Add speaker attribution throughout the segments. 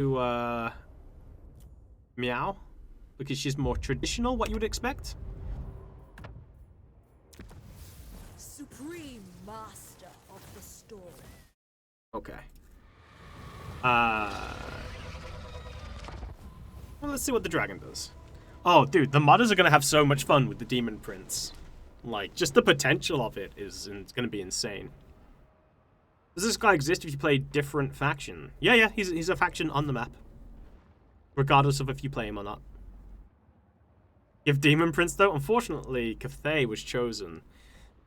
Speaker 1: to Miao, because she's more traditional, what you would expect.
Speaker 2: Supreme Master of the Storm.
Speaker 1: Okay. Well, let's see what the dragon does. Oh, dude, the modders are gonna have so much fun with the Demon Prince. Like, just the potential of it is gonna be insane. Does this guy exist if you play different faction? Yeah, he's a faction on the map. Regardless of if you play him or not. You have Demon Prince, though? Unfortunately, Cathay was chosen.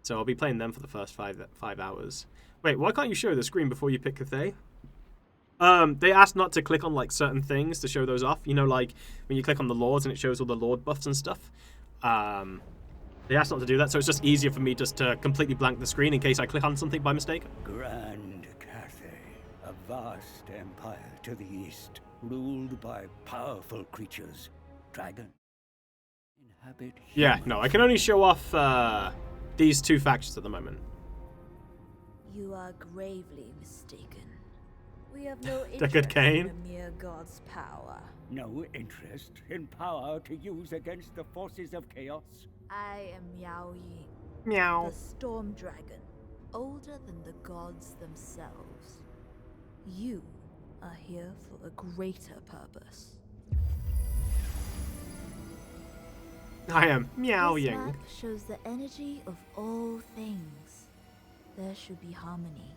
Speaker 1: So I'll be playing them for the first five hours. Wait, why can't you show the screen before you pick Cathay? They asked not to click on, like, certain things to show those off. You know, like, when you click on the Lords and it shows all the Lord buffs and stuff. They asked not to do that, so it's just easier for me just to completely blank the screen in case I click on something by mistake.
Speaker 3: Grand Cathay, a vast empire to the east, ruled by powerful creatures. Dragon. Inhabit
Speaker 1: Yeah, no, I can only show off these two factions at the moment.
Speaker 2: You are gravely mistaken. We have no
Speaker 1: Deckard
Speaker 2: interest
Speaker 1: Cain?
Speaker 2: in a mere god's power.
Speaker 3: no interest in power to use against the forces of chaos.
Speaker 2: I am Miao Ying,
Speaker 1: Meow.
Speaker 2: the Storm Dragon, older than the gods themselves. You are here for a greater purpose.
Speaker 1: I am Miao
Speaker 2: This
Speaker 1: Ying.
Speaker 2: map shows the energy of all things. There should be harmony,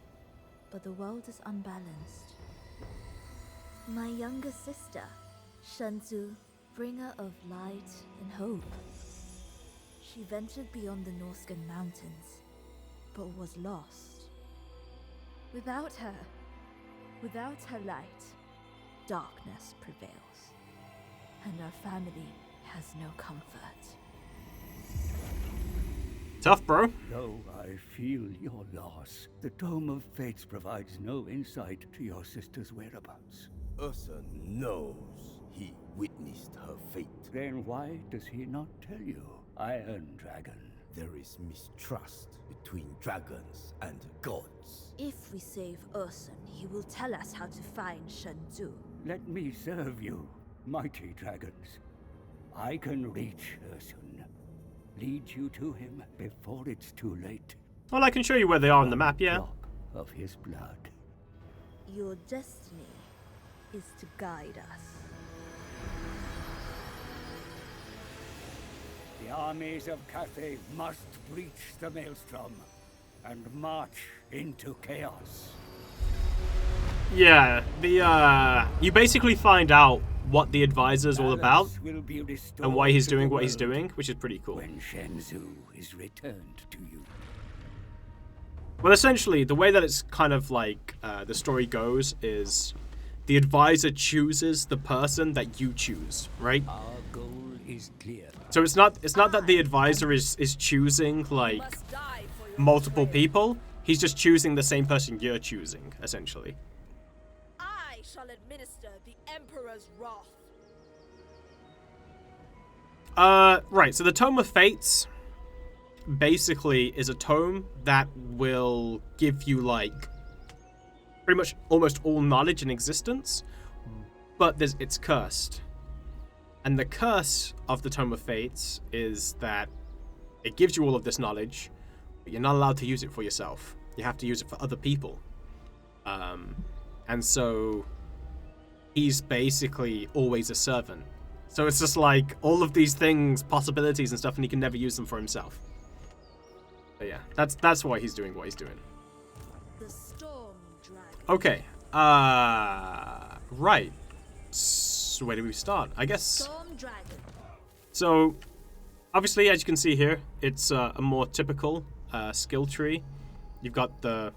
Speaker 2: but the world is unbalanced. My younger sister, Shenzu, bringer of light and hope. She ventured beyond the Norscan mountains, but was lost. Without her light, darkness prevails, and our family has no comfort.
Speaker 1: Tough, bro.
Speaker 3: Though I feel your loss, the Dome of Fates provides no insight to your sister's whereabouts.
Speaker 4: Ursa knows he witnessed her fate.
Speaker 3: Then why does he not tell you, Iron Dragon?
Speaker 4: There is mistrust between dragons and gods.
Speaker 2: If we save Ursun, he will tell us how to find Shenzu.
Speaker 3: Let me serve you, mighty dragons. I can reach Ursun. Lead you to him before it's too late.
Speaker 1: Well, I can show you where they are on the map, yeah.
Speaker 3: Drop of his blood.
Speaker 2: Your destiny is to guide us.
Speaker 3: The armies of Cathay must breach the Maelstrom and march into chaos.
Speaker 1: Yeah, you basically find out what the advisor's all about
Speaker 3: Balance will be restored
Speaker 1: and why he's
Speaker 3: to
Speaker 1: doing
Speaker 3: the
Speaker 1: what he's
Speaker 3: world
Speaker 1: doing, which is pretty cool.
Speaker 3: when Shenzhou is returned to you.
Speaker 1: Well, essentially, the way that it's kind of like the story goes is the advisor chooses the person that you choose, right?
Speaker 3: Our goal is clear.
Speaker 1: So it's not that the advisor is choosing like
Speaker 2: Must die for your
Speaker 1: multiple
Speaker 2: betrayal.
Speaker 1: people. He's just choosing the same person you're choosing, essentially.
Speaker 2: I shall administer the Emperor's wrath.
Speaker 1: Right, so the Tome of Fates basically is a tome that will give you, like, pretty much almost all knowledge in existence, but it's cursed. And the curse of the Tome of Fates is that it gives you all of this knowledge, but you're not allowed to use it for yourself. You have to use it for other people. And so he's basically always a servant. So it's just like all of these things, possibilities and stuff, and he can never use them for himself. But yeah, that's why he's doing what he's doing.
Speaker 2: The Storm Dragon.
Speaker 1: Okay. Right. So where do we start? I guess.
Speaker 2: Storm Dragon.
Speaker 1: So, obviously, as you can see here, it's a more typical skill tree. You've got the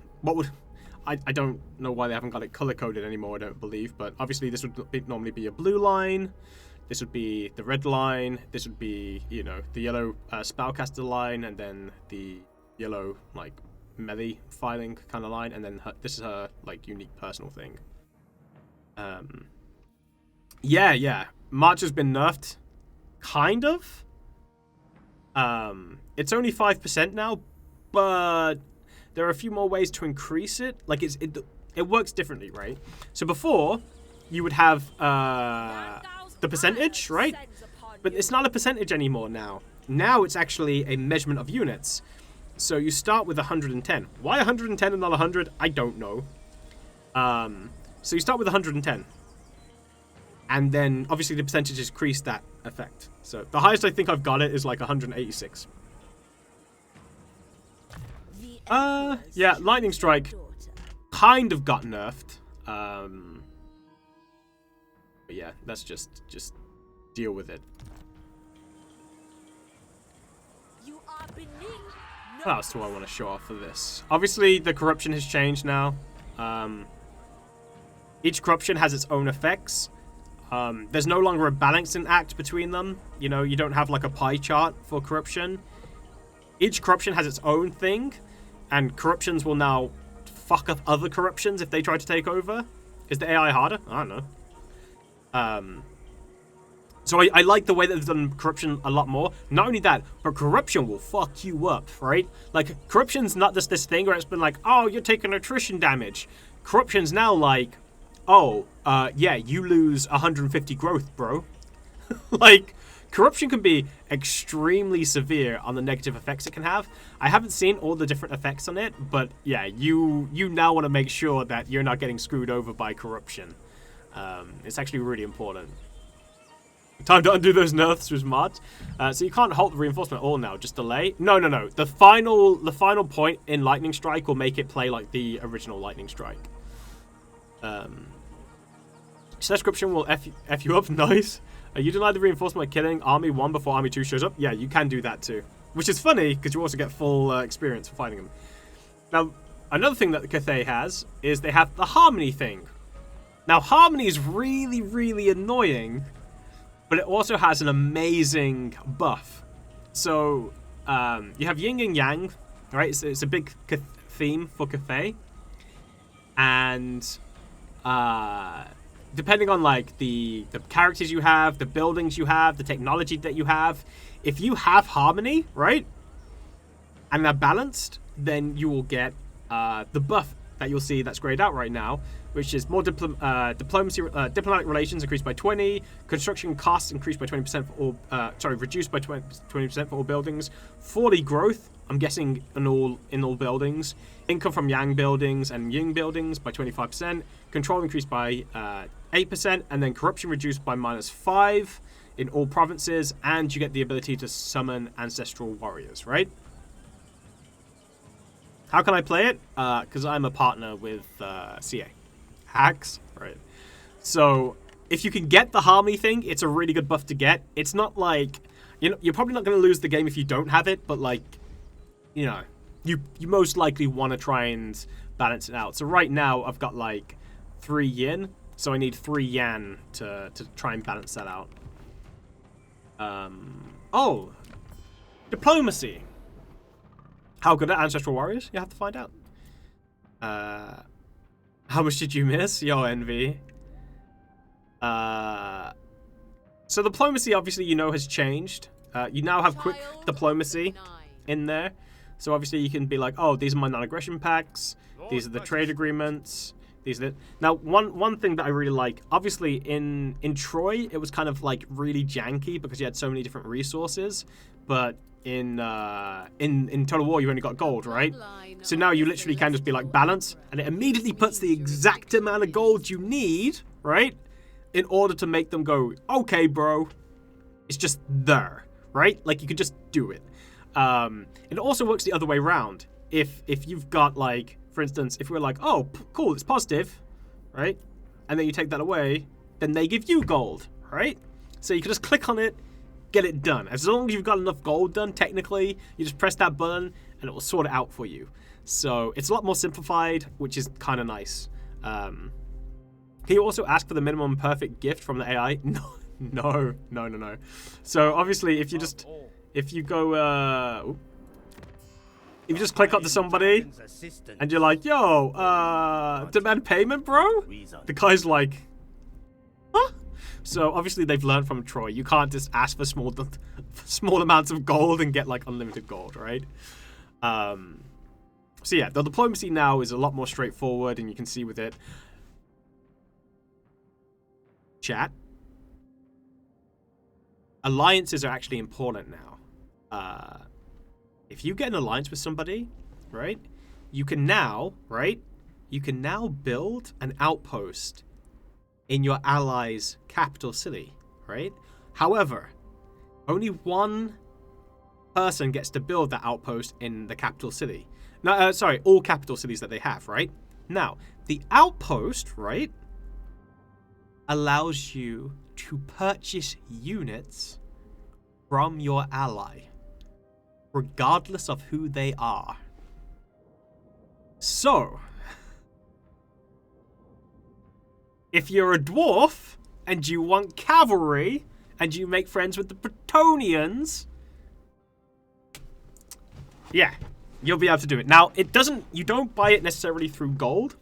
Speaker 1: I don't know why they haven't got it color coded anymore. I don't believe, but obviously this would normally be a blue line. This would be the red line. This would be, you know, the yellow spellcaster line, and then the yellow like melee filing kind of line, and then this is her like unique personal thing. Yeah. March has been nerfed, kind of. It's only 5% now, but there are a few more ways to increase it. Like it works differently, right? So before, you would have the percentage, right? But it's not a percentage anymore now. Now it's actually a measurement of units. So you start with 110. Why 110 and not 100? I don't know. So you start with 110. And then, obviously, the percentages increase that effect. So the highest I think I've got it is like 186. Yeah, Lightning Strike kind of got nerfed. But yeah, that's just deal with it. What else do I want to show off for this? Obviously, the corruption has changed now. Each corruption has its own effects. There's no longer a balancing act between them. You know, you don't have like a pie chart for corruption. Each corruption has its own thing, and corruptions will now fuck up other corruptions if they try to take over. Is the AI harder? I don't know. So I like the way that they've done corruption a lot more. Not only that, but corruption will fuck you up, right? Like, corruption's not just this thing where it's been like, oh, you're taking attrition damage. Corruption's now like, oh, yeah, you lose 150 growth, bro. Like, corruption can be extremely severe on the negative effects it can have. I haven't seen all the different effects on it, but yeah, you now want to make sure that you're not getting screwed over by corruption. It's actually really important. Time to undo those nerfs with mods. So you can't halt the reinforcement at all now, just delay. No. The final point in Lightning Strike will make it play like the original Lightning Strike. Subscription will F you up. Nice. You deny the reinforcement by killing Army 1 before Army 2 shows up. Yeah, you can do that too. Which is funny, because you also get full experience for fighting them. Now, another thing that the Cathay has is they have the Harmony thing. Now, Harmony is really, really annoying, but it also has an amazing buff. So, you have Yin and Yang, right? It's a big theme for Cathay. And, depending on, like, the characters you have, the buildings you have, the technology that you have, if you have Harmony, right, and they're balanced, then you will get the buff that you'll see that's grayed out right now, which is more diplomatic relations increased by 20, construction costs increased by 20% for all, reduced by 20% for all buildings, 40 growth, I'm guessing in all buildings, income from Yang buildings and Ying buildings by 25%, control increased by 8%, and then corruption reduced by -5 in all provinces, and you get the ability to summon ancestral warriors, right? How can I play it? Because I'm a partner with CA. Hacks, right? So, if you can get the Harmony thing, it's a really good buff to get. It's not like, you know, you're probably not going to lose the game if you don't have it, but like, you know, you most likely want to try and balance it out. So right now, I've got like 3 yin, so I need 3 yan to try and balance that out. Oh, diplomacy. How good are Ancestral Warriors? You have to find out. How much did you miss? Yo, Envy. So diplomacy, obviously, you know, has changed. You now have quick diplomacy in there. So obviously you can be like, oh, these are my non-aggression pacts. These are the trade agreements. These are the... Now, one thing that I really like, obviously in Troy, it was kind of like really janky because you had so many different resources. But in Total War, you only got gold, right? So now you literally can just be like balance, and it immediately puts the exact amount of gold you need, right? In order to make them go, okay, bro, it's just there, right? Like you could just do it. It also works the other way around. If you've got like, for instance, if we're like, oh, cool, it's positive, right? And then you take that away, then they give you gold, right? So you can just click on it, get it done. As long as you've got enough gold done, technically, you just press that button and it will sort it out for you. So it's a lot more simplified, which is kind of nice. Can you also ask for the minimum perfect gift from the AI? No. So obviously, if you go, if you just click up to somebody and you're like, yo, demand payment, bro? The guy's like, huh? So obviously they've learned from Troy. You can't just ask for small amounts of gold and get like unlimited gold, right? So yeah, the diplomacy now is a lot more straightforward, and you can see with it. chat, alliances are actually important now. If you get an alliance with somebody, right, you can now build an outpost in your ally's capital city, right? However, only one person gets to build that outpost in the capital city. No, sorry, all capital cities that they have, right? Now, the outpost, right, allows you to purchase units from your ally, regardless of who they are. So, if you're a dwarf and you want cavalry and you make friends with the Bretonnians, yeah, you'll be able to do it. Now, you don't buy it necessarily through gold.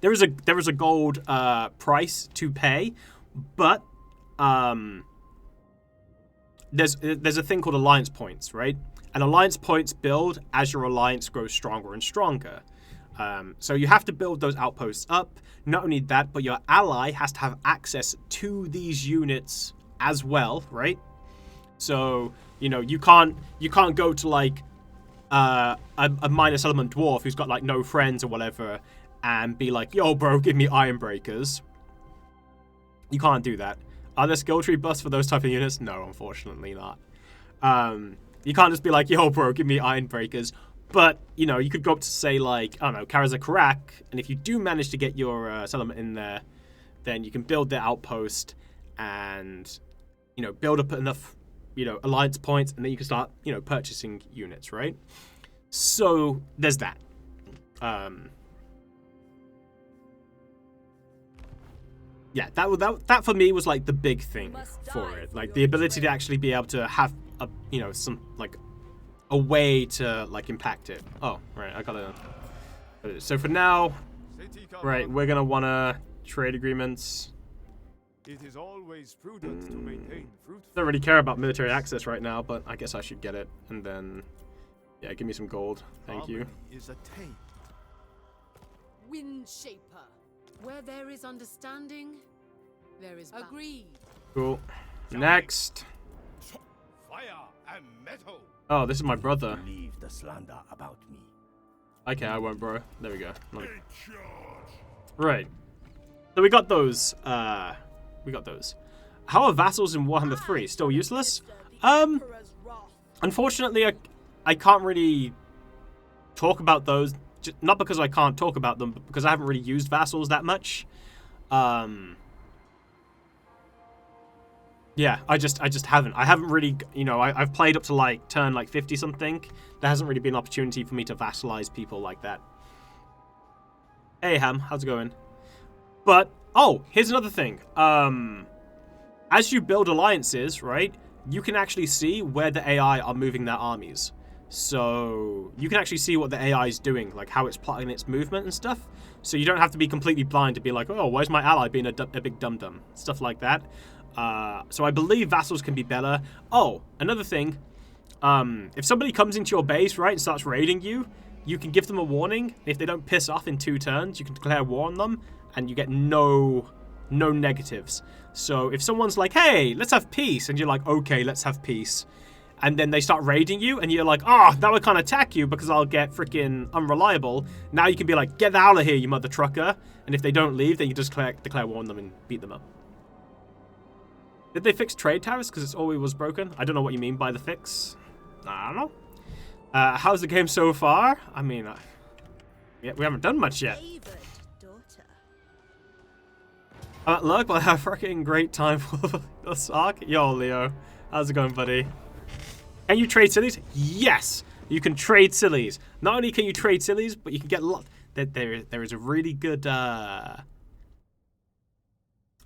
Speaker 1: There is a gold price to pay, but there's a thing called alliance points, right? And alliance points build as your alliance grows stronger and stronger. So you have to build those outposts up. Not only that, but your ally has to have access to these units as well, right? So, you know, you can't go to like a minor settlement dwarf who's got like no friends or whatever and be like, yo bro, give me iron breakers. You can't do that. Are there skill tree buffs for those type of units? No, unfortunately not. You can't just be like, yo bro, give me iron breakers. But, you know, you could go up to say like, I don't know, Karazakarak, and if you do manage to get your settlement in there, then you can build the outpost and, you know, build up enough, you know, alliance points, and then you can start, you know, purchasing units, right? So there's that. Yeah, that for me was like the big thing for it, like the ability to actually be able to have a, you know, some like a way to like impact it. Oh, right, I gotta. So for now, right, we're gonna wanna trade agreements.
Speaker 5: It is always prudent to maintain fruitful.
Speaker 1: Don't really care about military access right now, but I guess I should get it, and then, yeah, give me some gold. Thank you.
Speaker 5: Is attained.
Speaker 6: Wind Shaper. Where there is understanding, there is agreed.
Speaker 1: Cool. Next.
Speaker 5: Fire and metal.
Speaker 1: Oh, this is my brother.
Speaker 4: Leave the slander about me.
Speaker 1: Okay, I won't, bro. There we go. Right. So we got those. How are vassals in Warhammer 3? Still useless? Unfortunately, I can't really talk about those. Not because I can't talk about them, but because I haven't really used vassals that much. Yeah, I just haven't. I haven't really, you know, I've played up to like turn like 50 something. There hasn't really been an opportunity for me to vassalize people like that. Hey Ham, how's it going? But oh, here's another thing. As you build alliances, right, you can actually see where the AI are moving their armies. So you can actually see what the AI is doing, like how it's plotting its movement and stuff. So you don't have to be completely blind to be like, oh, where's my ally being a big dum-dum? Stuff like that. So I believe vassals can be better. Oh, another thing. If somebody comes into your base, right, and starts raiding you, you can give them a warning. If they don't piss off in 2 turns, you can declare war on them, and you get no negatives. So if someone's like, hey, let's have peace, and you're like, okay, let's have peace, and then they start raiding you, and you're like, oh, now I can't attack you because I'll get freaking unreliable. Now you can be like, get out of here, you mother trucker. And if they don't leave, then you just declare war on them and beat them up. Did they fix trade tariffs because it's always was broken? I don't know what you mean by the fix. I don't know. How's the game so far? I mean, yeah, we haven't done much yet. Look, I have a freaking great time for the sock. Yo, Leo. How's it going, buddy? Can you trade sillies? Yes! You can trade sillies. Not only can you trade sillies, but you can get a lot. There is a really good...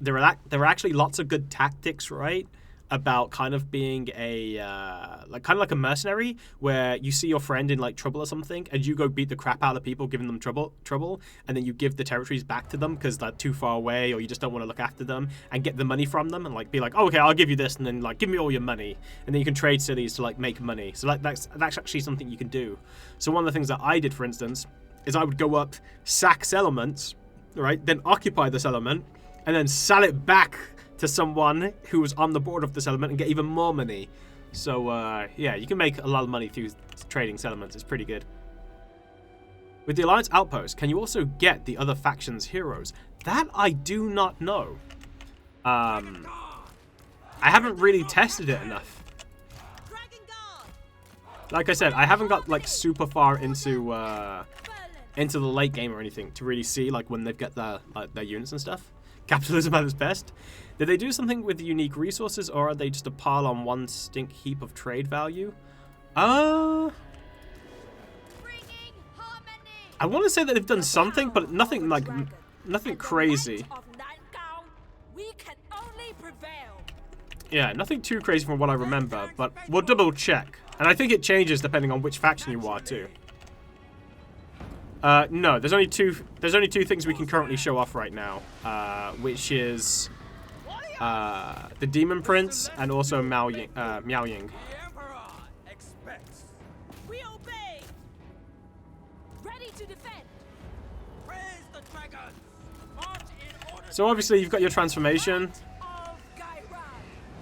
Speaker 1: There are actually lots of good tactics, right? About kind of being a kind of like a mercenary, where you see your friend in like trouble or something, and you go beat the crap out of people, giving them trouble, and then you give the territories back to them because they're too far away, or you just don't want to look after them, and get the money from them, and like be like, oh, okay, I'll give you this, and then like give me all your money, and then you can trade cities to like make money. So like that's actually something you can do. So one of the things that I did, for instance, is I would go up, sack settlements, right, then occupy the settlement, and then sell it back to someone who was on the board of the settlement and get even more money. So, yeah, you can make a lot of money through trading settlements. It's pretty good. With the Alliance Outpost, can you also get the other factions' heroes? That I do not know. I haven't really tested it enough. Like I said, I haven't got like super far into the late game or anything to really see like when they've got their units and stuff. Capitalism at its best. Did they do something with the unique resources, or are they just a pile on one stink heap of trade value? I want to say that they've done something, but nothing like nothing crazy. Yeah, nothing too crazy from what I remember, but we'll double check. And I think it changes depending on which faction you are too. No, there's only two things we can currently show off right now, which is the Demon Prince and also Miao Ying.
Speaker 7: We obey. Ready to defend. Praise the dragons. March in order.
Speaker 1: So obviously you've got your transformation,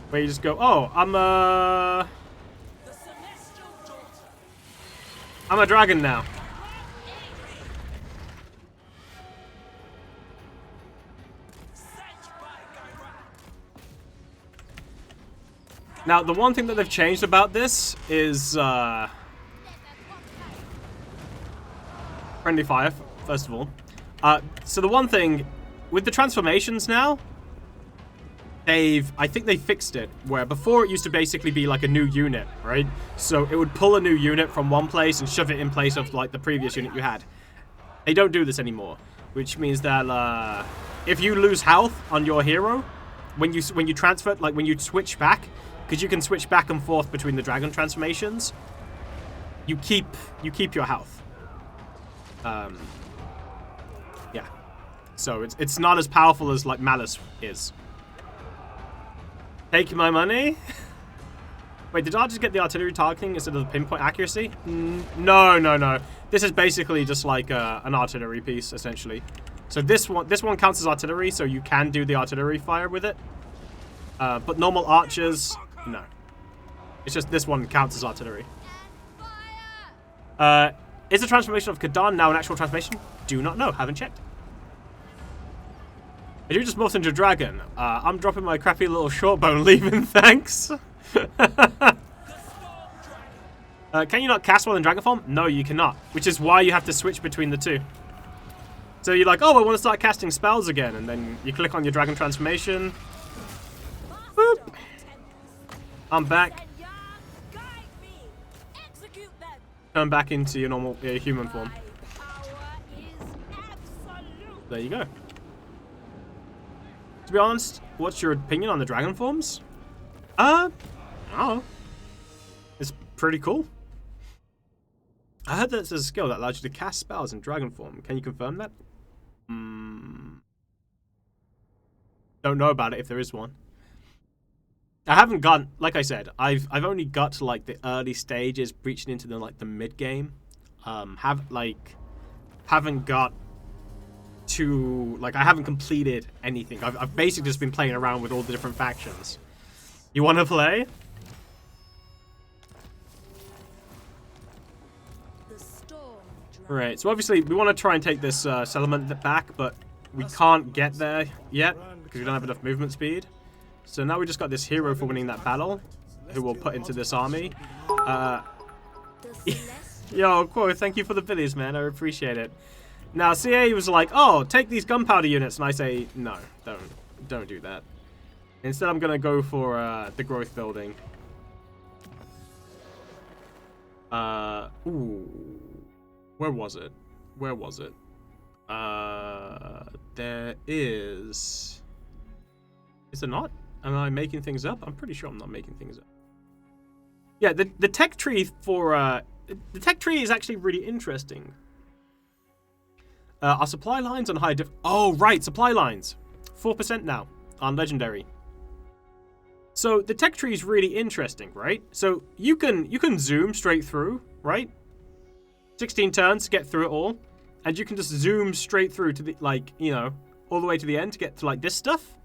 Speaker 1: where you just go, oh, I'm a dragon now. Now, the one thing that they've changed about this is friendly fire, first of all. So the one thing with the transformations now, I think they fixed it, where before it used to basically be like a new unit, right? So it would pull a new unit from one place and shove it in place of like the previous unit you had. They don't do this anymore, which means that if you lose health on your hero, when you transfer, like when you switch back, because you can switch back and forth between the dragon transformations, you keep your health. Yeah. So it's not as powerful as like Malice is. Take my money? Wait, did I just get the artillery targeting instead of the pinpoint accuracy? No. This is basically just like an artillery piece, essentially. So this one counts as artillery, so you can do the artillery fire with it. But normal archers, no. It's just this one counts as artillery. Is the transformation of Kadan now an actual transformation? Do not know, haven't checked. I do just morph into a dragon. I'm dropping my crappy little short bone, leaving, thanks. Can you not cast while in dragon form? No, you cannot. Which is why you have to switch between the two. So you're like, oh, I want to start casting spells again. And then you click on your dragon transformation. Boop. I'm back. Turn back into your normal human form. There you go. To be honest, what's your opinion on the dragon forms? Oh, it's pretty cool. I heard that there's a skill that allows you to cast spells in dragon form. Can you confirm that? Don't know about it if there is one. I haven't got, like I said, I've only got to like the early stages, breaching into the mid game. Haven't got to, like, I haven't completed anything. I've basically just been playing around with all the different factions. You want to play? Right, so obviously we want to try and take this settlement back, but we can't get there yet because we don't have enough movement speed. So now we just got this hero for winning that battle, who we'll put into this army. Yo, Quo, thank you for the biddies, man. I appreciate it. Now, CA was like, oh, take these gunpowder units. And I say, no, don't do that. Instead, I'm going to go for the growth building. Ooh. Where was it? There is... Is there not? Am I making things up? I'm pretty sure I'm not making things up. Yeah, the tech tree for... the tech tree is actually really interesting. Our supply lines on high diff... Oh, right, supply lines. 4% now on Legendary. So the tech tree is really interesting, right? So you can zoom straight through, right? 16 turns to get through it all. And you can just zoom straight through to the, like, you know, all the way to the end to get to like this stuff.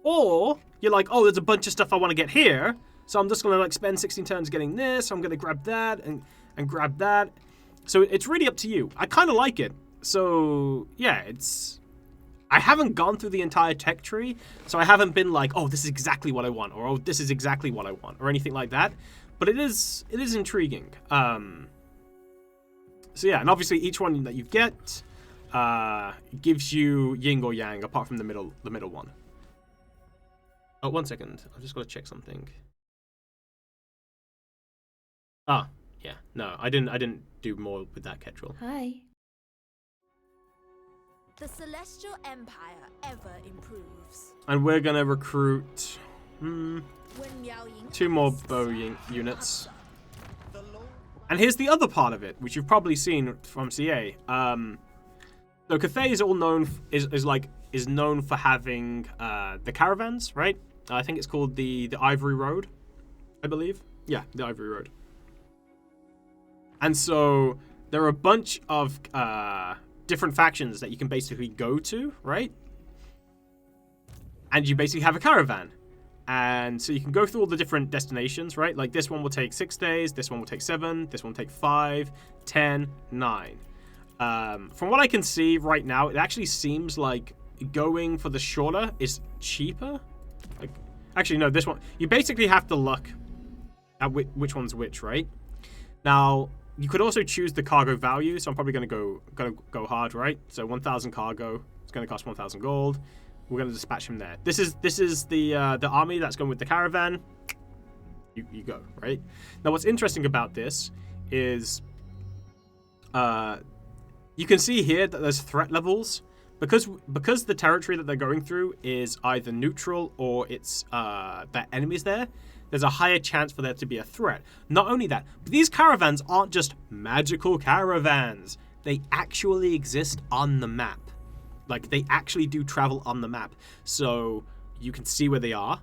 Speaker 1: Or you're like, oh, there's a bunch of stuff I want to get here, so I'm just going to like spend 16 turns getting this. I'm going to grab that and grab that. So it's really up to you. I kind of like it. So yeah, I haven't gone through the entire tech tree, so I haven't been like, oh, this is exactly what I want, or oh, this is exactly what I want, or anything like that. But it is intriguing. So yeah, and obviously each one that you get gives you yin or yang, apart from the middle one. Oh, 1 second. I've just got to check something. Ah, yeah. No, I didn't do more with that Ketrel.
Speaker 2: Hi. The Celestial Empire ever improves.
Speaker 1: And we're gonna recruit
Speaker 2: When Miao Ying
Speaker 1: 2 more bow units. And here's the other part of it, which you've probably seen from CA. So Cathay is all known is known for having the caravans, right? I think it's called the Ivory Road, I believe. Yeah, the Ivory Road. And so there are a bunch of different factions that you can basically go to, right? And you basically have a caravan. And so you can go through all the different destinations, right? Like this one will take 6 days, this one will take 7, this one will take 5, 10, 9. From what I can see right now, it actually seems like going for the shorter is cheaper. Like, actually, no, this one, you basically have to look at which one's which, right? Now, you could also choose the cargo value, so I'm probably gonna go hard, right? So 1,000 cargo, it's gonna cost 1,000 gold. We're gonna dispatch him there. This is the army that's going with the caravan. You go, right? Now, what's interesting about this is you can see here that there's threat levels. Because the territory that they're going through is either neutral or it's that enemies there's a higher chance for there to be a threat. Not only that, but these caravans aren't just magical caravans. They actually exist on the map. Like, they actually do travel on the map. So you can see where they are.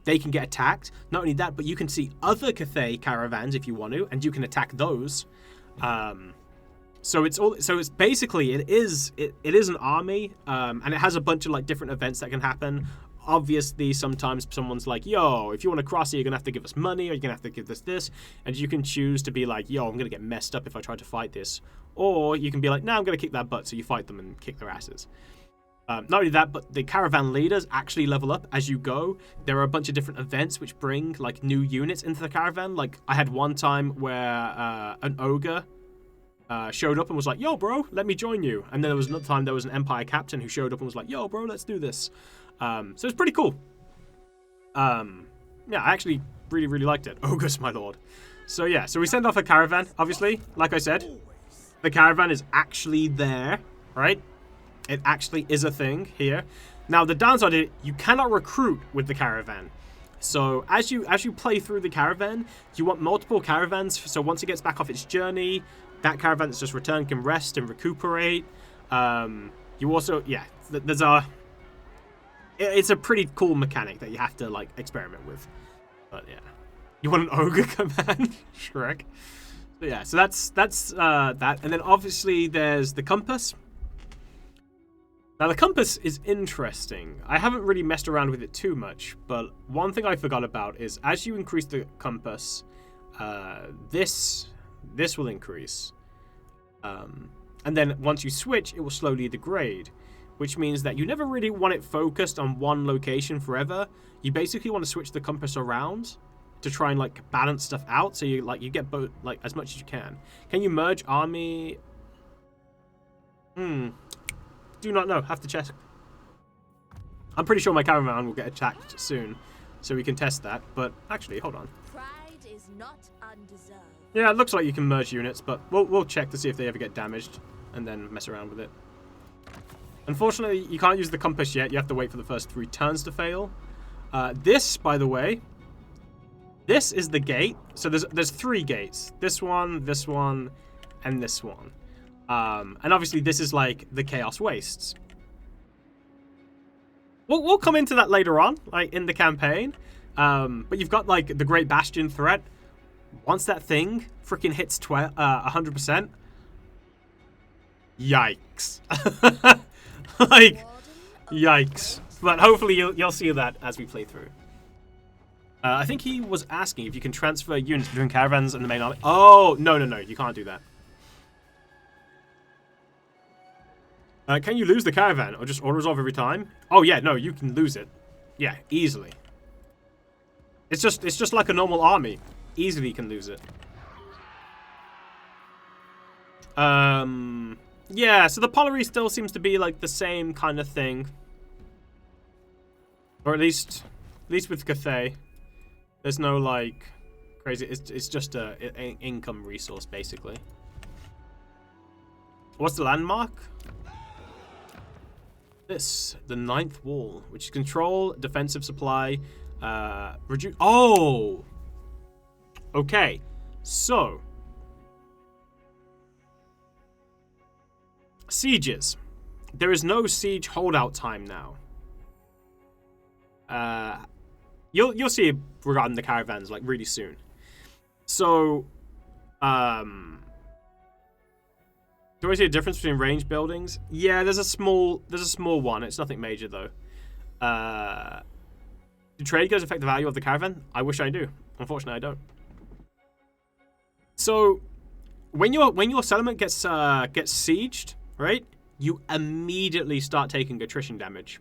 Speaker 1: They can get attacked. Not only that, but you can see other Cathay caravans if you want to, and you can attack those. So it's basically it is an army, and it has a bunch of like different events that can happen. Obviously, sometimes someone's like, yo, if you want to cross here, you're gonna have to give us money, or you're gonna have to give us this, and you can choose to be like, yo, I'm gonna get messed up if I try to fight this, or you can be like, no, I'm gonna kick that butt, so you fight them and kick their asses. Not only that, but the caravan leaders actually level up as you go. There are a bunch of different events which bring like new units into the caravan. Like I had one time where an ogre showed up and was like, yo, bro, let me join you. And then there was another time there was an Empire captain who showed up and was like, yo, bro, let's do this. So it's pretty cool. Yeah, I actually really, really liked it. Ogres, my lord. So yeah, so we send off a caravan, obviously. Like I said, the caravan is actually there, right? It actually is a thing here. Now, the downside is you cannot recruit with the caravan. So as you play through the caravan, you want multiple caravans. So once it gets back off its journey, that caravan that's just returned can rest and recuperate. You also, yeah, it's a pretty cool mechanic that you have to like experiment with. But yeah, you want an ogre command, Shrek. So yeah, so that's that, and then obviously there's the compass. Now the compass is interesting. I haven't really messed around with it too much, but one thing I forgot about is as you increase the compass, this will increase. And then once you switch, it will slowly degrade, which means that you never really want it focused on one location forever. You basically want to switch the compass around to try and like balance stuff out, so you get both like as much as you can. Can you merge army? Do not know. Have to check. I'm pretty sure my caravan will get attacked soon, so we can test that. But actually, hold on.
Speaker 2: Pride is not undeserved.
Speaker 1: Yeah, it looks like you can merge units, but we'll check to see if they ever get damaged, and then mess around with it. Unfortunately, you can't use the compass yet. You have to wait for the first 3 turns to fail. This, by the way, this is the gate. So there's 3 gates. This one, and this one. And obviously this is like the Chaos Wastes. We'll come into that later on, like in the campaign. But you've got like the Great Bastion threat. Once that thing freaking hits 100%, yikes. Like, yikes. But hopefully you'll see that as we play through. I think he was asking if you can transfer units between caravans and the main army. Oh, no, you can't do that. Can you lose the caravan or just auto-resolve every time? Oh yeah, no, you can lose it. Yeah, easily. It's just like a normal army. Easily you can lose it. Yeah, so the Polary still seems to be like the same kind of thing. Or at least with Cathay. There's no like crazy, it's just an income resource basically. What's the landmark? This, the 9th wall, which is control, defensive supply, reduce. Oh! Okay, so. Sieges. There is no siege holdout time now. You'll see it regarding the caravans like really soon. So, do I see a difference between range buildings? Yeah, there's a small one. It's nothing major though. Do trade goods affect the value of the caravan? I wish I do. Unfortunately, I don't. So, when your settlement gets sieged, right? You immediately start taking attrition damage.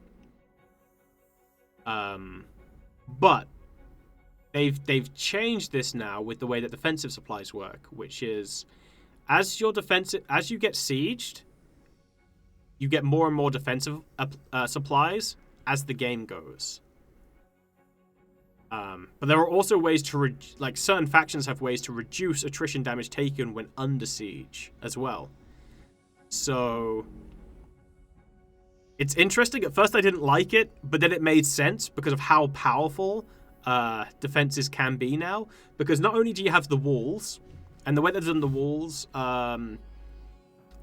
Speaker 1: But they've changed this now with the way that defensive supplies work, which is as you get sieged, you get more and more defensive supplies as the game goes. But there are also ways to like certain factions have ways to reduce attrition damage taken when under siege as well. So it's interesting. At first I didn't like it, but then it made sense because of how powerful defenses can be now. Because not only do you have the walls, and the way they've done the walls,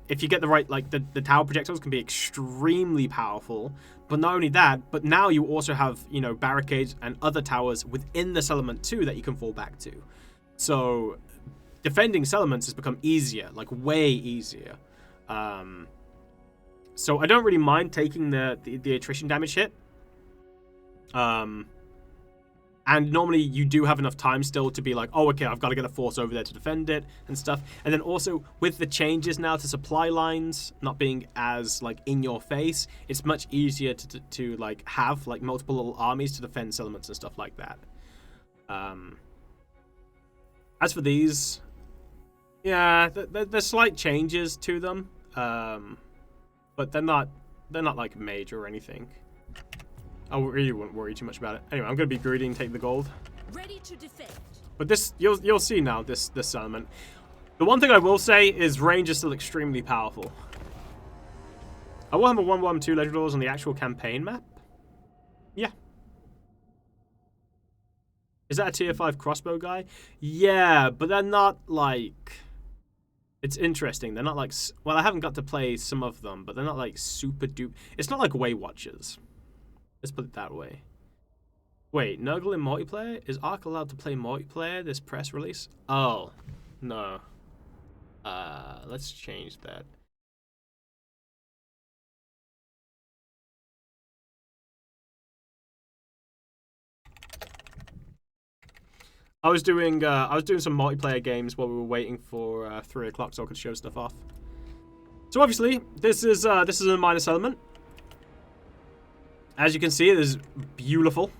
Speaker 1: if you get the right, like the tower projectiles can be extremely powerful. But not only that, but now you also have, you know, barricades and other towers within the settlement too that you can fall back to. So defending settlements has become easier, like way easier. So I don't really mind taking the attrition damage hit. And normally you do have enough time still to be like, oh, okay, I've got to get a force over there to defend it and stuff. And then also with the changes now to supply lines not being as like in your face, it's much easier to like have like multiple little armies to defend settlements and stuff like that. As for these, yeah, there's slight changes to them, but they're not like major or anything. I really wouldn't worry too much about it. Anyway, I'm gonna be greedy and take the gold.
Speaker 7: Ready to defend.
Speaker 1: But this, you'll see now, this settlement. The one thing I will say is range is still extremely powerful. I will have a 1-1-2 legend doors on the actual campaign map. Yeah. Is that a tier 5 crossbow guy? Yeah, but they're not like. It's interesting. They're not like. Well, I haven't got to play some of them, but they're not like super dupe. It's not like Way Watchers. Let's put it that way. Wait, Nurgle in multiplayer? Is Ark allowed to play multiplayer this press release? Oh, no. Let's change that. I was doing some multiplayer games while we were waiting for 3 o'clock so I could show stuff off. So obviously, this is a minor settlement. As you can see, it is beautiful.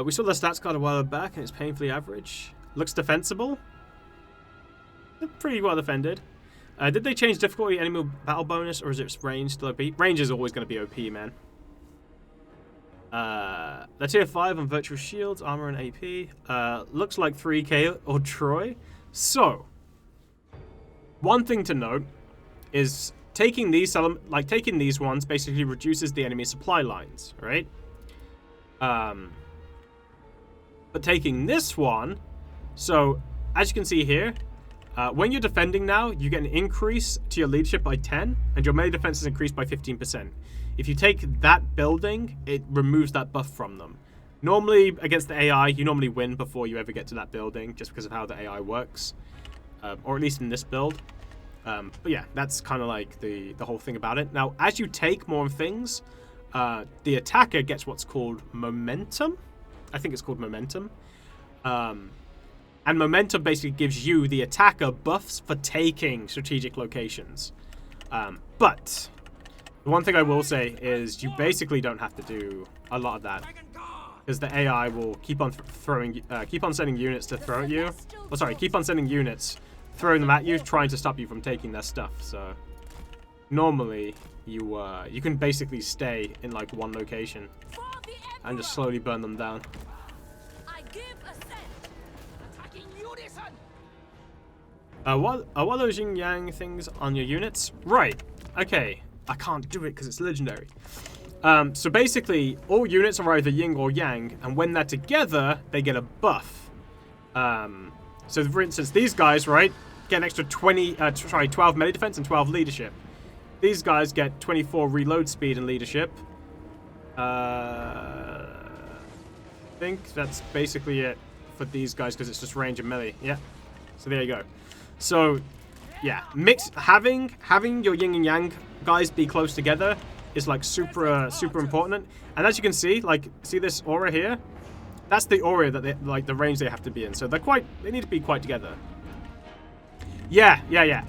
Speaker 1: We saw the stats card a while back, and it's painfully average. Looks defensible. They're pretty well defended. Did they change difficulty, enemy battle bonus, or is it range still OP? Range is always going to be OP, man. They're tier 5 on virtual shields, armor, and AP. Looks like 3k or Troy. So, one thing to note is taking these ones basically reduces the enemy supply lines, right? But taking this one, so as you can see here, when you're defending now, you get an increase to your leadership by 10, and your melee defense is increased by 15%. If you take that building, it removes that buff from them. Normally, against the AI, you normally win before you ever get to that building, just because of how the AI works. Or at least in this build. But yeah, that's kind of like the whole thing about it. Now, as you take more things, the attacker gets what's called momentum. I think it's called momentum. And momentum basically gives you, the attacker, buffs for taking strategic locations. But the one thing I will say is you basically don't have to do a lot of that, because the AI will keep on keep on sending units to throw at you. Oh, sorry, keep on sending units, throwing them at you, trying to stop you from taking their stuff. So normally you can basically stay in like one location and just slowly burn them down.
Speaker 7: I give assent. Attacking unison.
Speaker 1: What are those yin yang things on your units? Right. Okay. I can't do it because it's legendary. So basically, all units are either yin or yang, and when they're together, they get a buff. So for instance, these guys, right, get an extra 12 melee defense and 12 leadership. These guys get 24 reload speed and leadership. I think that's basically it for these guys, because it's just range and melee. Yeah. So there you go. So yeah, having your yin and yang guys be close together is like super important. And as you can see, like, see this aura here? That's the aura that they, like, the range they have to be in. So they need to be quite together. Yeah.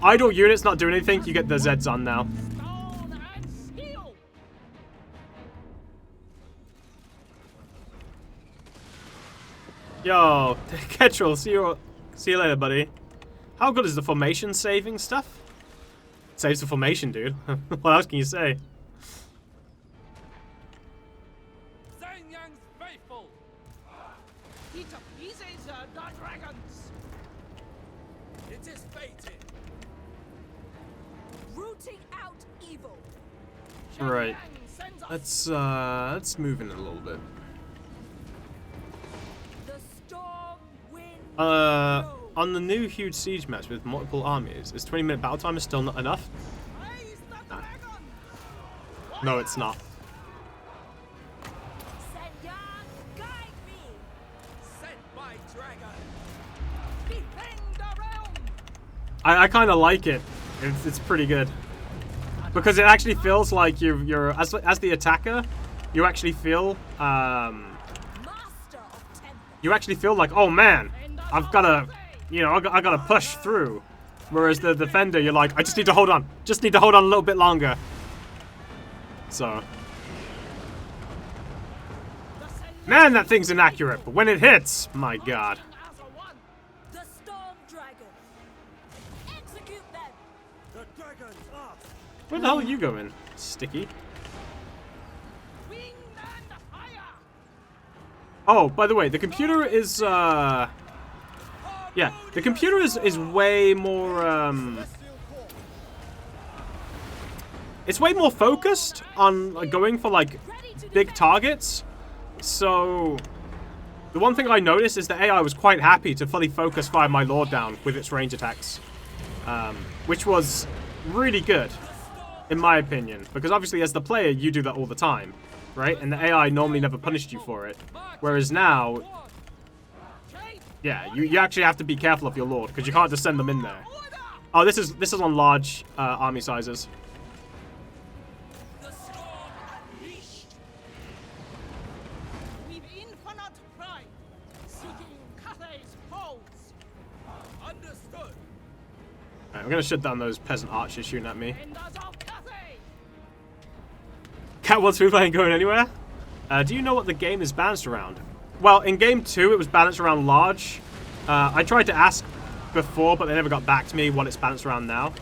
Speaker 1: Idle units not doing anything, you get the Zeds on now.
Speaker 7: Stone and steel.
Speaker 1: Yo, Ketrel, see you later, buddy. How good is the formation saving stuff? Saves the formation, dude. What else can you say?
Speaker 7: Zhanyang's faithful. He to pieces the dragons. It is fated. Rooting out evil.
Speaker 1: Right.
Speaker 7: Zhanyang sends us
Speaker 1: Let's move in a little bit.
Speaker 7: the storm wind.
Speaker 1: On the new huge siege maps with multiple armies, is 20-minute battle time still not enough?
Speaker 7: Praise the dragon.
Speaker 1: No, it's not.
Speaker 7: Zhanyang, guide me. Sent by dragon. Defend the realm.
Speaker 1: I kind of like it. It's pretty good. Because it actually feels like you're as the attacker, you actually feel
Speaker 7: Master of temper.
Speaker 1: you actually feel like, oh man, I've gotta, I gotta push through. Whereas the defender, you're like, I just need to hold on. Just need to hold on a little bit longer. So. Man, that thing's inaccurate, but when it hits, my god.
Speaker 7: As a one. The storm dragon. Execute them.
Speaker 4: The dragons up!
Speaker 1: Where the hell are you going, Sticky?
Speaker 7: Wind and fire.
Speaker 1: Oh, by the way, the computer is, yeah, the computer is way more, it's way more focused on like, going for, like, big targets. So, the one thing I noticed is the AI was quite happy to fully focus Fire My Lord down with its range attacks. Which was really good, in my opinion. Because obviously, as the player, you do that all the time, right? And the AI normally never punished you for it. Whereas now, yeah, you actually have to be careful of your Lord, because you can't just send them in there. Oh, this is on large army sizes.
Speaker 7: The storm unleashed. With infinite pride, seeking Cathay's foes. Understood.
Speaker 1: Alright, I'm gonna shut down those peasant archers shooting at me.
Speaker 7: Defenders of Cathay.
Speaker 1: Cat wants food ain't going anywhere? Do you know what the game is balanced around? Well, in game 2, it was balanced around large. I tried to ask before, but they never got back to me what it's balanced around now.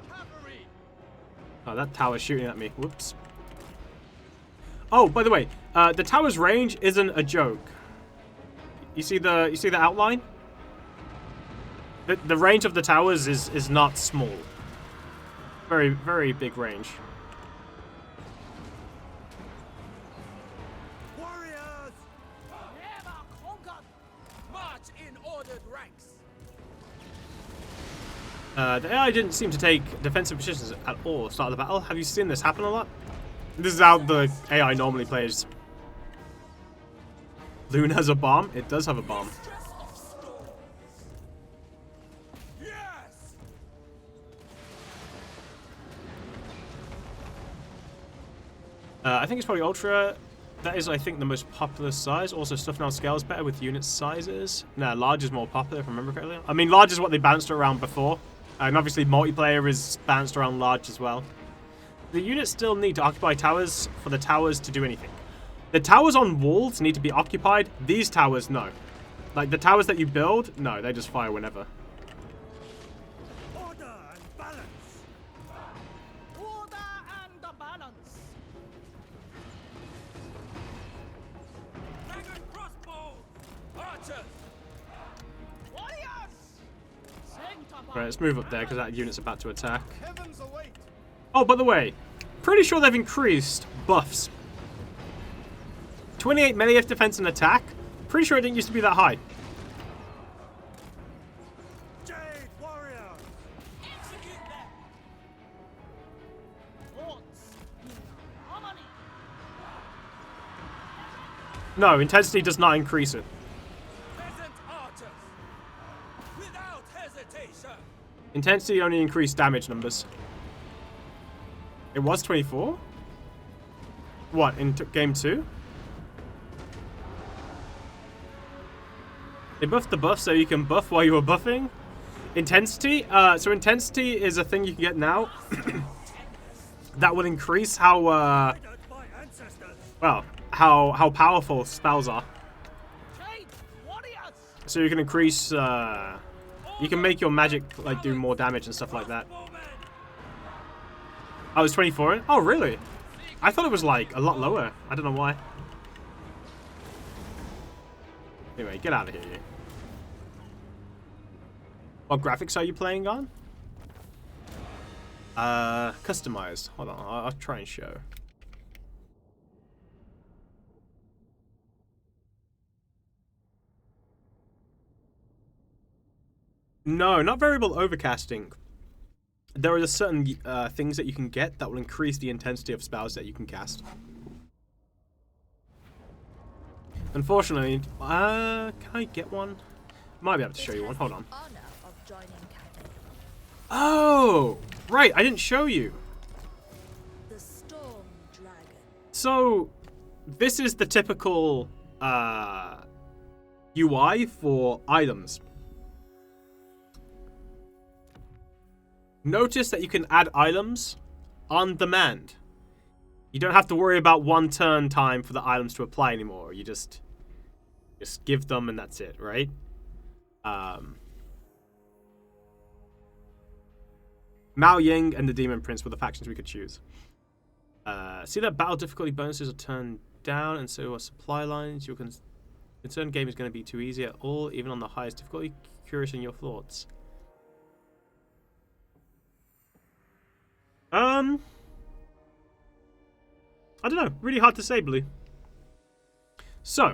Speaker 7: Cavalry.
Speaker 1: Oh, that tower's shooting at me. Whoops. Oh, by the way, the tower's range isn't a joke. You see the outline? The range of the towers is not small. Very, very big range.
Speaker 4: Warriors!
Speaker 7: Never conquered. March in ordered ranks.
Speaker 1: The AI didn't seem to take defensive positions at all at the start of the battle. Have you seen this happen a lot? This is how the AI normally plays. Luna has a bomb? It does have a bomb.
Speaker 5: Yes!
Speaker 1: I think it's probably Ultra. That is, I think, the most popular size. Also, stuff now scales better with unit sizes. Nah, large is more popular, if I remember correctly. I mean, large is what they bounced around before. And obviously, multiplayer is bounced around large as well. The units still need to occupy towers for the towers to do anything. The towers on walls need to be occupied. These towers, no. Like, the towers that you build, no, they just fire whenever.
Speaker 3: Order and balance.
Speaker 7: Order and balance.
Speaker 3: Dragon crossbow. Archers.
Speaker 7: Warriors!
Speaker 1: Right, let's move up there because that unit's about to attack.
Speaker 5: Heavens await!
Speaker 1: Oh, by the way, pretty sure they've increased buffs. 28 melee defense and attack. Pretty sure it didn't used to be that high.
Speaker 3: Jade warrior.
Speaker 7: Execute them! Lords, harmony!
Speaker 1: No, intensity does not increase it.
Speaker 3: Peasant archers. Without hesitation.
Speaker 1: Intensity only increased damage numbers. It was 24? What, in game 2? They buffed the buff so you can buff while you were buffing. Intensity? So intensity is a thing you can get now. That will increase how, well, how powerful spells are.
Speaker 7: Jade, warriors!
Speaker 1: So you can increase, you can make your magic, like, do more damage and stuff like that. Oh, it's 24? Oh, really? I thought it was, like, a lot lower. I don't know why. Anyway, get out of here, you. What graphics are you playing on? Customized. Hold on, I'll try and show. No, not variable overcasting. There are certain things that you can get that will increase the intensity of spells that you can cast. Unfortunately, can I get one? Might be able to show you one. Hold on.
Speaker 2: Honor of joining Caravans.
Speaker 1: Oh, right. I didn't show you.
Speaker 2: The Storm Dragon.
Speaker 1: So, this is the typical UI for items. Notice that you can add items on demand. You don't have to worry about one turn time for the items to apply anymore. You just give them and that's it, right? Miao Ying and the Demon Prince were the factions we could choose. See that battle difficulty bonuses are turned down, and so are supply lines. Your concerned game is going to be too easy at all, even on the highest difficulty. Curious in your thoughts. I don't know. Really hard to say, Blue. So,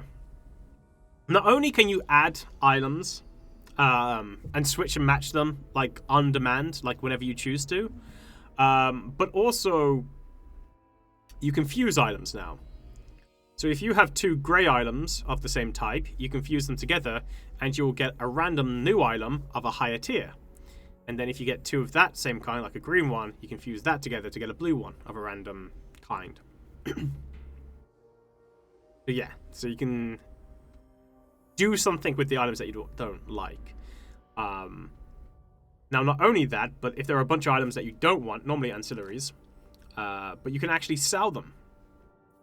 Speaker 1: not only can you add items and switch and match them like on demand, like whenever you choose to, but also you can fuse items now. So if you have two grey items of the same type, you can fuse them together and you'll get a random new item of a higher tier. And then if you get two of that same kind, like a green one, you can fuse that together to get a blue one of a random kind. But yeah, so you can do something with the items that you don't like. Now, not only that, but if there are a bunch of items that you don't want, normally ancillaries, but you can actually sell them.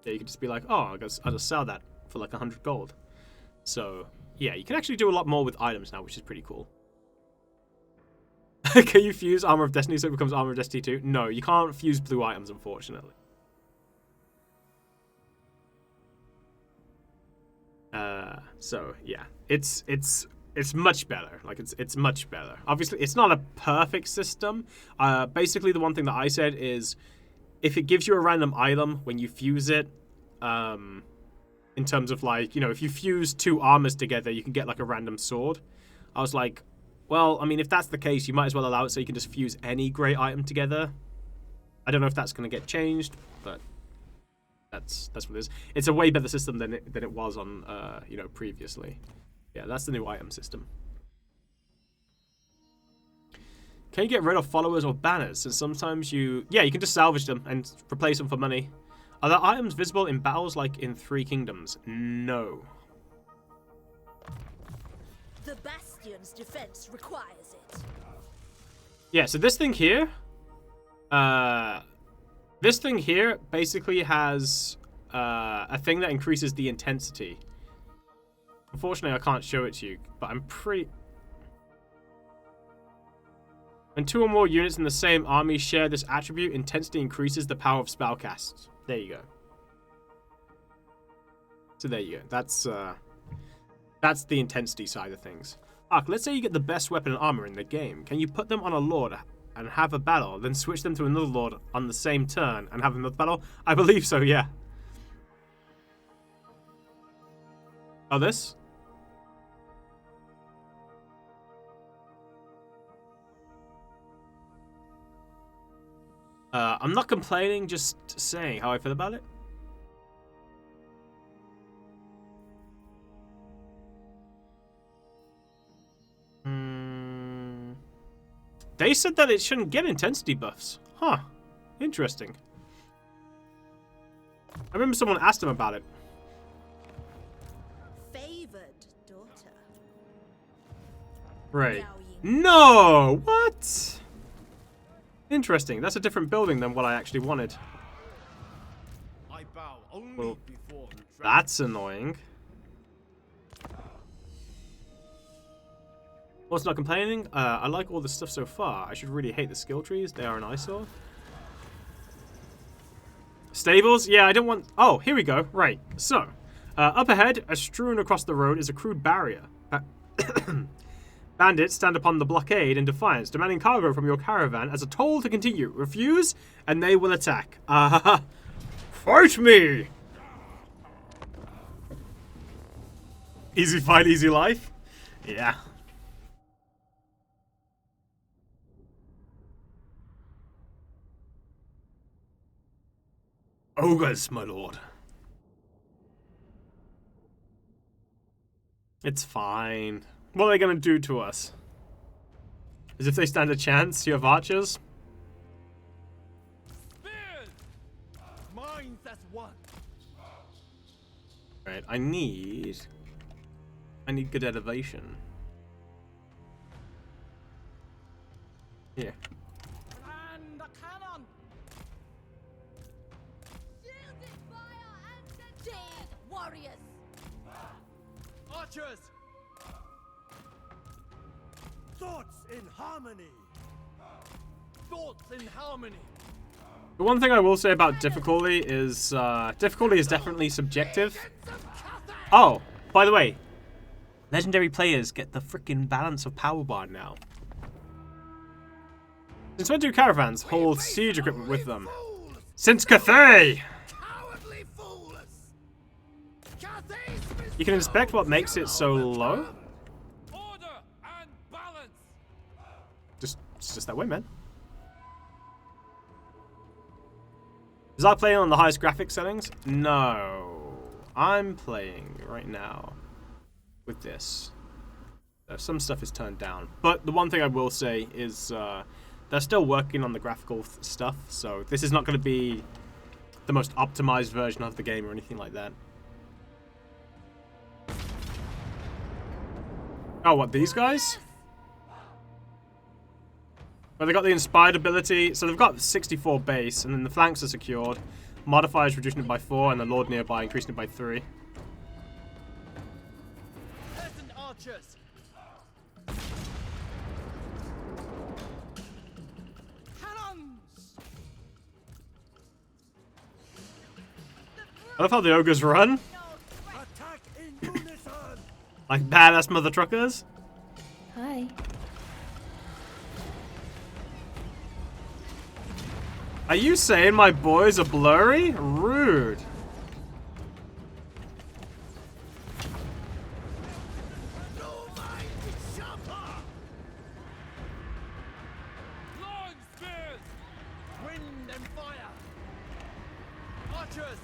Speaker 1: Yeah, you can just be like, oh, I'll just sell that for like 100 gold. So, yeah, you can actually do a lot more with items now, which is pretty cool. Can you fuse Armor of Destiny so it becomes Armor of Destiny 2? No, you can't fuse blue items, unfortunately. So yeah, it's much better. Like it's much better. Obviously, it's not a perfect system. Basically, the one thing that I said is, if it gives you a random item when you fuse it, in terms of like, you know, if you fuse two armors together, you can get like a random sword. I was like, well, I mean, if that's the case, you might as well allow it so you can just fuse any grey item together. I don't know if that's going to get changed, but That's what it is. It's a way better system than it was on previously. Yeah, that's the new item system. Can you get rid of followers or banners? And sometimes you can just salvage them and replace them for money. Are there items visible in battles like in Three Kingdoms? No.
Speaker 7: The Bastion's defense requires it.
Speaker 1: Yeah, so this thing here, basically has a thing that increases the intensity. Unfortunately, I can't show it to you, but I'm pretty... When 2 or more units in the same army share this attribute, intensity increases the power of spellcasts. There you go. So there you go. That's the intensity side of things. Ark, let's say you get the best weapon and armor in the game. Can you put them on a lord and have a battle, then switch them to another lord on the same turn and have another battle? I believe so, yeah. Oh, this? I'm not complaining, just saying how I feel about it. They said that it shouldn't get intensity buffs. Huh. Interesting. I remember someone asked him about it.
Speaker 7: Favored daughter.
Speaker 1: Right.
Speaker 7: Miao Ying.
Speaker 1: No! What? Interesting. That's a different building than what I actually wanted.
Speaker 5: I bow only
Speaker 1: Well,
Speaker 5: before the dragon.
Speaker 1: That's annoying. What's not complaining? I like all the stuff so far. I should really hate the skill trees. They are an eyesore. Stables? Yeah, I don't want... Oh, here we go. Right. So, up ahead, as strewn across the road, is a crude barrier. Bandits stand upon the blockade in defiance, demanding cargo from your caravan as a toll to continue. Refuse, and they will attack. Fight me! Easy fight, easy life? Yeah. Ogres, my lord. It's fine. What are they gonna do to us? As if they stand a chance, you have archers?
Speaker 5: Spears! Minds as one.
Speaker 1: Right, I need good elevation. Here.
Speaker 7: And the cannon. Shielded by our ancestors. Dead warriors.
Speaker 5: Archers!
Speaker 4: Thoughts in harmony.
Speaker 5: Thoughts in harmony.
Speaker 1: The one thing I will say about difficulty is definitely subjective. Oh, by the way, legendary players get the freaking balance of power bar now. Since when do caravans hold siege equipment with them? Since Cathay!
Speaker 4: Cowardly fools!
Speaker 1: You can inspect what makes it so low.
Speaker 5: Order and balance.
Speaker 1: It's just that way, man. Is I playing on the highest graphics settings? No. I'm playing right now with this. Some stuff is turned down. But the one thing I will say is they're still working on the graphical stuff, so this is not going to be the most optimized version of the game or anything like that. Oh, what, these guys? Well, they got the inspired ability, so they've got 64 base, and then the flanks are secured. Modifiers reducing it by 4, and the Lord nearby increasing it by 3.
Speaker 5: Peasant archers. Cannons.
Speaker 1: I love how the ogres run.
Speaker 4: Attack in unison!
Speaker 1: Like badass mother truckers.
Speaker 2: Hi.
Speaker 1: Are you saying my boys are blurry? Rude.
Speaker 4: No mind sharper!
Speaker 5: Long spears. Wind and fire. Archers.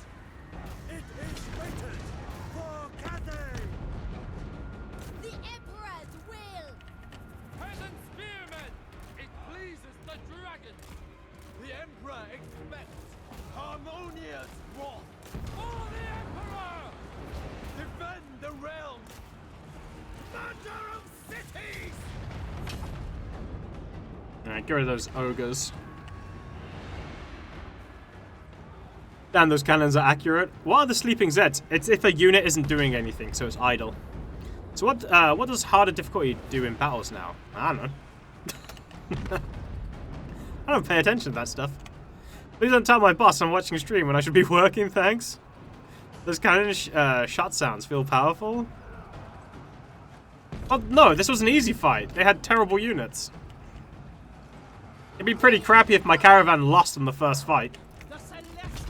Speaker 1: Alright, get rid of those ogres. Damn, those cannons are accurate. What are the sleeping Zeds? It's if a unit isn't doing anything, so it's idle. So what does harder difficulty do in battles now? I don't know. I don't pay attention to that stuff. Please don't tell my boss I'm watching a stream when I should be working, thanks. Those cannon shot sounds feel powerful. Oh, no, this was an easy fight. They had terrible units. It'd be pretty crappy if my caravan lost in the first fight.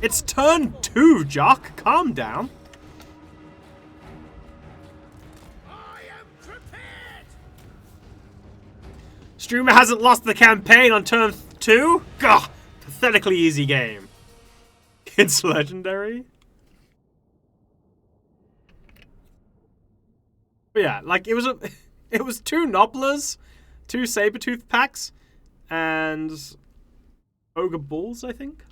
Speaker 1: It's turn 2, Jock. Calm down.
Speaker 5: I am prepared.
Speaker 1: Streamer hasn't lost the campaign on turn 2? Gah! Pathetically easy game. It's legendary. But yeah, like it was 2 Nobblers, 2 Sabertooth packs, and Ogre Bulls, I think.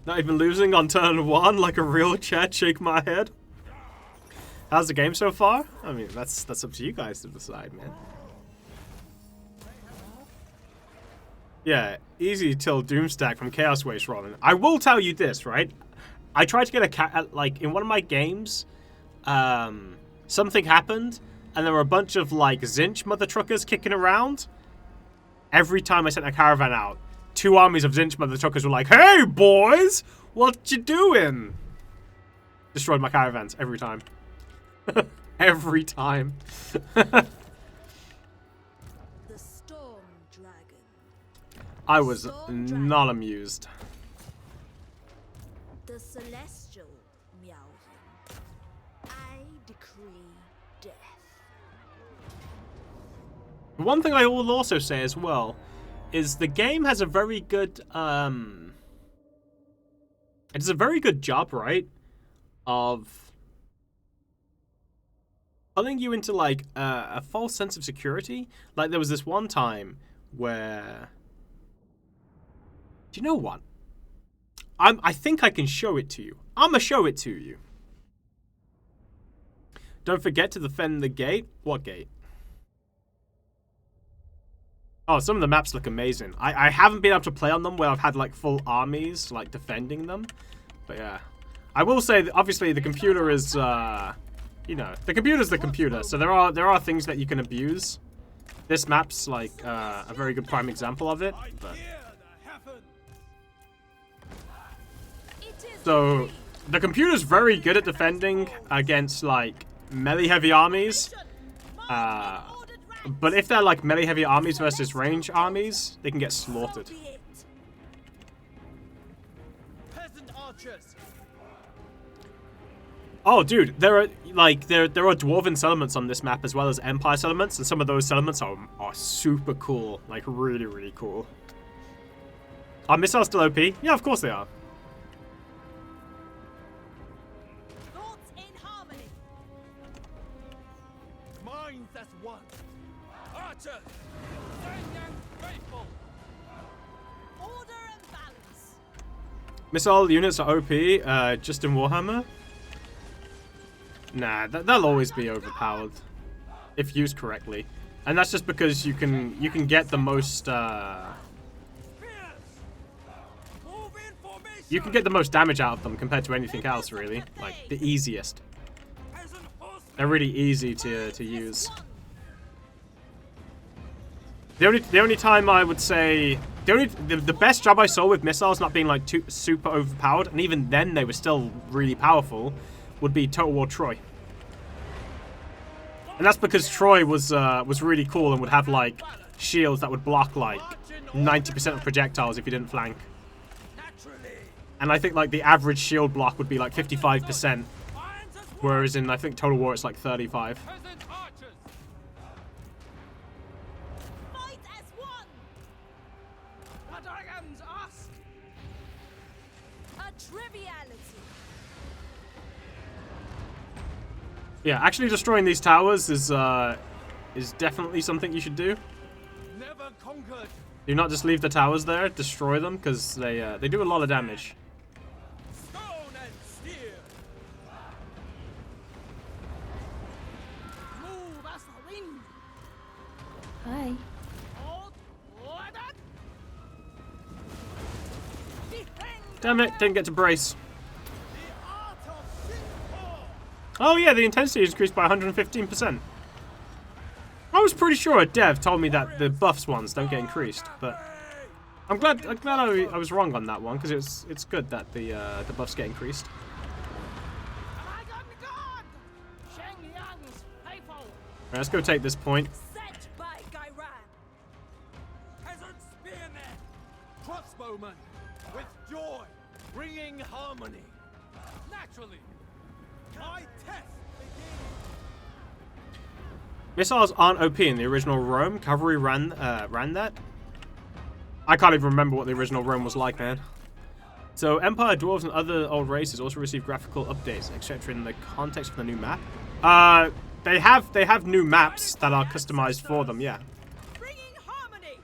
Speaker 1: Not even losing on turn 1 like a real chat, shake my head. How's the game so far? I mean, that's up to you guys to decide, man. Yeah, easy till Doomstack from Chaos Waste Rolling. I will tell you this, right? I tried to get like, in one of my games, something happened, and there were a bunch of, like, Zinch mother truckers kicking around. Every time I sent a caravan out, 2 armies of Zinch mother truckers were like, "Hey, boys! What you doing?" Destroyed my caravans every time. Every time.
Speaker 7: The Storm Dragon.
Speaker 1: I was
Speaker 7: Storm
Speaker 1: not
Speaker 7: Dragon.
Speaker 1: amused.
Speaker 7: The Celestial Miao Ying. I decree death.
Speaker 1: One thing I will also say as well is the game has a very good, it does a very good job, right, of pulling you into, like, a false sense of security. Like, there was this one time where... Do you know what? I think I can show it to you. I'm gonna show it to you. Don't forget to defend the gate. What gate? Oh, some of the maps look amazing. I haven't been able to play on them where I've had, like, full armies, like, defending them. But, yeah. I will say that, obviously, the computer is, you know, the computer's the computer. So there are things that you can abuse. This map's, like, a very good prime example of it. But... So, the computer's very good at defending against, like, melee-heavy armies. But if they're, like, melee-heavy armies versus range armies, they can get slaughtered.
Speaker 5: Peasant archers.
Speaker 1: Oh, dude, there are dwarven settlements on this map as well as empire settlements, and some of those settlements are super cool. Like, really, really cool. Are missiles still OP? Yeah, of course they are.
Speaker 7: Thoughts in harmony.
Speaker 5: Minds as one. Archers. Stand faithful.
Speaker 7: Order and balance.
Speaker 1: Missile units are OP, just in Warhammer? Nah, they'll always be overpowered. If used correctly. And that's just because you can get the most, you can get the most damage out of them compared to anything else, really. Like, the easiest. They're really easy to use. The only time I would say... The best job I saw with missiles not being, like, super overpowered, and even then they were still really powerful, would be Total War Troy. And that's because Troy was really cool and would have, like, shields that would block, like, 90% of projectiles if you didn't flank. And I think, like, the average shield block would be, like, 55%. Whereas in, I think, Total War it's, like, 35.
Speaker 7: Fight as one.
Speaker 5: The dragons ask.
Speaker 7: A triviality.
Speaker 1: Yeah, actually destroying these towers is definitely something you should do.
Speaker 5: Never conquered.
Speaker 1: Do not just leave the towers there, destroy them, because they do a lot of damage.
Speaker 5: Stone and
Speaker 7: steer. Move as the wind.
Speaker 2: Hi.
Speaker 7: Hold, order. Defend
Speaker 1: Damn it, didn't get to brace.
Speaker 7: the art of Shinto.
Speaker 1: Oh yeah, the intensity is increased by 115%. I was pretty sure a dev told me that the buffs ones don't get increased, but I'm glad I was wrong on that one, because it's good that the buffs get increased.
Speaker 7: Dragon God. Sheng Liang's faithful.
Speaker 1: Right, let's go take this point.
Speaker 7: Set by Gairan.
Speaker 5: Peasant spearmen, crossbowmen, with joy, bringing harmony. Naturally, my test begins.
Speaker 1: Missiles aren't OP in the original Rome. Cavalry ran that. I can't even remember what the original Rome was like, man. So Empire, Dwarves, and other old races also receive graphical updates, etc. in the context of the new map. They have new maps that are customized for them, yeah.
Speaker 7: Bringing harmony.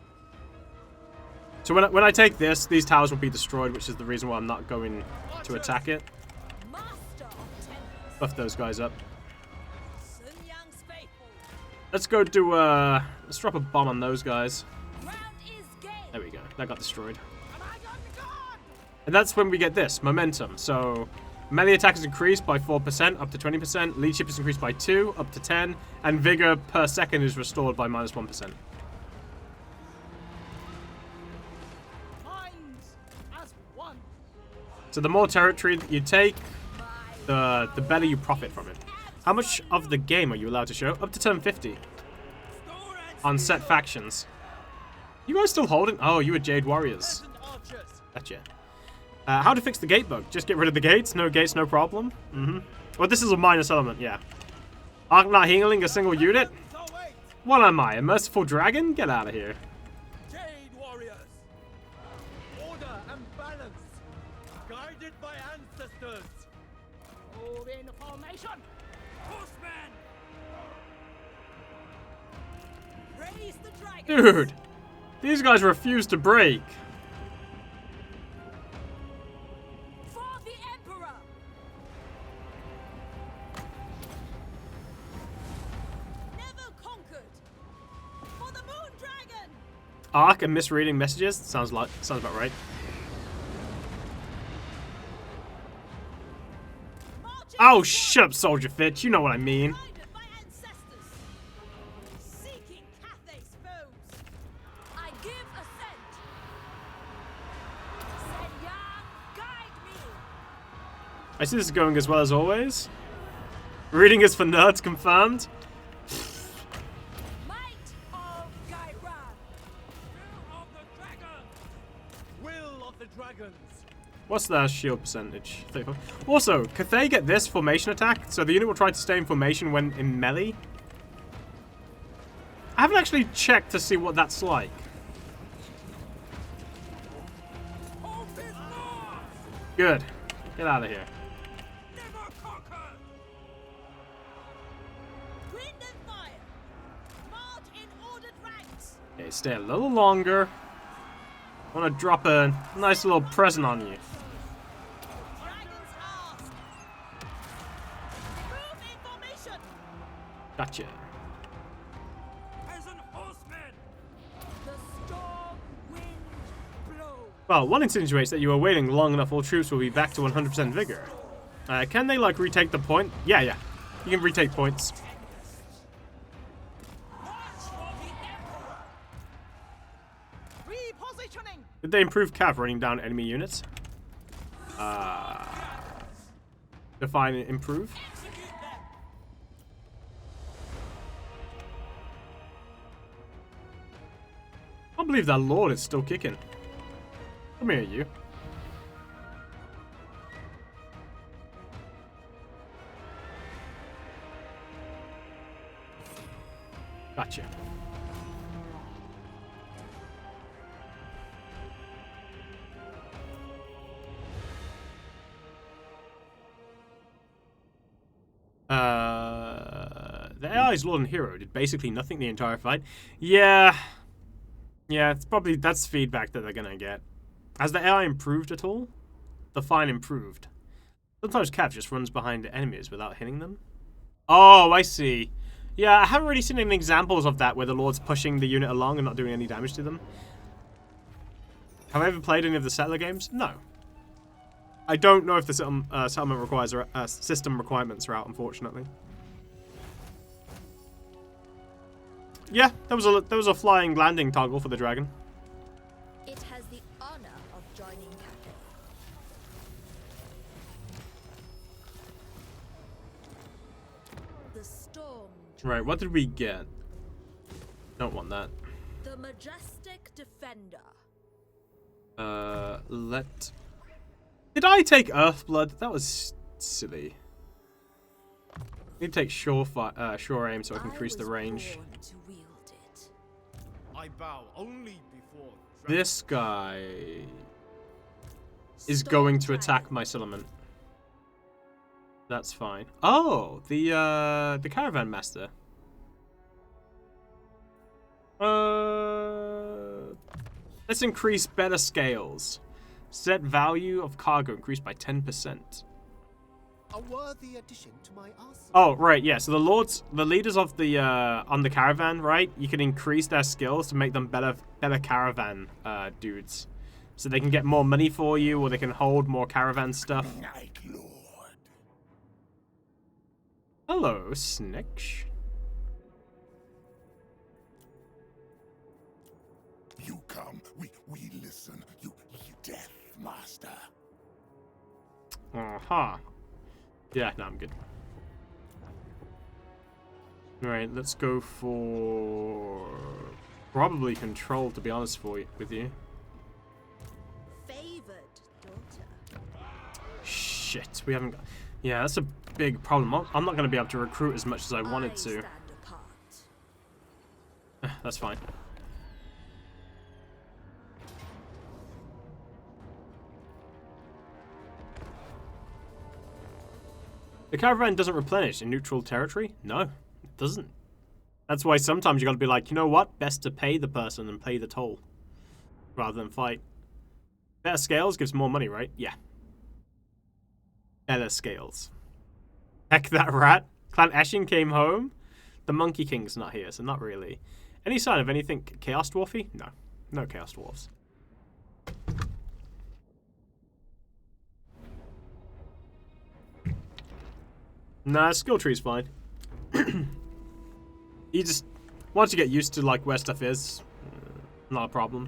Speaker 1: So when I take this, these towers will be destroyed, which is the reason why I'm not going to attack it.
Speaker 7: Master of tempest.
Speaker 1: Buff those guys up.
Speaker 7: Sun Yang's faithful.
Speaker 1: Let's go do let's drop a bomb on those guys.
Speaker 7: Ground is gained.
Speaker 1: There we go. That got destroyed.
Speaker 7: Dragon God.
Speaker 1: And that's when we get this, momentum. So melee attack is increased by 4% up to 20%, leadership is increased by 2 up to 10, and vigor per second is restored by minus 1%.
Speaker 7: Minds as one.
Speaker 1: So the more territory that you take, the better you profit from it. How much of the game are you allowed to show? Up to turn 50 on set factions. You guys still holding? Oh, you were Jade Warriors.
Speaker 5: Peasant archers,
Speaker 1: Gotcha. How to fix the gate bug? Just get rid of the gates. No gates, no problem. Well, this is a minus element, yeah. Arc not healing a single unit?
Speaker 5: so wait,
Speaker 1: What am I, a merciful dragon? Get out of here.
Speaker 5: Jade warriors, order and balance, guided by ancestors.
Speaker 7: Move in formation. Horsemen. Raise the dragon.
Speaker 1: Dude, these guys refuse to break.
Speaker 7: For the Emperor. Never conquered. For the Moon Dragon.
Speaker 1: Arc and misreading messages? Sounds about right.
Speaker 7: Marching
Speaker 1: Oh,
Speaker 7: forward.
Speaker 1: shut up, Soldier Fitch. You know what I mean.
Speaker 7: Guided by ancestors. Seeking Cathay's foes. I give assent. Sen Yang, guide me.
Speaker 1: I see this is going as well as always. Reading is for nerds confirmed.
Speaker 7: Might of Gairan.
Speaker 5: Will of the dragons.
Speaker 1: What's their shield percentage? 35. Also, could they get this formation attack? So the unit will try to stay in formation when in melee? I haven't actually checked to see what that's like. Good. Get out of here.
Speaker 7: Wind and fire. March in ordered ranks.
Speaker 1: Okay, stay a little longer. I want to drop a nice little present on you.
Speaker 7: Dragons ask. Move in formation.
Speaker 1: Gotcha.
Speaker 5: Peasant horsemen.
Speaker 7: The storm wind blows.
Speaker 1: Well, one insinuates that you are waiting long enough, all troops will be back to 100% vigor. Can they, like, retake the point? Yeah. You can retake points.
Speaker 7: March for the Emperor. Repositioning.
Speaker 1: Did they improve cav running down enemy units? Define and improve?
Speaker 7: Execute them.
Speaker 1: I can't believe that lord is still kicking. Come here, you. Gotcha. The AI's Lord and Hero did basically nothing the entire fight. Yeah, that's feedback that they're gonna get. Has the AI improved at all? The fine improved. Sometimes Cav just runs behind enemies without hitting them. Oh, I see. Yeah, I haven't really seen any examples of that where the Lord's pushing the unit along and not doing any damage to them. Have I ever played any of the settler games? No. I don't know if the settlement requires system requirements are out, unfortunately. Yeah, there was a flying landing toggle for the dragon.
Speaker 2: It has the honor of joining Cathay. The storm.
Speaker 1: Right, what did we get? Don't want that.
Speaker 2: The majestic defender.
Speaker 1: Did I take Earthblood? That was silly. I need to take sure aim so I can increase the range.
Speaker 2: Born to wield it.
Speaker 5: I bow only before
Speaker 1: This guy is going to attack my settlement. That's fine. Oh, the Caravan Master. Let's increase better scales. Set value of cargo increased by 10%.
Speaker 8: A worthy addition to my arsenal.
Speaker 1: Oh, right, yeah. So the leaders of the on the caravan, right? You can increase their skills to make them better caravan dudes, so they can get more money for you, or they can hold more caravan stuff.
Speaker 4: Night Lord.
Speaker 1: Hello, Snitch.
Speaker 4: You come, we listen. You Death Master.
Speaker 1: Yeah, no, I'm good. Alright, let's go for probably control, to be honest with you.
Speaker 2: Favored daughter.
Speaker 1: Shit, we haven't got... Yeah, that's a big problem. I'm not going to be able to recruit as much as I wanted to.
Speaker 2: Stand apart.
Speaker 1: That's fine. The caravan doesn't replenish in neutral territory? No, it doesn't. That's why sometimes you gotta be like, you know what? Best to pay the person and pay the toll rather than fight. Better scales gives more money, right? Yeah. Better scales. Heck that rat. Clan Eshin came home. The Monkey King's not here, so not really. Any sign of anything Chaos Dwarfy? No. No Chaos Dwarfs. Nah, skill tree's fine. You just, once you get used to like where stuff is, not a problem.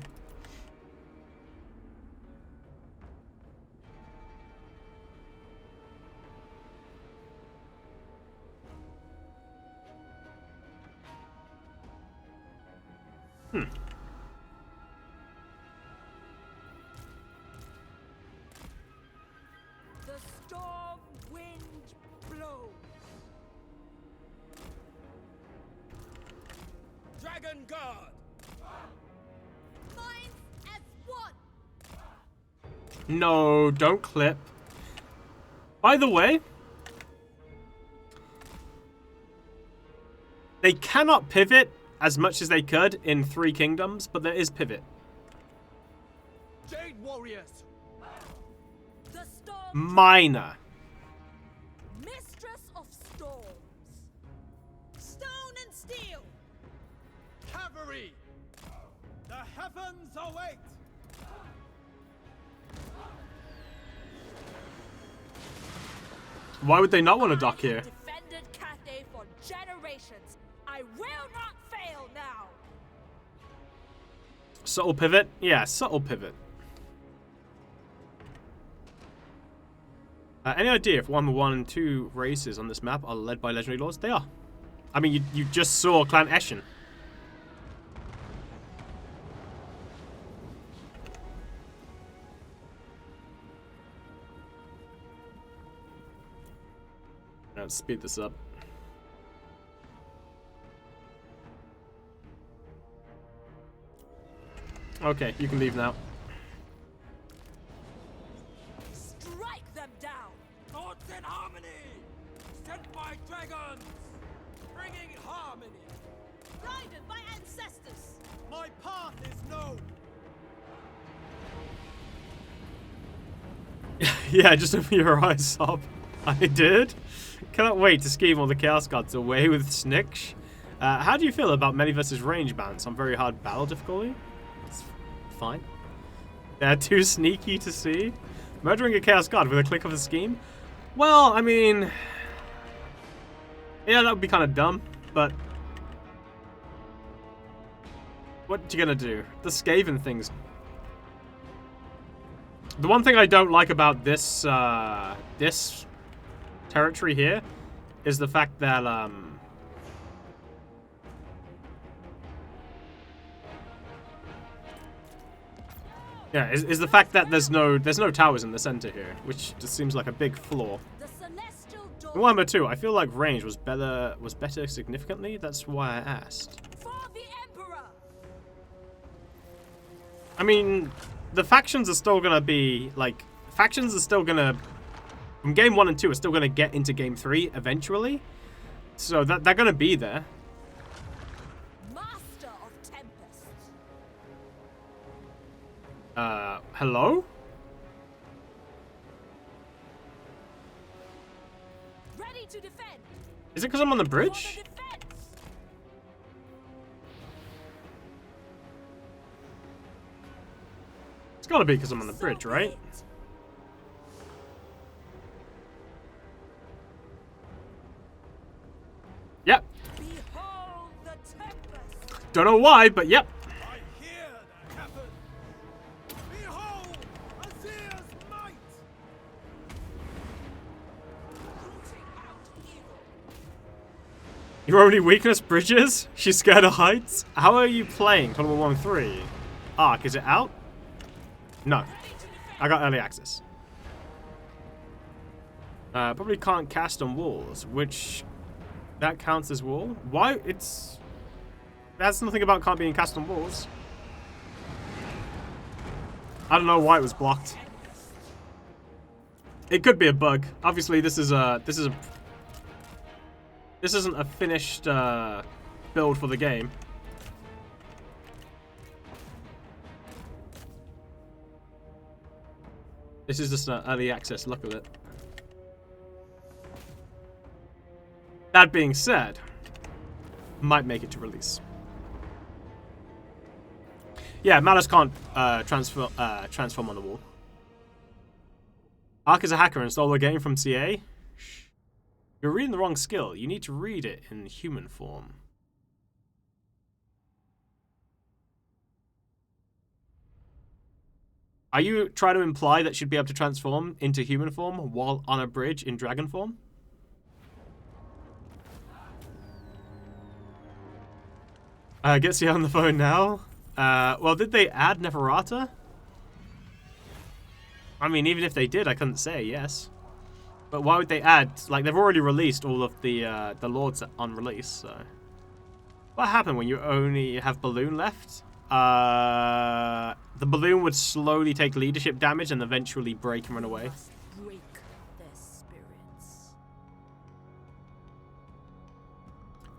Speaker 7: The storm wind blows.
Speaker 8: Dragon Guard.
Speaker 7: Minds as one.
Speaker 1: No, don't clip. By the way, they cannot pivot as much as they could in Three Kingdoms, but there is pivot.
Speaker 8: Jade Warriors.
Speaker 7: The storm.
Speaker 1: Minor.
Speaker 7: Mistress of storms. Stone and steel.
Speaker 8: Cavalry. The heavens await.
Speaker 1: Why would they not want to dock here?
Speaker 7: Defended Cathay for generations. I will not fail now.
Speaker 1: Subtle pivot? Yeah, subtle pivot. Any idea if Warhammer 1 and 2 races on this map are led by legendary lords? They are. I mean, you just saw Clan Eshin. Let's speed this up. Okay, you can leave now.
Speaker 7: Strike them down.
Speaker 8: Thoughts in harmony. Sent by dragons. Bringing harmony.
Speaker 7: Guided by ancestors.
Speaker 8: My path is known.
Speaker 1: Yeah, just open your eyes up. I did. Cannot wait to scheme all the Chaos Gods away with Sniksh. How do you feel about melee versus range balance on very hard battle difficulty? It's fine. They're too sneaky to see. Murdering a Chaos God with a click of a scheme? Well, I mean... yeah, that would be kind of dumb, but... what you gonna do? The Skaven things. The one thing I don't like about this, this territory here is the fact that, yeah, is the fact that there's no towers in the center here, which just seems like a big flaw. In Warhammer 2, I feel like range was better significantly. That's why I asked.
Speaker 7: For the Emperor!
Speaker 1: I mean, the factions are still gonna be like from game 1 and 2 are still gonna get into game 3 eventually, so that they're gonna be there.
Speaker 7: Master of Tempests.
Speaker 1: Hello?
Speaker 7: Ready to defend.
Speaker 1: Is it because I'm on the
Speaker 7: For
Speaker 1: bridge?
Speaker 7: the defense.
Speaker 1: It's gotta be because I'm on the bridge,
Speaker 7: So
Speaker 1: right?
Speaker 7: be it.
Speaker 1: Yep.
Speaker 7: Behold the Tempest.
Speaker 1: Don't know why, but yep.
Speaker 8: I hear the heaven. Behold, Azir's might. Rooting out evil.
Speaker 1: Your only weakness, bridges? She's scared of heights? How are you playing Total War 1-3? Arc, is it out? No. I got early access. Probably can't cast on walls, which... that counts as wall? Why? It's... that's nothing about can't being cast on walls. I don't know why it was blocked. It could be a bug. Obviously, this isn't a finished build for the game. This is just an early access look at it. That being said, might make it to release. Yeah, Malus can't transform on the wall. Ark is a hacker and stole the game from CA. Shh. You're reading the wrong skill. You need to read it in human form. Are you trying to imply that she'd be able to transform into human form while on a bridge in dragon form? Gets you on the phone now. Well, did they add Neferata? I mean, even if they did, I couldn't say yes. But why would they add? Like, they've already released all of the lords on release. So, what happened when you only have balloon left? The balloon would slowly take leadership damage and eventually break and run away.
Speaker 7: Must break their spirits.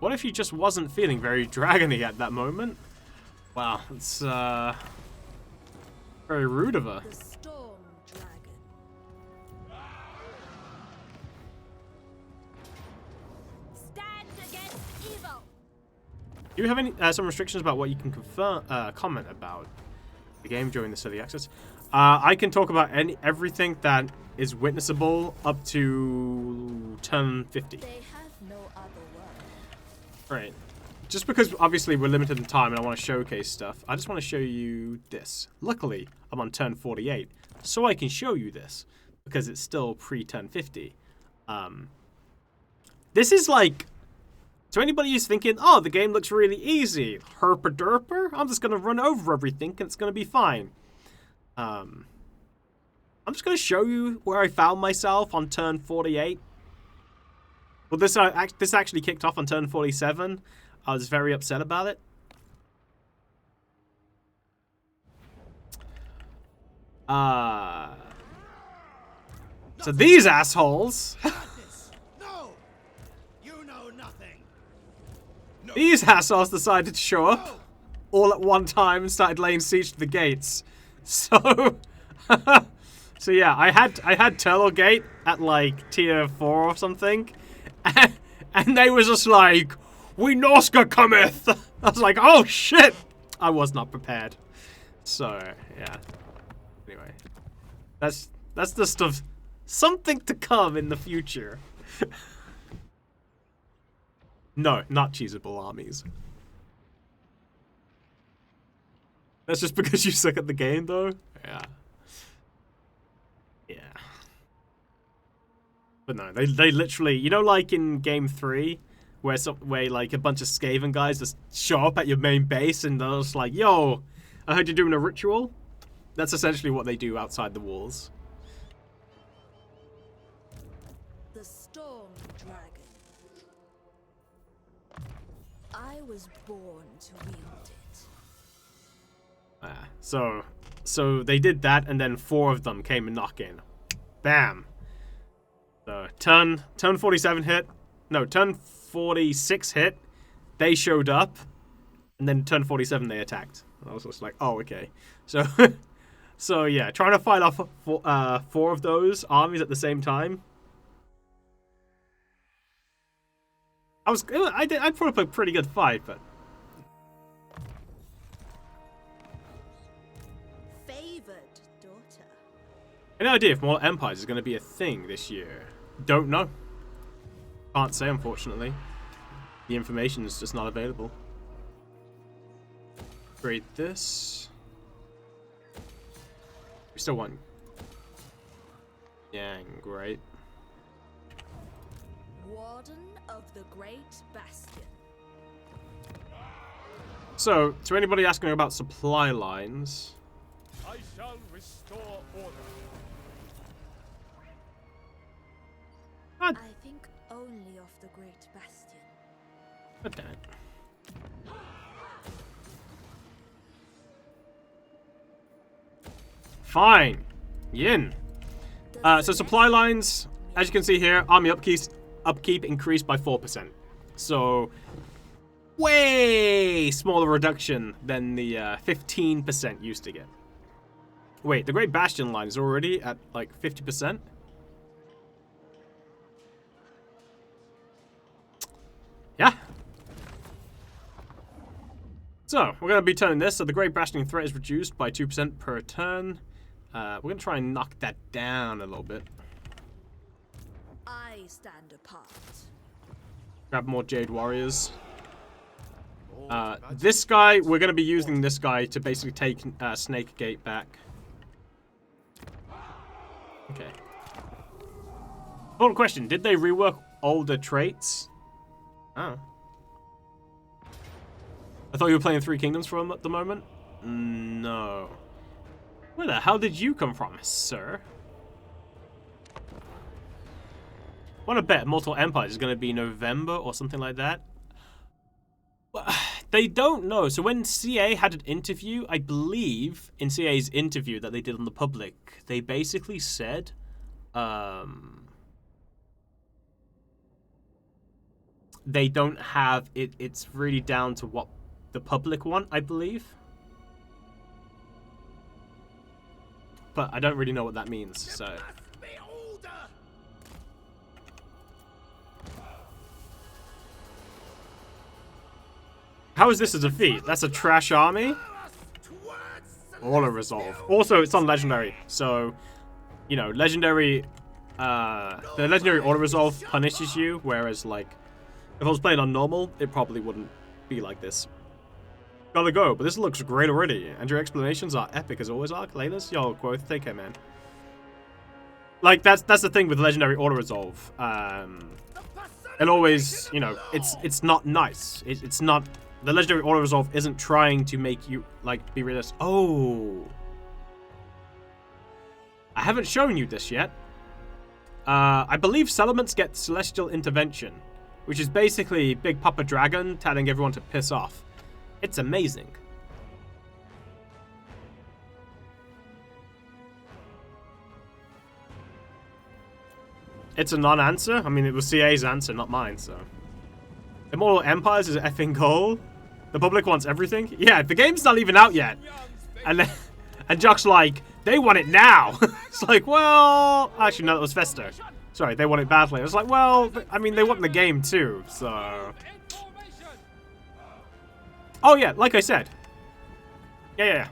Speaker 1: What if he just wasn't feeling very dragony at that moment? Wow, it's very rude of her.
Speaker 7: The Storm Dragon. Stand against evil.
Speaker 1: Do you have any some restrictions about what you can comment about the game during this early access? I can talk about everything that is witnessable up to turn 50.
Speaker 2: They have no other word.
Speaker 1: Right. Just because obviously we're limited in time and I want to showcase stuff, I just want to show you this. Luckily, I'm on turn 48, so I can show you this because it's still pre-turn 50. This is like, to anybody who's thinking, oh, the game looks really easy, herper-derper, I'm just going to run over everything and it's going to be fine. I'm just going to show you where I found myself on turn 48. Well, this actually kicked off on turn 47. I was very upset about it. So these assholes...
Speaker 8: No! You know nothing!
Speaker 1: These assholes decided to show up all at one time and started laying siege to the gates. So... So yeah, I had Turtle Gate at like tier 4 or something, and they was just like, "We Norska cometh." I was like, "Oh shit!" I was not prepared. So yeah. Anyway, that's the stuff. Something to come in the future. No, not cheesable armies. That's just because you suck at the game, though. Yeah. Yeah. But no, they literally, you know, like in game 3, where like a bunch of Skaven guys just show up at your main base and they're just like, "Yo, I heard you're doing a ritual." That's essentially what they do outside the walls.
Speaker 7: The Storm Dragon. I was born to wield it.
Speaker 1: So they did that, and then 4 of them came and knock in. Bam. So turn 47 hit. No, turn 46 hit. They showed up, and then turn 47 they attacked. I was just like, oh, okay. So, so yeah, trying to fight off 4 of those armies at the same time. I put up a pretty good fight, but.
Speaker 7: Favored daughter.
Speaker 1: Any idea if more Empires is going to be a thing this year? Don't know. Can't say, unfortunately. The information is just not available. Upgrade this. We still want Yang, great.
Speaker 7: Warden of the Great Bastion.
Speaker 1: So, to anybody asking about supply lines,
Speaker 5: I shall restore order.
Speaker 7: I think only of the Great Bastion.
Speaker 1: okay. Fine. Yin. So supply lines, as you can see here, army upkeep increased by 4%. So way smaller reduction than the 15% used to get. Wait, the Great Bastion line is already at like 50%? Yeah. So, we're going to be turning this. So the Great Bastion threat is reduced by 2% per turn. We're going to try and knock that down a little bit.
Speaker 7: I stand apart.
Speaker 1: Grab more Jade Warriors. This guy, we're going to be using this guy to basically take Snake Gate back. Okay. Important question. Did they rework older traits? Oh. I thought you were playing Three Kingdoms for them at the moment? No. Where the hell did you come from, sir? Want to bet Multiple Empires is going to be November or something like that? They don't know. So when CA had an interview, I believe in CA's interview that they did on the public, they basically said, they don't have it. It's really down to what the public want, I believe. But I don't really know what that means, so. How is this a defeat? That's a trash army? Auto resolve. Also, it's on legendary, so you know, legendary. The legendary auto resolve punishes you, whereas like if I was playing on normal, it probably wouldn't be like this. Gotta go, but this looks great already, and your explanations are epic as always, Arc. Laylas, yo, Quoth, take care, man. Like that's the thing with legendary auto resolve. It always, you know, it's not nice. It's not. The legendary auto resolve isn't trying to make you like be realistic. Oh, I haven't shown you this yet. I believe settlements get celestial intervention, which is basically Big Papa Dragon telling everyone to piss off. It's amazing. It's a non-answer. I mean, it was CA's answer, not mine, so. Immortal Empires is an effing goal. The public wants everything. Yeah, the game's not even out yet. And Jock's like, they want it now. It's like, well, actually no, that was Fester. Sorry, they want it badly. It's like, well, I mean, they want the game too, so. Oh yeah, like I said. Yeah.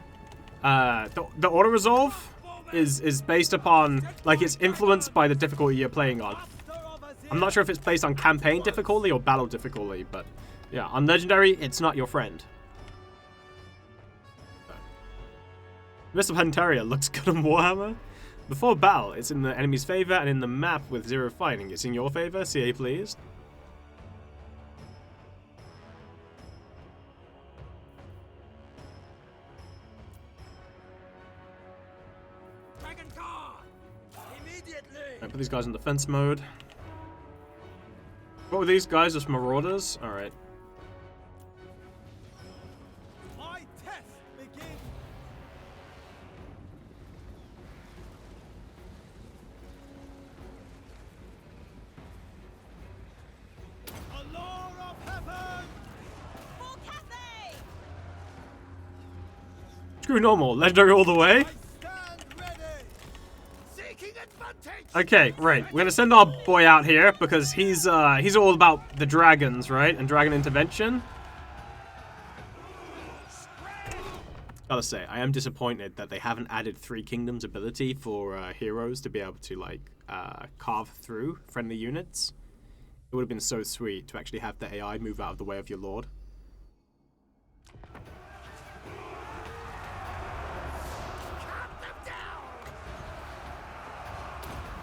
Speaker 1: The auto resolve is based upon, like, it's influenced by the difficulty you're playing on. I'm not sure if it's based on campaign difficulty or battle difficulty, but yeah, on legendary, it's not your friend. Mr. Pantaria looks good on Warhammer. Before battle, it's in the enemy's favor, and in the map with 0 fighting, it's in your favor. CA, please.
Speaker 8: Dragon car! Immediately!
Speaker 1: Right, put these guys in defense mode. What were these guys? Just marauders? Alright.
Speaker 8: My test begins! Allure of heaven!
Speaker 7: For Cathay!
Speaker 1: Screw normal. Legendary all the way.
Speaker 8: I stand ready! Seeking advantage!
Speaker 1: Okay, right. We're gonna send our boy out here because he's all about the dragons, right? And dragon intervention. Gotta say, I am disappointed that they haven't added 3 Kingdoms ability for heroes to be able to, like, carve through friendly units. It would have been so sweet to actually have the AI move out of the way of your lord.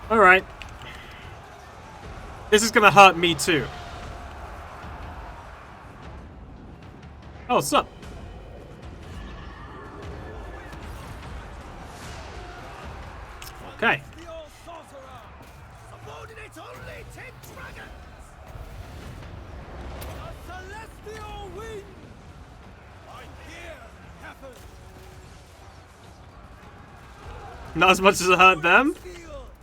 Speaker 1: Alright. This is gonna hurt me too. Oh, sup? Okay.
Speaker 8: The old sorcerer! Subordinate only 10 dragons! A celestial wind! I hear heaven!
Speaker 1: Not as much as it hurt them?
Speaker 8: Steel!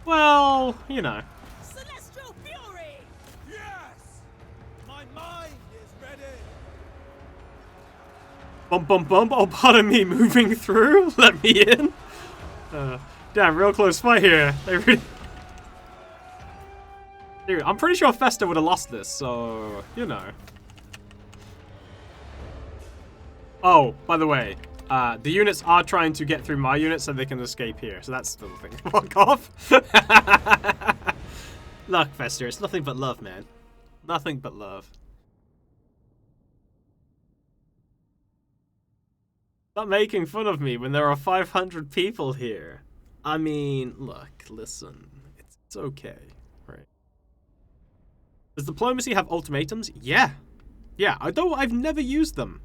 Speaker 1: Well, you know.
Speaker 7: Celestial fury!
Speaker 8: Yes! My mind is ready!
Speaker 1: Bump, bump, bump. Oh, pardon me, moving through. Let me in. Damn, real close fight here. They really... Dude, I'm pretty sure Festa would have lost this, so, you know. Oh, by the way, the units are trying to get through my units so they can escape here, so that's still a thing. Fuck off. Look, Fester, it's nothing but love, man. Nothing but love. Stop making fun of me when there are 500 people here. I mean, look, listen. It's okay, right? Does diplomacy have ultimatums? Yeah. Yeah, I've never used them.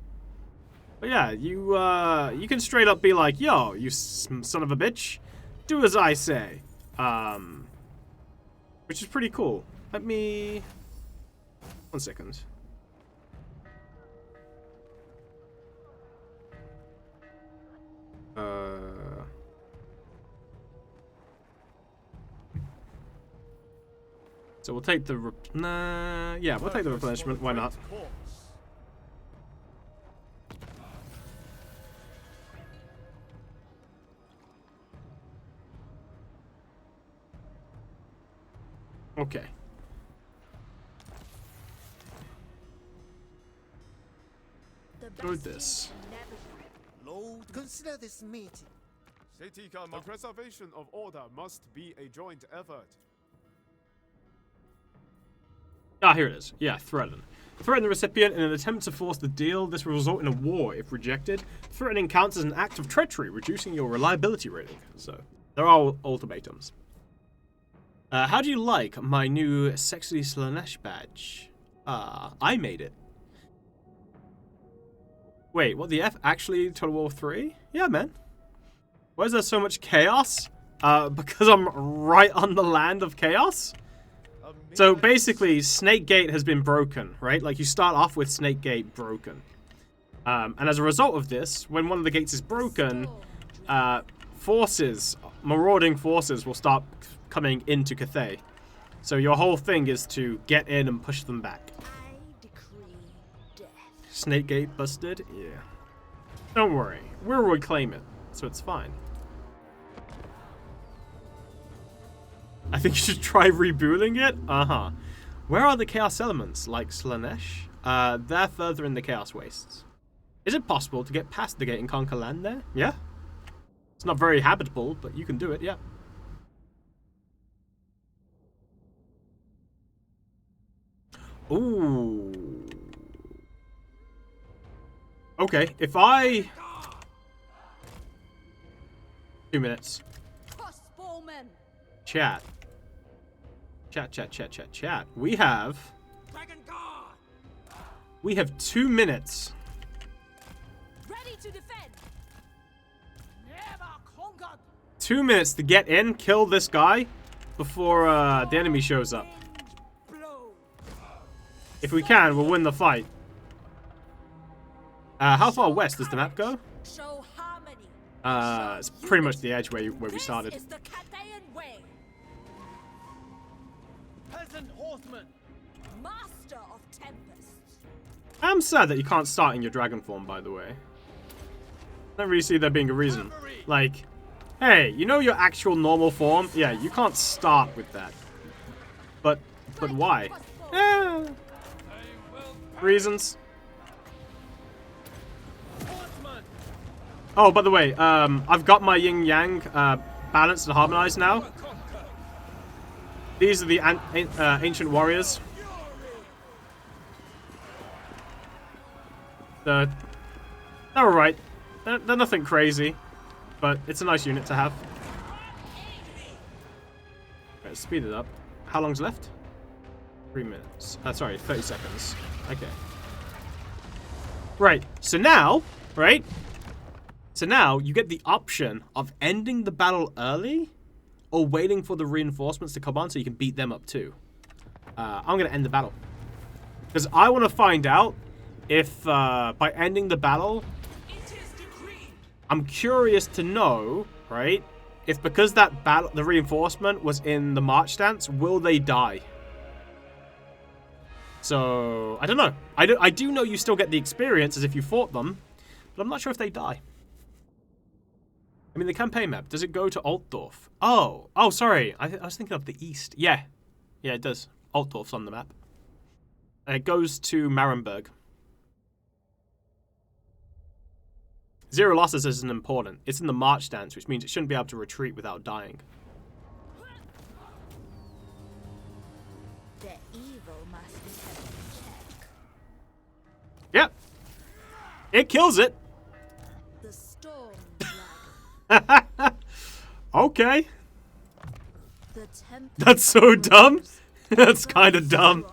Speaker 1: But yeah, you can straight up be like, yo, you son of a bitch, do as I say. Which is pretty cool. Let me... 1 second. So we'll take the yeah, we'll take the replenishment. Why not? Okay. Go with this.
Speaker 8: Lord, consider this meeting.
Speaker 5: Setika, the preservation of order must be a joint effort.
Speaker 1: Ah, here it is. Yeah, threaten. Threaten the recipient in an attempt to force the deal. This will result in a war if rejected. Threatening counts as an act of treachery, reducing your reliability rating. So, they're all ultimatums. How do you like my new Sexy Slanesh badge? I made it. Wait, what, the F actually Total War 3? Yeah, man. Why is there so much chaos? Because I'm right on the land of chaos? So basically, Snake Gate has been broken, right? Like, you start off with Snake Gate broken. And as a result of this, when one of the gates is broken, marauding forces will start coming into Cathay. So your whole thing is to get in and push them back.
Speaker 2: I decree death.
Speaker 1: Snake Gate busted? Yeah. Don't worry. We'll reclaim it, so it's fine. I think you should try rebooting it. Uh-huh. Where are the Chaos Elements? Like Slanesh? They're further in the Chaos Wastes. Is it possible to get past the gate and conquer land there? Yeah. It's not very habitable, but you can do it, yeah. Ooh. Okay, if I... 2 minutes.
Speaker 7: Crossbowmen.
Speaker 1: Chat. Chat. We have 2 minutes.
Speaker 7: Ready to defend. Never conquered.
Speaker 1: 2 minutes to get in, kill this guy before the enemy shows up. If we can, we'll win the fight. How far west does the map go?
Speaker 7: Show harmony.
Speaker 1: It's pretty much the edge where we started.
Speaker 7: This is the Cadaean way.
Speaker 8: Peasant horseman.
Speaker 7: Master of tempests.
Speaker 1: I'm sad that you can't start in your dragon form, by the way. I don't really see there being a reason. Like, hey, you know your actual normal form? Yeah, you can't start with that. But why? Reasons. Oh, by the way, I've got my yin yang balanced and harmonized now. These are the ancient warriors. They're alright. They're nothing crazy, but it's a nice unit to have. Let's speed it up. How long's left? 3 minutes. Sorry, 30 seconds. Okay. Right. So now, you get the option of ending the battle early or waiting for the reinforcements to come on so you can beat them up too. I'm going to end the battle. Because I want to find out if, by ending the battle, I'm curious to know, right, if because that battle, the reinforcement was in the march stance, will they die? So, I don't know. I do know you still get the experience as if you fought them, but I'm not sure if they die. I mean, the campaign map, does it go to Altdorf? Oh, sorry. I was thinking of the east. Yeah, it does. Altdorf's on the map. And it goes to Marienburg. 0 losses isn't important. It's in the march stance, which means it shouldn't be able to retreat without dying.
Speaker 2: The evil must be kept in check.
Speaker 1: Yep. It kills it.
Speaker 7: The storm dragon.
Speaker 1: Okay.
Speaker 2: The temple.
Speaker 1: That's so dumb. That's kind of dumb.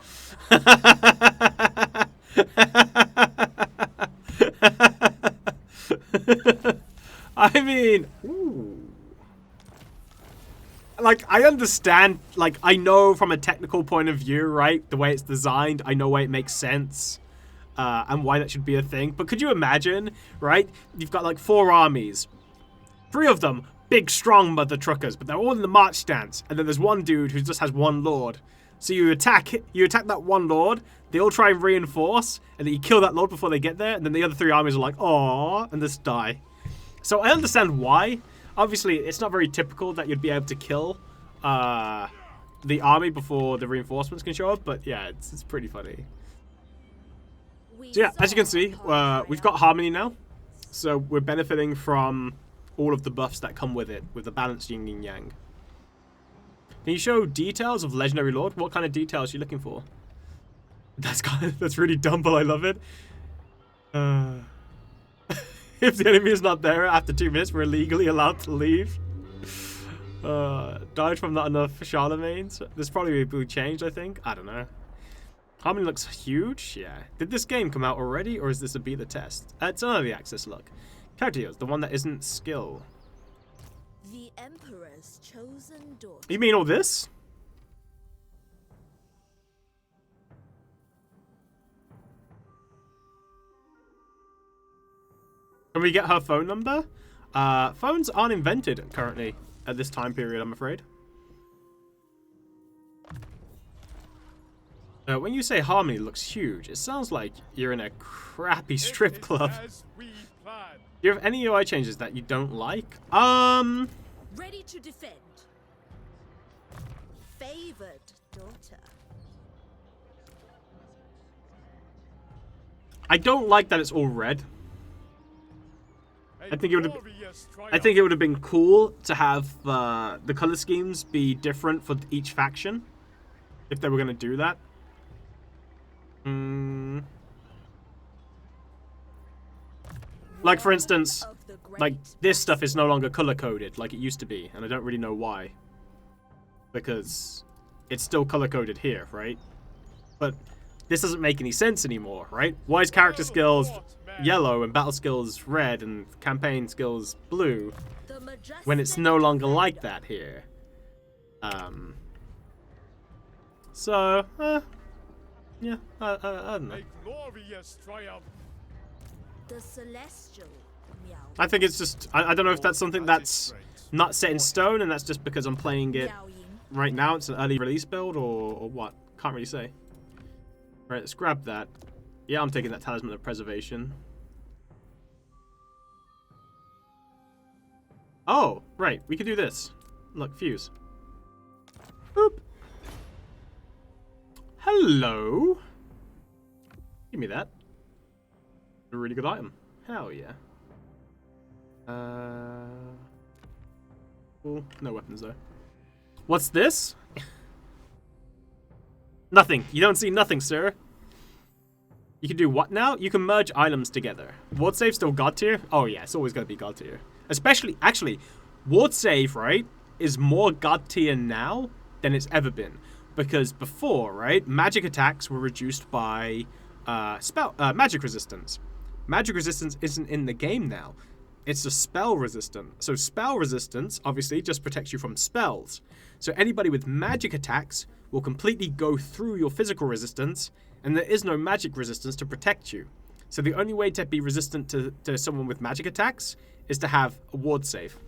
Speaker 1: I mean, ooh. Like, I understand, like, I know from a technical point of view, right, the way it's designed, I know why it makes sense, and why that should be a thing, but could you imagine, right, you've got, like, 4 armies, 3 of them, big, strong mother truckers, but they're all in the march stance, and then there's one dude who just has 1 lord, so you attack that 1 lord, they all try and reinforce, and then you kill that lord before they get there, and then the other 3 armies are like, aww, and just die. So I understand why. Obviously, it's not very typical that you'd be able to kill the army before the reinforcements can show up, but yeah, it's pretty funny. So yeah, as you can see, we've got harmony now, so we're benefiting from all of the buffs that come with it, with the balanced yin and yang. Can you show details of Legendary Lord? What kind of details are you looking for? That's really dumb, but I love it. If the enemy is not there after 2 minutes, we're legally allowed to leave. Died from not enough Charlemagne's. This probably will be changed, I think. I don't know. Harmony looks huge. Yeah. Did this game come out already, or is this a beta test? It's an early access look. Characters, the one that isn't skill.
Speaker 2: The Emperor's chosen daughter.
Speaker 1: You mean all this? Can we get her phone number? Phones aren't invented currently at this time period, I'm afraid. When you say harmony looks huge, it sounds like you're in a crappy strip club. Do you have any UI changes that you don't like?
Speaker 7: Ready to defend.
Speaker 2: favored daughter.
Speaker 1: I don't like that it's all red. I think it would have been cool to have the color schemes be different for each faction if they were going to do that. Like for instance, like this stuff is no longer color coded like it used to be, and I don't really know why. Because it's still color coded here, right? But this doesn't make any sense anymore, right? Why is character skills yellow and battle skills red and campaign skills blue when it's no longer like that here? Yeah, I don't know.
Speaker 2: The celestial Miao.
Speaker 1: I think it's just, I don't know if that's something that's not set in stone and that's just because I'm playing it
Speaker 2: Miao Ying.
Speaker 1: right now. It's an early release build or what? Can't really say. Right, let's grab that. Yeah, I'm taking that Talisman of Preservation. Oh, right, we can do this. Look, fuse. Boop. Hello. Give me that. A really good item. Hell yeah. Cool. No weapons though. What's this? Nothing. You don't see nothing, sir. You can do what now? You can merge items together. Ward save still God tier? Oh yeah, it's always gonna be God tier. Especially, actually, ward save, right, is more God tier now than it's ever been. Because before, right, magic attacks were reduced by magic resistance. Magic resistance isn't in the game now. It's a spell resistant. So spell resistance, obviously, just protects you from spells. So anybody with magic attacks will completely go through your physical resistance, and there is no magic resistance to protect you. So the only way to be resistant to someone with magic attacks is to have a ward save.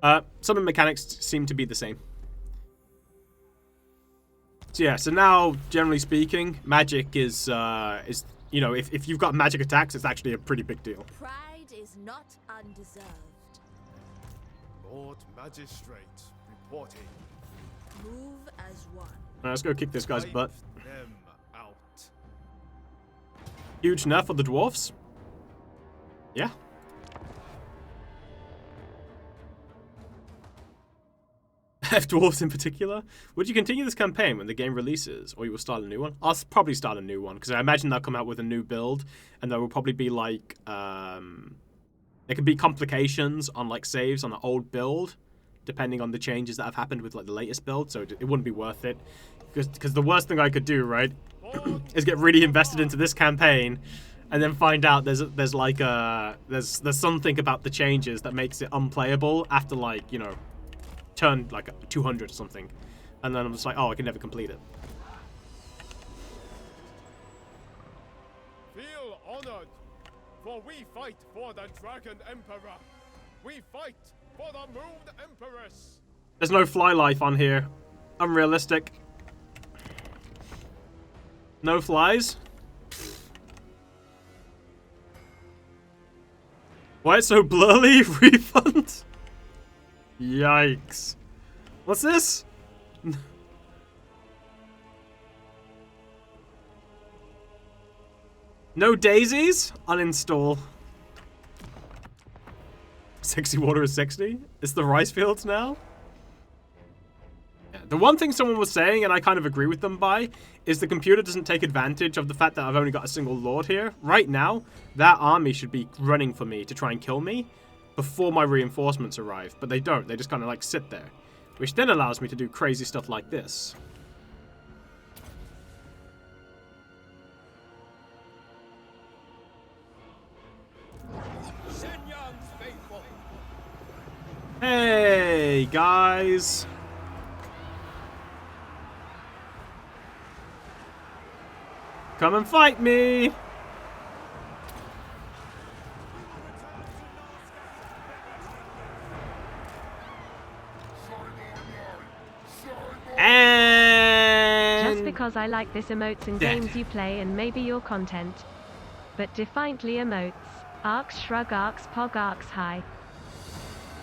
Speaker 1: Some of the mechanics seem to be the same. So yeah, so now, generally speaking, magic is you know, if you've got magic attacks, it's actually a pretty big deal.
Speaker 2: Pride is not undeserved.
Speaker 5: Lord Magistrate reporting.
Speaker 2: Move as one.
Speaker 1: Alright, let's go kick this guy's butt.
Speaker 5: Them out.
Speaker 1: Huge nerf for the dwarfs. Yeah. F-dwarves in particular. Would you continue this campaign when the game releases, or you will start a new one? I'll probably start a new one, because I imagine they'll come out with a new build, and there will probably be, like, there could be complications on, like, saves on the old build, depending on the changes that have happened with, like, the latest build, so it wouldn't be worth it. Because the worst thing I could do, right, is get really invested into this campaign, and then find out there's something about the changes that makes it unplayable after, like, you know, turn like 200 or something, and then I'm just like, oh, I can never complete it.
Speaker 5: Feel honored, for we fight for the Dragon Emperor. We fight for the Moon Empress.
Speaker 1: There's no fly life on here. Unrealistic. No flies. Why it's so blurry? Refund? Yikes. What's this? No daisies? Uninstall. 60 water is 60? It's the rice fields now? Yeah. The one thing someone was saying, and I kind of agree with them by, is the computer doesn't take advantage of the fact that I've only got a single lord here. Right now, that army should be running for me to try and kill me before my reinforcements arrive, but they don't. They just kind of like sit there, which then allows me to do crazy stuff like this. Hey, guys. Come and fight me. And
Speaker 9: just because I like this emotes in games you play and maybe your content. But defiantly emotes. Arcs shrug, arcs pog, arcs high.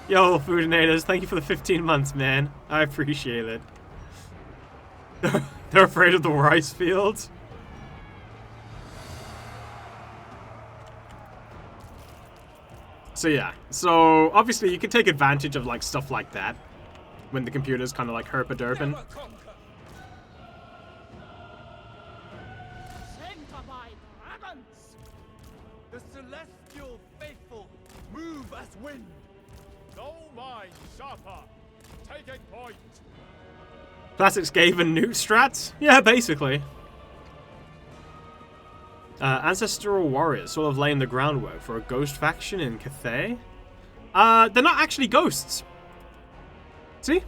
Speaker 1: Yo, Foodinators, thank you for the 15 months, man. I appreciate it. They're afraid of the rice fields. So yeah, so obviously you can take advantage of like stuff like that when the computer's kind of like herpa-derping.
Speaker 5: The celestial faithful move as wind. No mind sharper. Taking point.
Speaker 1: Classics gave a new strats? Yeah, basically. Ancestral warriors, sort of laying the groundwork for a ghost faction in Cathay. They're not actually ghosts. See?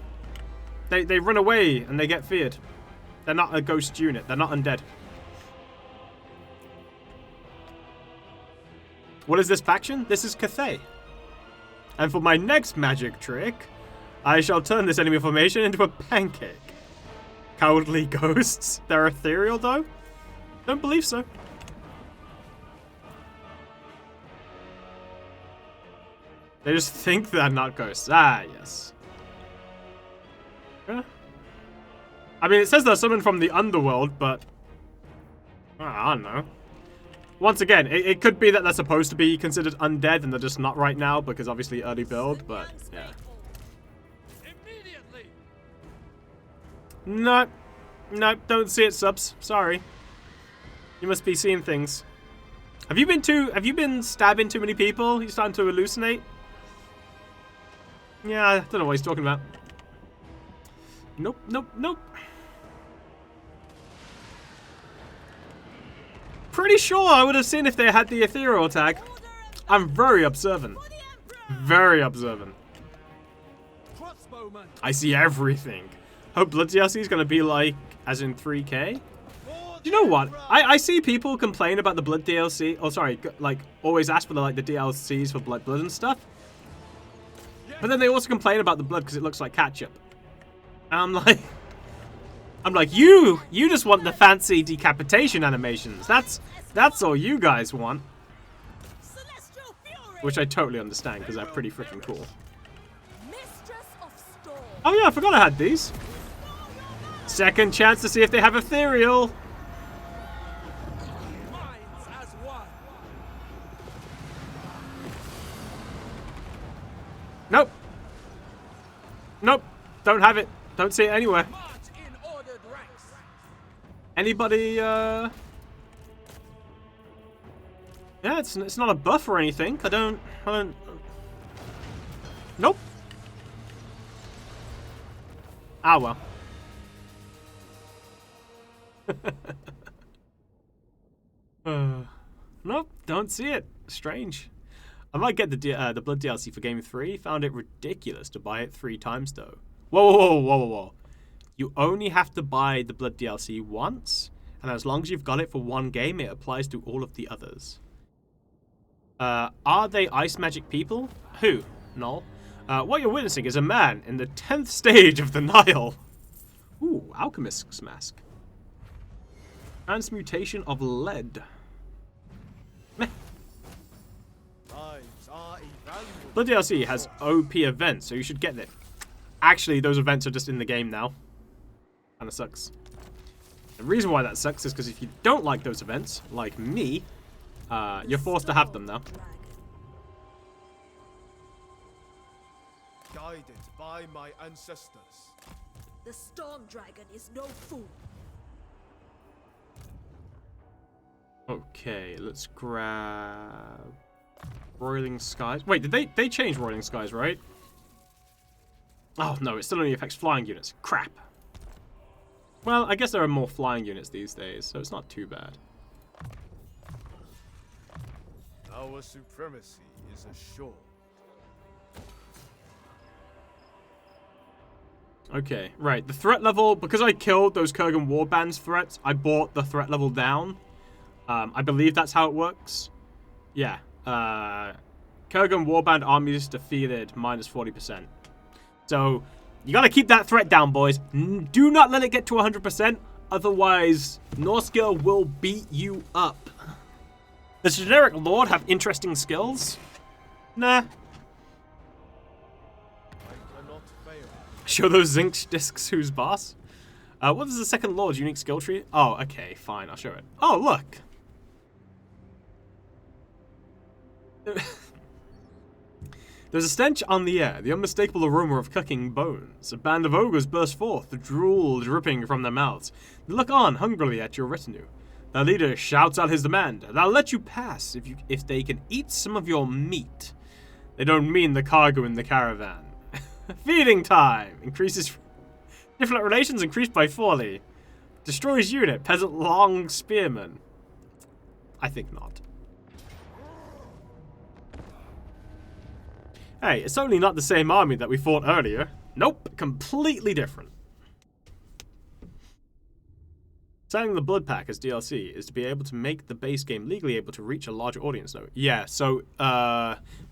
Speaker 1: They run away and they get feared. They're not a ghost unit. They're not undead. What is this faction? This is Cathay. And for my next magic trick, I shall turn this enemy formation into a pancake. Cowardly ghosts. They're ethereal though? Don't believe so. They just think they're not ghosts. Ah, yes. Yeah. I mean, it says they're summoned from the underworld, but I don't know. Once again, it could be that they're supposed to be considered undead and they're just not right now because obviously early build, but yeah. No. No, don't see it, subs. Sorry. You must be seeing things. Have you been stabbing too many people? You're starting to hallucinate? Yeah, I don't know what he's talking about. Nope, nope, nope. Pretty sure I would have seen if they had the ethereal tag. I'm very observant. Very observant. I see everything. Hope Blood DLC is going to be like, as in 3K. Do you know what? I see people complain about the Blood DLC. Oh, sorry, like, always ask for the DLCs for Blood and stuff. But then they also complain about the blood because it looks like ketchup. And I'm like, you just want the fancy decapitation animations. That's all you guys want. Which I totally understand because they're pretty freaking cool. Oh yeah, I forgot I had these. Second chance to see if they have ethereal. Nope. Nope. Don't have it. Don't see it anywhere. Anybody, Yeah, it's not a buff or anything. I don't... Nope. Ah, well. Nope, don't see it. Strange. I might get the Blood DLC for Game 3. Found it ridiculous to buy it 3 times, though. Whoa, whoa, whoa, whoa, whoa, whoa. You only have to buy the Blood DLC once, and as long as you've got it for 1 game, it applies to all of the others. Are they ice magic people? Who? Null. What you're witnessing is a man in the 10th stage of the Nile. Ooh, Alchemist's Mask. Transmutation of lead. Meh. Blood DLC has OP events, so you should get it. Actually, those events are just in the game now. Kinda sucks. The reason why that sucks is because if you don't like those events, like me, you're forced to have them now.
Speaker 5: Guided by my ancestors.
Speaker 7: The Storm Dragon is no fool.
Speaker 1: Okay, let's grab Roiling Skies. Wait, did they change Roiling Skies, right? Oh no, it still only affects flying units. Crap. Well, I guess there are more flying units these days, so it's not too bad.
Speaker 5: Our supremacy is assured.
Speaker 1: Okay, right. The threat level, because I killed those Kurgan Warbands threats, I brought the threat level down. I believe that's how it works. Yeah. Kurgan Warband armies defeated minus 40%. So, you gotta keep that threat down, boys. Do not let it get to 100%, otherwise Norsca will beat you up. Does generic Lord have interesting skills? Nah. Show those zinc discs who's boss. What is the second lord's unique skill tree? Oh, okay, fine, I'll show it. Oh, look! There's a stench on the air, the unmistakable aroma of cooking bones. A band of ogres burst forth, the drool dripping from their mouths. They look on hungrily at your retinue. Their leader shouts out his demand, and I'll let you pass if they can eat some of your meat. They don't mean the cargo in the caravan. Feeding time! Increases... Different relations increased by 40. Destroys unit, peasant long spearman. I think not. Hey, it's only not the same army that we fought earlier. Nope, completely different. Selling the Blood Pack as DLC is to be able to make the base game legally able to reach a larger audience though. Yeah, so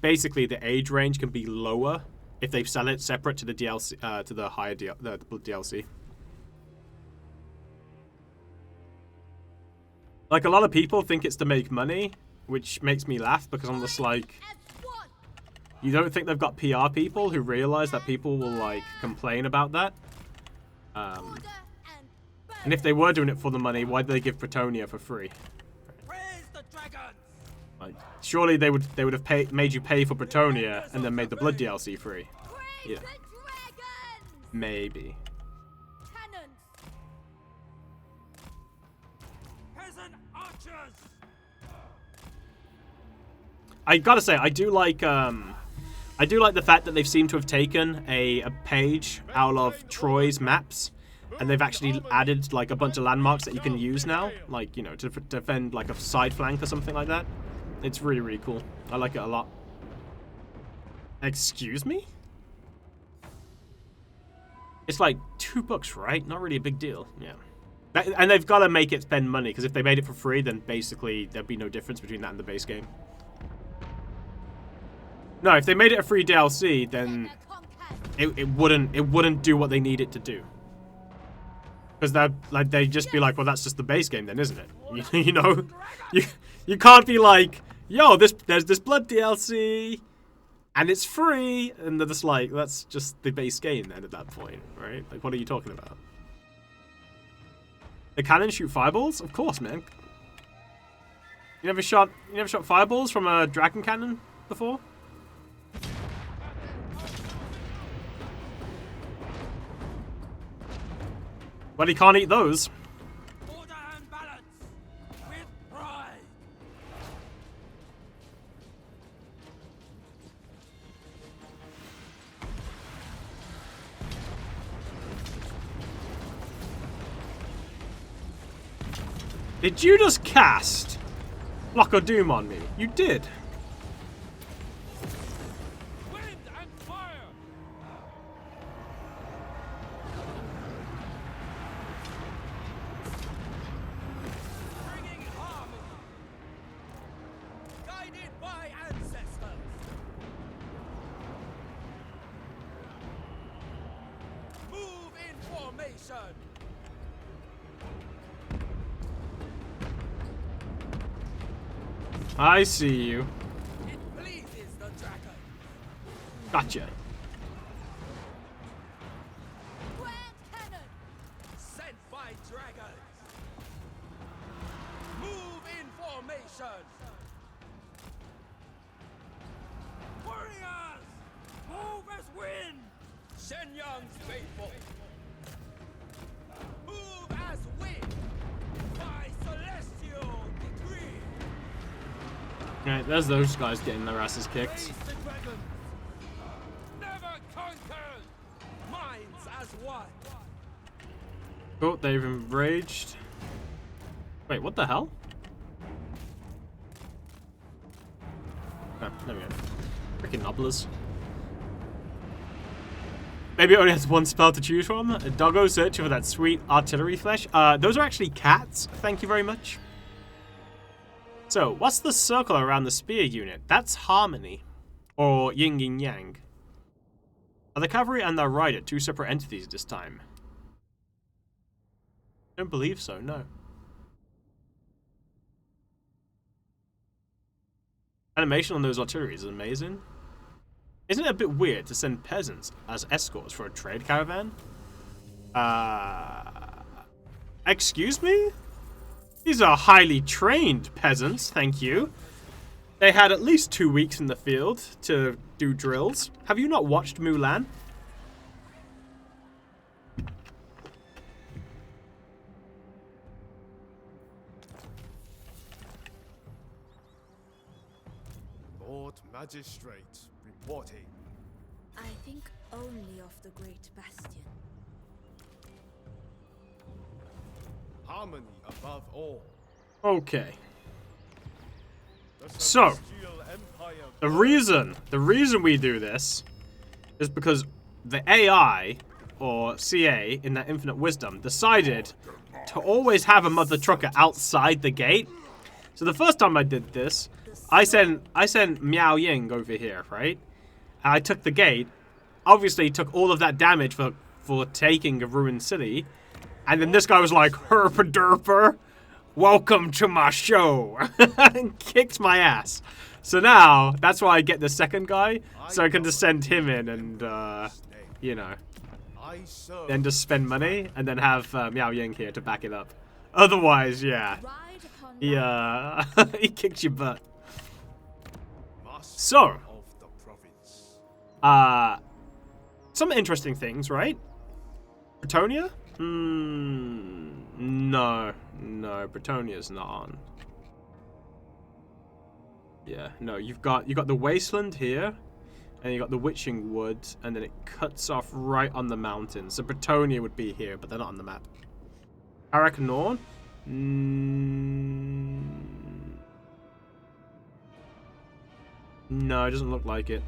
Speaker 1: basically the age range can be lower if they sell it separate to the DLC, to the higher the DLC. Like, a lot of people think it's to make money, which makes me laugh because I'm just like, you don't think they've got PR people who realize that people will, like, complain about that? And if they were doing it for the money, why did they give Bretonia for free? Like, surely they would have made you pay for Bretonia and then made the Blood DLC free. Yeah. Maybe. I gotta say, I do like the fact that they've seemed to have taken a page out of Troy's maps, and they've actually added like a bunch of landmarks that you can use now, like, you know, to defend like a side flank or something like that. It's really, really cool. I like it a lot. Excuse me? It's like $2, right? Not really a big deal. Yeah. And they've got to make it spend money, because if they made it for free, then basically there'd be no difference between that and the base game. No, if they made it a free DLC, then it wouldn't do what they need it to do. Because they'd just be like, well, that's just the base game then, isn't it? You know, you can't be like, yo, there's this Blood DLC, and it's free, and they're just like, that's just the base game then at that point, right? Like, what are you talking about? The cannons shoot fireballs? Of course, man. You never shot fireballs from a dragon cannon before? Well, he can't eat those.
Speaker 8: Order and balance with pride.
Speaker 1: Did you just cast Block of Doom on me? You did.
Speaker 8: Wind and fire. Bringing harmony. Guided by ancestors. Move in formation.
Speaker 1: I see you.
Speaker 8: It pleases the dragon.
Speaker 1: Gotcha.
Speaker 8: Grand cannon. Sent by dragons. Move in formation. Warriors, move as wind. Shenyang's faithful. Move as wind. By celestial decree.
Speaker 1: Right, there's those guys getting their asses kicked.
Speaker 8: Raise the dragon. Never conquered. Minds as one.
Speaker 1: Oh, they've enraged. Wait, what the hell? Oh, there we go. Freaking nobblers. Maybe it only has one spell to choose from. A doggo searching for that sweet artillery flesh. Those are actually cats. Thank you very much. So, what's the circle around the spear unit? That's harmony. Or yin and yang. Are the cavalry and the rider two separate entities this time? I don't believe so, no. Animation on those artilleries is amazing. Isn't it a bit weird to send peasants as escorts for a trade caravan? Excuse me? These are highly trained peasants, thank you. They had at least 2 weeks in the field to do drills. Have you not watched Mulan?
Speaker 5: Lord Magistrate reporting.
Speaker 2: I think only of the Great Bastion.
Speaker 5: Harmony above all.
Speaker 1: Okay.
Speaker 5: The
Speaker 1: So,
Speaker 5: Celestial Empire
Speaker 1: the reason we do this is because the AI, or CA, in that Infinite Wisdom, decided to always have a mother trucker outside the gate. So the first time I did this, I sent Miao Ying over here, right? And I took the gate. Obviously, took all of that damage for taking a ruined city. And then this guy was like, herpa-derpa, welcome to my show. And kicked my ass. So now, that's why I get the second guy. So I can just send him in and, you know, then just spend money. And then have Miao Ying here to back it up. Otherwise, yeah. Yeah, he kicked your butt. So, some interesting things, right? Bretonia? No, Bretonia's not on. Yeah, no, you got the wasteland here, and you got the witching wood, and then it cuts off right on the mountain. So Bretonia would be here, but they're not on the map. Arakanor? No, it doesn't look like it.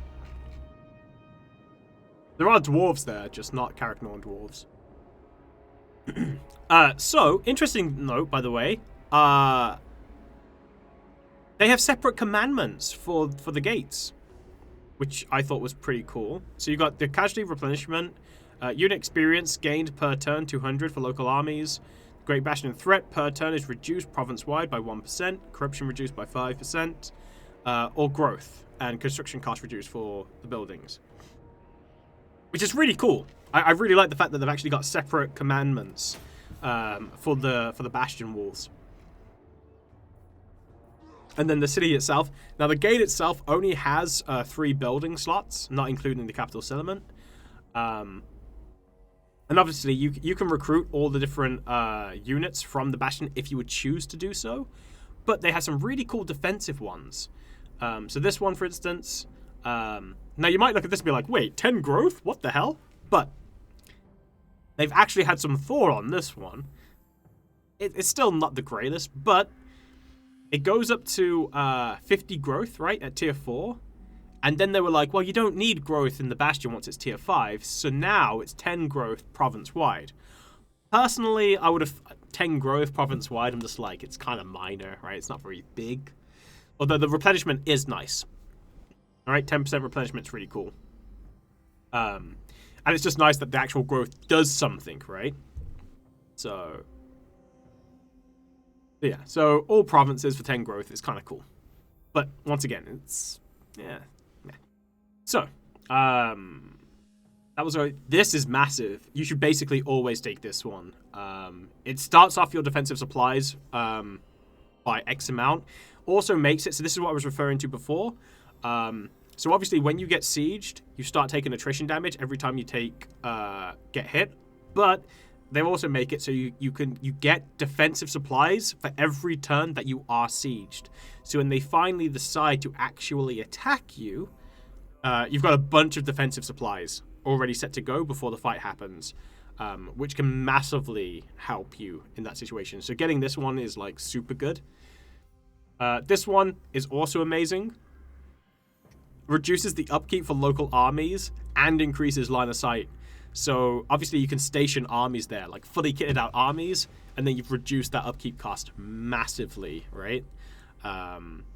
Speaker 1: There are dwarves there, just not Karaknorn dwarves. So, interesting note, by the way. They have separate commandments for the gates, which I thought was pretty cool. So you got the casualty replenishment, unit experience gained per turn 200 for local armies. Great Bastion threat per turn is reduced province-wide by 1%, corruption reduced by 5%, or growth, and construction cost reduced for the buildings. Which is really cool. I really like the fact that they've actually got separate commandments for the Bastion walls. And then the city itself. Now the gate itself only has 3 building slots, not including the capital settlement. And obviously you can recruit all the different units from the Bastion if you would choose to do so. But they have some really cool defensive ones. So this one, for instance. Now you might look at this and be like, wait, 10 growth? What the hell? But they've actually had some Thor on this one. It's still not the greatest, but it goes up to 50 growth, right, at tier 4. And then they were like, well, you don't need growth in the Bastion once it's tier 5, so now it's 10 growth province-wide. Personally, I would have 10 growth province-wide. I'm just like, it's kind of minor, right? It's not very big. Although the replenishment is nice. All right, 10% replenishment is really cool. And it's just nice that the actual growth does something, right? So, yeah. So, all provinces for 10 growth is kind of cool. But, once again, it's, yeah. So, that was this is massive. You should basically always take this one. It starts off your defensive supplies by X amount. Also makes it, so this is what I was referring to before. So obviously when you get sieged, you start taking attrition damage every time you get hit. But they also make it so you get defensive supplies for every turn that you are sieged. So when they finally decide to actually attack you, you've got a bunch of defensive supplies already set to go before the fight happens, which can massively help you in that situation. So getting this one is like super good. This one is also amazing. Reduces the upkeep for local armies and increases line of sight. So obviously you can station armies there, like fully kitted out armies, and then you've reduced that upkeep cost massively, right?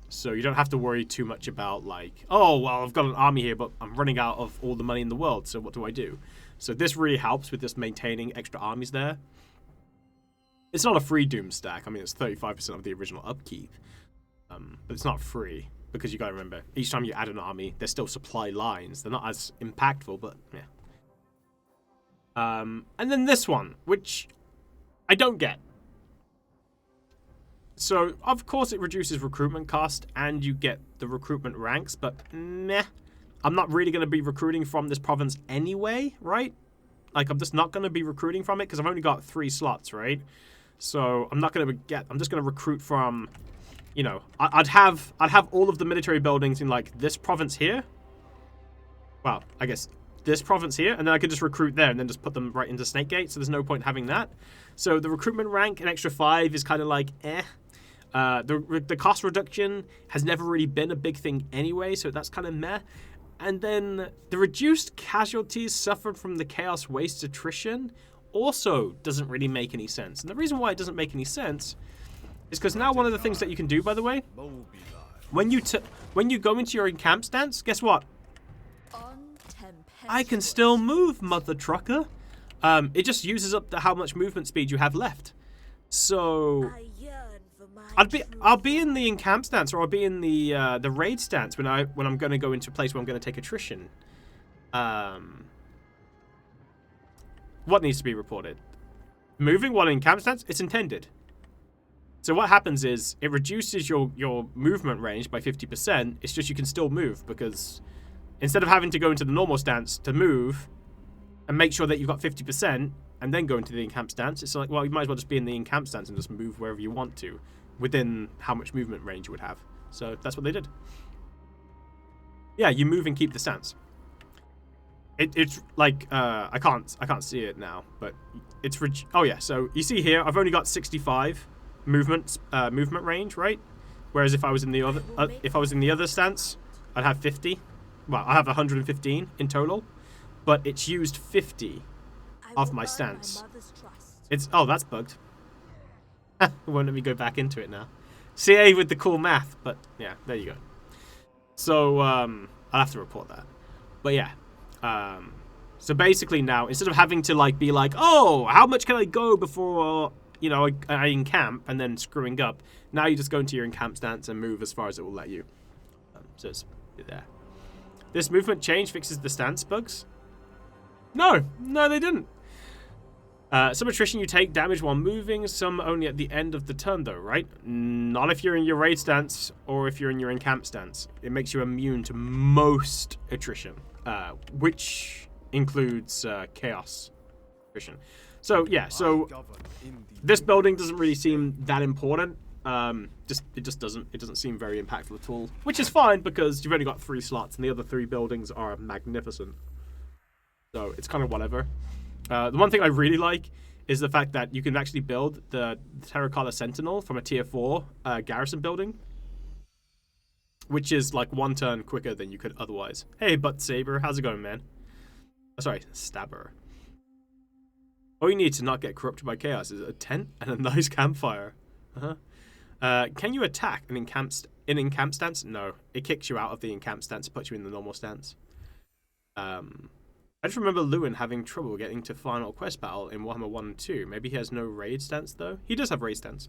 Speaker 1: So you don't have to worry too much about like, oh, well, I've got an army here, but I'm running out of all the money in the world, so what do I do? So this really helps with just maintaining extra armies there. It's not a free Doom stack. I mean, it's 35% of the original upkeep, but it's not free. because you gotta remember, each time you add an army, there's still supply lines. They're not as impactful, but yeah. And then this one, which I don't get. So, of course, it reduces recruitment cost, and you get the recruitment ranks, but meh. I'm not really going to be recruiting from this province anyway, right? Like, I'm just not going to be recruiting from it, because I've only got 3 slots, right? So, I'm not going to get... I'm just going to recruit from... You know, I'd have all of the military buildings in, like, this province here. Well, I guess this province here, and then I could just recruit there, and then just put them right into Snakegate, so there's no point having that. So, the recruitment rank, an extra 5, is kind of like, eh. The cost reduction has never really been a big thing anyway, so that's kind of meh. And then the reduced casualties suffered from the Chaos Waste attrition also doesn't really make any sense. And the reason why it doesn't make any sense is because now one of the things that you can do, by the way, when you go into your Encamp Stance, guess what? I can still move, mother trucker. It just uses up how much movement speed you have left. So I'll be in the Encamp Stance, or I'll be in the Raid Stance when I'm going to go into a place where I'm going to take attrition. What needs to be reported? Moving while in Encamp Stance? It's intended. So what happens is it reduces your movement range by 50%. It's just you can still move, because instead of having to go into the normal stance to move and make sure that you've got 50% and then go into the Encamp Stance, it's like, well, you might as well just be in the Encamp Stance and just move wherever you want to within how much movement range you would have. So that's what they did. Yeah, you move and keep the stance. It's like, I can't see it now, but it's, oh yeah, so you see here, I've only got 65 movement range, right? Whereas if I was in the other stance, I'd have 50. Well, I have 115 in total, but it's used 50 of my stance. Oh, that's bugged. It won't let me go back into it now. CA with the cool math, but yeah, there you go. So I'll have to report that. But yeah, so basically now, instead of having to like be like, oh, how much can I go before, you know, I encamp and then screwing up, now you just go into your Encamp Stance and move as far as it will let you. So it's there. This movement change fixes the stance bugs? No, they didn't. Some attrition you take damage while moving, some only at the end of the turn though, right? Not if you're in your Raid Stance or if you're in your Encamp Stance. It makes you immune to most attrition, which includes Chaos attrition. So yeah, so this building doesn't really seem that important. It doesn't seem very impactful at all, which is fine because you've only got 3 slots and the other 3 buildings are magnificent. So it's kind of whatever. The one thing I really like is the fact that you can actually build the Terracotta Sentinel from a tier 4 garrison building, which is like 1 turn quicker than you could otherwise. Hey, Butt Saber, how's it going, man? Oh, sorry, Stabber. All you need to not get corrupted by chaos is a tent and a nice campfire. Can you attack an Encamp Stance? No, it kicks you out of the Encamp Stance and puts you in the normal stance. I just remember Lewin having trouble getting to final quest battle in Warhammer 1 and 2. Maybe he has no raid stance, though. He does have raid stance.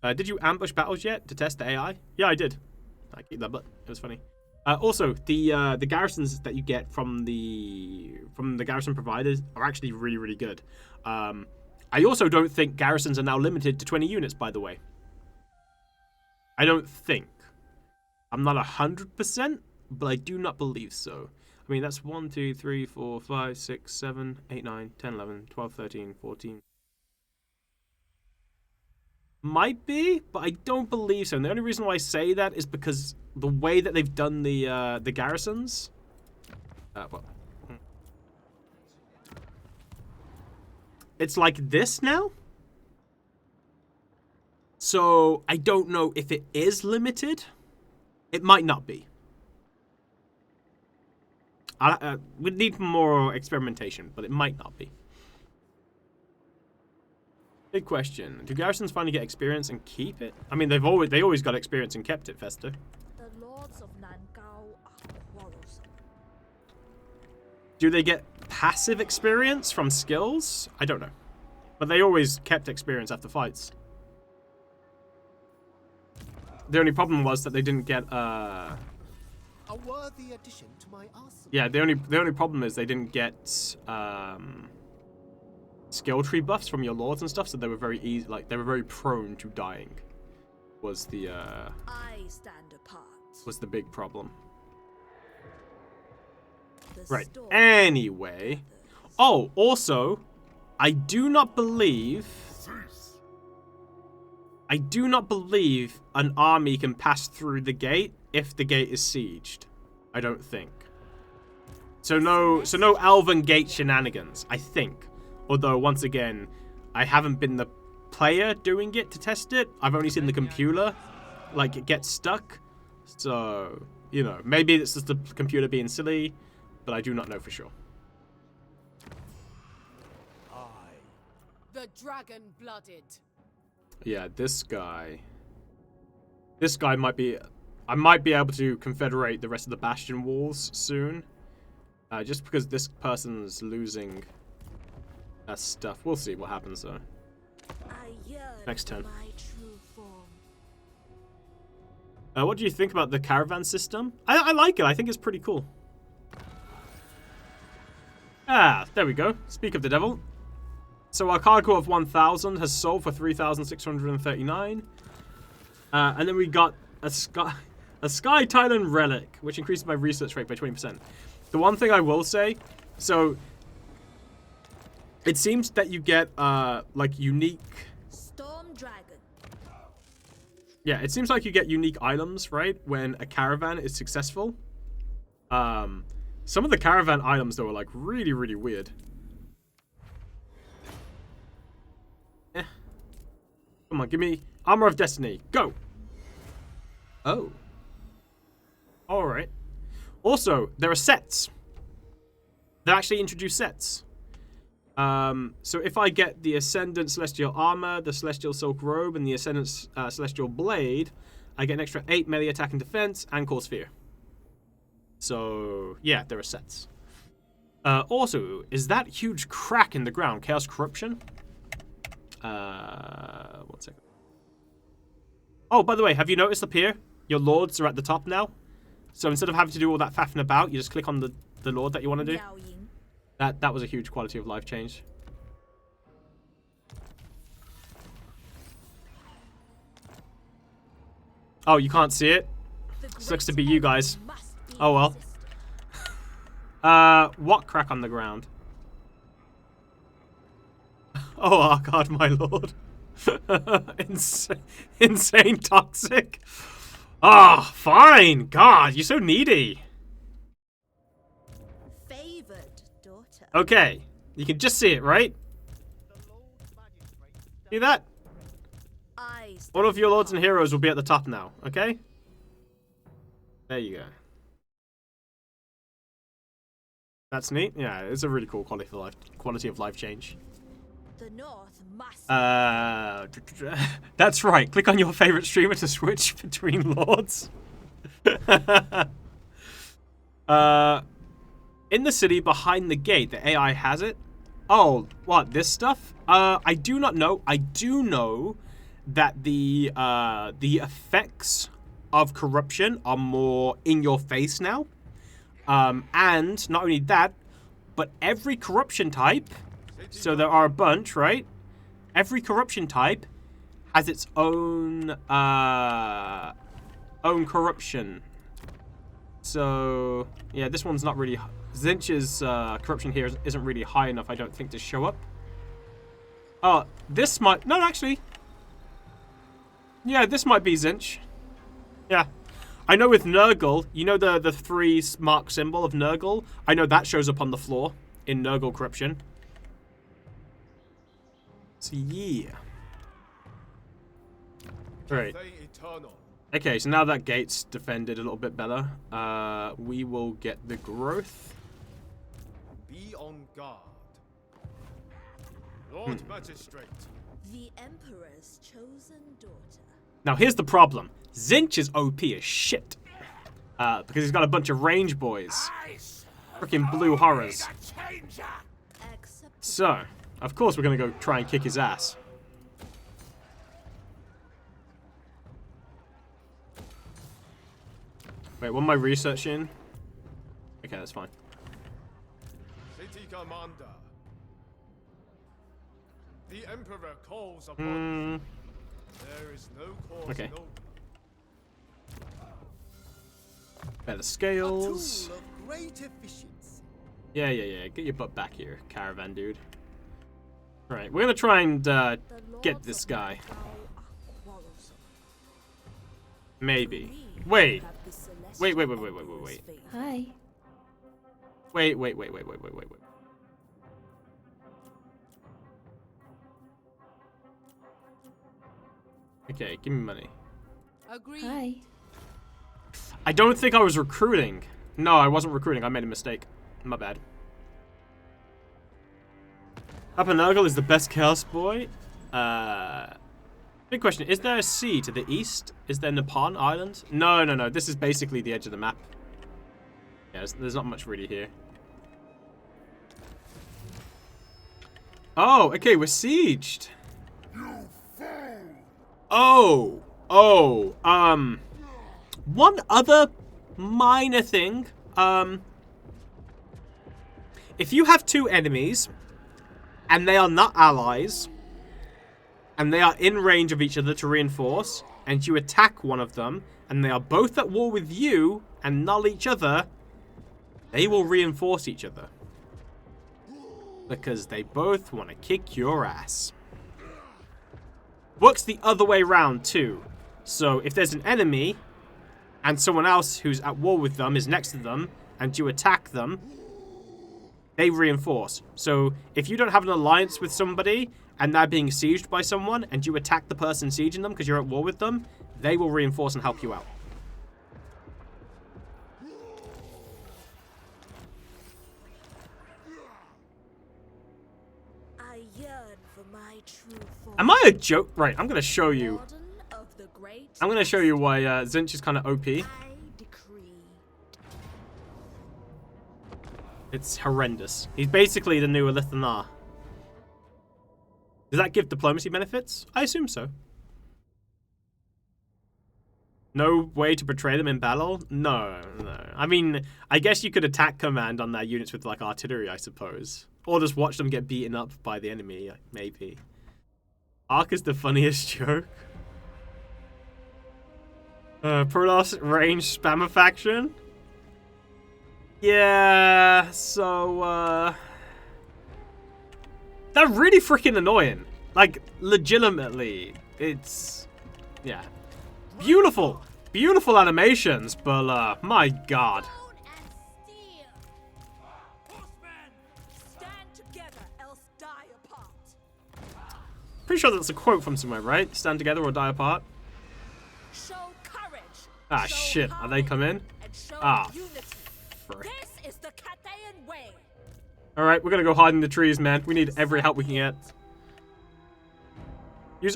Speaker 1: Did you ambush battles yet to test the AI? Yeah, I did. I keep that, but it was funny. Also, the garrisons that you get from the garrison providers are actually really, really good. I also don't think garrisons are now limited to 20 units, by the way. I don't think. I'm not 100%, but I do not believe so. I mean, that's 1, 2, 3, 4, 5, 6, 7, 8, 9, 10, 11, 12, 13, 14. Might be, but I don't believe so. And the only reason why I say that is because the way that they've done the garrisons. It's like this now. So I don't know if it is limited. It might not be. We'd need more experimentation, but it might not be. Big question. Do garrisons finally get experience and keep it? I mean, they always got experience and kept it, Fester.
Speaker 2: The lords of Nangao are quarrelsome.
Speaker 1: Do they get passive experience from skills? I don't know. But they always kept experience after fights. The only problem was that they didn't get
Speaker 8: A worthy addition to my arsenal.
Speaker 1: yeah, the only problem is they didn't get skill tree buffs from your lords and stuff, so they were very easy, like they were very prone to dying. Was the
Speaker 7: I stand apart.
Speaker 1: was the big problem.
Speaker 7: The
Speaker 1: Right.
Speaker 7: storm
Speaker 1: Anyway, oh, also, I do not believe an army can pass through the gate if the gate is sieged. I don't think. So no elven gate shenanigans, I think. Although once again, I haven't been the player doing it to test it. I've only seen the computer like it gets stuck. So, you know, maybe it's just the computer being silly, but I do not know for sure.
Speaker 6: The dragon-blooded.
Speaker 1: Yeah, this guy might be... I might be able to confederate the rest of the Bastion walls soon. Just because this person's losing stuff. We'll see what happens, though.
Speaker 7: I yearn
Speaker 1: Next turn.
Speaker 7: for my true form.
Speaker 1: What do you think about the caravan system? I like it. I think it's pretty cool. Ah, there we go. Speak of the devil. So our cargo of 1,000 has sold for 3,639. And then we got a Sky Titan relic, which increases my research rate by 20%. The one thing I will say, so it seems that you get like unique.
Speaker 7: Storm dragon.
Speaker 1: Yeah, it seems like you get unique items, right, when a caravan is successful. Some of the caravan items though are like really, really weird. Come on, give me Armor of Destiny. Go! Oh. Alright. Also, there are sets. They actually introduce sets. So if I get the Ascendant Celestial Armor, the Celestial Silk Robe, and the Ascendant Celestial Blade, I get an extra 8 melee attack and defense and Cause Fear. So, yeah, there are sets. Also, is that huge crack in the ground Chaos Corruption? 1 second. Oh, by the way, have you noticed up here? Your lords are at the top now. So instead of having to do all that faffing about, you just click on the lord that you want to do.
Speaker 7: Miao Ying.
Speaker 1: That was a huge quality of life change. Oh, you can't see it? Sucks to be you guys. Oh well. What crack on the ground? Oh, our god, my lord. Insane toxic. Ah, oh, fine. God, you're so needy.
Speaker 7: Favored daughter.
Speaker 1: Okay, you can just see it, right? See that? All of your lords and heroes will be at the top now, okay? There you go. That's neat. Yeah, it's a really cool quality of life change.
Speaker 7: The North must.
Speaker 1: That's right. Click on your favorite streamer to switch between lords. In the city behind the gate, the AI has it. Oh, what, this stuff? I do not know. I do know that the effects of corruption are more in your face now. And not only that, but every corruption type, so there are a bunch, right? Every corruption type has its own corruption. So yeah, this one's not really. Zinch's corruption here isn't really high enough, I don't think, to show up. Oh, this might... No, actually. Yeah, this might be Zinch. Yeah. I know with Nurgle, you know the 3 mark symbol of Nurgle? I know that shows up on the floor in Nurgle corruption. So, yeah. Right. Okay, so now that gate's defended a little bit better, we will get the growth.
Speaker 5: Be on guard. Lord Magistrate.
Speaker 7: The Emperor's chosen daughter.
Speaker 1: Now here's the problem. Zinch is OP as shit. Because he's got a bunch of range boys. Freaking blue horrors. So, of course we're gonna go try and kick his ass. Wait, what am I researching? Okay, that's fine.
Speaker 5: City Commander. The Emperor calls upon you. There is no cause
Speaker 1: Okay.
Speaker 5: no.
Speaker 1: Better scales.
Speaker 8: A tool of great efficiency.
Speaker 1: Yeah. Get your butt back here, Caravan dude. Right, we're gonna try and get this guy. Maybe. Wait. Wait.
Speaker 2: Hi.
Speaker 1: Wait. Okay, give me money.
Speaker 6: Agreed.
Speaker 2: Hi.
Speaker 1: I don't think I was recruiting. No, I wasn't recruiting. I made a mistake. My bad. Upper is the best chaos boy. Big question. Is there a sea to the east? Is there Nippon Island? No. This is basically the edge of the map. Yeah, there's not much really here. Oh, okay, we're sieged. Oh, one other minor thing. If you have two enemies, and they are not allies, and they are in range of each other to reinforce, and you attack one of them, and they are both at war with you, and null each other, they will reinforce each other. Because they both want to kick your ass. Works the other way round too. So if there's an enemy and someone else who's at war with them is next to them and you attack them, they reinforce. So if you don't have an alliance with somebody and they're being sieged by someone and you attack the person sieging them because you're at war with them, they will reinforce and help you out.
Speaker 7: I yearn for my true form.
Speaker 1: Am I a joke? Right, I'm going to show you.
Speaker 7: Warden of the great
Speaker 1: I'm going to show you why Zinch is kind of OP.
Speaker 7: I decree.
Speaker 1: It's horrendous. He's basically the new Elithanar. Does that give diplomacy benefits? I assume so. No way to betray them in battle? No. I mean, I guess you could attack command on their units with, like, artillery, I suppose. Or just watch them get beaten up by the enemy, maybe. Arc is the funniest joke. Protoss range spammer faction? Yeah, so, they're really freaking annoying. Like, legitimately. It's... yeah. Beautiful! Beautiful animations, but, my god.
Speaker 7: Stone and steel. Horsemen, stand together, else die apart.
Speaker 1: Pretty sure that's a quote from somewhere, right? Stand together or die apart.
Speaker 7: Show courage.
Speaker 1: Ah,
Speaker 7: show
Speaker 1: shit. Are they come in?
Speaker 7: and show
Speaker 1: Ah,
Speaker 7: unity.
Speaker 1: frick.
Speaker 7: This is the Cathayan way.
Speaker 1: Alright, we're gonna go hide in the trees, man. We need every help we can get.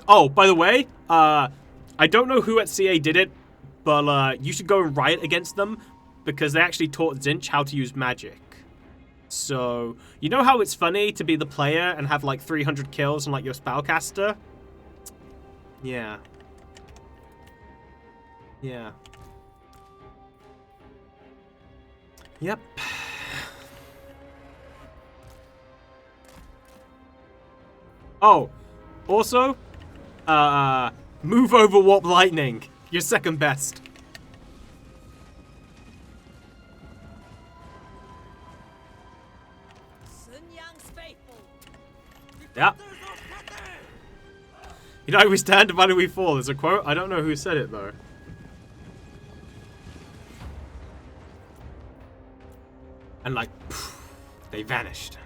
Speaker 1: Oh, by the way, I don't know who at CA did it, but you should go and riot against them because they actually taught Zinch how to use magic. So, you know how it's funny to be the player and have like 300 kills on like your spellcaster? Yeah. Yeah. Yep. Oh, also, move over warp lightning. You're second best.
Speaker 7: Sun Yang's faithful.
Speaker 1: Yeah. You know, we stand, divided we fall. There's a quote. I don't know who said it, though. And, like, poof, they vanished.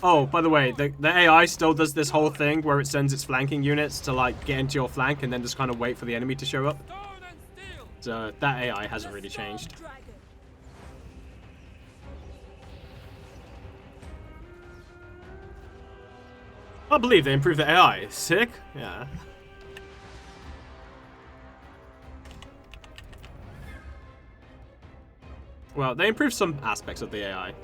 Speaker 1: Oh, by the way, the AI still does this whole thing where it sends its flanking units to, like, get into your flank and then just kind of wait for the enemy to show up. So, that AI hasn't really changed. I believe they improved the AI. Sick? Yeah. Well, they improved some aspects of the AI.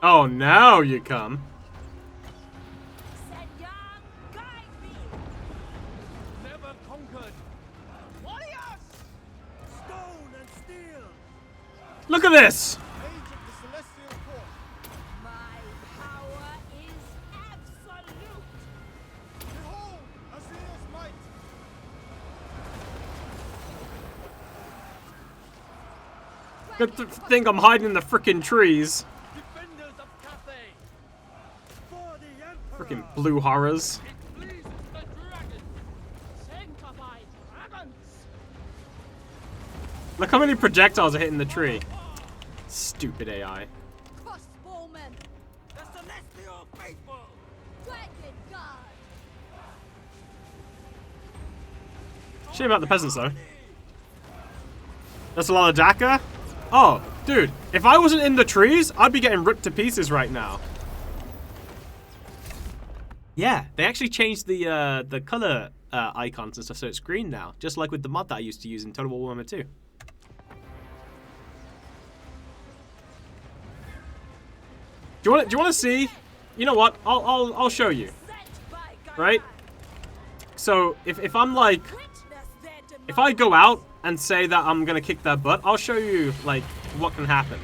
Speaker 1: Oh, now you come. this!
Speaker 5: Age of the Celestial Court.
Speaker 7: My power is absolute.
Speaker 5: Behold, Azir's might.
Speaker 1: Good thing I'm hiding in the frickin' trees.
Speaker 8: Defenders of Cathay. For the Emperor.
Speaker 1: Frickin' blue horrors.
Speaker 8: It pleases the dragon.
Speaker 7: Sanctify dragons.
Speaker 1: Look how many projectiles are hitting the tree. Stupid AI.
Speaker 7: Crossbowmen.
Speaker 8: The Celestial Faithful.
Speaker 7: Dragon guard.
Speaker 1: Shame about the peasants though. That's a lot of Daka. Oh, dude, if I wasn't in the trees, I'd be getting ripped to pieces right now. Yeah, they actually changed the color icons and stuff, so it's green now, just like with the mod that I used to use in Total War Warhammer 2. Do you want to see? You know what? I'll show you. Right? So if I'm like, if I go out and say that I'm gonna kick their butt, I'll show you like what can happen.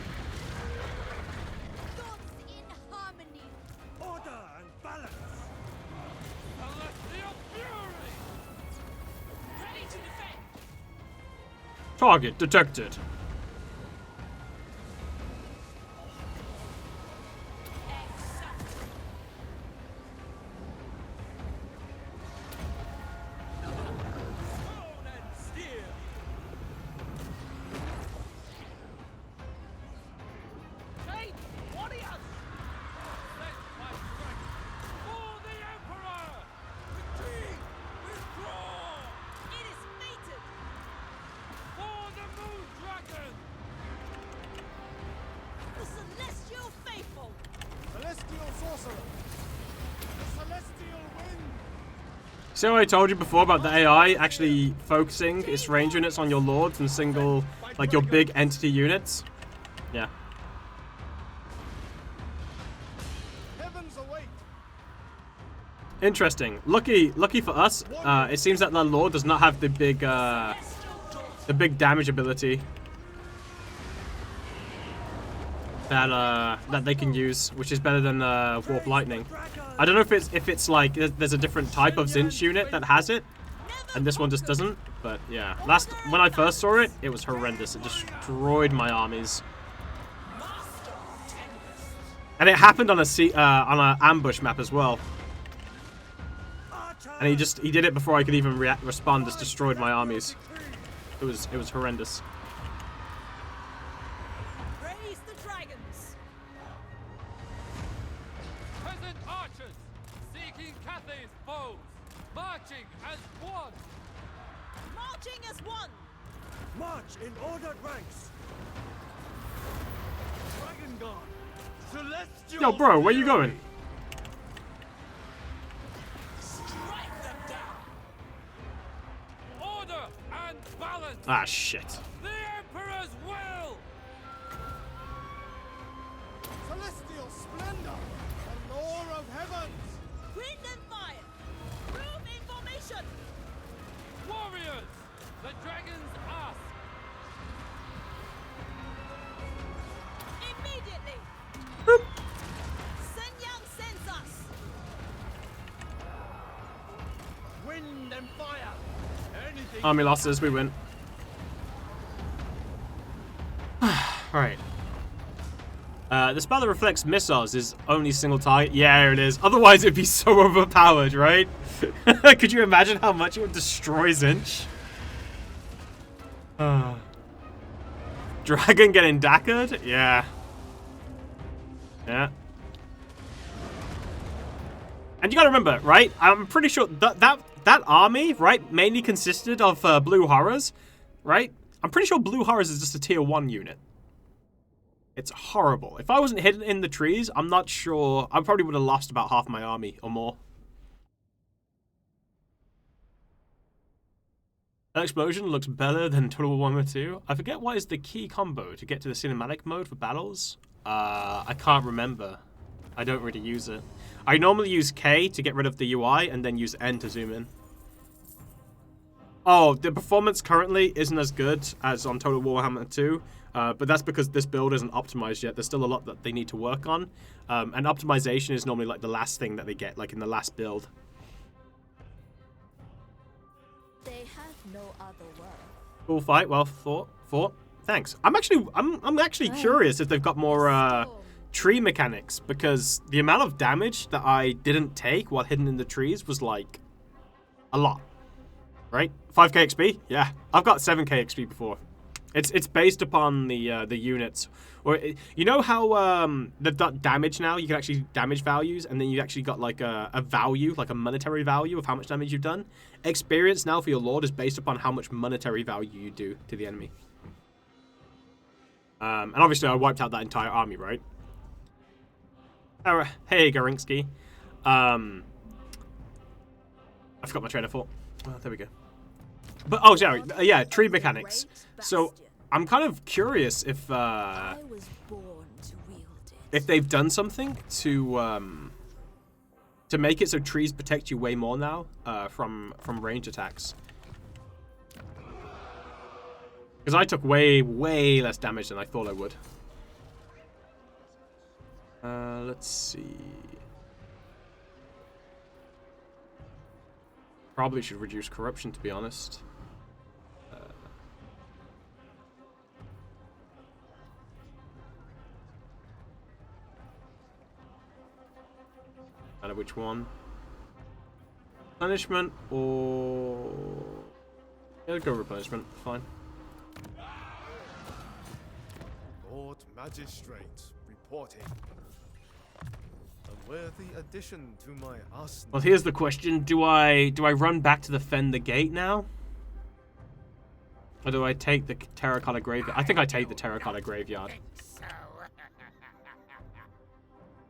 Speaker 7: Thoughts in harmony.
Speaker 8: Order and balance. Celestial Fury.
Speaker 7: Ready to defend.
Speaker 1: Target detected.
Speaker 8: Stone and steel.
Speaker 7: Hey, warriors.
Speaker 8: Sent by dragon. For the Emperor. Retreat. Withdraw.
Speaker 7: It is fated.
Speaker 8: For the Moon Dragon.
Speaker 7: The celestial faithful.
Speaker 5: Celestial sorcerer. The celestial wind.
Speaker 1: See how I told you before about the AI actually focusing its range units on your lords and single, like your big entity units? Yeah.
Speaker 5: Heavens await.
Speaker 1: Interesting. Lucky for us, it seems that the lord does not have the big damage ability that they can use, which is better than Warp Lightning. I don't know if it's like there's a different type of Zinch unit that has it, and this one just doesn't. But yeah, when I first saw it, it was horrendous. It destroyed my armies, and it happened on a ambush map as well. And he did it before I could even respond. Just destroyed my armies. It was horrendous.
Speaker 7: Raise the dragons.
Speaker 8: Peasant archers. Seeking Cathay's foes. Marching as one.
Speaker 7: Marching as one.
Speaker 8: March in ordered ranks. Dragon Guard. Celestial.
Speaker 1: Yo, bro, where you going?
Speaker 7: Strike them down.
Speaker 8: Order and balance.
Speaker 1: Ah, shit.
Speaker 8: The Emperor's will.
Speaker 5: Celestial splendor. The lore of heavens.
Speaker 7: Wind and fire. Room in formation.
Speaker 8: Warriors. The dragons ask.
Speaker 7: Immediately.
Speaker 1: Boop.
Speaker 7: Sun Yang sends us.
Speaker 8: Wind and fire. Anything.
Speaker 1: Army losses, we win. Alright. The spell that reflects missiles is only single target. Yeah, here it is. Otherwise, it'd be so overpowered, right? Could you imagine how much it would destroy Zinch? Dragon getting dackered? Yeah. Yeah. And you gotta remember, right? I'm pretty sure that army, right, mainly consisted of blue horrors, right? I'm pretty sure blue horrors is just a tier 1 unit. It's horrible. If I wasn't hidden in the trees, I'm not sure. I probably would have lost about half my army or more. That explosion looks better than Total War Warhammer 2. I forget what is the key combo to get to the cinematic mode for battles. I can't remember. I don't really use it. I normally use K to get rid of the UI and then use N to zoom in. Oh, the performance currently isn't as good as on Total War Warhammer 2. But that's because this build isn't optimized yet. There's still a lot that they need to work on. And optimization is normally like the last thing that they get, like in the last build.
Speaker 2: They have no other world.
Speaker 1: Cool fight, well fought. Thanks. I'm actually curious if they've got more tree mechanics, because the amount of damage that I didn't take while hidden in the trees was like a lot. Right? 5k XP? Yeah. I've got 7k XP before. It's based upon the units. Or you know how they've got damage now? You can actually damage values, and then you actually got like a value, like a monetary value of how much damage you've done. Experience now for your lord is based upon how much monetary value you do to the enemy. And obviously I wiped out that entire army, right? Hey, Garinsky. I forgot my train of thought. Oh, there we go. But, oh, sorry. Yeah, tree mechanics. So, I'm kind of curious if they've done something to make it so trees protect you way more now from range attacks. Because I took way less damage than I thought I would. Let's see. Probably should reduce corruption, to be honest. I don't know which one. Replenishment or... Yeah, go replenishment. Fine.
Speaker 5: Lord Magistrate reporting. A worthy addition to my arsenal.
Speaker 1: Well, here's the question: Do I run back to defend the gate now, or do I take the terracotta graveyard? I think I take the terracotta graveyard.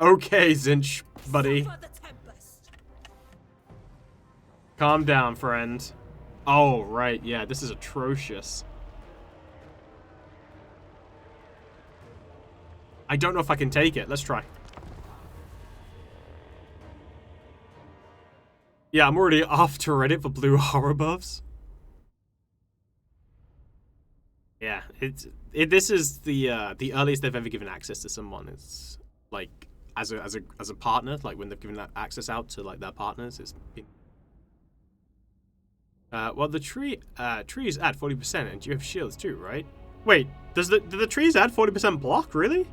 Speaker 1: Okay, Zinch, buddy. Calm down, friend. Oh, right, yeah, this is atrocious. I don't know if I can take it. Let's try. Yeah, I'm already off to Reddit for blue horror buffs. Yeah, this is the earliest they've ever given access to someone. It's like as a partner, like when they've given that access out to like their partners. It's been... well, the trees add 40%, and you have shields too, right? Wait, do the trees add 40% block? Really?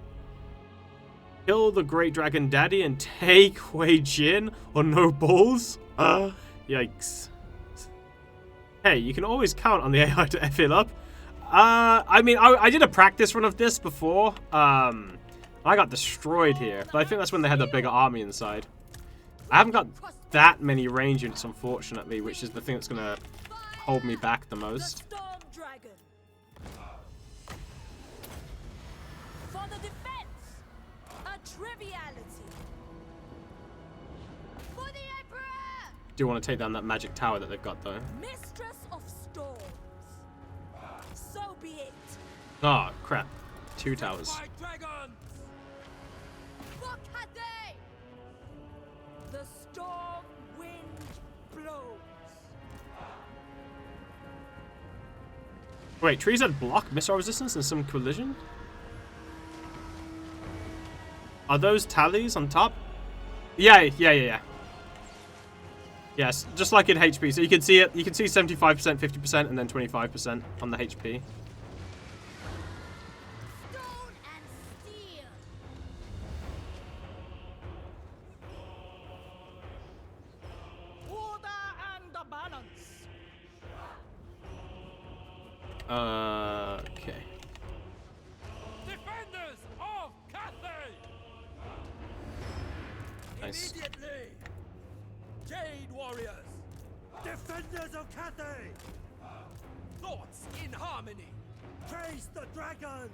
Speaker 1: Kill the great dragon daddy and take Wei Jin or no balls? Yikes. Hey, you can always count on the AI to F it up. I mean, I did a practice run of this before. I got destroyed here, but I think that's when they had the bigger army inside. I haven't got that many range units, unfortunately, which is the thing that's gonna hold me back the most.
Speaker 7: For the defense, a triviality. For the Emperor.
Speaker 1: Do want to take down that magic tower that they've got, though.
Speaker 7: Mistress of storms. So be it.
Speaker 1: Oh, crap. 2 towers.
Speaker 7: For Cathay. The storm wind blows.
Speaker 1: Wait, trees that block missile resistance and some collision? Are those tallies on top? Yeah. Yes, just like in HP. So you can see it. You can see 75%, 50%, and then 25% on the HP.
Speaker 7: Stone and steel. Order and the balance.
Speaker 1: Okay.
Speaker 8: Defenders of Cathay!
Speaker 1: Nice.
Speaker 8: Immediately! Jade warriors! Defenders of Cathay! Thoughts in harmony! Chase the dragon!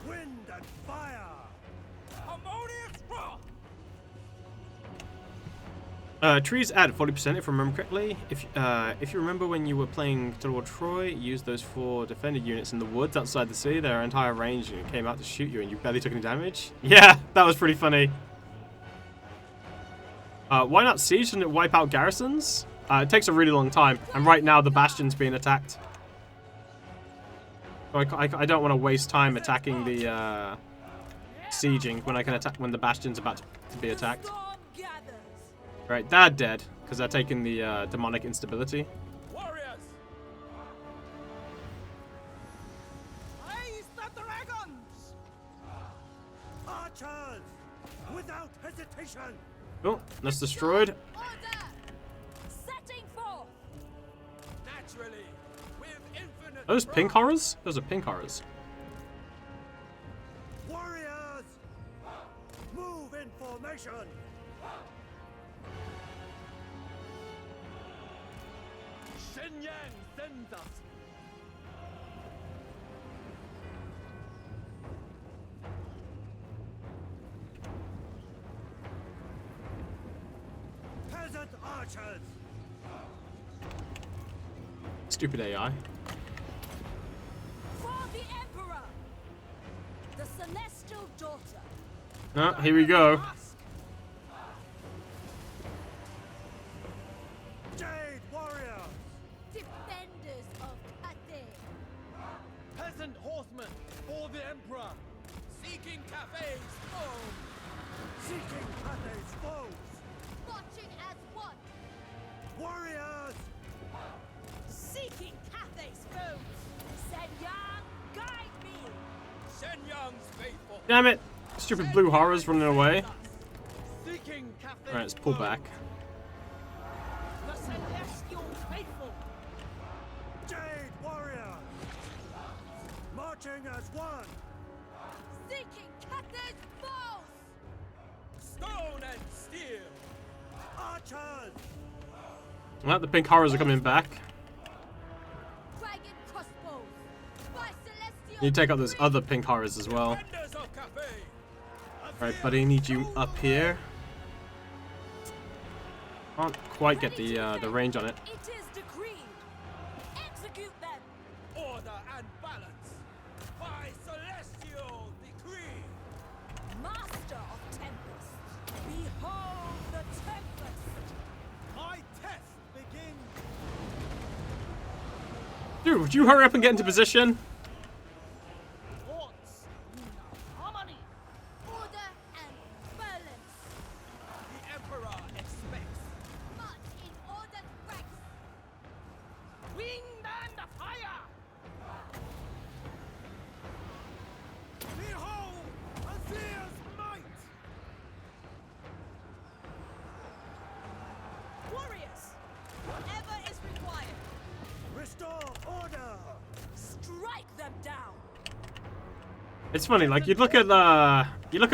Speaker 8: Wind and fire! Harmonious wrath!
Speaker 1: Trees add 40% if I remember correctly. If you remember when you were playing Total War Troy, use those 4 defender units in the woods outside the city. Their entire range came out to shoot you and you barely took any damage. Yeah, that was pretty funny. Why not siege? Doesn't it wipe out garrisons? It takes a really long time, and right now the Bastion's being attacked. So I don't want to waste time attacking the sieging when I can attack when the bastion's about to be attacked. Right, they're dead because they're taking the demonic instability.
Speaker 8: Warriors! Raise the dragons! Archers! Without hesitation!
Speaker 1: Oh, that's destroyed.
Speaker 7: Order! Setting forth!
Speaker 8: Naturally, with infinite
Speaker 1: Are those pink horrors? Those are pink horrors.
Speaker 8: warriors! Move in formation! Shenyang sends us! Peasant archers!
Speaker 1: Stupid AI.
Speaker 7: For the Emperor! The Celestial Daughter!
Speaker 1: Oh, here we go.
Speaker 8: Jade warriors!
Speaker 7: Defenders of Cathay!
Speaker 8: Peasant horsemen for the Emperor! Seeking Cathay's foes! Seeking Cathay's foes!
Speaker 7: Marching as one!
Speaker 8: Warriors!
Speaker 7: Seeking Cathay's foes! Shenyang, guide me!
Speaker 8: Shenyang's faithful!
Speaker 1: Damn it! Stupid blue horrors running away.
Speaker 8: Seeking Cathay's
Speaker 1: Alright, let's pull
Speaker 8: foes.
Speaker 1: back.
Speaker 8: The Celestial faithful! Jade warriors! Marching as one!
Speaker 7: Seeking Cathay's foes!
Speaker 8: Stone and steel! Archers!
Speaker 1: Well, the pink horrors are coming back.
Speaker 7: Dragon crossbows! By Celestial
Speaker 1: You take out those
Speaker 7: decree!
Speaker 1: other pink horrors as well.
Speaker 8: Defenders of Cathay!
Speaker 1: Right, buddy, need you up here. Can't quite get the range on it.
Speaker 7: It is decreed! Execute them!
Speaker 8: Order and balance! By celestial decree!
Speaker 7: Master of Tempest! Behold the Tempest!
Speaker 8: My test begins!
Speaker 1: Dude, would you hurry up and get into position?
Speaker 8: Thoughts in harmony!
Speaker 7: Order and balance!
Speaker 8: The Emperor expects!
Speaker 7: March in ordered ranks!
Speaker 8: Wind and fire! Behold Azir's might!
Speaker 7: Warriors! Whatever is required!
Speaker 8: Restore order!
Speaker 7: Strike them down!
Speaker 1: It's funny, like you look at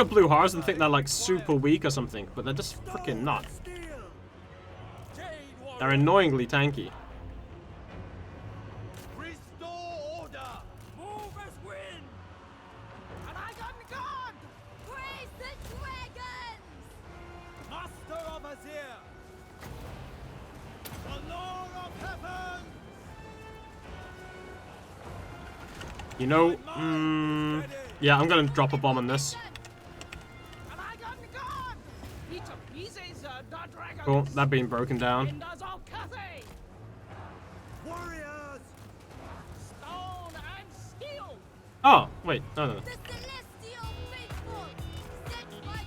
Speaker 1: blue horrors and think they're like super weak or something, but they're just freaking not.
Speaker 8: Steel! Jade
Speaker 1: They're
Speaker 8: warrior!
Speaker 1: annoyingly tanky.
Speaker 8: Restore order! Move as wind! And I got guard!
Speaker 7: Praise the dragons!
Speaker 8: Master of Azir! The Lord of Heaven!
Speaker 1: You know, yeah, I'm gonna drop a bomb on this.
Speaker 8: And I got guard! Each of these is the dragon!
Speaker 1: Cool, that being broken down.
Speaker 8: Defenders of Cathay! Warriors! Stone and steel!
Speaker 1: Oh, wait, no.
Speaker 7: The Celestial faithful! Sent by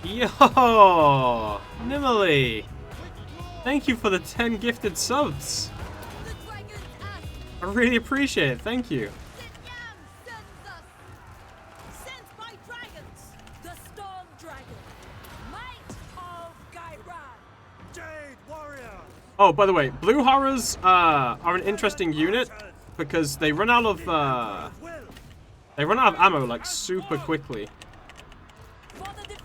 Speaker 7: dragons!
Speaker 1: Yo, Nimily, thank you for the 10 gifted subs.
Speaker 7: The dragons ask!
Speaker 1: I really appreciate it. Thank you.
Speaker 7: Shenyang sends us! Sent by dragons! The Storm Dragon! Might of Gairan!
Speaker 8: Jade warrior!
Speaker 1: Oh, by the way, blue horrors are an interesting unit because they run out of ammo like super quickly.
Speaker 7: For the defense!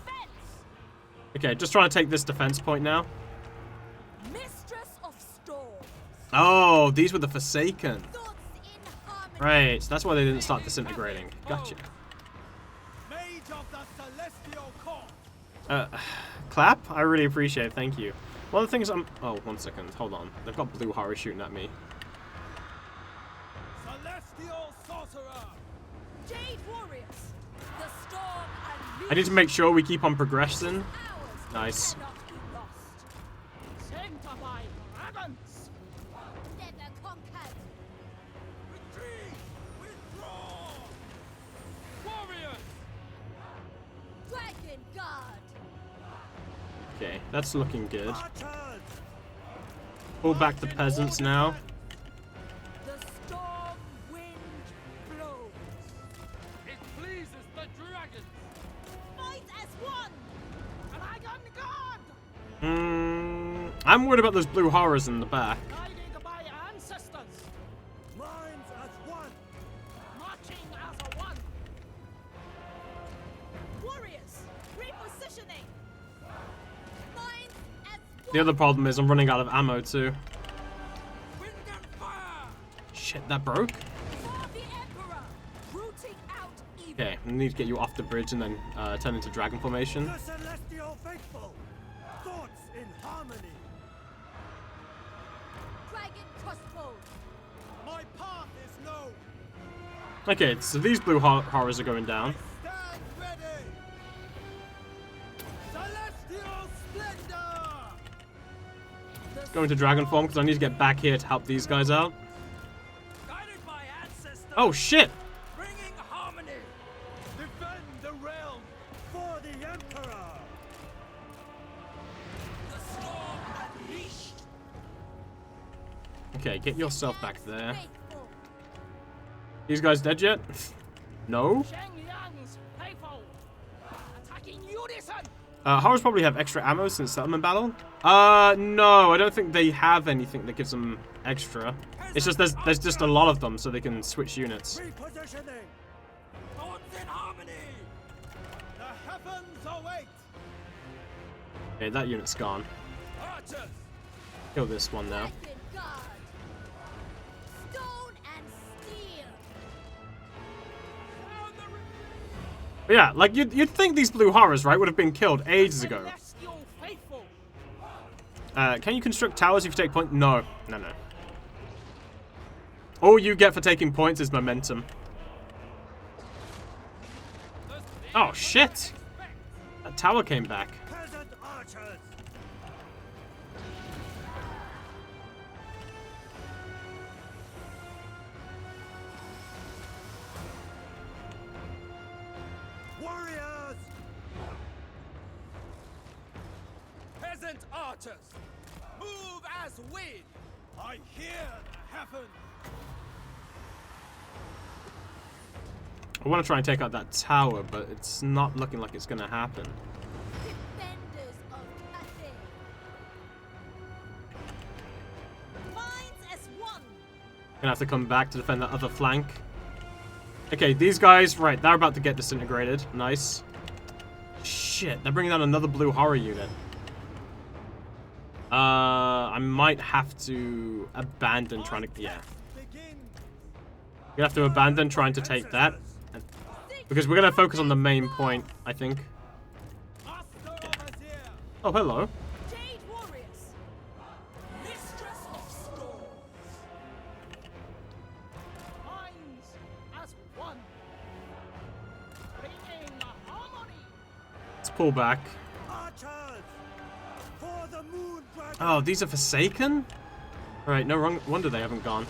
Speaker 1: Okay, just trying to take this defense point now.
Speaker 7: Mistress of Storms!
Speaker 1: Oh, these were the Forsaken.
Speaker 7: Thoughts in harmony!
Speaker 1: Right, so that's why they didn't start disintegrating. Gotcha.
Speaker 8: Mage of the Celestial Court!
Speaker 1: Clap? I really appreciate it. Thank you. One of the things I'm... Oh, 1 second. Hold on. They've got blue horror shooting at me.
Speaker 8: Celestial Sorcerer!
Speaker 7: Jade Warriors! The Storm and
Speaker 1: I need to make sure we keep on progressing.
Speaker 7: ours
Speaker 1: Nice.
Speaker 7: cannot be lost.
Speaker 8: Sent by dragons!
Speaker 7: Never conquered.
Speaker 1: Okay, that's looking good. Pull back the peasants now.
Speaker 8: The storm wind blows.
Speaker 5: It pleases the dragons.
Speaker 7: Fight as one!
Speaker 8: And I got guard!
Speaker 1: I'm worried about those blue horrors in the back.
Speaker 8: Guided by ancestors.
Speaker 4: Minds as one.
Speaker 8: Marching as a one.
Speaker 7: Warriors, repositioning! Minds as one!
Speaker 1: The other problem is I'm running out of ammo too.
Speaker 8: Wind and fire!
Speaker 1: Shit, that broke?
Speaker 7: For the Emperor! Rooting out evil!
Speaker 1: Okay, I need to get you off the bridge and then turn into dragon formation.
Speaker 4: The celestial faithful. Thoughts in harmony.
Speaker 7: Dragon crossbow!
Speaker 5: My path is known.
Speaker 1: Okay, so these blue horrors are going down.
Speaker 5: Stand ready. Celestial splendor.
Speaker 1: Go into dragon form because I need to get back here to help these guys out.
Speaker 8: Guided by ancestors.
Speaker 1: Oh shit!
Speaker 8: Bringing harmony.
Speaker 5: Defend the realm.
Speaker 4: For the Emperor.
Speaker 8: The storm unleashed.
Speaker 1: Okay, get yourself back there.
Speaker 7: Faithful!
Speaker 1: These guys dead yet? No?
Speaker 8: Sheng Yang's faithful. Attacking unison.
Speaker 1: Horrors probably have extra ammo since settlement battle. No, I don't think they have anything that gives them extra. It's just there's just a lot of them, so they can switch units.
Speaker 4: Repositioning.
Speaker 8: Thoughts in harmony.
Speaker 5: The heavens await.
Speaker 1: Okay, that unit's gone.
Speaker 8: Archers.
Speaker 1: Kill this one now.
Speaker 7: Dragon guard! Stone and steel!
Speaker 8: Down the
Speaker 1: But yeah, like you'd think these blue horrors, right, would have been killed ages ago.
Speaker 8: celestial faithful.
Speaker 1: Can you construct towers if you take point? No. No. All you get for taking points is momentum. Oh, shit! That tower came back.
Speaker 4: Peasant archers. Warriors.
Speaker 8: Peasant archers. Move as wind.
Speaker 5: I hear the heavens.
Speaker 1: I want to try and take out that tower, but it's not looking like it's going to happen.
Speaker 7: Defenders of Cathay! Minds as one!
Speaker 1: Gonna have to come back to defend that other flank. Okay, these guys, right, they're about to get disintegrated. Nice. Shit, they're bringing down another blue horror unit. I might have to abandon trying to... Yeah. We have to abandon trying to take that. Because we're going to focus on the main point, I think. Oh, hello.
Speaker 7: Jade warriors!
Speaker 8: Mistress of storms. Minds as one. Bringing harmony.
Speaker 1: Let's pull back.
Speaker 4: Archers. For the moon dragon.
Speaker 1: Oh, these are Forsaken? Right, no wonder they haven't gone.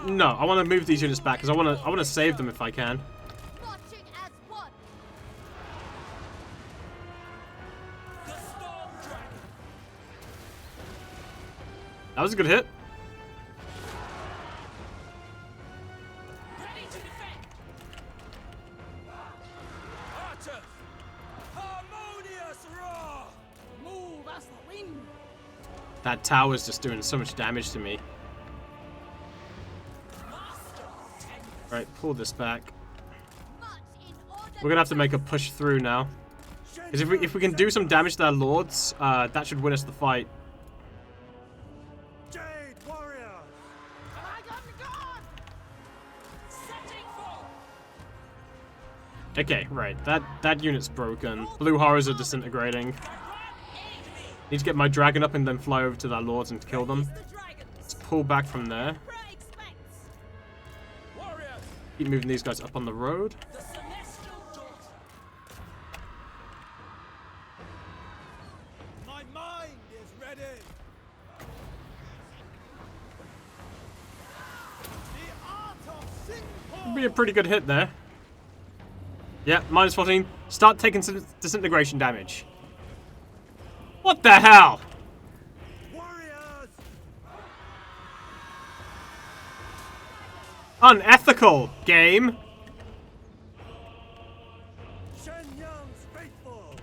Speaker 1: No, I want to move these units back because I want to save them if I can.
Speaker 7: Marching as one!
Speaker 8: The storm dragon.
Speaker 1: That was a good hit.
Speaker 8: Ready to defend. Archers. Harmonious roar. Move as the wind.
Speaker 1: That tower's just doing so much damage to me. Right, pull this back.
Speaker 7: March in order
Speaker 1: We're gonna have to make a push through now. Because if we can do some damage to their lords, that should win us the fight.
Speaker 4: Jade warriors.
Speaker 8: And I got the guard. Setting forth.
Speaker 1: Okay, right, that unit's broken. Blue horrors are disintegrating. Need to get my dragon up and then fly over to their lords and kill them.
Speaker 7: the dragons!
Speaker 1: Let's pull back from there.
Speaker 7: Prey expects!
Speaker 8: Warriors.
Speaker 1: Keep moving these guys up on the road.
Speaker 8: The celestial daughter.
Speaker 5: My mind is ready. The art of
Speaker 1: Be a pretty good hit there. Yeah, minus 14. Start taking some disintegration damage. What the hell?
Speaker 8: Warriors!
Speaker 1: Unethical, game.
Speaker 8: Shen Yang's faithful!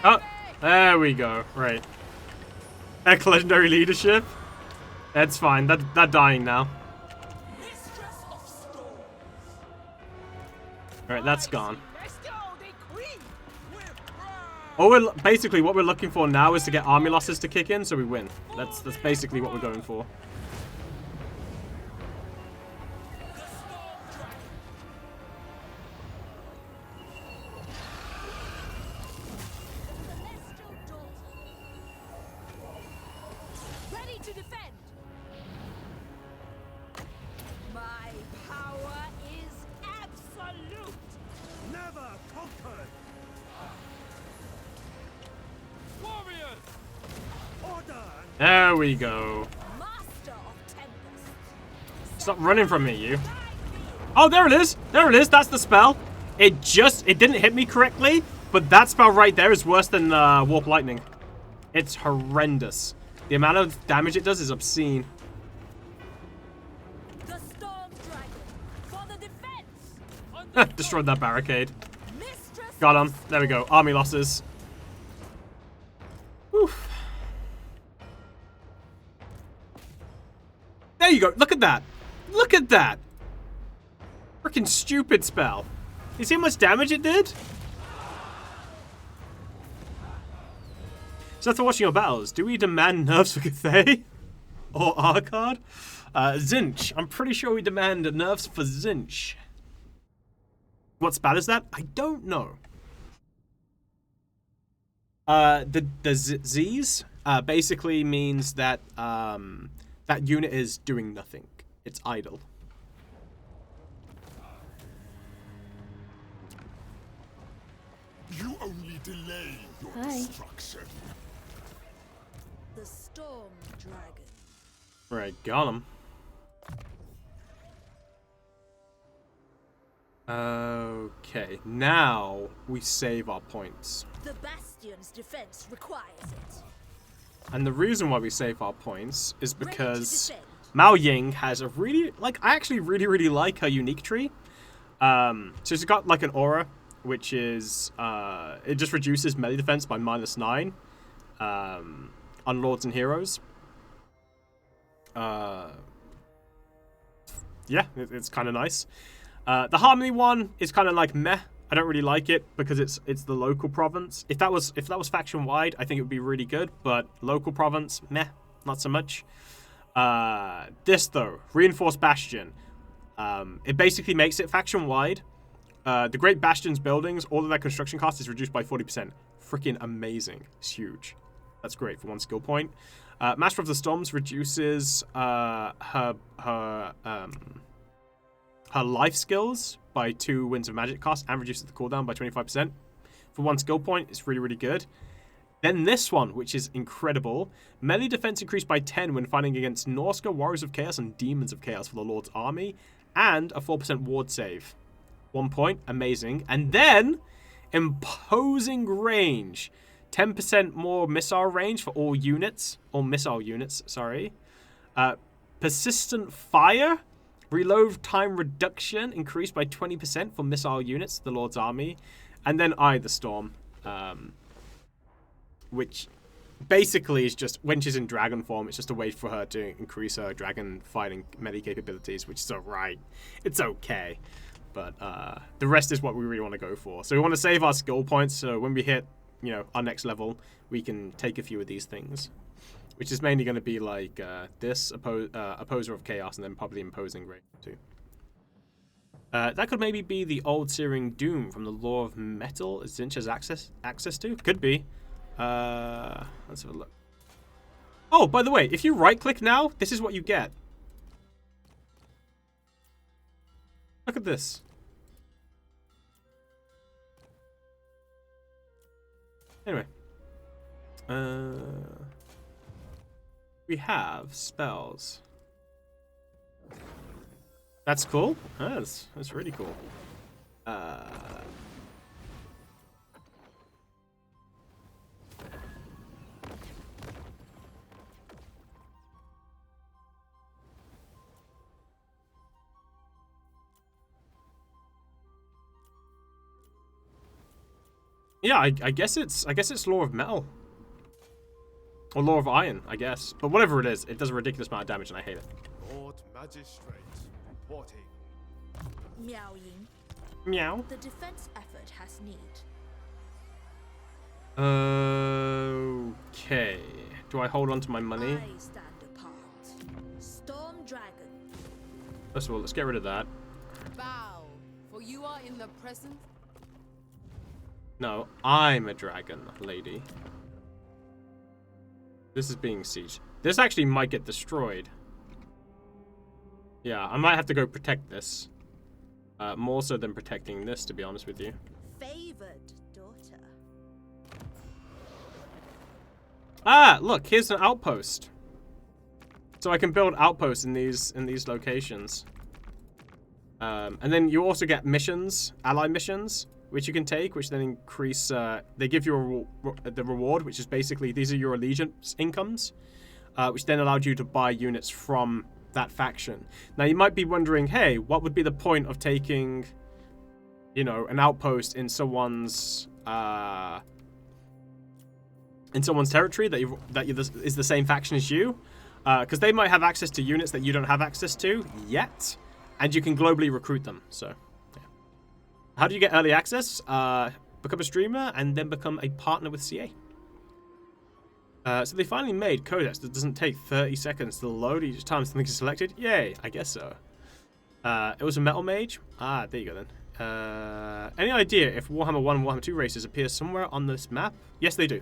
Speaker 1: Oh, there we go. Right. Heck, legendary leadership. That's fine. They're dying now.
Speaker 8: Mistress of Storm!
Speaker 1: Alright, that's gone.
Speaker 8: Celestial decree! With pride!
Speaker 1: All basically what we're looking for now is to get army losses to kick in so we win. That's basically what we're going for.
Speaker 8: The Storm Dragon!
Speaker 7: Celestial daughter. Ready to defend. My power is absolute.
Speaker 8: Never conquered! Warriors! Order!
Speaker 1: There we go.
Speaker 7: Master of tempests.
Speaker 1: Stop running from me, you. Oh, there it is. There it is. That's the spell. It didn't hit me correctly, but that spell right there is worse than Warp Lightning. It's horrendous. The amount of damage it does is obscene.
Speaker 7: The Storm Dragon for the defense.
Speaker 1: Destroyed that barricade.
Speaker 7: Mistress
Speaker 1: Got
Speaker 7: of
Speaker 1: him. There we go. Army losses. Oof. There you go. Look at that. Look at that. Freaking stupid spell. You see how much damage it did? So after watching your battles, do we demand nerfs for Cathay? Or Arkard? Zinch. I'm pretty sure we demand nerfs for Zinch. What spell is that? I don't know. The Z's basically means that that unit is doing nothing. It's idle.
Speaker 5: You only delay your
Speaker 2: Hi.
Speaker 5: destruction.
Speaker 7: the Storm Dragon.
Speaker 1: Right, got him. Okay, now we save our points.
Speaker 7: The Bastion's defense requires it.
Speaker 1: And the reason why we save our points is
Speaker 7: Ready to
Speaker 1: because
Speaker 7: defend.
Speaker 1: Miao Ying has a really, I actually really like her unique tree. So she's got like an aura, which is, it just reduces melee defense by -9 on Lords and Heroes. Yeah, it's kind of nice. The Harmony one is kind of like meh. I don't really like it because it's the local province. If that was faction wide, I think it would be really good. But local province, meh, not so much. This though, Reinforced Bastion. It basically makes it faction wide. The Great Bastion's buildings, all of their construction cost is reduced by 40%. Freaking amazing. It's huge. That's great for 1 skill point. Master of the Storms reduces her life skills by 2 Winds of Magic cost and reduces the cooldown by 25%. For 1 skill point, it's really good. Then this one, which is incredible. Melee defense increased by 10 when fighting against Norska, Warriors of Chaos, and Demons of Chaos for the Lord's Army. And a 4% ward save. 1 point, amazing. And then, imposing range. 10% more missile range for all units. Or missile units, sorry. Persistent fire. Reload time reduction increased by 20% for missile units, the Lord's Army. And then the Storm. Which basically is just, when she's in dragon form, it's just a way for her to increase her dragon fighting melee capabilities, which is alright. It's okay. But the rest is what we really want to go for. So we want to save our skill points, so when we hit, our next level, we can take a few of these things. Which is mainly going to be like this, Opposer of Chaos, and then probably Imposing Range too. That could maybe be the old Searing Doom from the Law of Metal Zinch has access to. Could be. Let's have a look. Oh, by the way, if you right-click now, this is what you get. Look at this. Anyway. We have spells. That's cool. That's really cool. Yeah, I guess it's Law of Metal. Or Law of Iron, I guess. But whatever it is, it does a ridiculous amount of damage and I hate it.
Speaker 5: Lord Magistrate reporting.
Speaker 2: Miao Ying,
Speaker 1: Meow.
Speaker 2: the defense effort has need.
Speaker 1: Okay. Do I hold on to my money?
Speaker 2: I stand apart. Storm Dragon.
Speaker 1: First of all, let's get rid of that.
Speaker 6: Bow, for you are in the presence.
Speaker 1: No, I'm a dragon, lady. This is being sieged. This actually might get destroyed. Yeah, I might have to go protect this. More so than protecting this, to be honest with you.
Speaker 2: Favored daughter.
Speaker 1: Ah, look, here's an outpost. So I can build outposts in these locations. And then you also get missions, ally missions, which you can take, which then increase. They give you the reward, which is basically these are your allegiance incomes, which then allowed you to buy units from that faction. Now you might be wondering, hey, what would be the point of taking, you know, an outpost in someone's territory that is the same faction as you? Because they might have access to units that you don't have access to yet, and you can globally recruit them. So, yeah. How do you get early access? Become a streamer and then become a partner with CA. So they finally made codex that doesn't take 30 seconds to load each time something is selected. Yay, I guess so. It was a metal mage. Ah, there you go then. Any idea if Warhammer 1 and Warhammer 2 races appear somewhere on this map? Yes, they do.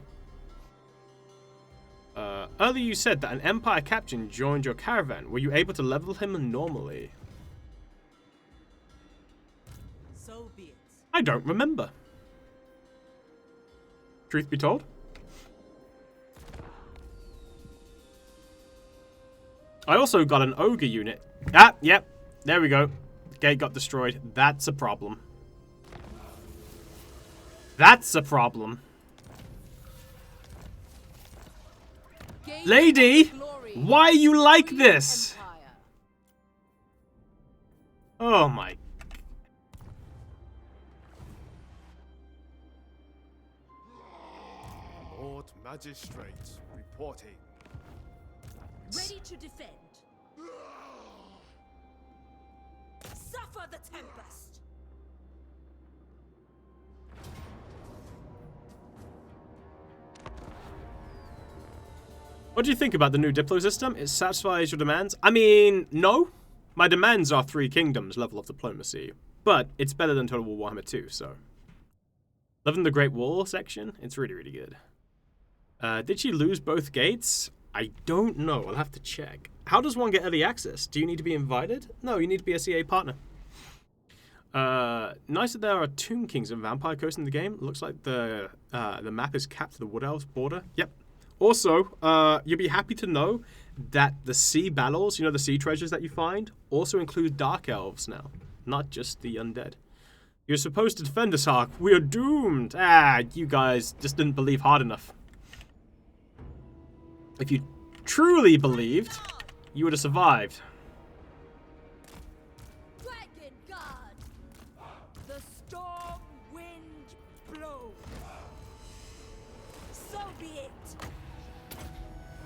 Speaker 1: Earlier you said that an Empire captain joined your caravan. Were you able to level him normally?
Speaker 7: So be it.
Speaker 1: I don't remember. Truth be told. I also got an ogre unit. Ah, yep. There we go. Gate got destroyed. That's a problem. That's a problem. Lady, why are you like this? Oh my.
Speaker 5: Lord Magistrate reporting.
Speaker 7: Ready to defend. Suffer the tempest.
Speaker 1: What do you think about the new Diplo system? It satisfies your demands? I mean, no. My demands are 3 kingdoms level of diplomacy. But it's better than Total War Warhammer 2, so. Loving the Great Wall section? It's really, really good. Did she lose both gates? I don't know. I'll have to check. How does one get early access? Do you need to be invited? No, you need to be a CA partner. Nice that there are Tomb Kings and Vampire Coast in the game. Looks like the map is capped to the Wood Elves border. Yep. Also, you'll be happy to know that the sea battles, you know, the sea treasures that you find, also include Dark Elves now, not just the undead. You're supposed to defend us, Hark. We are doomed. Ah, you guys just didn't believe hard enough. If you truly believed, you would have survived.
Speaker 7: Dragon God. The storm wind blows. So be it.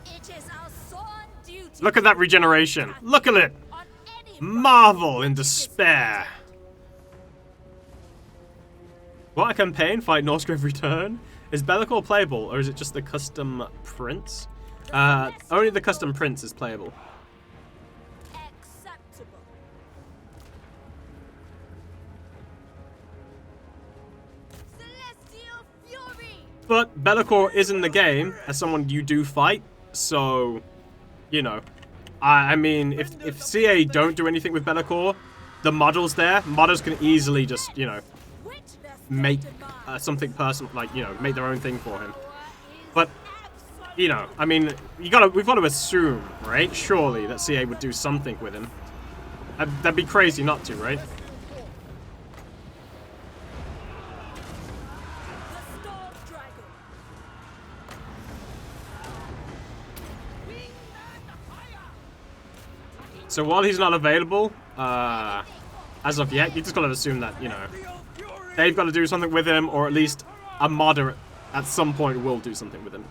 Speaker 7: It is our sworn duty.
Speaker 1: Look at that regeneration. Look at it. Marvel in despair. What a campaign, fight Norsegrave Return. Is Bellicor playable, or is it just the custom prints? Only the custom prints is playable.
Speaker 7: Acceptable. Celestial fury.
Speaker 1: But Bellicor is in the game as someone you do fight, so, you know. I mean, if CA don't do anything with Bellicor, the models there, modders can easily just, you know, make something personal, like, you know, make their own thing for him. But, you know, I mean, we've got to assume, right? Surely that CA would do something with him. That'd be crazy not to, right?
Speaker 7: The Storm Dragon.
Speaker 1: So while he's not available, as of yet, you just gotta assume that, you know, they've got to do something with him, or at least a modder at some point will do something with him.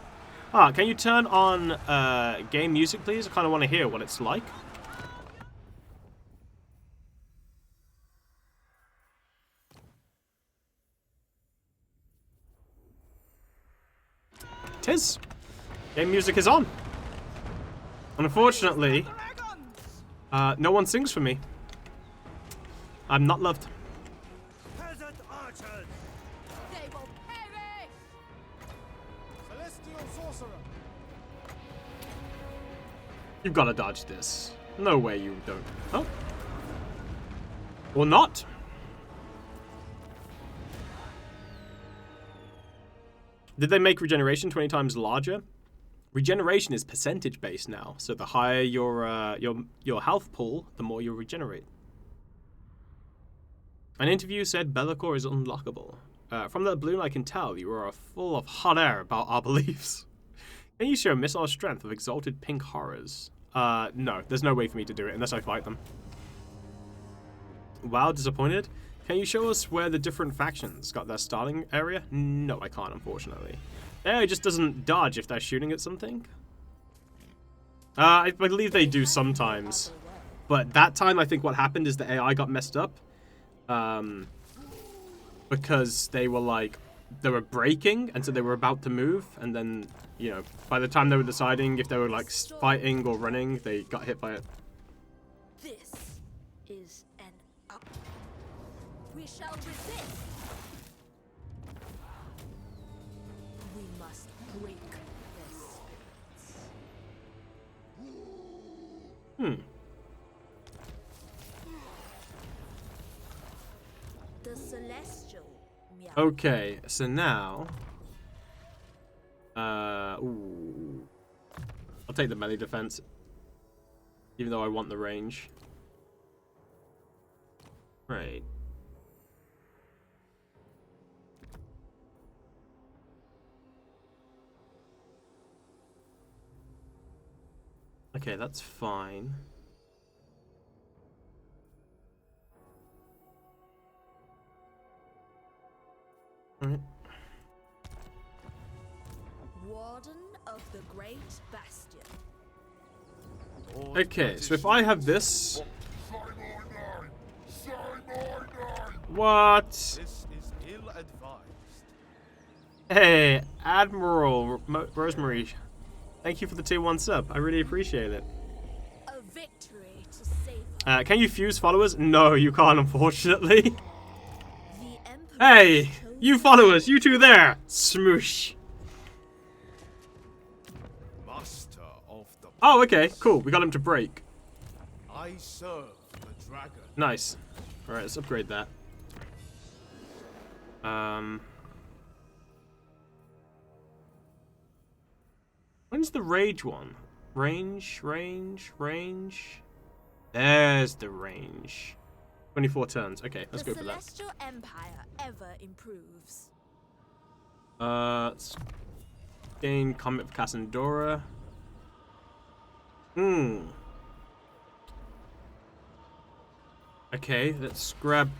Speaker 1: Ah, can you turn on game music, please? I kind of want to hear what it's like. Tis. Game music is on. Unfortunately, no one sings for me. I'm not loved.
Speaker 8: Peasant archers!
Speaker 7: They will perish!
Speaker 5: Celestial sorcerer.
Speaker 1: You've got to dodge this. No way you don't. Oh. Or not. Did they make regeneration 20 times larger? Regeneration is percentage based now, so the higher your health pool, the more you regenerate. An interview said Be'lakor is unlockable. From that balloon, I can tell you are full of hot air about our beliefs. Can you show missile strength of exalted pink horrors? No, there's no way for me to do it unless I fight them. Wow, disappointed. Can you show us where the different factions got their starting area? No, I can't, unfortunately. AI just doesn't dodge if they're shooting at something. I believe they do sometimes. But that time, I think what happened is the AI got messed up. Because they were braking, and so they were about to move, and then, you know, by the time they were deciding if they were like fighting or running, they got hit by it.
Speaker 7: This is an up. We shall resist. We must break this. The celestial Miao.
Speaker 1: Okay, so now... ooh. I'll take the melee defense. Even though I want the range. Right. Okay, that's fine. Alright.
Speaker 7: Warden of the Great Bastion.
Speaker 1: Okay, so if I have this... What?
Speaker 5: This is ill-advised.
Speaker 1: Hey, Admiral Rosemary. Thank you for the tier 1 sub. I really appreciate it.
Speaker 7: A victory to save.
Speaker 1: Can you fuse followers? No, you can't, unfortunately.
Speaker 7: The Emperor
Speaker 1: Hey, you followers, you two there. Smoosh.
Speaker 5: Master of the
Speaker 1: Oh, okay, cool. We got him to break.
Speaker 5: I serve the dragon.
Speaker 1: Nice. Alright, let's upgrade that. When's the rage one? Range. There's the range. 24 turns. Okay, let's go for that.
Speaker 7: The Celestial Empire ever improves.
Speaker 1: Let's gain Comet of Cassandora. Okay, let's grab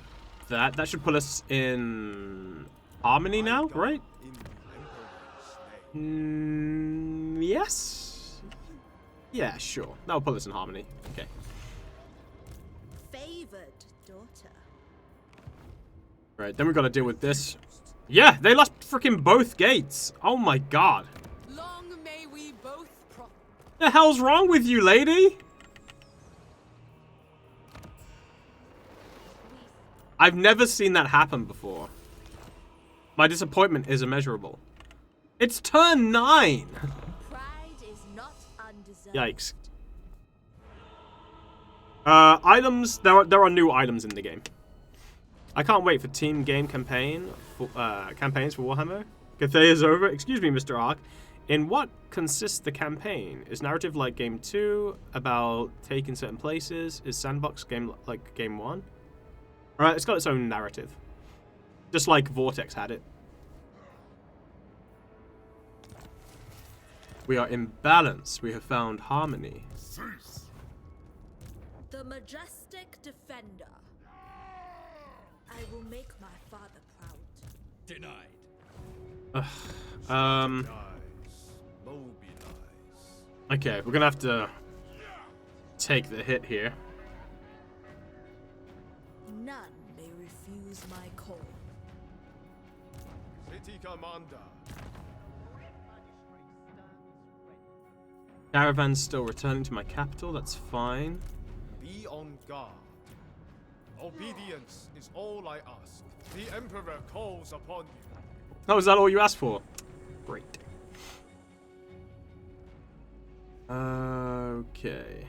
Speaker 1: that. That should put us in harmony now, right?
Speaker 5: In the Emperor's name.
Speaker 1: Yes. Yeah, sure. That'll put us in harmony. Okay.
Speaker 7: Favored daughter.
Speaker 1: Right, then we've got to deal with this. Yeah, they lost freaking both gates. Oh my god.
Speaker 6: Long may we both prosper.
Speaker 1: The hell's wrong with you, lady? I've never seen that happen before. My disappointment is immeasurable. It's turn 9.
Speaker 7: Pride is not undeserved.
Speaker 1: Yikes. Items. There are new items in the game. I can't wait for team game campaigns for Warhammer. Cathay is over. Excuse me, Mr. Ark. In what consists the campaign? Is narrative like game 2 about taking certain places? Is sandbox game like game 1? Alright, it's got its own narrative. Just like Vortex had it. We are in balance. We have found harmony.
Speaker 7: The majestic defender. I will make my father proud.
Speaker 5: Denied.
Speaker 1: Okay, we're gonna have to take the hit here.
Speaker 7: None may refuse my call.
Speaker 5: City Commander.
Speaker 1: Caravans still returning to my capital. That's fine.
Speaker 5: Be on guard. Obedience is all I ask. The Emperor calls upon you.
Speaker 1: Oh, is that all you asked for? Great. Okay.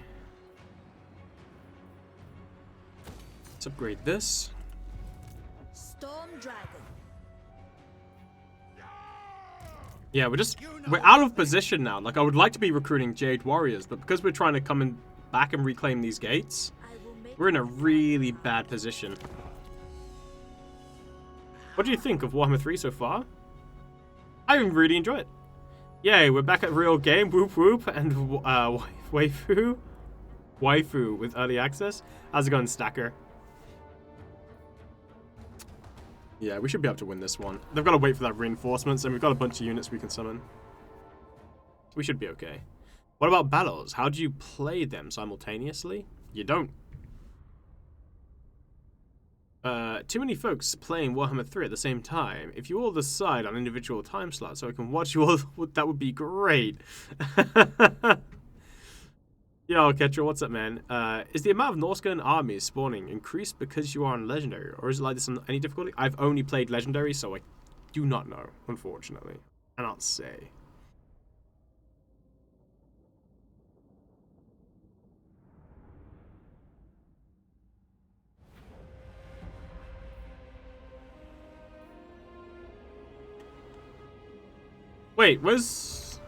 Speaker 1: Let's upgrade this.
Speaker 7: Storm Dragon.
Speaker 1: Yeah, we're out of position now. Like, I would like to be recruiting Jade Warriors, but because we're trying to come in back and reclaim these gates, we're in a really bad position. What do you think of Warhammer 3 so far? I really enjoy it. Yay, we're back at real game, whoop whoop, and waifu with early access. How's it going, Stacker? Yeah, we should be able to win this one. They've got to wait for that reinforcements, and we've got a bunch of units we can summon. We should be okay. What about battles? How do you play them simultaneously? You don't. Too many folks playing Warhammer 3 at the same time. If you all decide on individual time slots so I can watch you all, that would be great. Yo, Ketra, what's up, man? Is the amount of Norscan armies spawning increased because you are on Legendary? Or is it like this on any difficulty? I've only played Legendary, so I do not know, unfortunately. I cannot say. Wait, where's...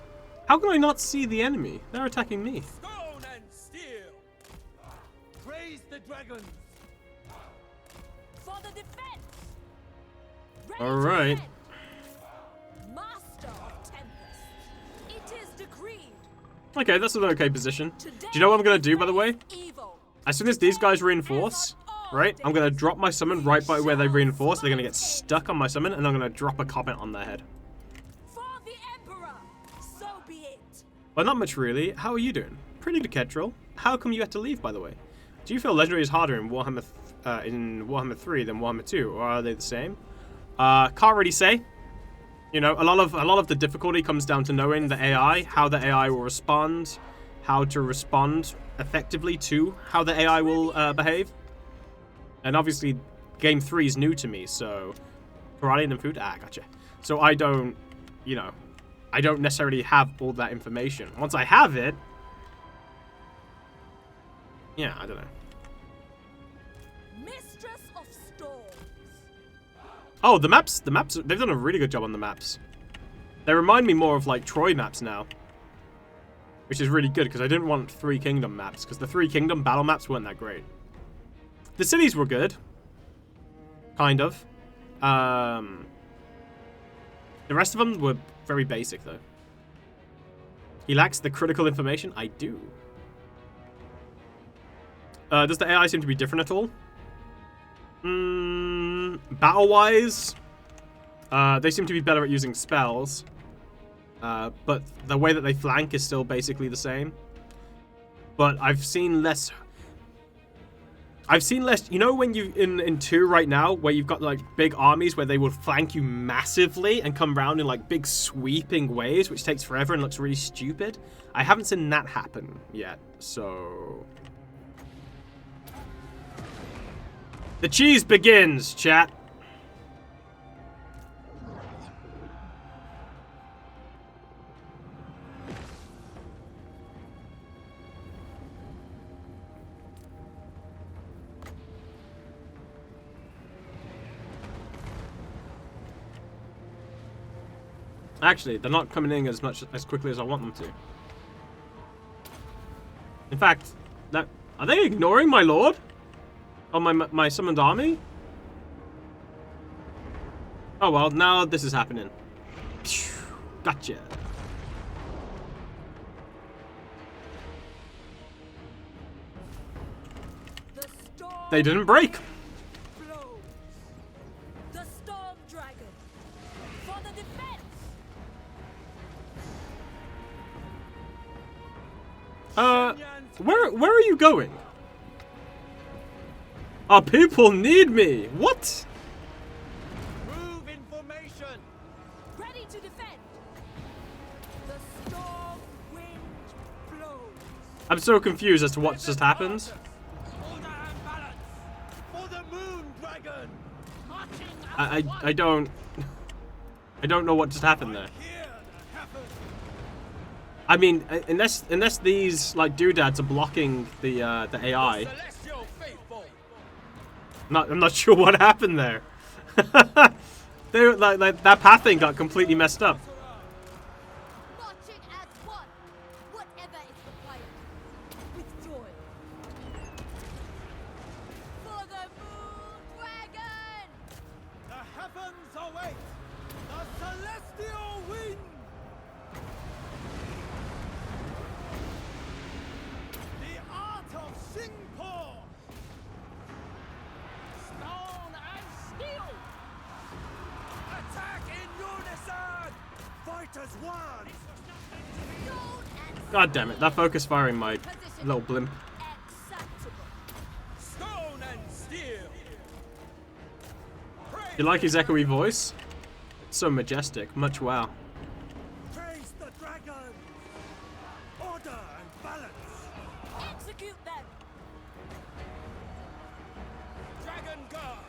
Speaker 1: How can I not see the enemy? They're attacking me.
Speaker 8: Stone and steel. Praise the dragons.
Speaker 7: For the defense.
Speaker 1: Alright.
Speaker 7: Master of Tempest. It is decreed.
Speaker 1: Okay, that's an okay position. Do you know what I'm going to do, by the way? As soon as these guys reinforce, right, I'm going to drop my summon right by where they reinforce. They're going to get stuck on my summon, and I'm going to drop a comment on their head. Well, not much really. How are you doing? Pretty good, Ketrel. How come you had to leave, by the way? Do you feel Legendary is harder in Warhammer 3 than Warhammer 2, or are they the same? Can't really say. You know, a lot of the difficulty comes down to knowing the AI, how the AI will respond, how to respond effectively to how the AI will behave. And obviously, Game 3 is new to me, so karate and food. Ah, gotcha. So I don't, you know. I don't necessarily have all that information. Once I have it... Yeah, I don't know.
Speaker 7: Mistress of Storms.
Speaker 1: Oh, the maps, they've done a really good job on the maps. They remind me more of, like, Troy maps now. Which is really good, because I didn't want Three Kingdom maps, because the Three Kingdom battle maps weren't that great. The cities were good. Kind of. The rest of them were very basic, though. He lacks the critical information? I do. Does the AI seem to be different at all? Battle-wise, they seem to be better at using spells. But the way that they flank is still basically the same. But I've seen less... You know when you in 2 right now, where you've got like big armies where they will flank you massively and come around in like big sweeping waves, which takes forever and looks really stupid? I haven't seen that happen yet, so... The cheese begins, chat. Actually, they're not coming in as quickly as I want them to. In fact, are they ignoring my lord? Oh, my summoned army? Oh well, now this is happening. Gotcha. They didn't break.
Speaker 7: The storm dragon for the defense.
Speaker 1: Where are you going? Our people need me. What?
Speaker 8: Move in formation.
Speaker 7: Ready to defend. The storm wind blows.
Speaker 1: I'm so confused as to what just happened.
Speaker 8: Order and balance. For the moon dragon.
Speaker 1: I don't know what just happened there.
Speaker 8: Here that happens.
Speaker 1: I mean, unless these like doodads are blocking the AI.
Speaker 8: Celestial faithful.
Speaker 1: I'm not sure what happened there. They like that path thing got completely messed up.
Speaker 7: Marching as one. Whatever is required. With joy. For the moon dragon.
Speaker 8: The heavens await. The celestial wind. The art of Singapore. Stone and steel. Attack in unison. Fight as one.
Speaker 1: God damn it! That focus firing my little blimp.
Speaker 7: Acceptable.
Speaker 8: Stone and steel.
Speaker 1: You like his echoey voice? So majestic. Much wow.
Speaker 8: Praise the dragon. Order and balance.
Speaker 7: Execute them.
Speaker 8: Dragon guard.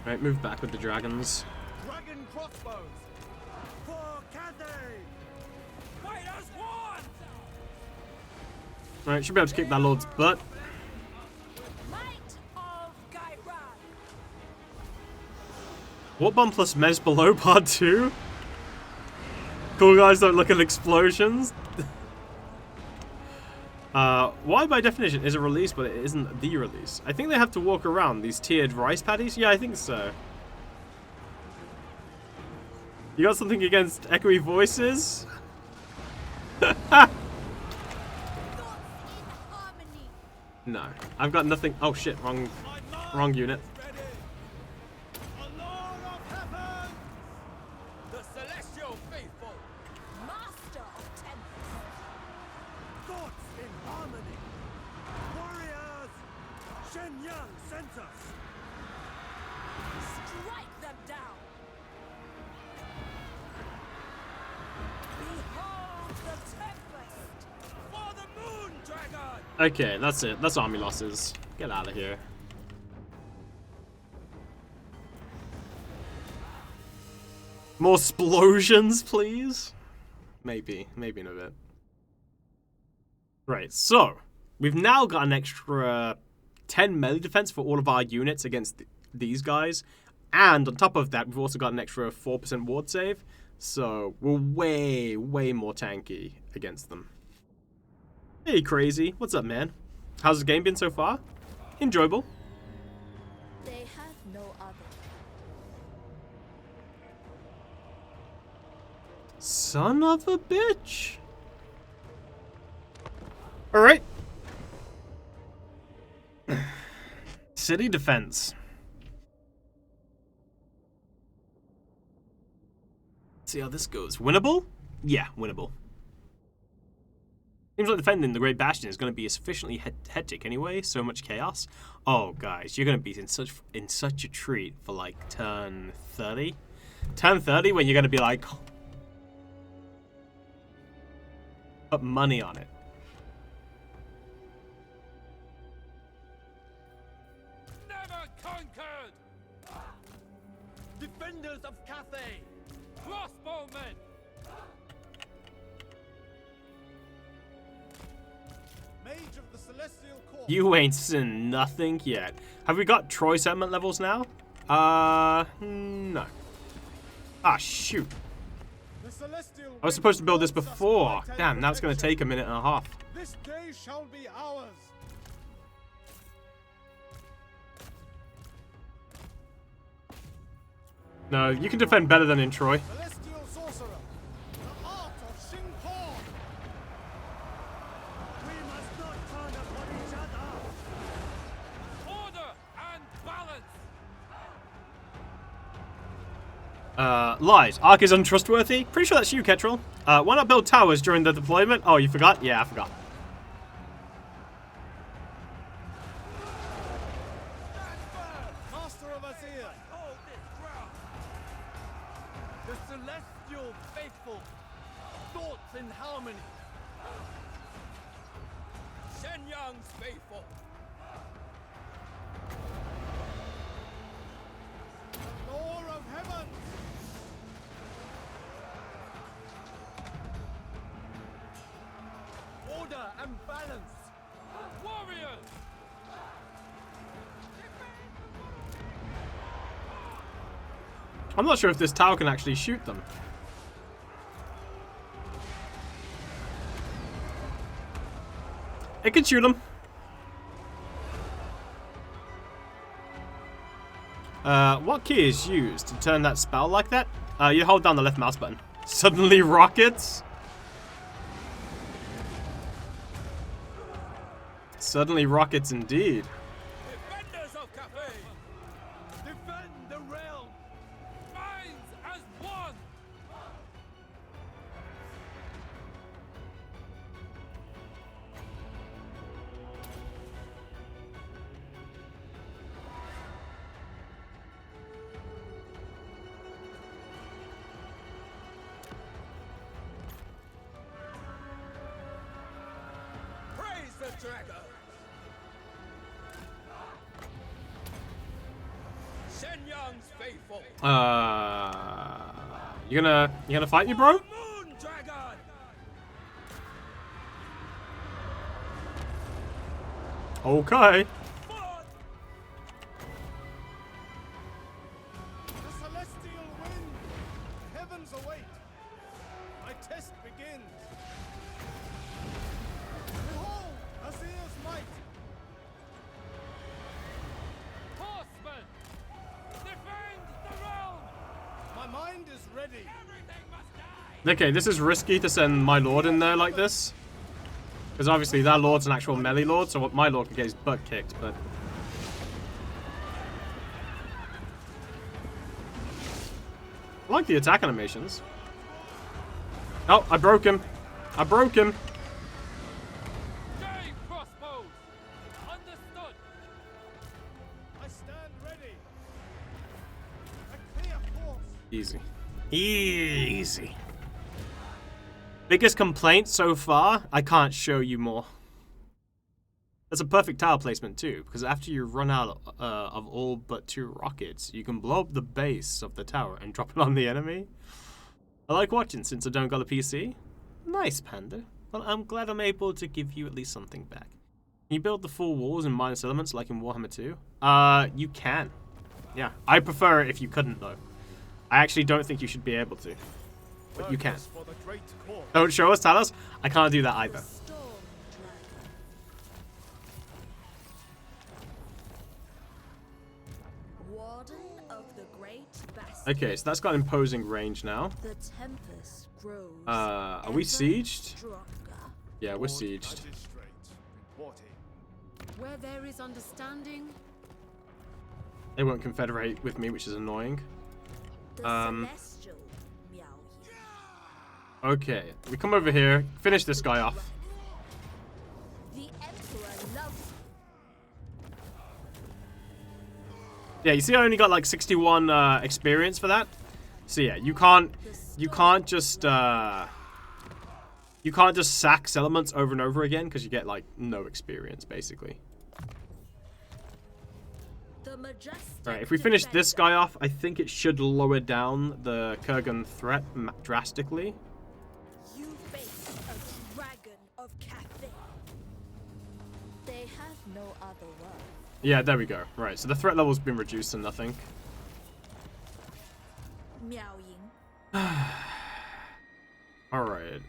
Speaker 1: Right, move back with the dragons.
Speaker 8: Dragon crossbows. For Cathay. Fight as one.
Speaker 1: Right, should be able to kick that lord's butt.
Speaker 7: Might of Caravan.
Speaker 1: What bomb plus Mez below part 2? Cool guys don't look at explosions. Why by definition is a release, but it isn't the release? I think they have to walk around these tiered rice paddies. Yeah, I think so. You got something against echoey voices?
Speaker 7: Thoughts in harmony.
Speaker 1: No, I've got nothing. Oh shit, wrong unit.
Speaker 8: The celestial faithful.
Speaker 7: Master of tempest.
Speaker 8: Thoughts in harmony. Warriors. Shenyang sends us.
Speaker 7: Strike them down. Behold the tempest.
Speaker 8: For the moon dragon.
Speaker 1: Okay, that's it. That's army losses. Get out of here. More explosions, please? Maybe in a bit. Right, so we've now got an extra 10 melee defense for all of our units against these guys. And on top of that, we've also got an extra 4% ward save. So we're way more tanky against them. Hey, Crazy. What's up, man? How's the game been so far? Enjoyable.
Speaker 2: They have no other.
Speaker 1: Son of a bitch. Alright. City defense. Let's see how this goes. Winnable? Yeah, winnable. Seems like defending the Great Bastion is going to be sufficiently hectic anyway. So much chaos. Oh, guys, you're going to be in such a treat for like turn 30. Turn 30 when you're going to be like, put money on it.
Speaker 8: Never conquered. Defenders of Cathay. Crossbowmen.
Speaker 5: Mage of the Celestial Court.
Speaker 1: You ain't seen nothing yet. Have we got Troy settlement levels now? No. Ah, shoot.
Speaker 5: The The celestial
Speaker 1: I was supposed to build this
Speaker 5: wind guards us
Speaker 1: before.
Speaker 5: with
Speaker 1: Damn, now it's going to take a minute and a half.
Speaker 5: This day shall be ours.
Speaker 1: No, you can defend better than in Troy.
Speaker 5: Celestial sorcerer, the art of Xing Hong.
Speaker 8: We must not turn upon each other. Order and balance.
Speaker 1: Lies. Ark is untrustworthy? Pretty sure that's you, Ketrel. Why not build towers during the deployment? Oh, you forgot? Yeah, I forgot.
Speaker 5: Master of Azir.
Speaker 8: Hold this ground. The celestial faithful. Thoughts in harmony. Shenyang's faithful.
Speaker 5: Lord of heaven.
Speaker 8: Order and balance. Warriors.
Speaker 1: I'm not sure if this tower can actually shoot them. It can shoot them. What key is used to turn that spell like that? You hold down the left mouse button. Suddenly rockets? Suddenly rockets indeed.
Speaker 8: Defenders of Cafe. Defend the realm. Minds as one. Praise the dragon. Shenyang's faithful.
Speaker 1: You gonna fight me, bro?
Speaker 8: Moon dragon.
Speaker 1: Okay.
Speaker 5: The celestial wind. The heavens await. My test begins. Behold, Azir's might.
Speaker 8: Horsemen. Defend the realm.
Speaker 5: My mind is ready.
Speaker 8: Everything must die.
Speaker 1: Okay, this is risky to send my lord in there like this. Because obviously that lord's an actual melee lord, so what my lord could get his butt kicked, but... I like the attack animations. Oh, I broke him. I broke him.
Speaker 8: Jade crossbows. Understood.
Speaker 5: I stand ready. A clear course.
Speaker 1: Easy. Easy. Biggest complaint so far, I can't show you more. That's a perfect tower placement too, because after you run out of all but 2 rockets, you can blow up the base of the tower and drop it on the enemy. I like watching since I don't got a PC. Nice, Panda. Well, I'm glad I'm able to give you at least something back. Can you build the full walls and minus elements like in Warhammer 2? You can. Yeah, I prefer it if you couldn't though. I actually don't think you should be able to. But you can.
Speaker 5: For the great cause.
Speaker 1: Don't show us, tell us. I can't do that either.
Speaker 7: Storm Dragon. Warden of the Great Bastion.
Speaker 1: Okay, so that's got imposing range now.
Speaker 7: The tempest grows.
Speaker 1: Are we
Speaker 7: ever
Speaker 1: sieged?
Speaker 7: stronger.
Speaker 1: Yeah, we're
Speaker 5: Lord
Speaker 1: sieged.
Speaker 5: Magistrate, reporting.
Speaker 6: Where there is understanding,
Speaker 1: They won't confederate with me, which is annoying.
Speaker 7: The celestial Miao Ying.
Speaker 1: Okay, we come over here, finish this guy off.
Speaker 7: The Emperor loves
Speaker 1: Yeah, you see I only got like 61 experience for that? So yeah, you can't just sack settlements over and over again because you get like no experience basically.
Speaker 7: the majestic.
Speaker 1: Alright, if we finish this
Speaker 7: defender.
Speaker 1: guy off, I think it should lower down the Kurgan threat drastically.
Speaker 7: You face a dragon of Cathay. They have no other word.
Speaker 1: Yeah, there we go. Right, so the threat level's been reduced to nothing.
Speaker 7: Miao Ying.
Speaker 1: worried.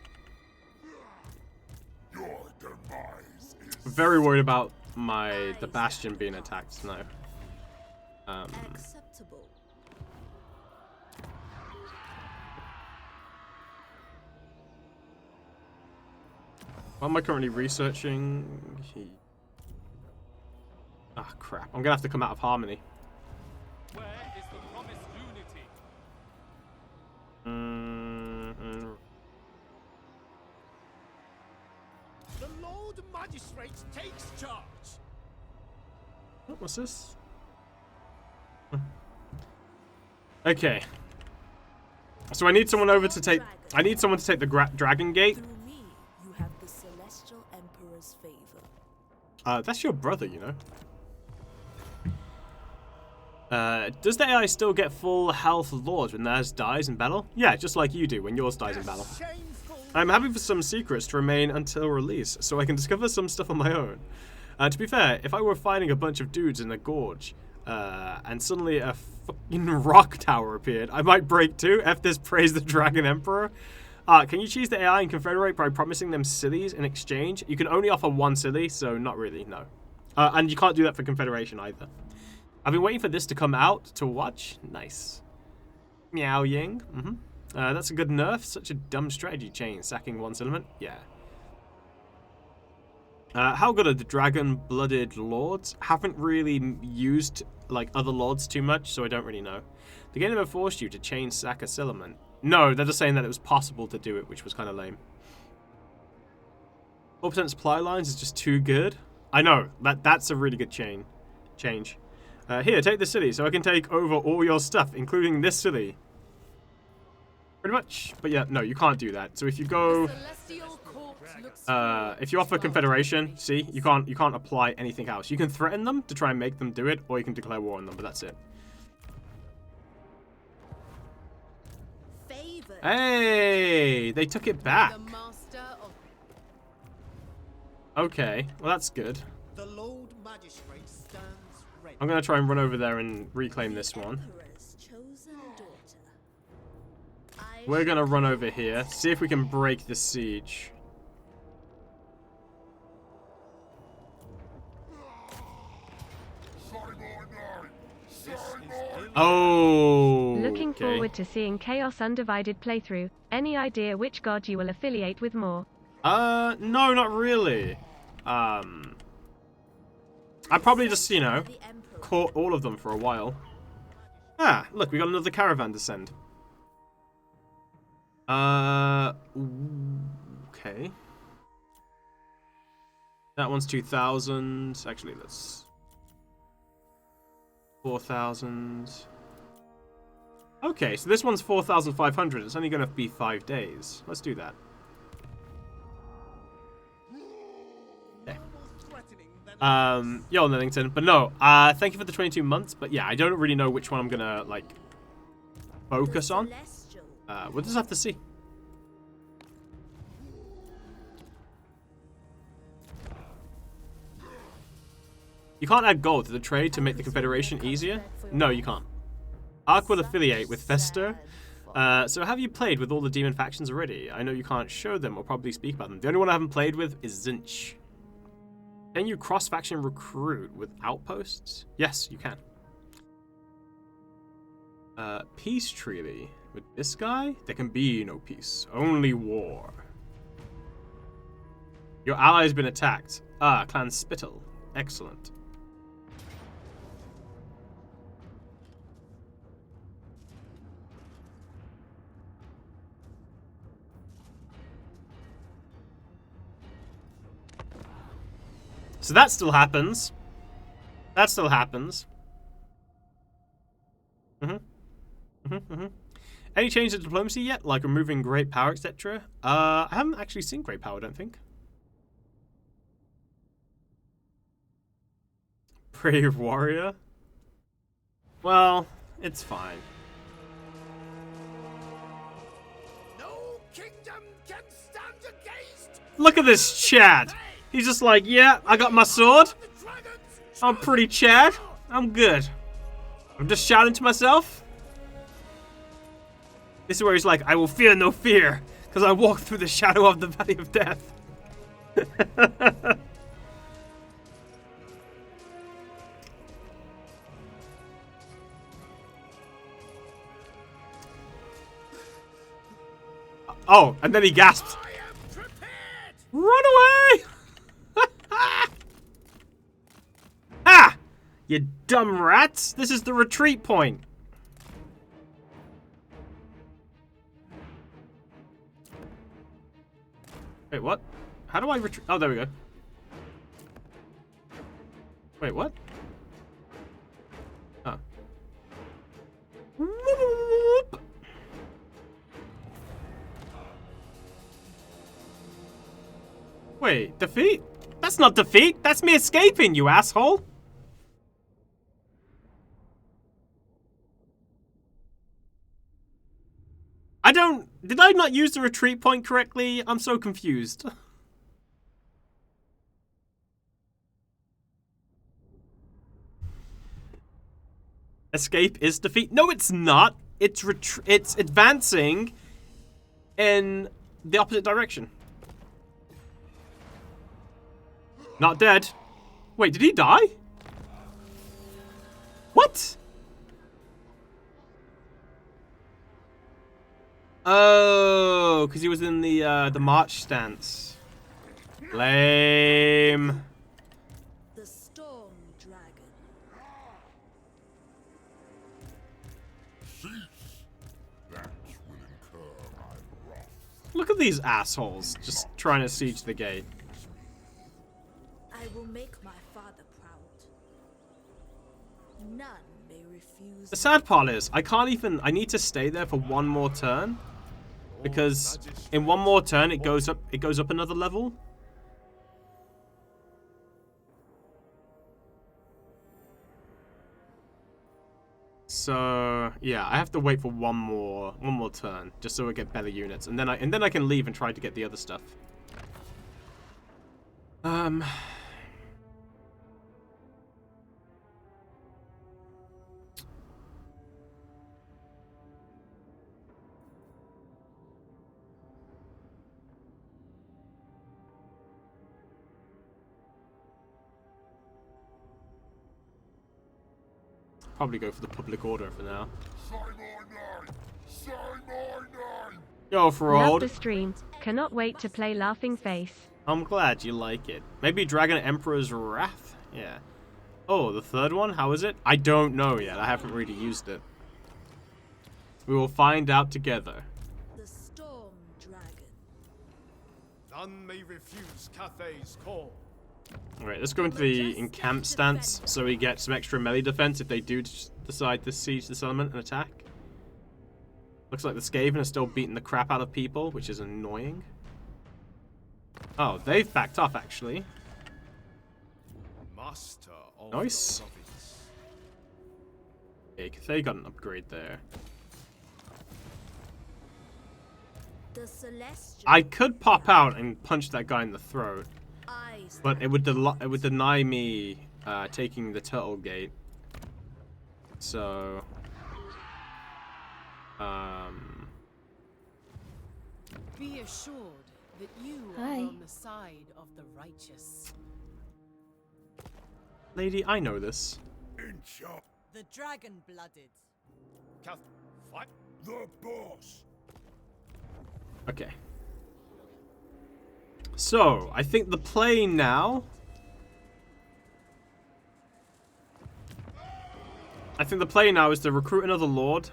Speaker 1: Very worried about the Bastion being attacked now.
Speaker 7: Acceptable.
Speaker 1: What am I currently researching? Ah, crap. I'm gonna have to come out of harmony.
Speaker 5: Where is the promised unity? The Lord Magistrate takes charge.
Speaker 1: What's this? Okay. So I need someone over to take. I need someone to take the Dragon Gate.
Speaker 7: Through me, you have the Celestial Emperor's favor.
Speaker 1: That's your brother, you know. Does the AI still get full health lords when theirs dies in battle? Yeah, just like you do when yours dies in battle. I'm happy for some secrets to remain until release, so I can discover some stuff on my own. To be fair, if I were fighting a bunch of dudes in a gorge, and suddenly a fucking rock tower appeared, I might break too. F this praise the Dragon Emperor. Can you choose the AI and confederate by promising them cities in exchange? You can only offer one city, so not really, no. And you can't do that for confederation either. I've been waiting for this to come out to watch. Nice. Miao Ying. That's a good nerf. Such a dumb strategy chain. Sacking one settlement. Yeah. How good are the dragon-blooded lords? Haven't really used like other lords too much, so I don't really know. The game never forced you to chain sack a settlement. No, they're just saying that it was possible to do it, which was kind of lame. 4% supply lines is just too good. I know that's a really good change. Here, take the city, so I can take over all your stuff, including this city. Pretty much. But yeah, no, you can't do that. So if you go, if you offer confederation, see, you can't apply anything else. You can threaten them to try and make them do it, or you can declare war on them, but that's it. Hey, they took it back. Okay, well that's good.
Speaker 8: The Lord Magistrate stands ready.
Speaker 1: I'm gonna try and run over there and reclaim this one. We're gonna run over here, see if we can break the siege. Oh.
Speaker 9: Looking forward to seeing Chaos Undivided playthrough. Any idea which god you will affiliate with more?
Speaker 1: No, not really. I probably just, you know, caught all of them for a while. Ah, look, we got another caravan to send. Okay. That one's 2,000. Actually, let's 4,000. Okay, so this one's 4,500. It's only going to be 5 days. Let's do that. Okay. Yo, Nellington. But no, thank you for the 22 months. But yeah, I don't really know which one I'm going to, like, focus on. We'll just have to see. You can't add gold to the trade to make the Confederation easier? No, you can't. Ark will affiliate with Fester. So have you played with all the demon factions already? I know you can't show them or probably speak about them. The only one I haven't played with is Zinch. Can you cross-faction recruit with outposts? Yes, you can. Peace treaty. With this guy, there can be no peace. Only war. Your ally has been attacked. Ah, Clan Spittle. Excellent. So that still happens. That still happens. Any change to diplomacy yet? Like removing great power, etc.? I haven't actually seen great power, I don't think. Brave warrior? Well, it's fine.
Speaker 8: No kingdom can stand against.
Speaker 1: Look at this Chad. He's just like, yeah, I got my sword. I'm pretty Chad. I'm good. I'm just shouting to myself. This is where he's like, I will fear no fear. Because I walked through the shadow of the Valley of Death. Oh, and then he gasped. Run away! Ah! You dumb rats! This is the retreat point. Wait, what? How do I retreat? Oh, there we go. Wait, what? Oh. Wait, defeat? That's not defeat. That's me escaping, you asshole. Did I not use the retreat point correctly? I'm so confused. Escape is defeat. No, it's not. It's advancing in the opposite direction. Not dead. Wait, did he die? What? Oh, because he was in the march stance. Lame.
Speaker 7: The storm dragon.
Speaker 1: Look at these assholes just trying to siege the gate.
Speaker 7: I will make my father proud. None may refuse.
Speaker 1: The sad part is, I need to stay there for one more turn. Because in one more turn it goes up another level. So yeah, I have to wait for one more turn just so I get better units, and then I can leave and try to get the other stuff. Probably go for the public order for now. Go for
Speaker 9: Love
Speaker 1: old.
Speaker 9: the stream. Cannot wait to play Laughing Face.
Speaker 1: I'm glad you like it. Maybe Dragon Emperor's Wrath? Yeah. Oh, the third one? How is it? I don't know yet. I haven't really used it. We will find out together.
Speaker 7: The storm dragon.
Speaker 5: None may refuse Cathay's call.
Speaker 1: Alright, let's go into the Encamp Stance so we get some extra melee defense if they do decide to siege the settlement and attack. Looks like the Skaven are still beating the crap out of people, which is annoying. Oh, they've backed off, actually.
Speaker 5: Master of
Speaker 1: Nice.
Speaker 5: the province.
Speaker 1: Okay, they got an upgrade there.
Speaker 7: The celestial.
Speaker 1: I could pop out and punch that guy in the throat,
Speaker 7: Eyes.
Speaker 1: but it would deny me taking the turtle gate. So,
Speaker 6: Be assured that you
Speaker 2: Hi.
Speaker 6: are on the side of the righteous.
Speaker 1: lady, I know this.
Speaker 8: The dragon-blooded.
Speaker 5: Cath, fight the boss.
Speaker 1: Okay. So, I think the play now... is to recruit another lord.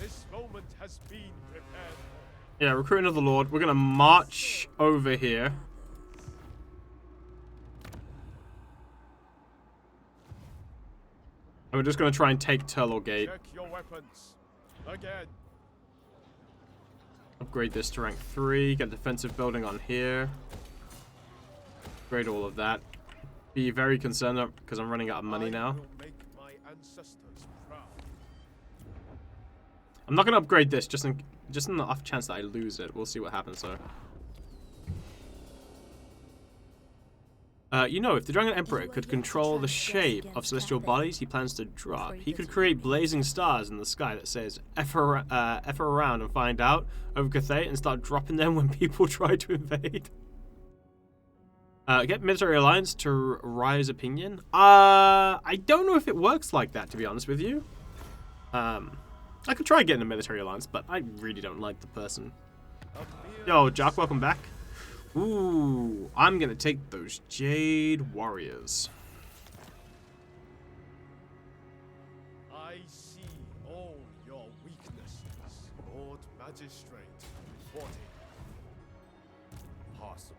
Speaker 5: This moment has been prepared.
Speaker 1: Yeah, recruit another lord. We're gonna march over here. And we're just gonna try and take Turtle Gate.
Speaker 5: Check your weapons. Again.
Speaker 1: Upgrade this to rank 3. Get defensive building on here. Upgrade all of that. Be very concerned because I'm running out of money now.
Speaker 5: I will make my ancestors proud.
Speaker 1: I'm not gonna upgrade this just in the off chance that I lose it. We'll see what happens though. You know, if the Dragon Emperor could control the shape of celestial bodies he plans to drop, he could create blazing stars in the sky that says F her around and find out over Cathay and start dropping them when people try to invade. Get military alliance to rise opinion. I don't know if it works like that, to be honest with you. I could try getting a military alliance, but I really don't like the person. Yo, Jock, welcome back. Ooh, I'm gonna take those Jade Warriors.
Speaker 5: I see all your weaknesses, Lord Magistrate. Reporting. Possible.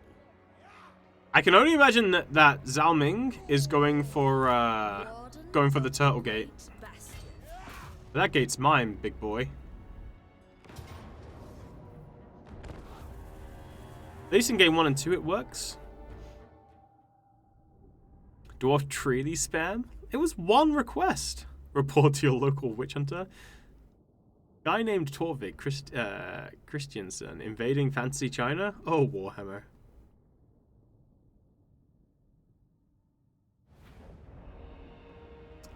Speaker 1: I can only imagine that Zhao Ming is going for the Turtle Gate. That gate's mine, big boy. At least in game 1 and 2 it works. Dwarf Treaty spam? It was one request. Report to your local witch hunter. Guy named Torvik Christiansen invading fantasy China? Oh, Warhammer.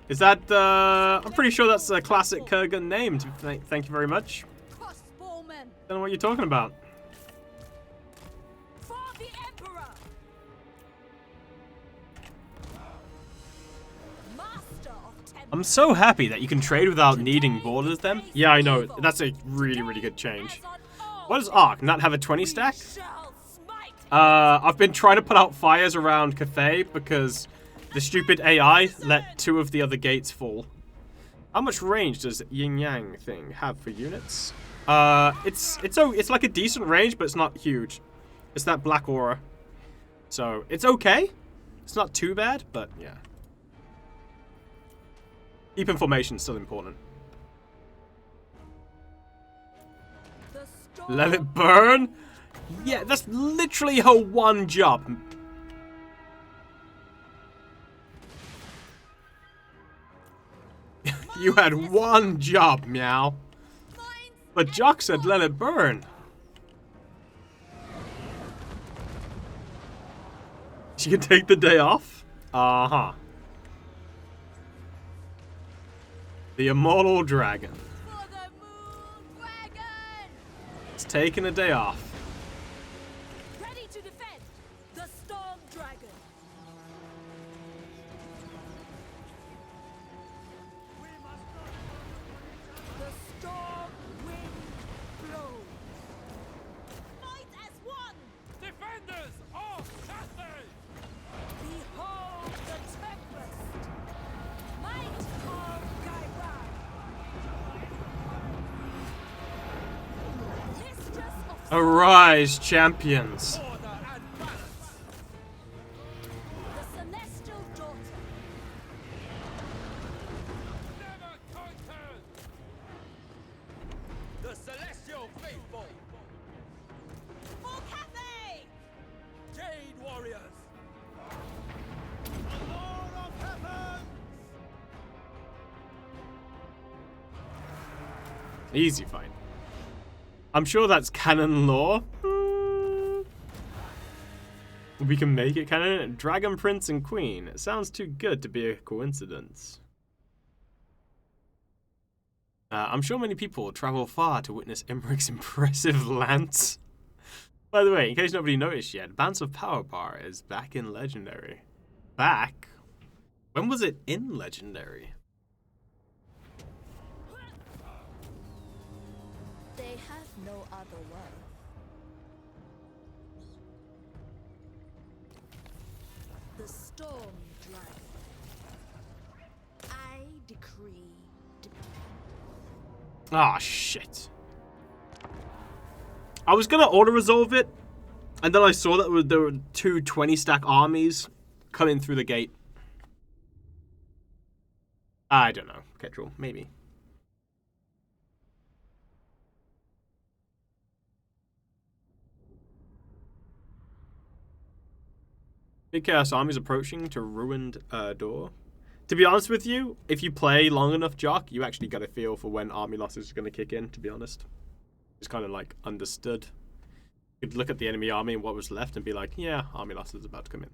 Speaker 1: Is that, I'm pretty sure that's a classic Kurgan name. Thank you very much.
Speaker 7: Crossbowmen.
Speaker 1: Don't know what you're talking about.
Speaker 7: For the Emperor. Master of Temple.
Speaker 1: I'm so happy that you can trade without needing borders then. Yeah, I know. That's a really, really good change. What does Ark not have a 20 stack? I've been trying to put out fires around Cathay because the stupid AI let 2 of the other gates fall. How much range does Yin Yang thing have for units? It's like a decent range, but it's not huge. It's that black aura. So, it's okay. It's not too bad, but yeah. Keep information still important. Let it burn? Yeah, that's literally her one job. You had one job, Miao. But Jock said let it burn. She can take the day off? Uh-huh. The Immortal Dragon. It's taking a day off.
Speaker 7: Ready to defend the Storm Dragon. The storm wind blows. Fight as one.
Speaker 8: Defenders of Cathay!
Speaker 7: Behold the tempest. Might of Caravan. Mistress of
Speaker 1: Arise, champions.
Speaker 8: Order and balance!
Speaker 7: the Celestial Daughter.
Speaker 8: Never conquered! The Celestial Faithful!
Speaker 7: For Cathay.
Speaker 8: Jade Warriors!
Speaker 5: The Lord of Heaven!
Speaker 1: Easy fight. I'm sure that's canon lore. We can make it canon. Dragon Prince and Queen. It sounds too good to be a coincidence. I'm sure many people travel far to witness Emmerich's impressive lance. By the way, in case nobody noticed yet, Bands of Power Bar is back in Legendary. Back? When was it in Legendary?
Speaker 2: They have no other world.
Speaker 7: The Storm Dragon. I decree.
Speaker 1: Ah, shit. I was gonna auto-resolve it, and then I saw that there were 2 20-stack armies coming through the gate. I don't know. Ketrel, maybe. Big Chaos Army's approaching to Ruined Door. To be honest with you, if you play long enough, Jock, you actually get a feel for when army losses are going to kick in, to be honest. It's kind of like understood. You could look at the enemy army and what was left and be like, yeah, army losses is about to come in.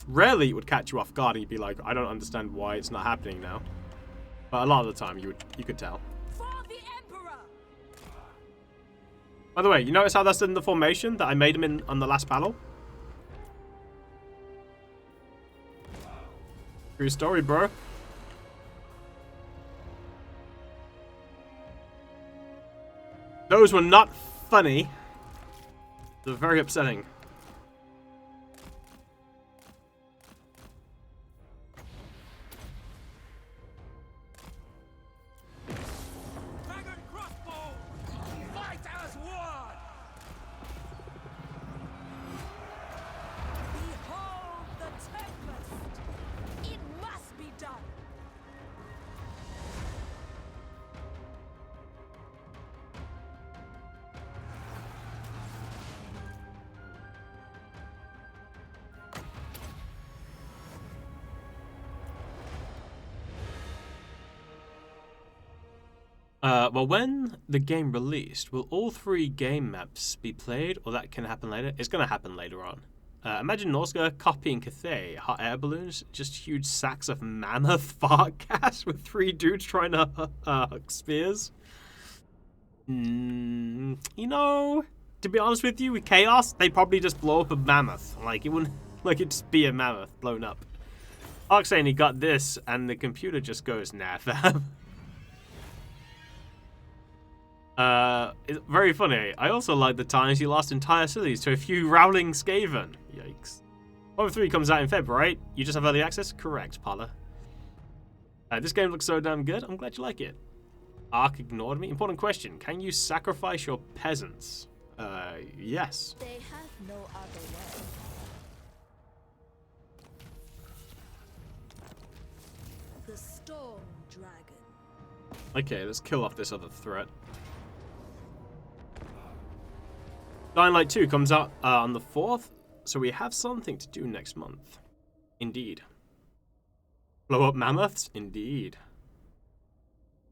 Speaker 1: Rarely it would catch you off guard and you'd be like, I don't understand why it's not happening now. But a lot of the time you could tell.
Speaker 7: For the Emperor!
Speaker 1: By the way, you notice how that's in the formation that I made him in on the last battle? True story, bro. Those were not funny. They're very upsetting.
Speaker 8: Dragon crossbow! Fight as one!
Speaker 7: Behold the tempest! It must be done!
Speaker 1: Well, when the game released, will all 3 game maps be played, or that can happen later? It's going to happen later on. Imagine Norsca copying Cathay, hot air balloons, just huge sacks of mammoth fart gas with 3 dudes trying to hug spears. You know, to be honest with you, with Chaos, they probably just blow up a mammoth. Like, it wouldn't, like, it'd just be a mammoth blown up. Ark saying he got this, and the computer just goes, nah, fam. It's very funny. I also like the times you lost entire cities to a few Rowling Skaven. Yikes. 1.3 comes out in February, right? You just have early access? Correct, Paula. This game looks so damn good. I'm glad you like it. Ark ignored me. Important question. Can you sacrifice your peasants? Yes.
Speaker 7: They have no other way. The Storm Dragon.
Speaker 1: Okay, let's kill off this other threat. Dying Light 2 comes out on the 4th, so we have something to do next month. Indeed. Blow up mammoths? Indeed.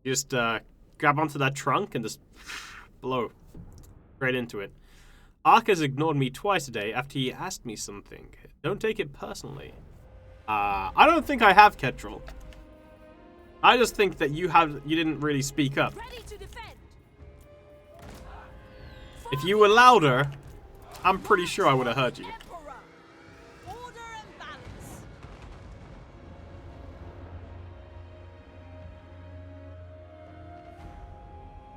Speaker 1: You just grab onto that trunk and just blow right into it. Ark has ignored me twice today after he asked me something. Don't take it personally. I don't think I have, Ketrel. I just think that you didn't really speak up.
Speaker 7: Ready to defend.
Speaker 1: If you were louder, I'm pretty sure I would have heard you.
Speaker 7: Emperor. Order and balance.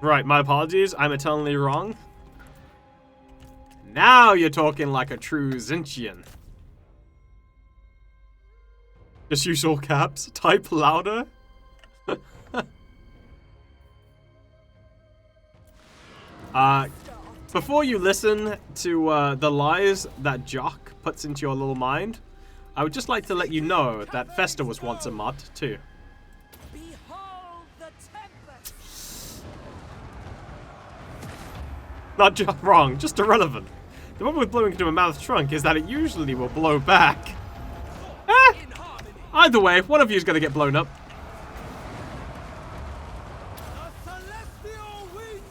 Speaker 1: Right, my apologies. I'm eternally wrong. Now you're talking like a true Zinchian. Just use all caps. Type louder. Before you listen to the lies that Jock puts into your little mind, I would just like to let you know that Festa was once a mod too.
Speaker 7: Behold the tempest.
Speaker 1: Not just wrong, just irrelevant. The problem with blowing into a mammoth trunk is that it usually will blow back. Either way, one of you is going to get blown up.
Speaker 8: The celestial winds!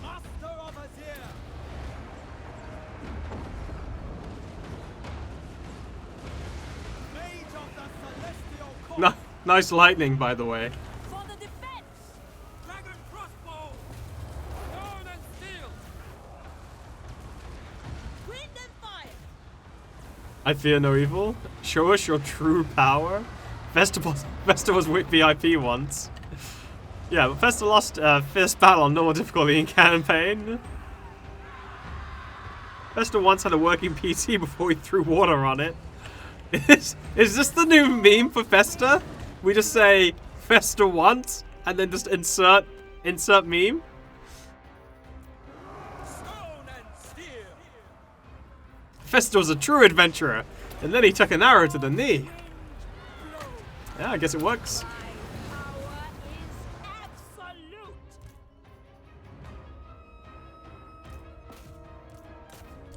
Speaker 8: Master of Azir! Mage of the celestial court!
Speaker 1: Nice lightning, by the way.
Speaker 7: For the defense.
Speaker 8: Dragon crossbow! Stone and steel!
Speaker 7: Wind and fire.
Speaker 1: I fear no evil. Show us your true power. Festa was VIP once. Yeah, but Festa lost first battle on normal difficulty in campaign. Festa once had a working PC before we threw water on it. Is this the new meme for Festa? We just say Festa once and then just insert meme.
Speaker 8: Stone and steel!
Speaker 1: Festa was a true adventurer, and then he took an arrow to the knee. Yeah, I guess it works.
Speaker 7: My power is absolute.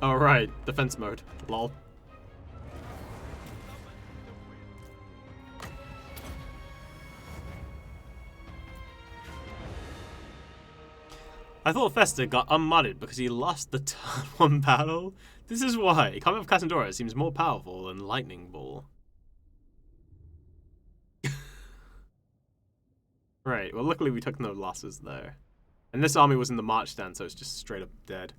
Speaker 1: Alright, defense mode. Lol. I thought Festa got unmodded because he lost the turn 1 battle. This is why. Combat of Cassandra seems more powerful than Lightning Ball. Right, well luckily we took no losses there. And this army was in the march stand, so it's just straight up dead.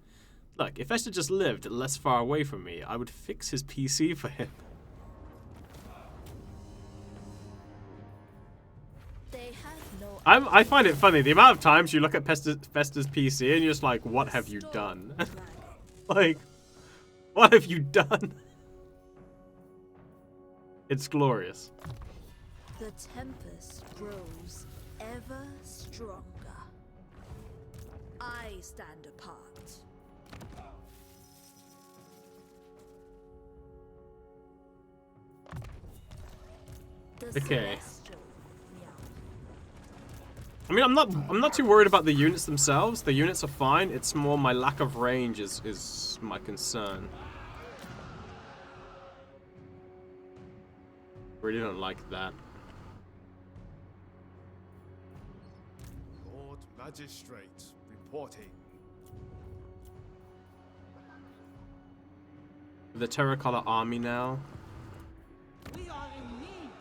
Speaker 1: Look, if Festa just lived less far away from me, I would fix his PC for him.
Speaker 7: They have no
Speaker 1: I find it funny, the amount of times you look at Festa's PC and you're just like, what have you done? Like, what have you done? It's glorious.
Speaker 7: The tempest grows ever stronger. I stand apart. The
Speaker 1: Okay.
Speaker 7: celestial Miao.
Speaker 1: I mean, I'm not too worried about the units themselves. The units are fine. It's more my lack of range is my concern. Really don't like that.
Speaker 5: Lord Magistrate reporting.
Speaker 1: The terracotta army now.
Speaker 8: We are in need.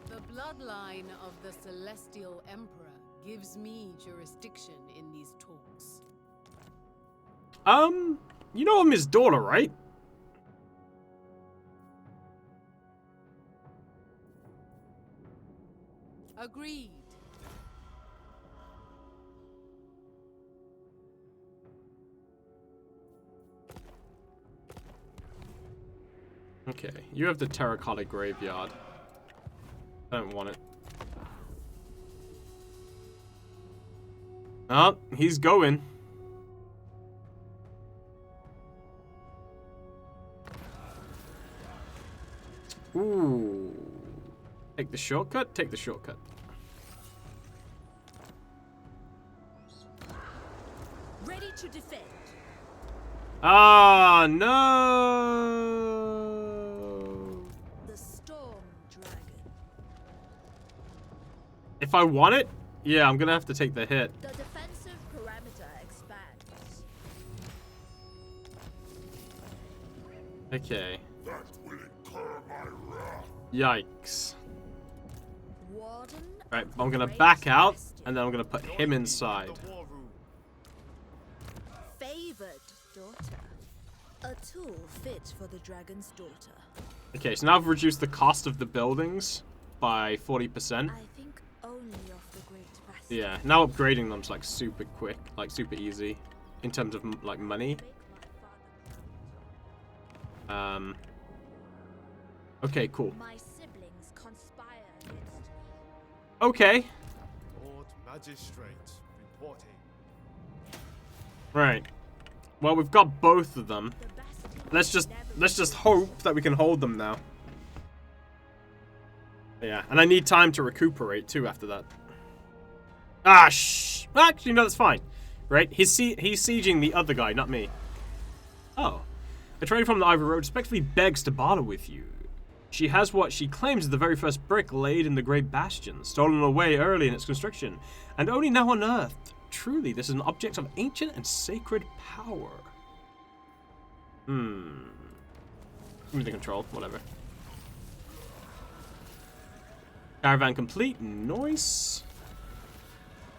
Speaker 6: The bloodline of the Celestial Emperor gives me jurisdiction in these talks.
Speaker 1: You know I'm his daughter, right?
Speaker 6: Agreed.
Speaker 1: Okay, you have the terracotta graveyard. I don't want it. Oh, he's going. Ooh. Take the shortcut? Take the shortcut.
Speaker 7: Ready to defend.
Speaker 1: Ah, no!
Speaker 7: The storm dragon.
Speaker 1: If I want it, yeah, I'm gonna have to take the hit.
Speaker 7: The defensive parameter expands.
Speaker 1: Okay.
Speaker 5: That will incur my wrath.
Speaker 1: Yikes.
Speaker 7: Warden.
Speaker 1: Right,
Speaker 7: of
Speaker 1: I'm gonna
Speaker 7: Great
Speaker 1: back out,
Speaker 7: Bastion.
Speaker 1: and then I'm gonna put him inside.
Speaker 5: The war room.
Speaker 7: Favored daughter. A tool fit for the dragon's daughter.
Speaker 1: Okay, so now I've reduced the cost of the buildings by 40%.
Speaker 7: I think only of the Great Bastion.
Speaker 1: Yeah, now upgrading them's like super quick, like super easy in terms of like money.
Speaker 7: Make my father
Speaker 1: Okay, cool.
Speaker 7: proud. My siblings conspire against me.
Speaker 1: Okay.
Speaker 5: Lord Magistrate reporting.
Speaker 1: Right. Well, we've got both of them.
Speaker 7: The Bastion
Speaker 1: Let's just
Speaker 7: never
Speaker 1: hope that we can hold them now. Yeah, and I need time to recuperate too after that. Ah, shh. Actually, no, that's fine. Right? He's sieging the other guy, not me. Oh. A trader from the Ivory Road respectfully begs to barter with you. She has what she claims is the very first brick laid in the Great Bastion, stolen away early in its construction, and only now unearthed. Truly, this is an object of ancient and sacred power. Give me the control, whatever. Caravan complete, nice.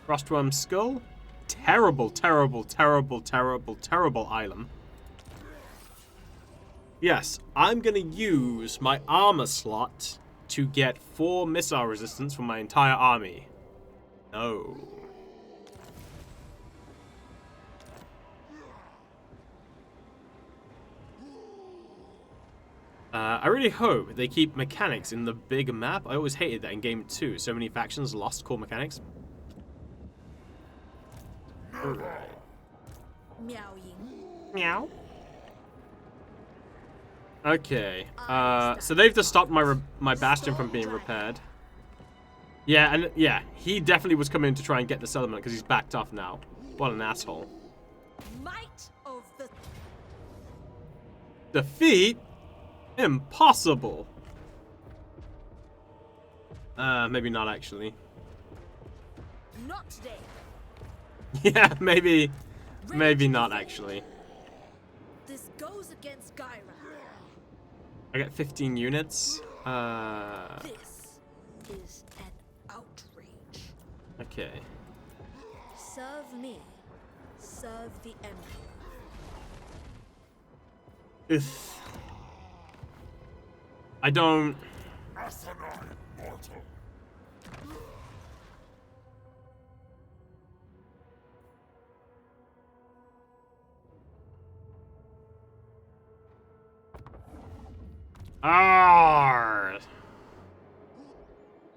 Speaker 1: Frostworm skull. Terrible, terrible, terrible, terrible, terrible item. Yes, I'm gonna use my armor slot to get 4 missile resistance for my entire army. No. I really hope they keep mechanics in the big map. I always hated that in Game 2. So many factions lost core mechanics. Alright.
Speaker 7: Miao Ying.
Speaker 1: Meow. Okay. So they've just stopped my Bastion from being repaired. Yeah, and yeah, he definitely was coming to try and get the settlement because he's backed off now. What an asshole.
Speaker 7: Might of the
Speaker 1: Defeat? Impossible. Maybe not actually.
Speaker 7: not today.
Speaker 1: Yeah, maybe not actually.
Speaker 7: This goes against Gyra.
Speaker 1: I get 15 units.
Speaker 7: This is an outrage.
Speaker 1: Okay.
Speaker 7: Serve me. Serve the Emperor.
Speaker 1: If I don't. Arrgh.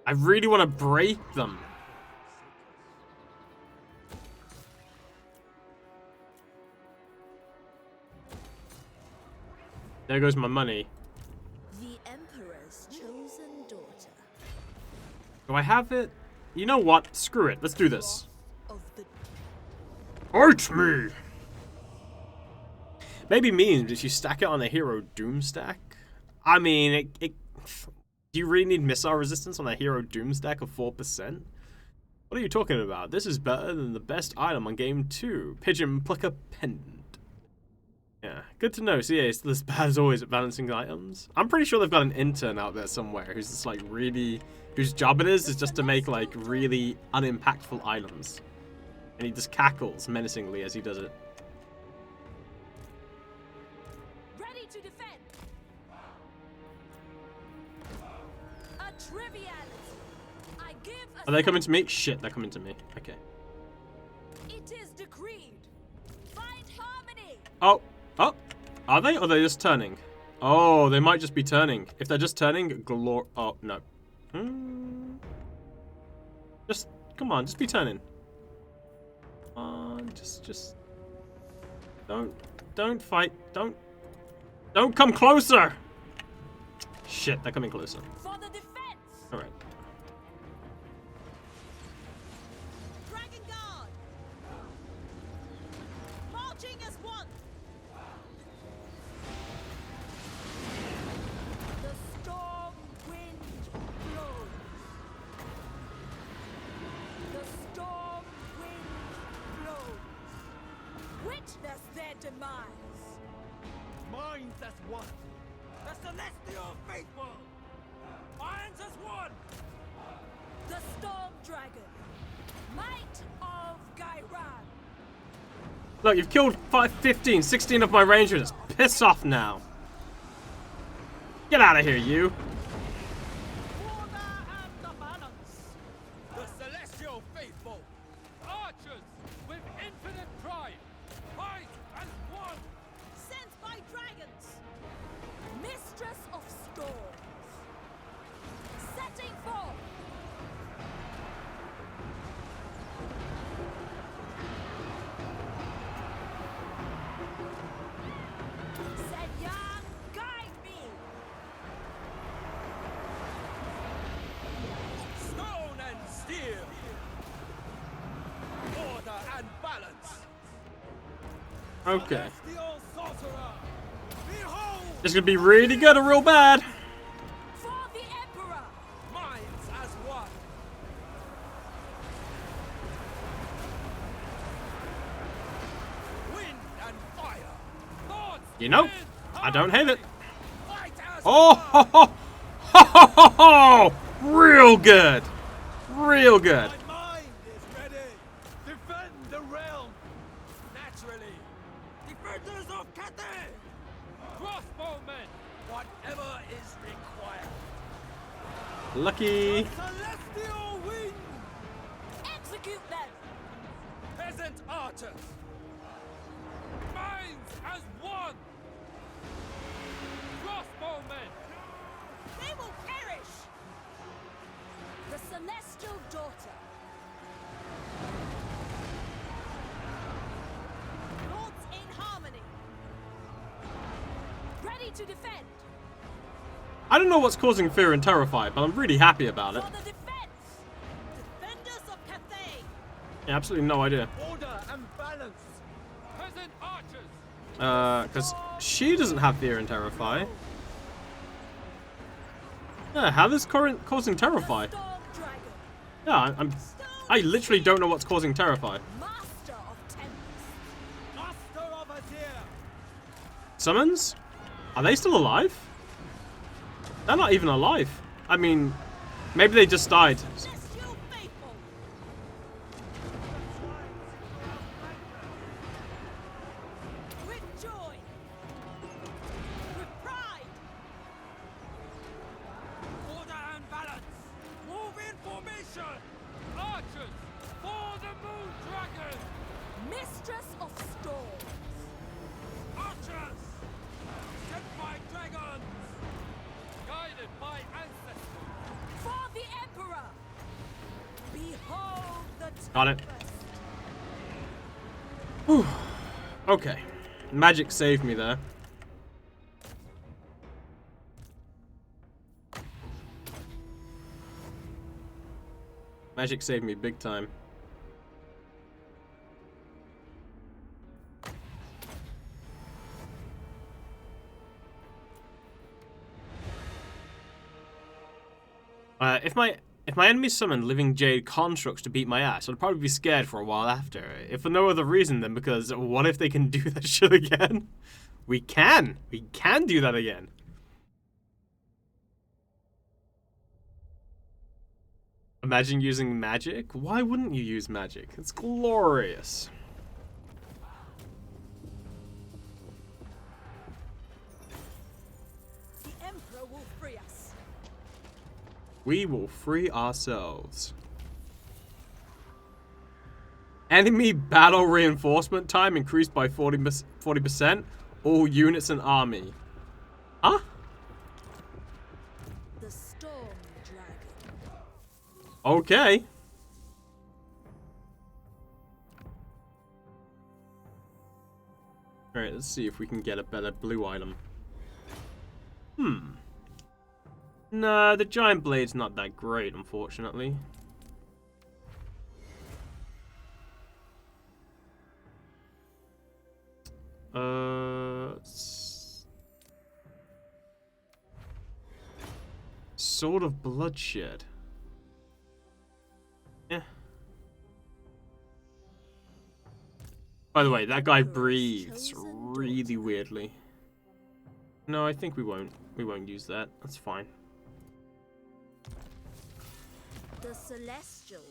Speaker 1: I really want to break them. There goes my money.
Speaker 7: The Emperor's chosen daughter.
Speaker 1: Do I have it? You know what? Screw it. Let's do this.
Speaker 7: Of the
Speaker 1: Hurt me! Maybe means if you stack it on a hero doom stack. I mean, do you really need missile resistance on a hero doom stack of 4%? What are you talking about? This is better than the best item on game 2. Pigeon Plucker Pendant. Yeah, good to know. So yeah, it's still as bad as always at balancing items. I'm pretty sure they've got an intern out there somewhere who's just like really, whose job it is just to make like really unimpactful items. And he just cackles menacingly as he does it.
Speaker 7: ready to defend. A triviality. I give a
Speaker 1: Are they coming to me? Shit, they're coming to me. Okay.
Speaker 7: It is decreed. Find harmony.
Speaker 1: Oh, are they? Or are they just turning? Oh, they might just be turning. If they're just turning, oh, no. Just, come on, just be turning. Just. Don't fight. Don't come closer. Shit, they're coming closer.
Speaker 7: For the defense.
Speaker 1: All right.
Speaker 7: Dragon Guard. Marching as one. The storm wind blows. The storm wind blows. Witness their demise.
Speaker 8: Minds as one. The celestial faithful. Minds as one.
Speaker 7: The storm dragon. Might of Gyran.
Speaker 1: Look, you've killed 15, 16 of my rangers. Piss off now. Get out of here, you.
Speaker 8: Order and the balance. The celestial faithful. Archers with infinite pride. Fight as one.
Speaker 7: Sent by dragons. Mistress of storms. Setting forth. Senyan, guide me.
Speaker 8: Stone and steel. Order and balance.
Speaker 1: Okay.
Speaker 8: Celestial sorcerer. Behold.
Speaker 1: This is gonna be really good or real bad.
Speaker 7: For the Emperor.
Speaker 8: Minds as one. Wind and fire. Thoughts
Speaker 1: You know,
Speaker 8: and
Speaker 1: I don't hate it.
Speaker 8: fight as
Speaker 1: Oh, ho, ho, ho, ho, ho, ho. Real good. Real good.
Speaker 8: My mind is ready. Defend the realm. Naturally. Defenders of Cathay. Crossbowmen. Whatever is required.
Speaker 1: Lucky.
Speaker 8: Celestial wind.
Speaker 7: Execute them.
Speaker 8: Peasant archers. Minds as one. Crossbowmen.
Speaker 7: They will perish. The celestial daughter. Lords in harmony. Ready to defend.
Speaker 1: I don't know what's causing fear and terrify, but I'm really happy about it.
Speaker 7: For the defense. Defenders of Cathay.
Speaker 1: Yeah, absolutely no idea.
Speaker 8: Order and balance. Peasant archers.
Speaker 1: Because she doesn't have fear and terrify. Yeah, how is causing terrify?
Speaker 7: Storm dragon.
Speaker 1: Yeah, I literally don't know what's causing terrify.
Speaker 7: Master
Speaker 1: Summons? Are they still alive? They're not even alive. I mean, maybe they just died. Got it. Whew. Okay. Magic saved me there. Magic saved me big time. If my enemy summoned living jade constructs to beat my ass, I'd probably be scared for a while after. If for no other reason than because what if they can do that shit again? We can do that again. Imagine using magic? Why wouldn't you use magic? It's glorious.
Speaker 7: The Emperor will free us.
Speaker 1: We will free ourselves. Enemy battle reinforcement time increased by 40%. All units and army. Huh?
Speaker 7: The Storm Dragon.
Speaker 1: Okay. Alright, let's see if we can get a better blue item. Nah, the giant blade's not that great, unfortunately. Sword of Bloodshed. Yeah. By the way, that guy breathes really weirdly. No, I think we won't use that. That's fine.
Speaker 7: The Celestial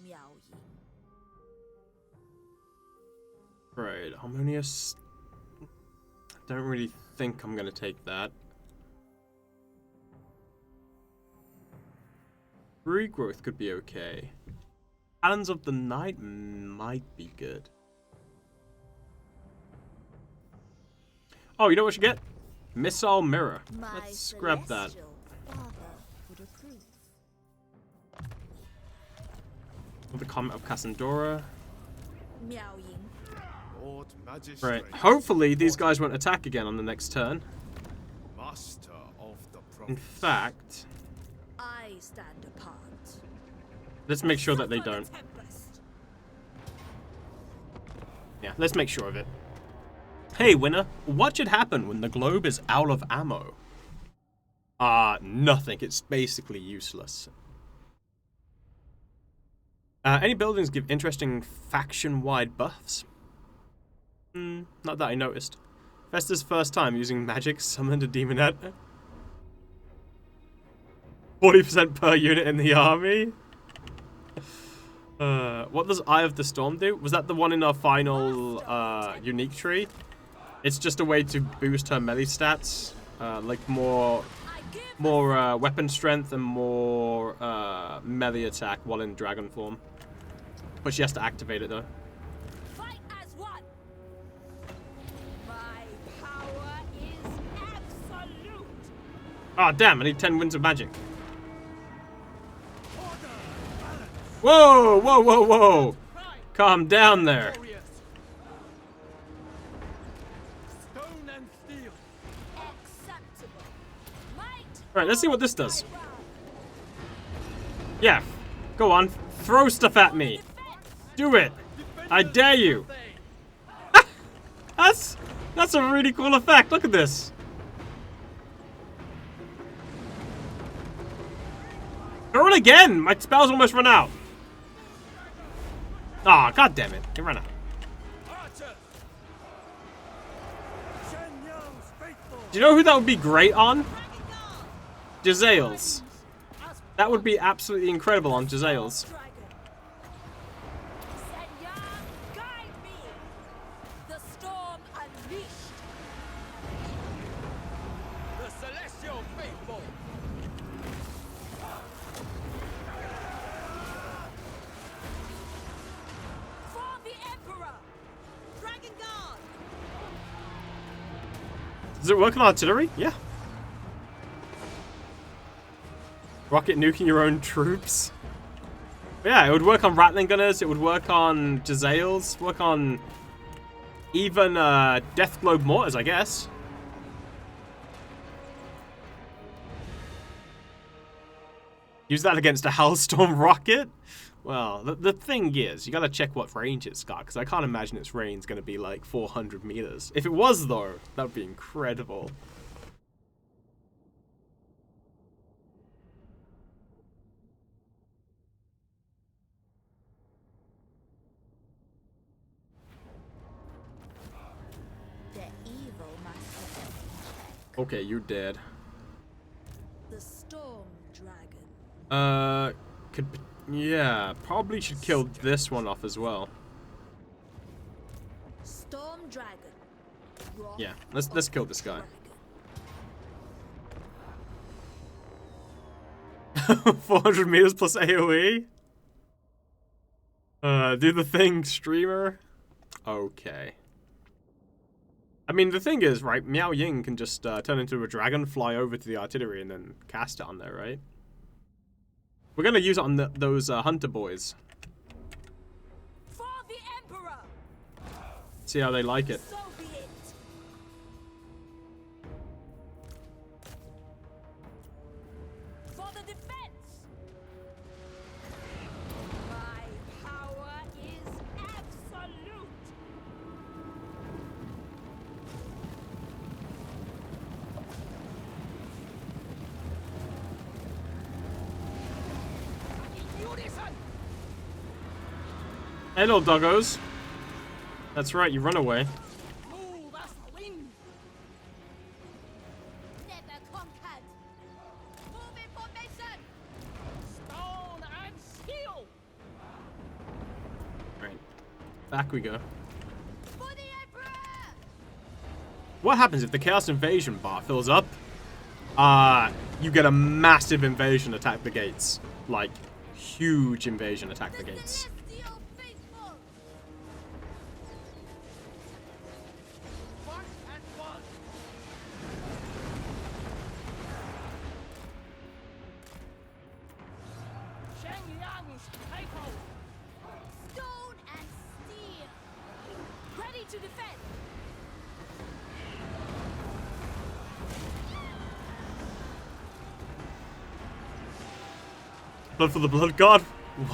Speaker 7: Miao Ying.
Speaker 1: Right, Harmonious. I don't really think I'm gonna take that. Regrowth could be okay. Talons of the Night might be good. Oh, you know what we should get? Missile Mirror. Let's grab that. The Comet of Cassandora.
Speaker 7: Miao Ying.
Speaker 5: Lord Magistrate.
Speaker 1: Right. Hopefully these guys won't attack again on the next turn.
Speaker 5: Master of the
Speaker 1: In
Speaker 5: province.
Speaker 1: fact,
Speaker 7: I stand apart.
Speaker 1: let's make sure that they don't. Yeah, let's make sure of it. Hey, winner. What should happen when the globe is out of ammo? Nothing. It's basically useless. Any buildings give interesting faction-wide buffs? Not that I noticed. Vesta's first time using magic summoned a demonette. 40% per unit in the army? What does Eye of the Storm do? Was that the one in our final unique tree? It's just a way to boost her melee stats. Like more weapon strength and more melee attack while in dragon form. But she has to activate it though.
Speaker 7: Fight as one. My power is absolute.
Speaker 1: Ah, damn, I need 10 winds of magic. Whoa, whoa, whoa, whoa. Calm down there.
Speaker 8: Stone and steel.
Speaker 7: Acceptable. Might.
Speaker 1: Alright, let's see what this does. Yeah, go on. Throw stuff at me. Do it. I dare you. That's a really cool effect. Look at this. Throw it again. My spell's almost run out. Aw, oh, god damn it. It ran out.
Speaker 8: Archer. Shen Yang's
Speaker 1: Do you know who that would be great on? Jezzails. That would be absolutely incredible on Jezzails.
Speaker 7: The storm unleashed.
Speaker 8: The celestial faithful.
Speaker 7: For the Emperor. Dragon Guard.
Speaker 1: Does it work on artillery? Yeah. Rocket nuking your own troops. Yeah, it would work on Rattling Gunners, it would work on Jezzails, work on even Death Globe Mortars, I guess. Use that against a Hellstorm rocket? Well, the thing is, you gotta check what range it's got, because I can't imagine its range is gonna be like 400 meters. If it was, though, that would be incredible. Okay, you're dead.
Speaker 7: The Storm Dragon.
Speaker 1: Yeah, probably should kill this one off as well.
Speaker 7: Storm Dragon.
Speaker 1: Yeah, let's kill this guy. 400 meters plus AoE? Do the thing, streamer. Okay. I mean, the thing is, right, Miao Ying can just turn into a dragon, fly over to the artillery, and then cast it on there, right? We're gonna use it on those hunter boys.
Speaker 7: For the Emperor.
Speaker 1: See how they like it.
Speaker 7: So be it. For the defense. My power is absolute.
Speaker 1: Hey, little doggos. That's right, you run away.
Speaker 8: Move as the wind.
Speaker 7: Never conquered. Move in formation.
Speaker 8: Stone and steel.
Speaker 1: Right. Back we go.
Speaker 7: For the Emperor.
Speaker 1: What happens if the Chaos Invasion bar fills up? You get a massive invasion attack the gates. Like, huge invasion attack the gates.
Speaker 7: Celestial faithful.
Speaker 8: One and one. Shengyang's takeover.
Speaker 7: Stone and steel. Ready to defend.
Speaker 1: Blood for the Blood God.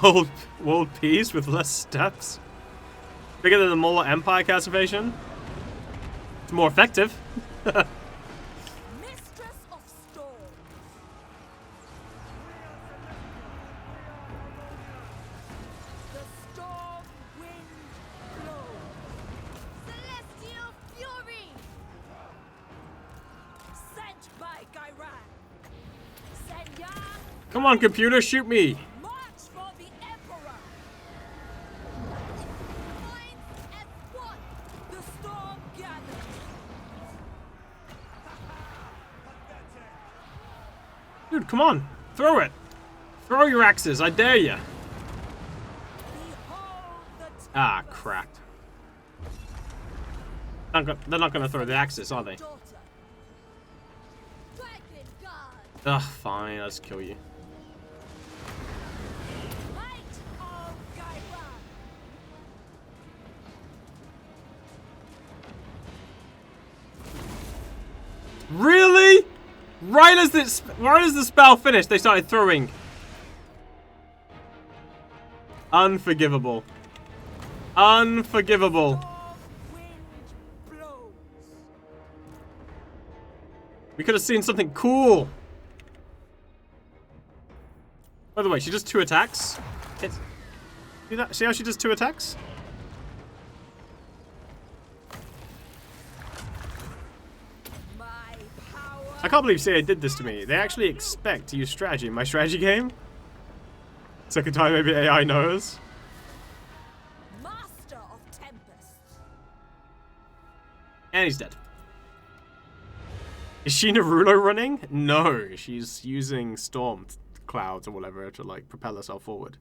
Speaker 1: World peace with less steps. Bigger than the Molar Empire Chaos Invasion. It's more effective.
Speaker 7: Mistress of storms. The storm wind blows. Celestial fury. Sent by Caravan. Senya.
Speaker 1: Come on, computer, shoot me.
Speaker 7: March for the Emperor. Minds at one. The storm gathers.
Speaker 1: Dude, come on. Throw it. Throw your axes, I dare you.
Speaker 7: Behold the
Speaker 1: Ah, cracked. They're not gonna throw the axes, are they?
Speaker 7: daughter. Dragon God.
Speaker 1: Ugh, fine, I'll just kill you.
Speaker 7: Light of Caravan.
Speaker 1: Really? Right as the spell finished, they started throwing. Unforgivable. Unforgivable.
Speaker 7: Wind blows.
Speaker 1: We could have seen something cool. By the way, she does 2 attacks. See that? See how she does 2 attacks?
Speaker 7: My
Speaker 1: I can't believe CA did this to me. They actually expect to use strategy in my strategy game. Second time maybe AI knows.
Speaker 7: Master of tempests.
Speaker 1: And he's dead. Is she Naruto running? No, she's using storm clouds or whatever to like propel herself forward.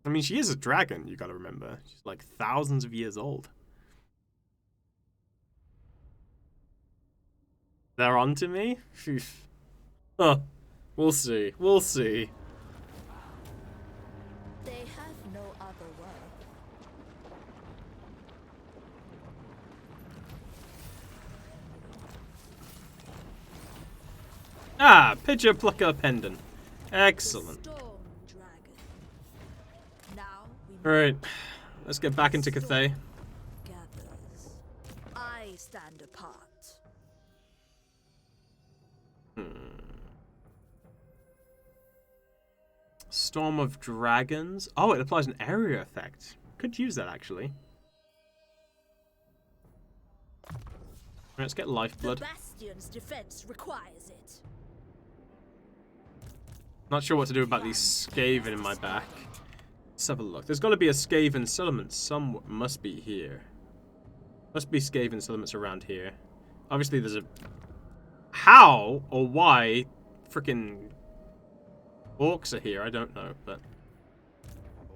Speaker 1: I mean, she is a dragon, you gotta remember. She's like thousands of years old. They're on to me? Phew. Huh. We'll see. We'll see.
Speaker 7: They have no other word.
Speaker 1: Ah, Pitcher Plucker Pendant. Excellent.
Speaker 7: The storm dragon. Now we
Speaker 1: Alright, let's get back into Cathay.
Speaker 7: gathers. I stand apart.
Speaker 1: Storm of Dragons. Oh, it applies an area effect. Could use that, actually. Let's get Lifeblood.
Speaker 7: The Bastion's defense requires it.
Speaker 1: Not sure what to do about these Skaven in my back. Let's have a look. There's got to be a Skaven settlement somewhere. Must be here. Must be Skaven settlements around here. Obviously, there's a... How or why frickin' orcs are here, I don't know, but...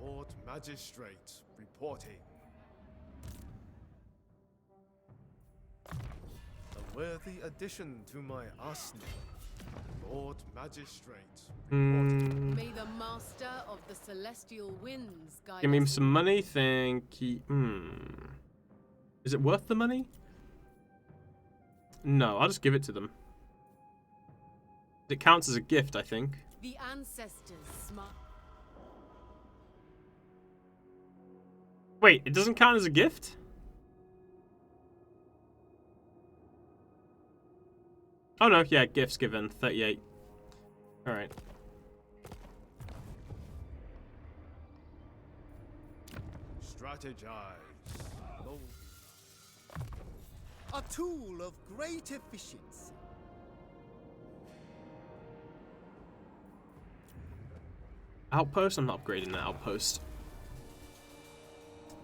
Speaker 5: Lord Magistrate reporting. A worthy addition to my arsenal. Lord Magistrate reporting.
Speaker 6: May the Master of the Celestial Winds guide
Speaker 1: Give me
Speaker 6: us
Speaker 1: some money, thank you. Is it worth the money? No, I'll just give it to them. It counts as a gift, I think.
Speaker 6: The ancestors smile.
Speaker 1: Wait, it doesn't count as a gift? Oh no, yeah, gifts given, 38. Alright.
Speaker 5: Strategize. No.
Speaker 4: A tool of great efficiency.
Speaker 1: Outpost? I'm not upgrading that outpost.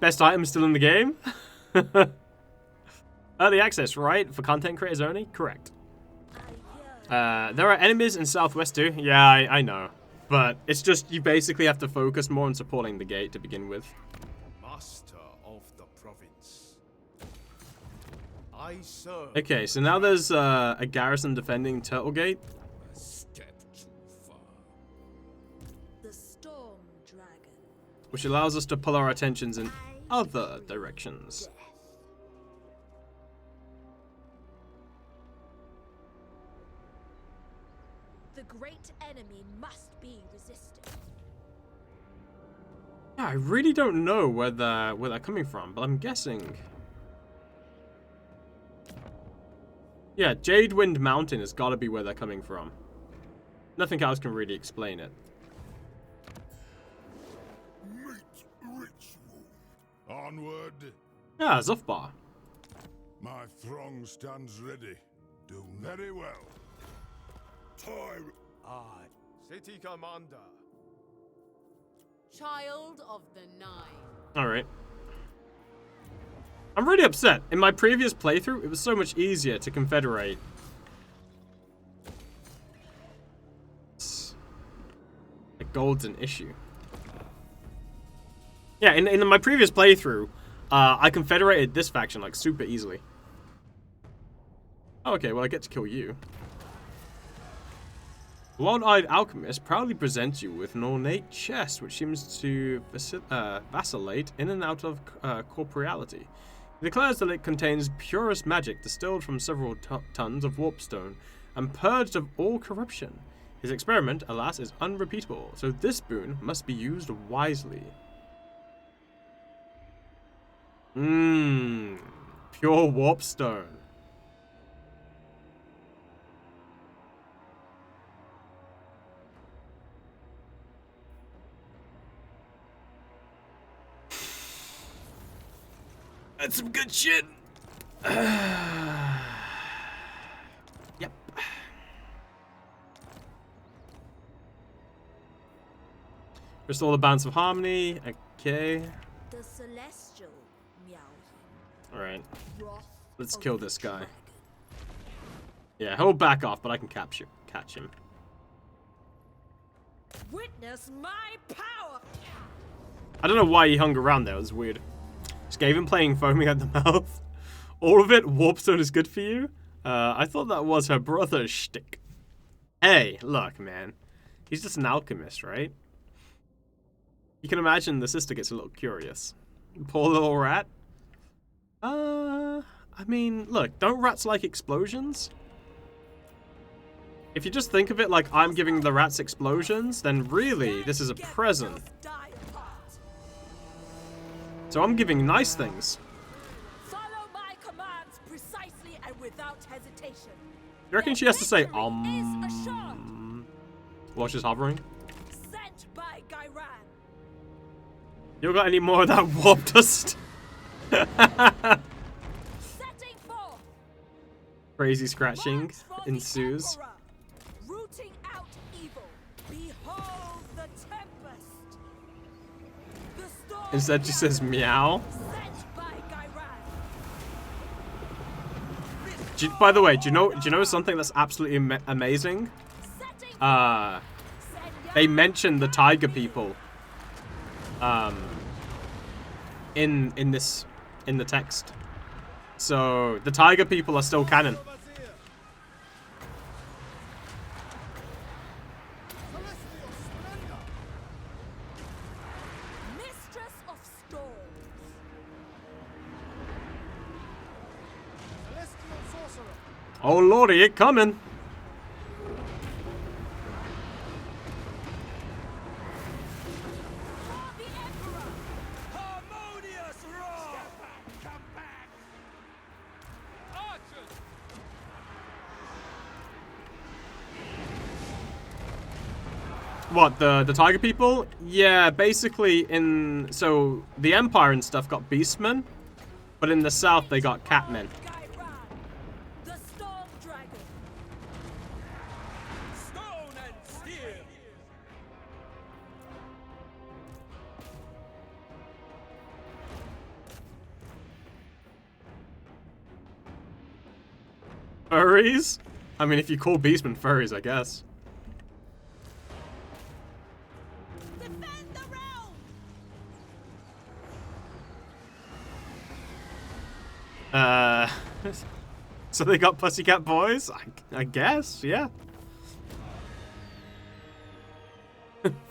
Speaker 1: Best item still in the game? Early access, right? For content creators only? Correct. There are enemies in Southwest too. Yeah, I know. But it's just, you basically have to focus more on supporting the gate to begin with.
Speaker 5: Master of the province. I serve.
Speaker 1: Okay, so now there's a garrison defending Turtle Gate.
Speaker 4: A step too far.
Speaker 7: The storm dragon.
Speaker 1: Which allows us to pull our attentions in other directions.
Speaker 7: The great enemy must be resisted.
Speaker 1: Yeah, I really don't know where they're coming from, but I'm guessing. Yeah, Jadewind Mountain has got to be where they're coming from. Nothing else can really explain it.
Speaker 10: Meet ritual. Onward.
Speaker 1: Yeah, Zufbar.
Speaker 10: My throng stands ready. Do very well. Time.
Speaker 5: City Commander.
Speaker 6: Child of the Nine.
Speaker 1: Alright. I'm really upset. In my previous playthrough, it was so much easier to confederate. The gold's an issue. Yeah, in my previous playthrough, I confederated this faction like super easily. Oh, okay, well I get to kill you. One-Eyed Alchemist proudly presents you with an ornate chest which seems to vacillate in and out of corporeality. He declares that it contains purest magic distilled from several tons of warpstone and purged of all corruption. His experiment, alas, is unrepeatable, so this boon must be used wisely. Pure warpstone. That's some good shit. Yep. Restore the balance of harmony. Okay.
Speaker 7: The celestial Miao Ying.
Speaker 1: Alright.
Speaker 7: Wrath
Speaker 1: Let's
Speaker 7: of
Speaker 1: kill
Speaker 7: the
Speaker 1: this guy.
Speaker 7: dragon.
Speaker 1: Yeah, he'll back off, but I can catch him.
Speaker 7: Witness my power.
Speaker 1: I don't know why he hung around there. It was weird. Skaven playing foaming at the mouth. All of it. Warpstone is good for you. I thought that was her brother's shtick. Hey, look, man. He's just an alchemist, right? You can imagine the sister gets a little curious. Poor little rat. I mean, look, don't rats like explosions? If you just think of it like I'm giving the rats explosions, then really, this is a present. So I'm giving nice things.
Speaker 7: Follow my commands precisely and without hesitation.
Speaker 1: You reckon she has to say, while she's hovering?
Speaker 7: Sent by Caravan.
Speaker 1: You got any more of that warp dust?
Speaker 7: Setting forth.
Speaker 1: Crazy scratching ensues.
Speaker 7: Emperor, rooting out evil. Behold the tempest. The storm
Speaker 1: Instead, she says meow.
Speaker 7: sent by Caravan.
Speaker 1: By the way, do you know something that's absolutely amazing? They mentioned the tiger people. In the text. So the tiger people are still canon.
Speaker 7: Mistress of storms.
Speaker 5: Celestial sorcerer.
Speaker 1: Oh lordy, it coming.
Speaker 7: For the Emperor.
Speaker 8: Harmonious roar! Come back! Archers!
Speaker 1: What, the tiger people? Yeah, basically so the Empire and stuff got beastmen, but in the south they got catmen.
Speaker 7: Caravan. The storm dragon.
Speaker 8: Stone and steel!
Speaker 1: Furries? I mean, if you call beastmen furries, I guess.
Speaker 7: Defend the realm.
Speaker 1: So they got pussycat boys? I guess, yeah.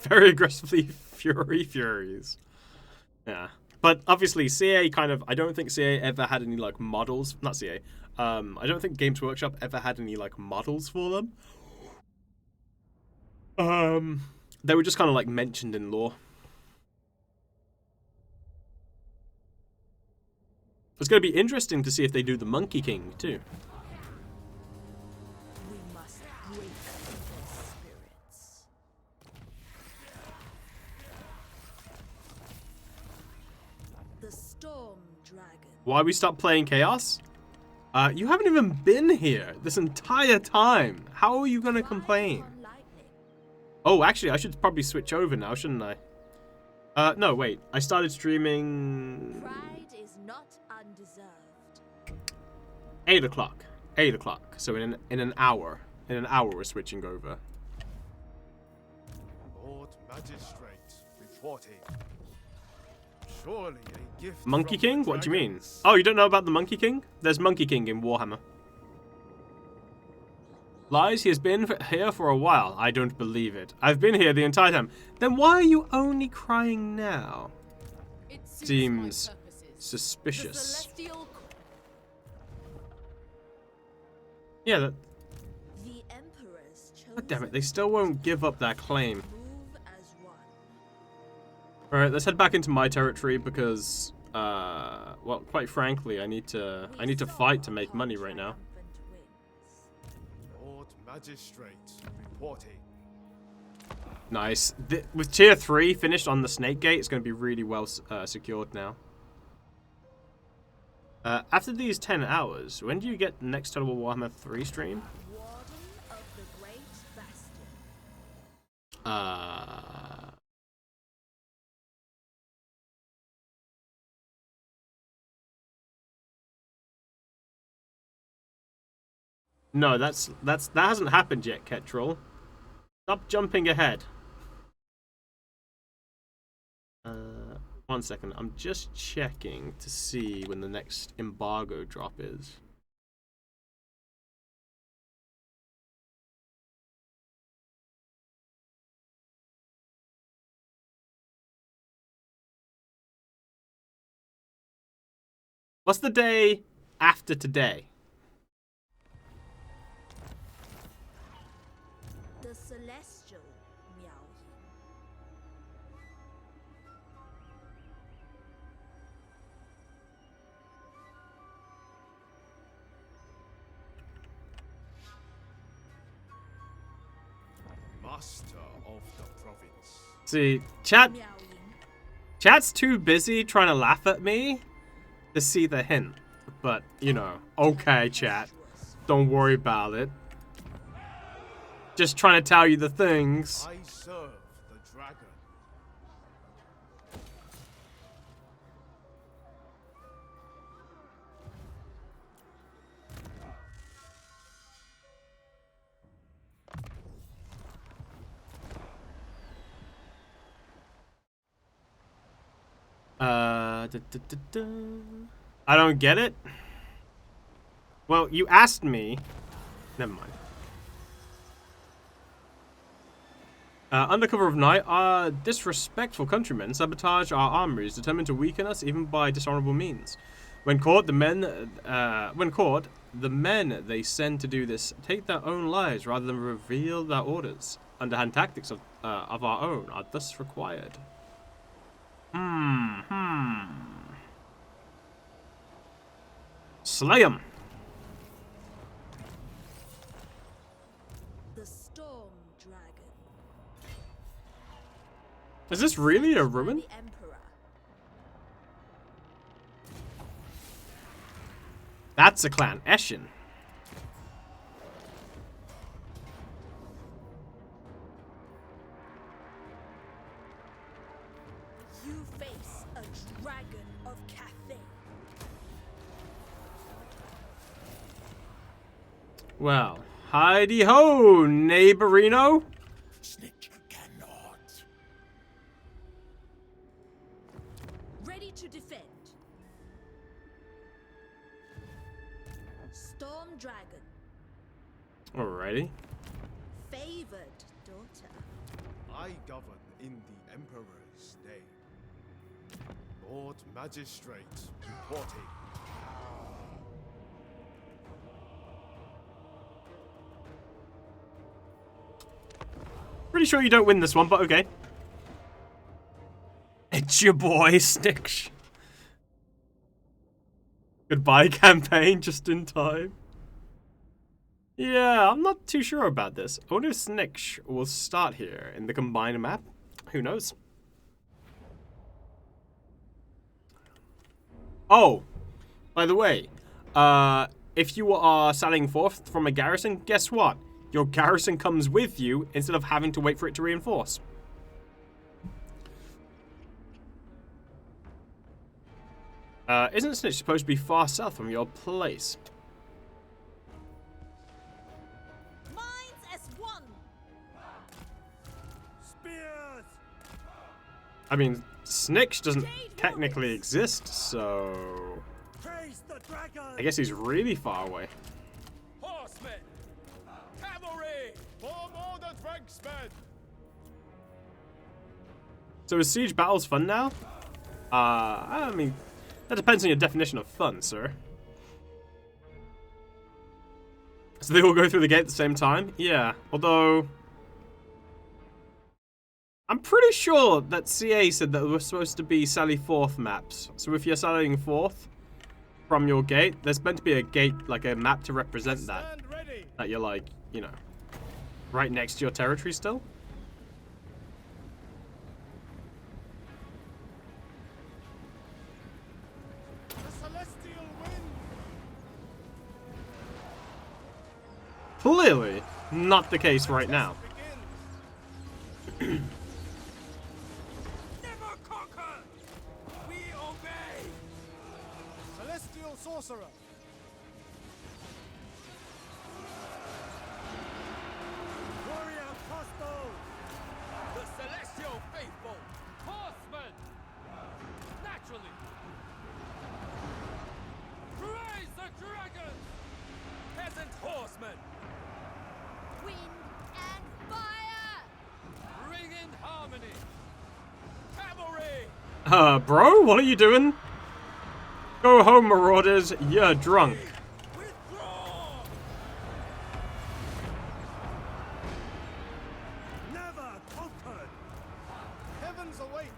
Speaker 1: Very aggressively furies. Yeah. But obviously CA I don't think CA ever had any like models, not CA. I don't think Games Workshop ever had any like models for them. They were just kind of like mentioned in lore. It's going to be interesting to see if they do the Monkey King too.
Speaker 7: We must break their spirits. The storm dragon.
Speaker 1: Why we stopped playing Chaos? You haven't even been here this entire time. How are you going to complain? Oh, actually, I should probably switch over now, shouldn't I? No, wait. I started streaming...
Speaker 7: Pride is not undeserved.
Speaker 1: 8 o'clock. 8 o'clock. So in an hour. In an hour, we're switching over.
Speaker 5: Lord Magistrate reporting. Surely a gift.
Speaker 1: Monkey
Speaker 5: from
Speaker 1: King?
Speaker 5: the
Speaker 1: What do you mean?
Speaker 5: dragons.
Speaker 1: Oh, you don't know about the Monkey King? There's Monkey King in Warhammer. Lies, he has been here for a while. I don't believe it. I've been here the entire time. Then why are you only crying now?
Speaker 6: It suits
Speaker 1: Seems
Speaker 6: my purposes. The
Speaker 1: suspicious.
Speaker 6: celestial
Speaker 1: Yeah, that...
Speaker 7: The Emperor's chosen.
Speaker 1: God damn it, they still won't give up that claim.
Speaker 7: Move as one.
Speaker 1: Alright, let's head back into my territory because, well, quite frankly, I need to fight to make money right now.
Speaker 5: Lord Magistrate reporting.
Speaker 1: Nice. With tier 3 finished on the Snake Gate, it's going to be really well secured now. After these 10 hours, when do you get the next Total Warhammer 3 stream?
Speaker 7: Warden of the Great Bastion.
Speaker 1: No, that hasn't happened yet, Ketrel. Stop jumping ahead. 1 second, I'm just checking to see when the next embargo drop is. What's the day after today?
Speaker 7: The Celestial Miao
Speaker 5: Ying. Master of the province.
Speaker 1: See,
Speaker 7: Miao Ying.
Speaker 1: chat's too busy trying to laugh at me to see the hint. But, you know, okay, chat. Don't worry about it. Just trying to tell you the things.
Speaker 5: I serve the dragon.
Speaker 1: I don't get it. Well, you asked me. Never mind. Under cover of night, our disrespectful countrymen sabotage our armories, determined to weaken us even by dishonorable means. When caught, the men they send to do this take their own lives rather than reveal their orders. Underhand tactics of our own are thus required. Slay 'em.
Speaker 7: The Storm Dragon.
Speaker 1: Is this really a ruin?
Speaker 7: The Emperor.
Speaker 1: That's a clan. Eshin.
Speaker 7: You face a dragon of Cathay.
Speaker 1: Well, hidey ho, neighborino.
Speaker 10: Snitch cannot.
Speaker 7: Ready to defend. Storm Dragon.
Speaker 1: Alrighty.
Speaker 7: Favored daughter.
Speaker 5: I govern in the Emperor's name. Lord Magistrate reporting.
Speaker 1: Pretty sure you don't win this one, but okay. It's your boy, Snicksh. Goodbye, campaign, just in time. Yeah, I'm not too sure about this. I wonder if Snicksh will start here in the combined map. Who knows? Oh, by the way, if you are sallying forth from a garrison, guess what? Your garrison comes with you instead of having to wait for it to reinforce. Isn't Snitch supposed to be far south from your place?
Speaker 7: Minds as one.
Speaker 8: Spears!
Speaker 1: I mean, Snitch doesn't technically exist, so
Speaker 8: Praise the dragon!
Speaker 1: I guess he's really far away.
Speaker 8: Horsemen! Cavalry!
Speaker 5: Form order, Dragsmen!
Speaker 1: So is siege battles fun now? I mean, that depends on your definition of fun, sir. So they all go through the gate at the same time? Yeah, although I'm pretty sure that CA said that we're supposed to be sally forth maps. So if you're sallying forth from your gate, there's meant to be a gate, like a map to represent that.
Speaker 5: Stand ready!
Speaker 1: That you're like, you know, right next to your territory still.
Speaker 5: The celestial wind
Speaker 1: not the case right now.
Speaker 8: Never conquer! We obey!
Speaker 5: Celestial sorcerer.
Speaker 8: Warrior Apostle! The Celestial Faithful! Horsemen! Naturally! Praise the dragon! Peasant horsemen!
Speaker 7: Wind and fire!
Speaker 8: Bring in harmony! Cavalry!
Speaker 1: Bro, what are you doing? Go home, marauders. You're drunk.
Speaker 8: Withdraw!
Speaker 3: Never conquered!
Speaker 5: Heavens await.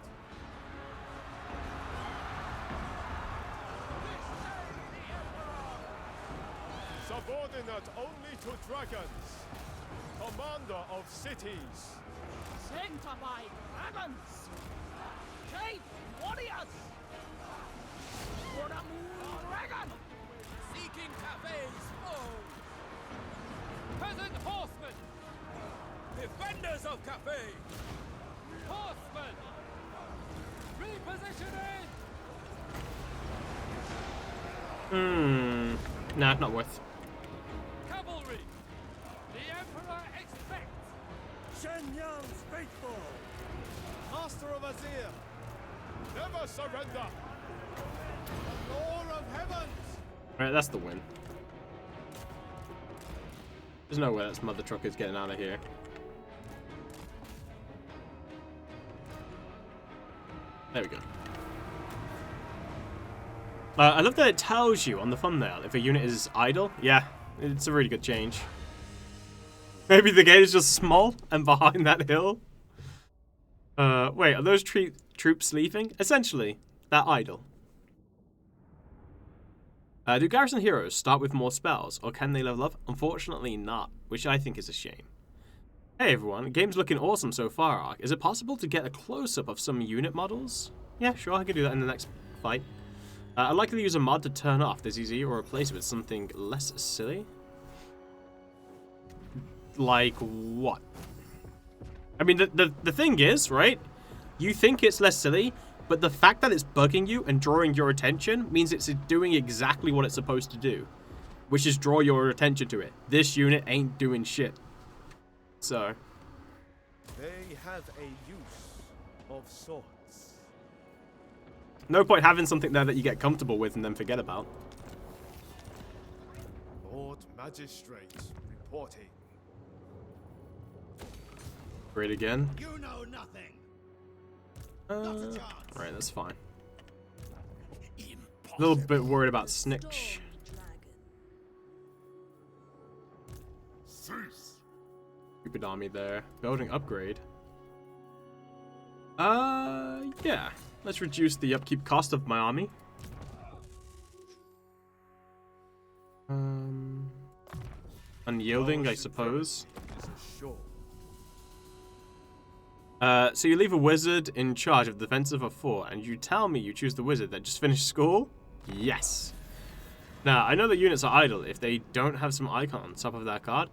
Speaker 5: Subordinate only to dragons. Commander of cities.
Speaker 8: Sent by dragons! Shape warriors! For the moon dragon! Seeking cafes foe! Peasant horsemen! Defenders of cafe! Horsemen! Repositioning!
Speaker 1: Nah, not worth.
Speaker 8: Cavalry! The Emperor expects!
Speaker 3: Shen Yang's faithful!
Speaker 5: Master of Azir. Never surrender. Lord of heavens.
Speaker 1: Alright, that's the win. There's no way that mother trucker's getting out of here. There we go. I love that it tells you on the thumbnail if a unit is idle. Yeah, it's a really good change. Maybe the gate is just small and behind that hill. Wait, are those troops leaving? Essentially, they're idle. Do garrison heroes start with more spells, or can they level up? Unfortunately not, which I think is a shame. Hey everyone, the game's looking awesome so far, Ark. Is it possible to get a close-up of some unit models? Yeah, sure, I can do that in the next fight. I'd like to use a mod to turn off this easy or replace it with something less silly. Like what? I mean, the thing is, right? You think it's less silly, but the fact that it's bugging you and drawing your attention means it's doing exactly what it's supposed to do, which is draw your attention to it. This unit ain't doing shit. So.
Speaker 5: They have a use of sorts.
Speaker 1: No point having something there that you get comfortable with and then forget about.
Speaker 5: Lord Magistrate reporting.
Speaker 1: Great again.
Speaker 10: You know nothing.
Speaker 1: Right, that's fine. A little bit worried about Snitch. Stupid army there. Building upgrade. Yeah. Let's reduce the upkeep cost of my army. Unyielding, I suppose. So you leave a wizard in charge of the defensive of 4, and you tell me you choose the wizard that just finished school? Yes. Now, I know that units are idle if they don't have some icon on top of that card.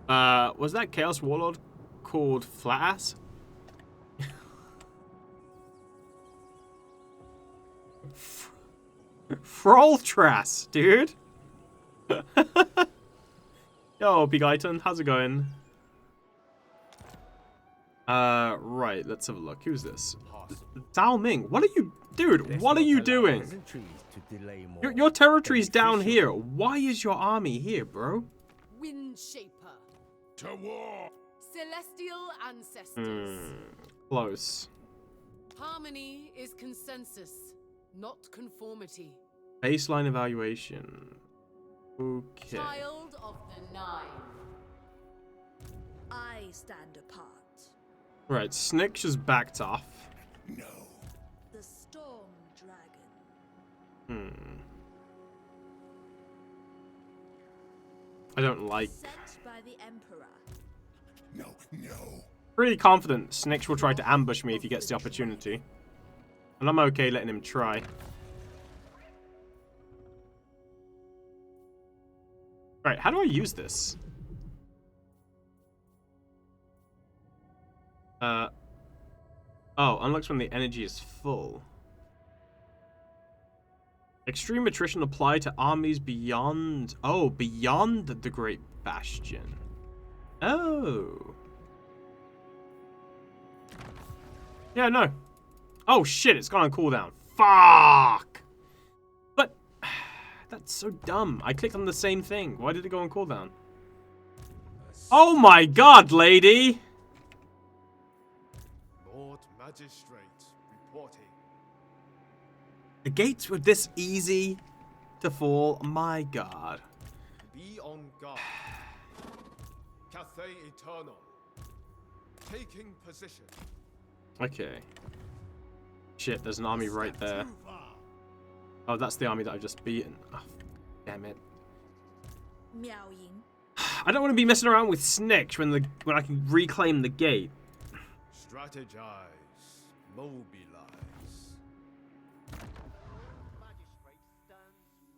Speaker 1: Was that Chaos Warlord called Flatass? Froltrass, dude. Yo, Big Iton, how's it going? Right, let's have a look. Who's this? Zhao Ming. What are you... Dude, what are you doing? Your territory's down here. Why is your army here, bro?
Speaker 6: Wind Shaper.
Speaker 10: To war.
Speaker 6: Celestial Ancestors.
Speaker 1: Close.
Speaker 6: Harmony is consensus, not conformity.
Speaker 1: Baseline evaluation. Okay.
Speaker 6: Child of the Nine.
Speaker 7: I stand apart.
Speaker 1: Right, Snitch is backed off.
Speaker 10: No.
Speaker 7: The Storm Dragon.
Speaker 1: I don't like...
Speaker 7: Sent by the Emperor.
Speaker 10: No, no.
Speaker 1: Pretty confident Snitch will try to ambush me if he gets the opportunity. And I'm okay letting him try. Right, how do I use this? Oh, unlocks when the energy is full. Extreme attrition apply to armies beyond... Oh, beyond the Great Bastion. Oh. Yeah, no. Oh, shit, it's gone on cooldown. Fuck! But... That's so dumb. I clicked on the same thing. Why did it go on cooldown? Oh my god, lady!
Speaker 5: Lord Magistrate reporting.
Speaker 1: The gates were this easy to fall. My god.
Speaker 5: Be on guard. Cathay Eternal. Taking position.
Speaker 1: Okay. Shit, there's an army right there. Oh, that's the army that I've just beaten. Oh, damn it.
Speaker 7: Miao Ying.
Speaker 1: I don't want to be messing around with Snitch when I can reclaim the gate.
Speaker 5: Strategize. Mobilize.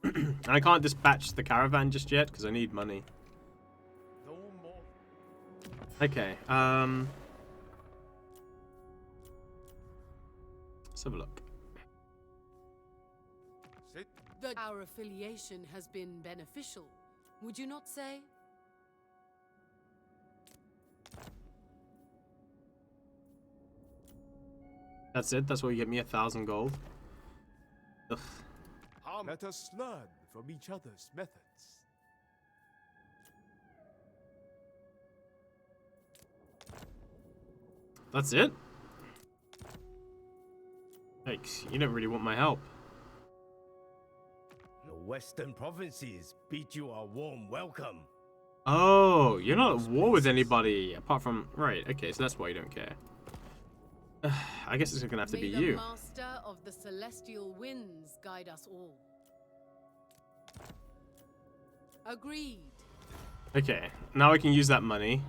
Speaker 1: And I can't dispatch the caravan just yet because I need money.
Speaker 5: No more.
Speaker 1: Okay, let's have a look.
Speaker 5: Sit.
Speaker 6: Our affiliation has been beneficial, would you not say?
Speaker 1: That's it? That's why you get me 1,000 gold? Ugh.
Speaker 5: Let us learn from each other's methods.
Speaker 1: That's it? Yikes, you don't really want my help.
Speaker 4: The Western provinces bid you a warm welcome.
Speaker 1: Oh, you're not at war with anybody apart from... Right, okay, so that's why you don't care. I guess it's gonna have to be
Speaker 6: May
Speaker 1: you.
Speaker 6: the Master of the Celestial Winds guide us all. Agreed.
Speaker 1: Okay, now I can use that money.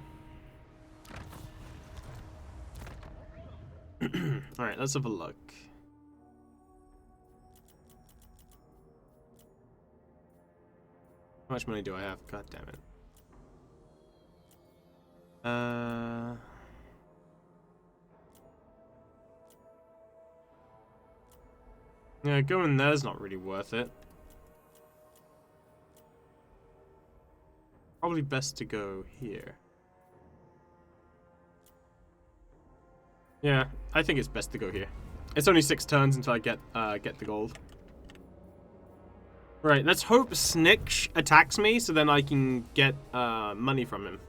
Speaker 1: Alright, let's have a look. How much money do I have? God damn it. Yeah, going there's not really worth it. Probably best to go here. Yeah, I think it's best to go here. It's only 6 turns until I get the gold. Right, let's hope Snitch attacks me so then I can get money from him.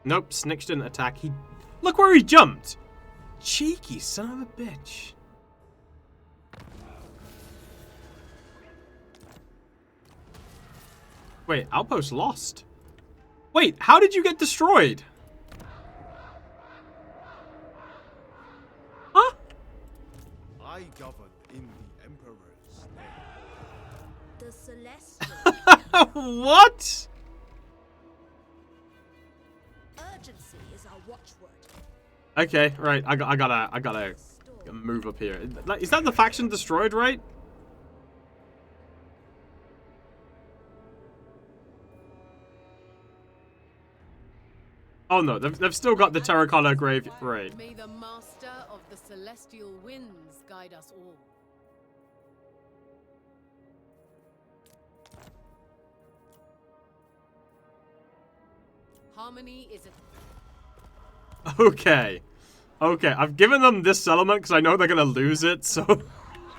Speaker 1: Nope, Snitch didn't attack. Look where he jumped! Cheeky son of a bitch. Wait, Outpost lost. Wait, how did you get destroyed? Huh?
Speaker 5: I govern in the Emperor's name.
Speaker 7: The Celestial.
Speaker 1: What?
Speaker 7: Urgency is our watchword.
Speaker 1: Okay, right. I gotta move up here. Is that the faction destroyed, right? Oh no, they've still got the terracotta grave. Right.
Speaker 6: May the Master of the Celestial Winds guide us all. Harmony is a...
Speaker 1: Okay. Okay, I've given them this settlement because I know they're gonna lose it, so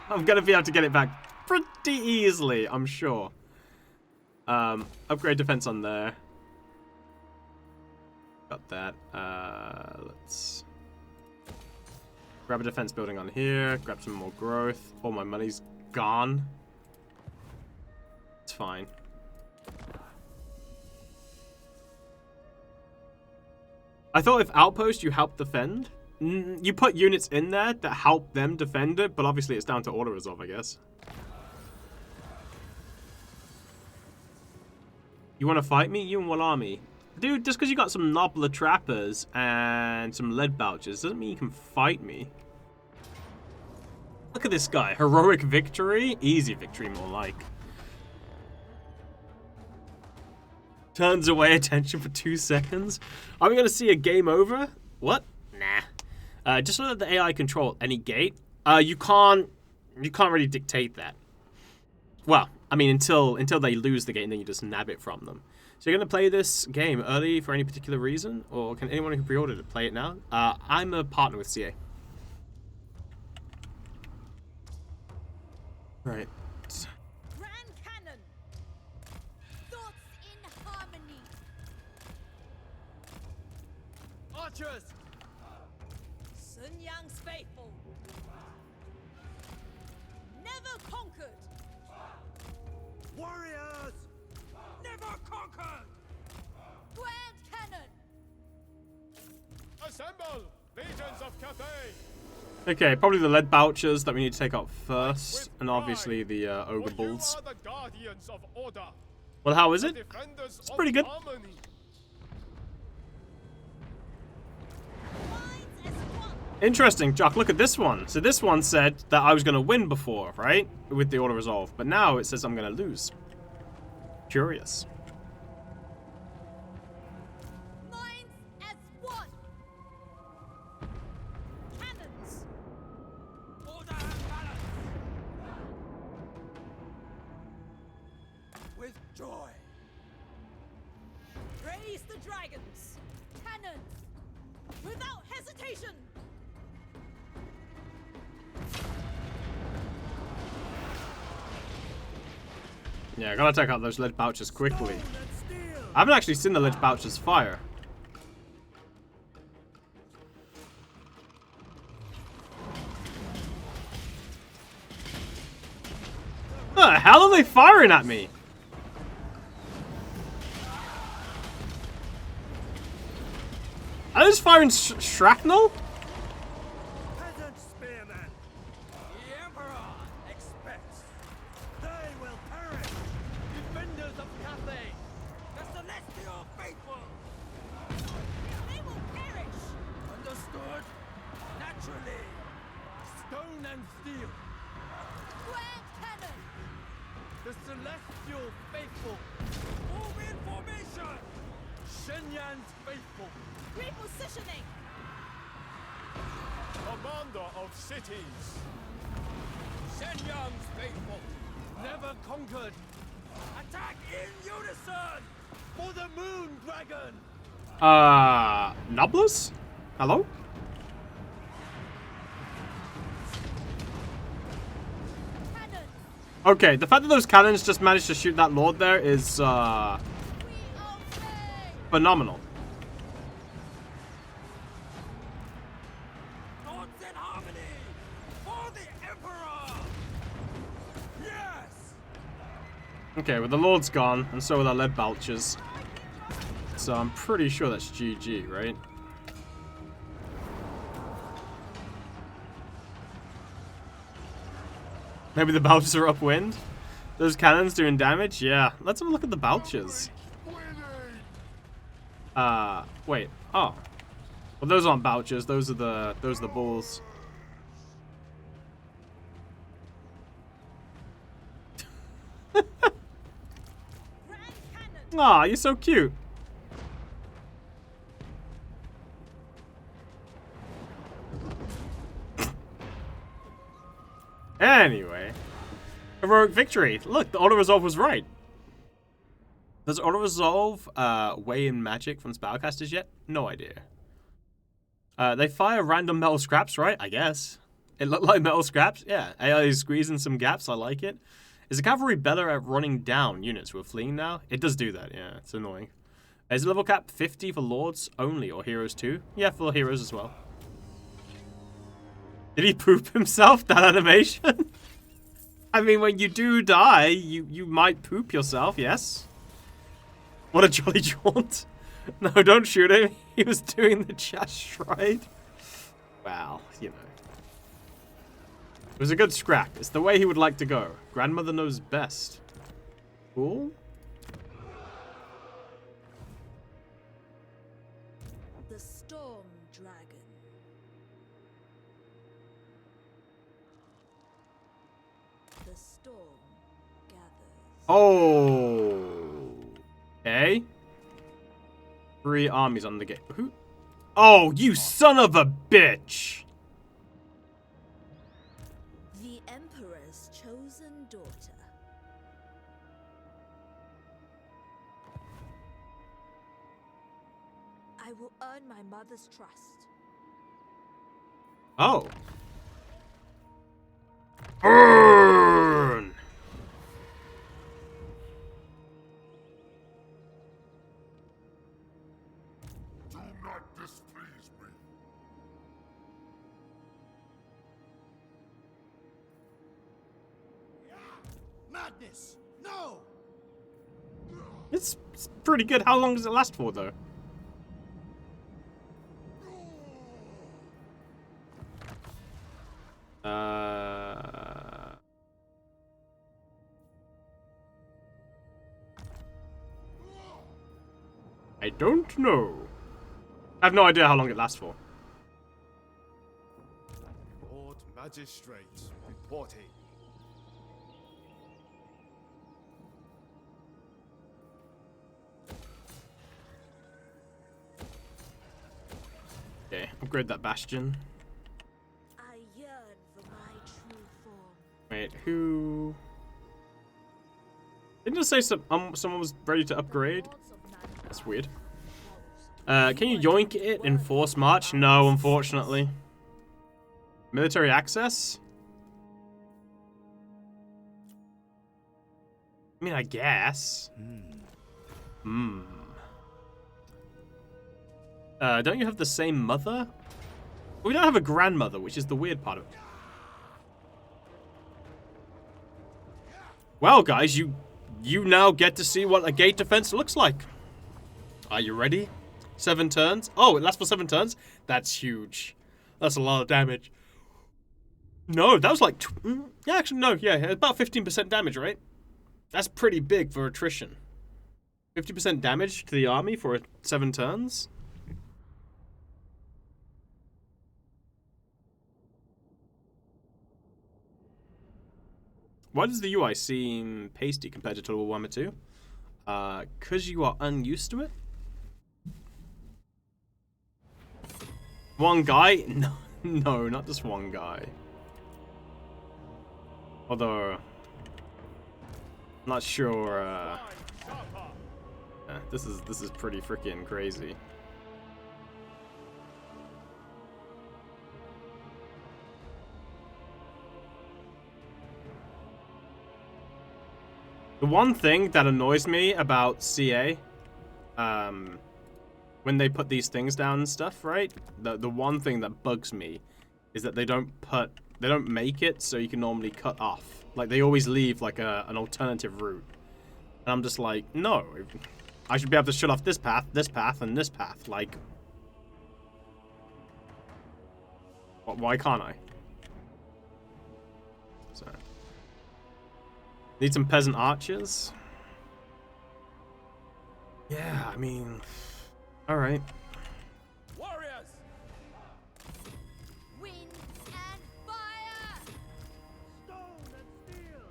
Speaker 1: I'm gonna be able to get it back pretty easily, I'm sure. Upgrade defense on there. Got that. Let's grab a defense building on here, grab some more growth. All my money's gone. It's fine. I thought if outpost you help defend, you put units in there that help them defend it, but obviously it's down to auto resolve, I guess. You want to fight me? You and what army? Dude, just because you got some Nobler Trappers and some Lead Belchers doesn't mean you can fight me. Look at this guy. Heroic victory? Easy victory, more like. Turns away attention for 2 seconds. Are we going to see a game over? What? Nah. Just let the AI control any gate. You can't really dictate that. Well, I mean, until they lose the game, and then you just nab it from them. So you're going to play this game early for any particular reason? Or can anyone who pre-ordered it play it now? I'm a partner with CA. Right.
Speaker 7: Grand Cannon. Thoughts in harmony.
Speaker 8: Archers!
Speaker 7: Sun Yang's faithful. Never conquered.
Speaker 8: Warriors! Never conquered!
Speaker 7: Grand Cannon.
Speaker 5: Assemble! Legions of Cathay!
Speaker 1: Okay, probably the lead bouchers that we need to take out first, and obviously the ogre bulls.
Speaker 5: You are the guardians of order.
Speaker 1: Well, how is it?
Speaker 5: Defenders
Speaker 1: It's
Speaker 5: of
Speaker 1: pretty good.
Speaker 5: harmony.
Speaker 7: Minds as one.
Speaker 1: Interesting, Jock, look at this one. So this one said that I was going to win before, right? With the auto resolve. But now it says I'm going to lose. Curious.
Speaker 7: Minds as one. Cannons.
Speaker 8: Order and balance! With joy!
Speaker 7: Raise the dragons. Cannons. Without hesitation.
Speaker 1: Yeah, I gotta take out those lead bouchers quickly. I haven't actually seen the lead bouchers fire. What the hell are they firing at me? Are they just firing shrapnel?
Speaker 8: Peasant spearmen! The Emperor expects. They will perish! Defenders of Cathay! The Celestial Faithful!
Speaker 7: They will perish.
Speaker 8: Understood? Naturally! Stone and steel!
Speaker 7: Grand Cannon.
Speaker 8: The Celestial Faithful! Move in formation! Shenyan's Faithful!
Speaker 7: Repositioning.
Speaker 5: Commander of cities.
Speaker 8: Shenyang's Faithful! Never conquered! Attack in unison! For the Moon Dragon!
Speaker 1: Noblers? Hello?
Speaker 7: Cannon.
Speaker 1: Okay, the fact that those cannons just managed to shoot that lord there is,
Speaker 7: We obey.
Speaker 1: phenomenal.
Speaker 8: Thoughts in harmony! For the Emperor! Yes!
Speaker 1: Okay, well the lord's gone, and so are the lead bouchers. So I'm pretty sure that's GG, right? Maybe the bouchers are upwind? Those cannons doing damage? Yeah. Let's have a look at the bouchers. Wait. Oh. Well, those aren't bouchers. Those are the bulls.
Speaker 7: Grand Cannon.
Speaker 1: Aw, you're so cute. Anyway. Heroic victory. Look, the auto-resolve was right. Does auto-resolve weigh in magic from spellcasters yet? No idea. They fire random metal scraps, right? I guess. It looked like metal scraps. Yeah, AI is squeezing some gaps. I like it. Is the cavalry better at running down units who are fleeing now? It does do that, yeah. It's annoying. Is the level cap 50 for lords only, or heroes too? Yeah, for heroes as well. Did he poop himself, that animation? I mean, when you do die, you might poop yourself, yes? What a jolly jaunt. No, don't shoot him. He was doing the chest stride. Wow, you know. It was a good scrap. It's the way he would like to go. Grandmother knows best. Cool.
Speaker 7: The Storm Dragon. The storm gathers.
Speaker 1: Oh. Okay. 3 armies on the gate. Who? Oh, you son of a bitch!
Speaker 7: The Emperor's chosen daughter. I will earn my mother's trust.
Speaker 1: Oh. Burn!
Speaker 10: Do not displease me.
Speaker 4: Madness! No!
Speaker 1: It's pretty good. How long does it last for, though? I don't know. I have no idea how long it lasts for.
Speaker 5: Lord Magistrate reporting.
Speaker 1: Okay, upgrade that Bastion.
Speaker 7: I yearn for my true form.
Speaker 1: Wait, who? Didn't it say someone was ready to upgrade? That's weird. Can you yoink it in Force March? No, unfortunately. Military access? I mean, I guess. Don't you have the same mother? We don't have a grandmother, which is the weird part of it. Well, guys, you now get to see what a gate defense looks like. Are you ready? 7 turns. Oh, it lasts for 7 turns? That's huge. That's a lot of damage. No, that was like... yeah, actually, no. Yeah, about 15% damage, right? That's pretty big for attrition. 50% damage to the army for 7 turns? Why does the UI seem pasty compared to Total Warhammer 2? 'Cause you are unused to it? One guy? No, no, not just one guy. Although, I'm not sure. This is pretty freaking crazy. The one thing that annoys me about CA, when they put these things down and stuff, right? The one thing that bugs me is that they don't make it so you can normally cut off. Like, they always leave like an alternative route. And I'm just like, no. I should be able to shut off this path, and this path. Like, why can't I? So, need some peasant archers. Yeah, I mean, all right.
Speaker 8: Warriors!
Speaker 7: Wind and fire!
Speaker 8: Stone and steel!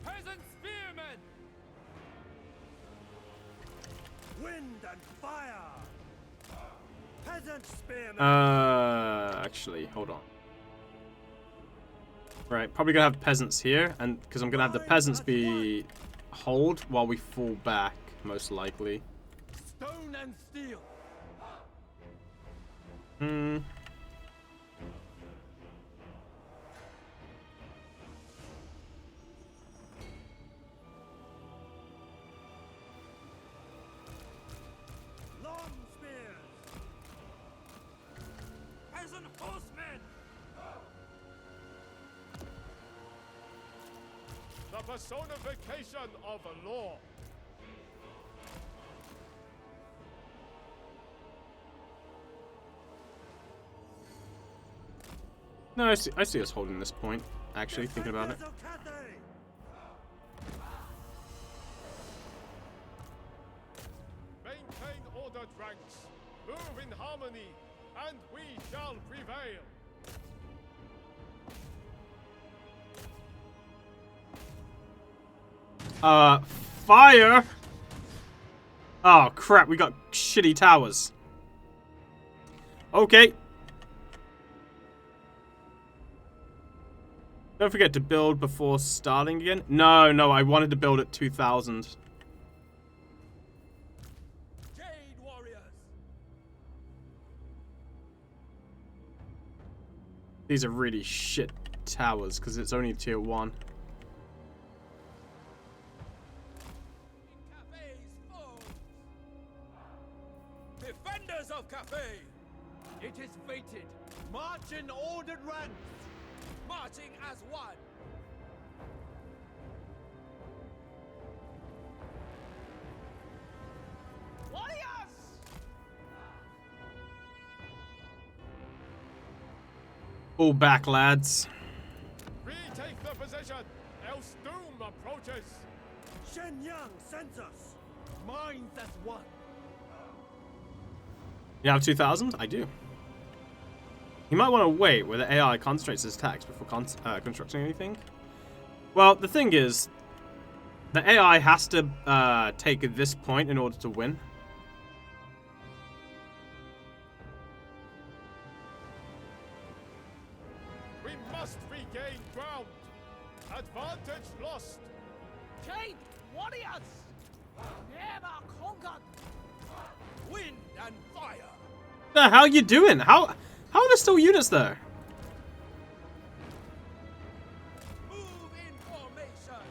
Speaker 8: Peasant spearmen! Wind and fire! Peasant spearmen!
Speaker 1: Actually, hold on. Right, probably gonna have peasants here, and because I'm gonna have the peasants be hold while we fall back, most likely.
Speaker 8: Stone and steel! Long spears! Peasant horsemen!
Speaker 5: The personification of law.
Speaker 1: No, I see us holding this point, actually, thinking about it.
Speaker 5: Maintain ordered ranks. Move in harmony, and we shall prevail.
Speaker 1: fire! Oh, crap. We got shitty towers. Okay. Don't forget to build before starting again. No, no, I wanted to build at 2,000.
Speaker 8: Jade warriors.
Speaker 1: These are really shit towers because it's only tier 1.
Speaker 8: Cafe's foes. Defenders of Cafe. It is fated. March in ordered ranks. Marching as one. Warriors!
Speaker 1: Pull back, lads.
Speaker 5: Retake the position, else doom approaches.
Speaker 8: Shenyang sends us. Minds as one.
Speaker 1: You have 2,000? I do. You might want to wait where the AI concentrates his attacks before constructing anything. Well, the thing is, the AI has to take this point in order to win.
Speaker 5: We must regain ground. Advantage lost.
Speaker 8: Jade warriors. Never conquered. Wind and fire.
Speaker 1: The hell you doing? How are there still units there?
Speaker 8: Move in formation.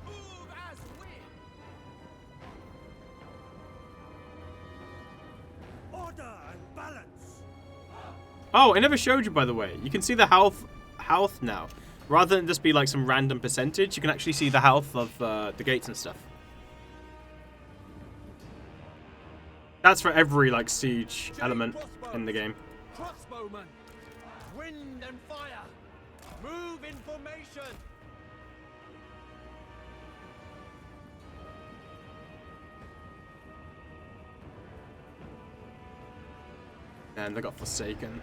Speaker 8: Move as wind. Order and balance.
Speaker 1: Oh, I never showed you, by the way. You can see the health now. Rather than just be like some random percentage, you can actually see the health of the gates and stuff. That's for every like siege element in the game.
Speaker 8: Crossbowmen. Wind and fire. Move in formation.
Speaker 1: And they got Forsaken.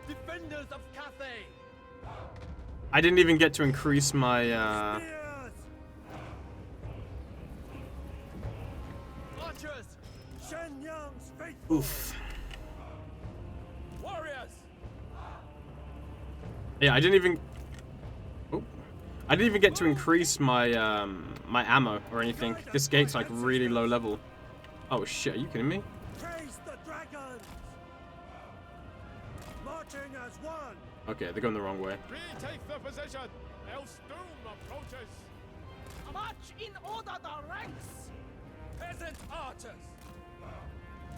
Speaker 8: Defenders of Cathay.
Speaker 1: I didn't even get to increase my
Speaker 8: Archers. Shenyang's faithful.
Speaker 1: oof.
Speaker 8: Warriors.
Speaker 1: Yeah, I didn't even get to increase my my ammo or anything. This gate's like really low level. Oh shit, are you kidding me?
Speaker 8: Praise the dragons. Marching as one.
Speaker 1: Okay, they're going the wrong way.
Speaker 5: Retake the position, else doom approaches.
Speaker 8: March in order the ranks. Peasant archers.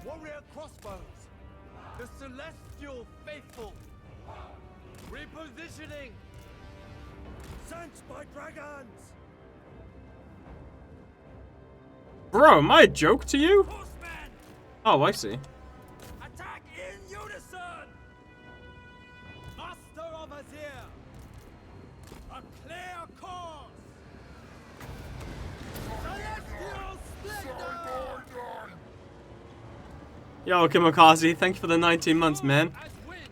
Speaker 8: Warrior crossbows. The celestial faithful. Repositioning. Sent by dragons.
Speaker 1: Bro, am I a joke to you?
Speaker 8: Horsemen.
Speaker 1: Oh, I see.
Speaker 8: Attack in unison. Master of Azir. A clear course. Celestial splendor.
Speaker 1: Yo, Kimikaze, thank you for the 19 months, man.
Speaker 8: As wind.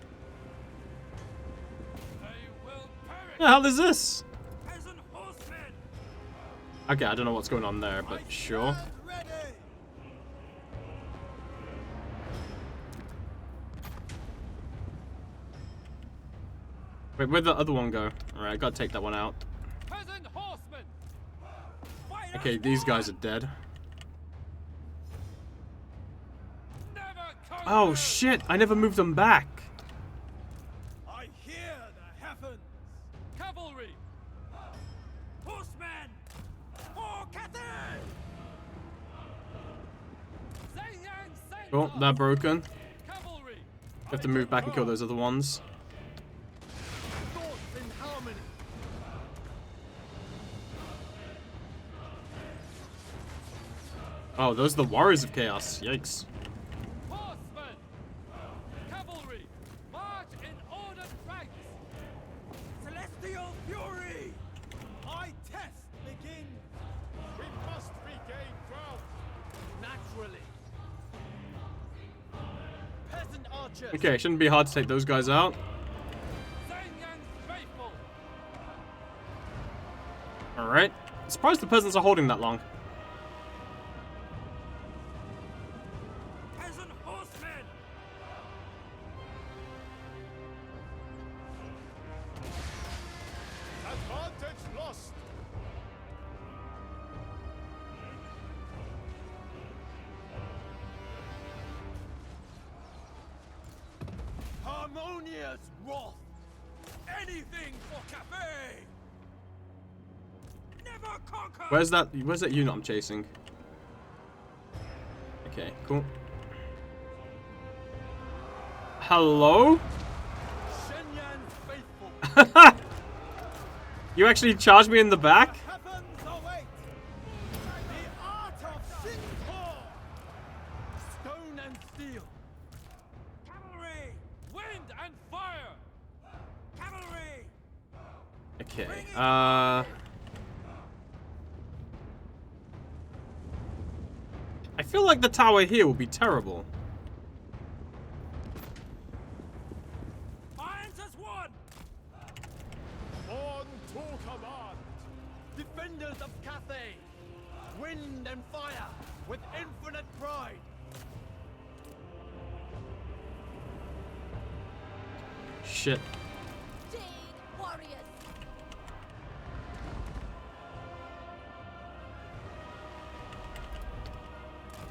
Speaker 8: They will perish.
Speaker 1: The hell is this?
Speaker 8: Peasant horsemen.
Speaker 1: Okay, I don't know what's going on there, but sure.
Speaker 8: Ready.
Speaker 1: Wait, where'd the other one go? Alright, I gotta take that one out.
Speaker 8: Peasant horsemen. Fight
Speaker 1: Okay,
Speaker 8: us
Speaker 1: these guys are dead. Oh shit, I never moved them back.
Speaker 8: I hear the heavens. Cavalry. Horsemen. For Cathay.
Speaker 1: Oh, they're broken.
Speaker 8: Cavalry.
Speaker 1: Have to move back and kill those other ones.
Speaker 8: Thoughts in harmony.
Speaker 1: Oh, those are the Warriors of Chaos. Yikes.
Speaker 8: Horsemen. Cavalry. March in ordered ranks. Celestial fury. My test begins.
Speaker 5: We must regain ground.
Speaker 8: Naturally. Peasant archers.
Speaker 1: Okay, shouldn't be hard to take those guys out.
Speaker 8: Zhang Yang's faithful.
Speaker 1: Alright. Surprised the peasants are holding that long.
Speaker 8: Peasant horsemen!
Speaker 5: Advantage lost.
Speaker 8: Harmonious wrath! Anything for cafe! Never conquer!
Speaker 1: Where's that unit I'm chasing? Okay, cool. Hello?
Speaker 8: Shenyan's faithful!
Speaker 1: You actually charged me in the back?
Speaker 8: Heavens await! The art of Shintor! Stone and steel! Cavalry! Wind and fire! Cavalry!
Speaker 1: Okay, I feel like the tower here will be terrible.
Speaker 8: Irons as one!
Speaker 5: On to command.
Speaker 8: Defenders of Cathay! Wind and fire with infinite pride!
Speaker 1: Shit.
Speaker 7: Jade warriors.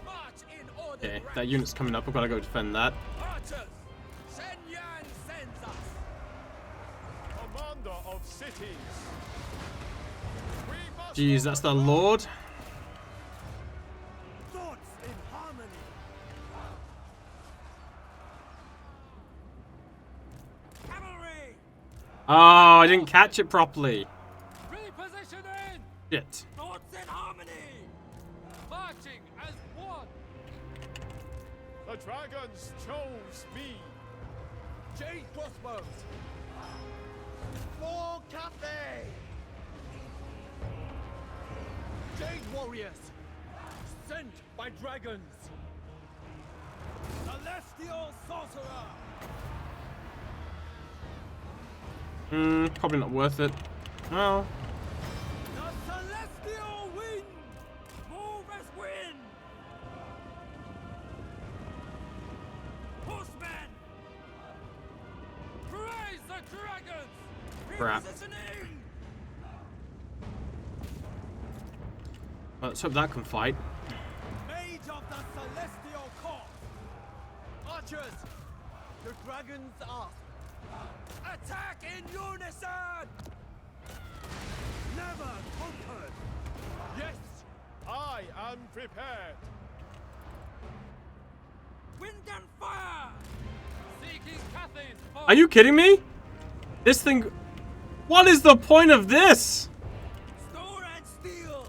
Speaker 8: March in order!
Speaker 1: Okay, that unit's coming up. I've got to go defend that.
Speaker 8: Archers! Shenyan sends us!
Speaker 5: Commander of cities. We must
Speaker 1: Jeez, that's the Lord.
Speaker 8: Thoughts in harmony! Cavalry!
Speaker 1: Oh, I didn't catch it properly.
Speaker 8: Repositioning!
Speaker 1: Shit.
Speaker 8: Thoughts in harmony! Marching as one!
Speaker 5: The dragons chose me.
Speaker 8: Jade crossbows! For Cathay! Jade warriors! Sent by dragons! Celestial sorcerer!
Speaker 1: Probably not worth it. Well,
Speaker 8: The celestial wind! Move as wind! Horsemen! Praise the dragons!
Speaker 1: Crap.
Speaker 8: Repositioning!
Speaker 1: let's hope that can fight.
Speaker 8: Mage of the celestial cause! Archers! The dragons ask! Attack in unison! Never conquered! Yes!
Speaker 5: I am prepared.
Speaker 8: Wind and fire! Seeking Cathay's foe!
Speaker 1: Are you kidding me? This thing... What is the point of this?
Speaker 8: Store and steel!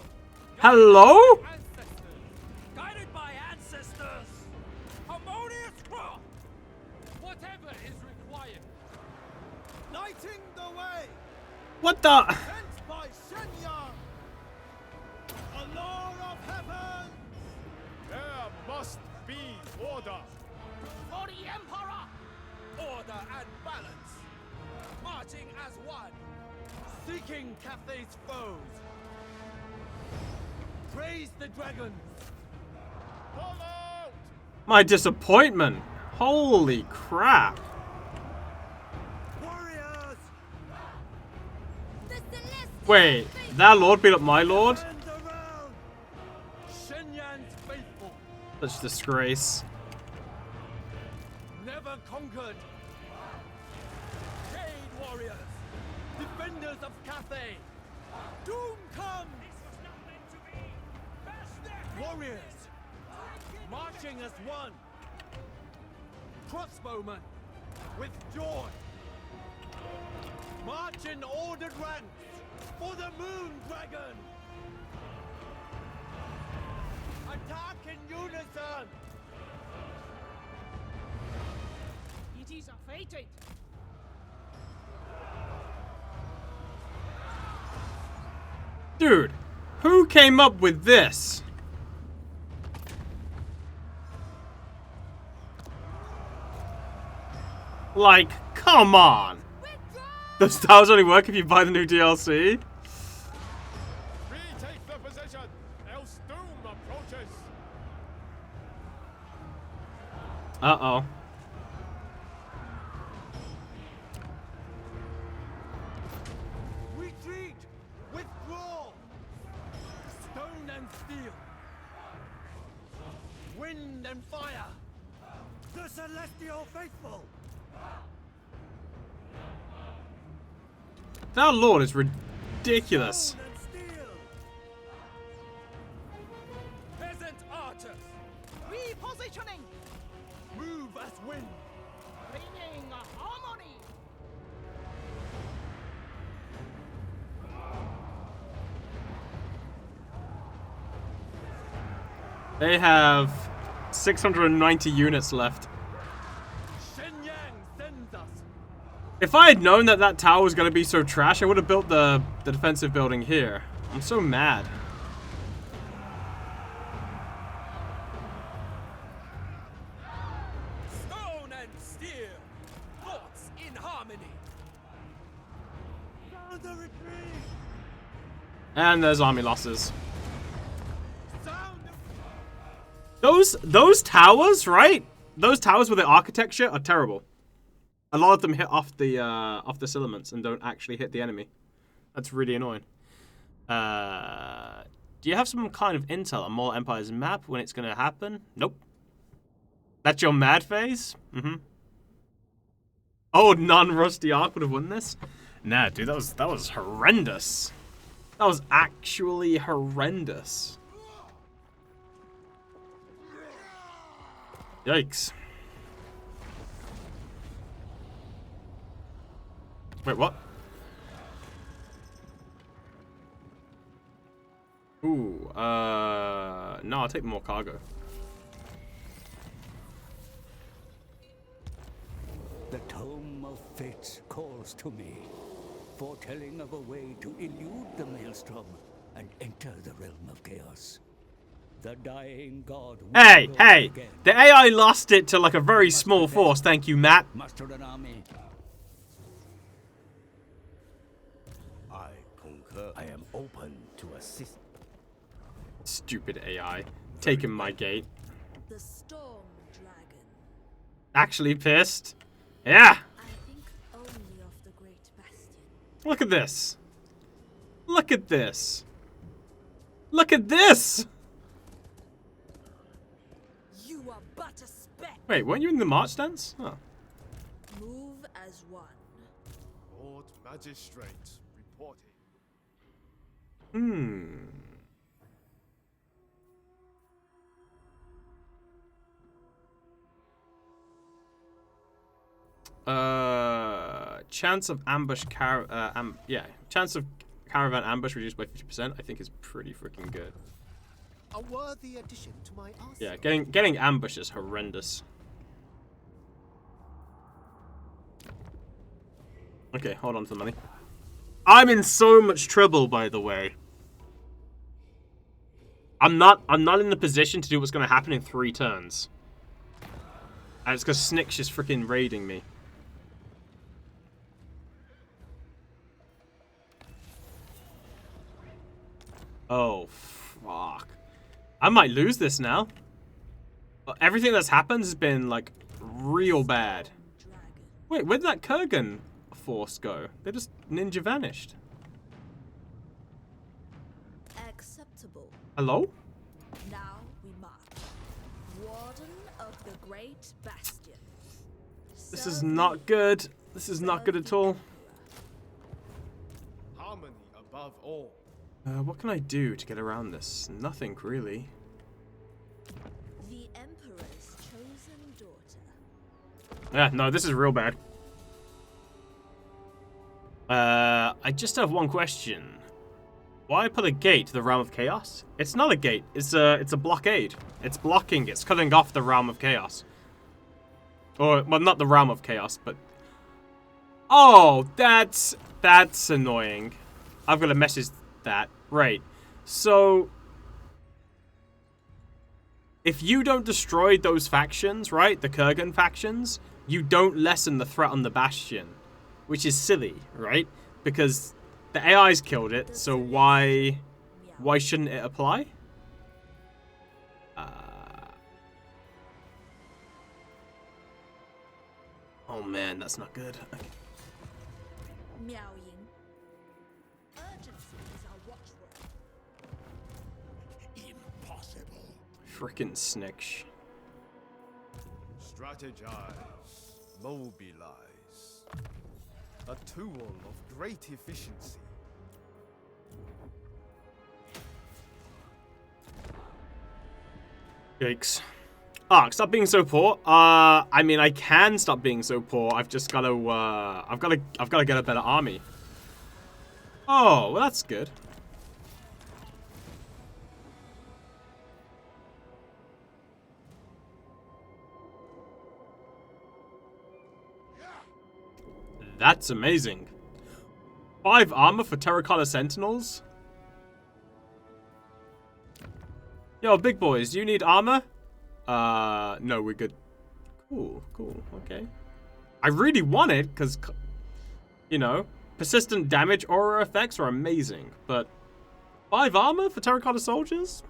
Speaker 1: Hello?
Speaker 8: Ancestors! Guided by ancestors! Harmonious craft! Whatever is required! Lighting the way!
Speaker 1: What the...
Speaker 8: Sent by Shenyang! A lord of heaven!
Speaker 5: There must be order.
Speaker 8: For the Emperor! Order and balance! Marching as one! Seeking Cathay's foes! Praise the dragons!
Speaker 5: Pull out.
Speaker 1: My disappointment. Holy crap.
Speaker 8: Warriors!
Speaker 7: The celestial
Speaker 1: Wait, that lord beat up my lord?
Speaker 8: Stand around! Shenyan's faithful!
Speaker 1: Such disgrace.
Speaker 8: Never conquered! Jade warriors! Defenders of Cathay! Doom comes! Warriors! Marching as one! Crossbowmen! With joy! March in ordered ranks! For the Moon Dragon! Attack in unison! It is fated!
Speaker 1: Dude, who came up with this? Like, come on. The stars only work if you buy the new DLC.
Speaker 5: Retreat. position, else doom approaches.
Speaker 1: Uh-oh.
Speaker 8: Retreat! Withdraw! Stone and steel! Wind and fire!
Speaker 3: The Celestial Faithful!
Speaker 1: That lord is ridiculous.
Speaker 3: Stone and steel!
Speaker 8: Peasant archers!
Speaker 7: Repositioning!
Speaker 8: Move as wind!
Speaker 7: Bringing harmony!
Speaker 1: They have 690 units left.
Speaker 8: Shenyang sends us!
Speaker 1: If I had known that that tower was going to be so trash, I would have built the defensive building here. I'm so mad.
Speaker 8: Stone and steel! Thoughts in harmony!
Speaker 3: Sound the retreat!
Speaker 1: And there's army losses.
Speaker 8: Sound of...
Speaker 1: Those towers, right? Those towers with the architecture are terrible. A lot of them hit off the filaments and don't actually hit the enemy. That's really annoying. Do you have some kind of intel on Mall Empire's map when it's gonna happen? Nope. That's your mad phase? Mm-hmm. Oh, non-rusty arc would have won this? Nah, dude, that was horrendous. That was actually horrendous. Yikes. Wait, what? Ooh, no, I'll take more cargo.
Speaker 3: The Tome of Fates calls to me, foretelling of a way to elude the Maelstrom and enter the realm of chaos. The dying god will
Speaker 1: Hey,
Speaker 3: roar
Speaker 1: hey!
Speaker 3: again.
Speaker 1: The AI lost it to like a very small force, thank you, Matt.
Speaker 3: Muster an army.
Speaker 4: I concur. I am open to assist.
Speaker 1: Stupid AI. Taking my gate.
Speaker 7: The Storm Dragon.
Speaker 1: Actually pissed. Yeah!
Speaker 7: I think only of the Great Bastion.
Speaker 1: Look at this. Look at this. Look at this!
Speaker 7: You are but a speck.
Speaker 1: Wait, weren't you in the March stance? Oh.
Speaker 7: Move as one.
Speaker 5: Lord Magistrate reporting.
Speaker 1: Chance of ambush chance of caravan ambush reduced by 50%, I think is pretty freaking good.
Speaker 11: A worthy addition to my arsenal.
Speaker 1: Yeah, getting ambush is horrendous. Okay, hold on to the money. I'm in so much trouble, by the way. I'm not in the position to do what's gonna happen in 3 turns. And it's because Snick's just freaking raiding me. Oh, fuck. I might lose this now. Everything that's happened has been, like, real bad. Wait, where did that Kurgan force go? They just ninja vanished.
Speaker 7: Acceptable.
Speaker 1: Hello?
Speaker 7: Now we march. Warden of the Great Bastion.
Speaker 1: This is not good. This is not good at all.
Speaker 5: Harmony above all.
Speaker 1: What can I do to get around this? Nothing, really.
Speaker 7: The Emperor's chosen daughter.
Speaker 1: Yeah, no, this is real bad. I just have one question. Why put a gate to the Realm of Chaos? It's not a gate. It's a blockade. It's blocking. It's cutting off the Realm of Chaos. Or, well, not the Realm of Chaos, but... Oh, that's annoying. I've got to message that. Right. So... if you don't destroy those factions, right? The Kurgan factions, you don't lessen the threat on the Bastion. Which is silly, right? Because the AI's killed it, so why Why shouldn't it apply? Oh man, that's not good. Okay.
Speaker 7: Miao Ying. Urgency is our watchword.
Speaker 10: Impossible.
Speaker 1: Frickin' Snicksh.
Speaker 5: Strategize. Mobilize. A tool of great efficiency.
Speaker 1: Yikes. Ark, stop being so poor. I mean, I can stop being so poor. I've just got to, I've got to get a better army. Oh, well, that's good. That's amazing. 5 armor for Terracotta Sentinels? Yo, big boys, do you need armor? No, we're good. Cool, okay. I really want it, because, you know, persistent damage aura effects are amazing, but 5 armor for Terracotta Soldiers?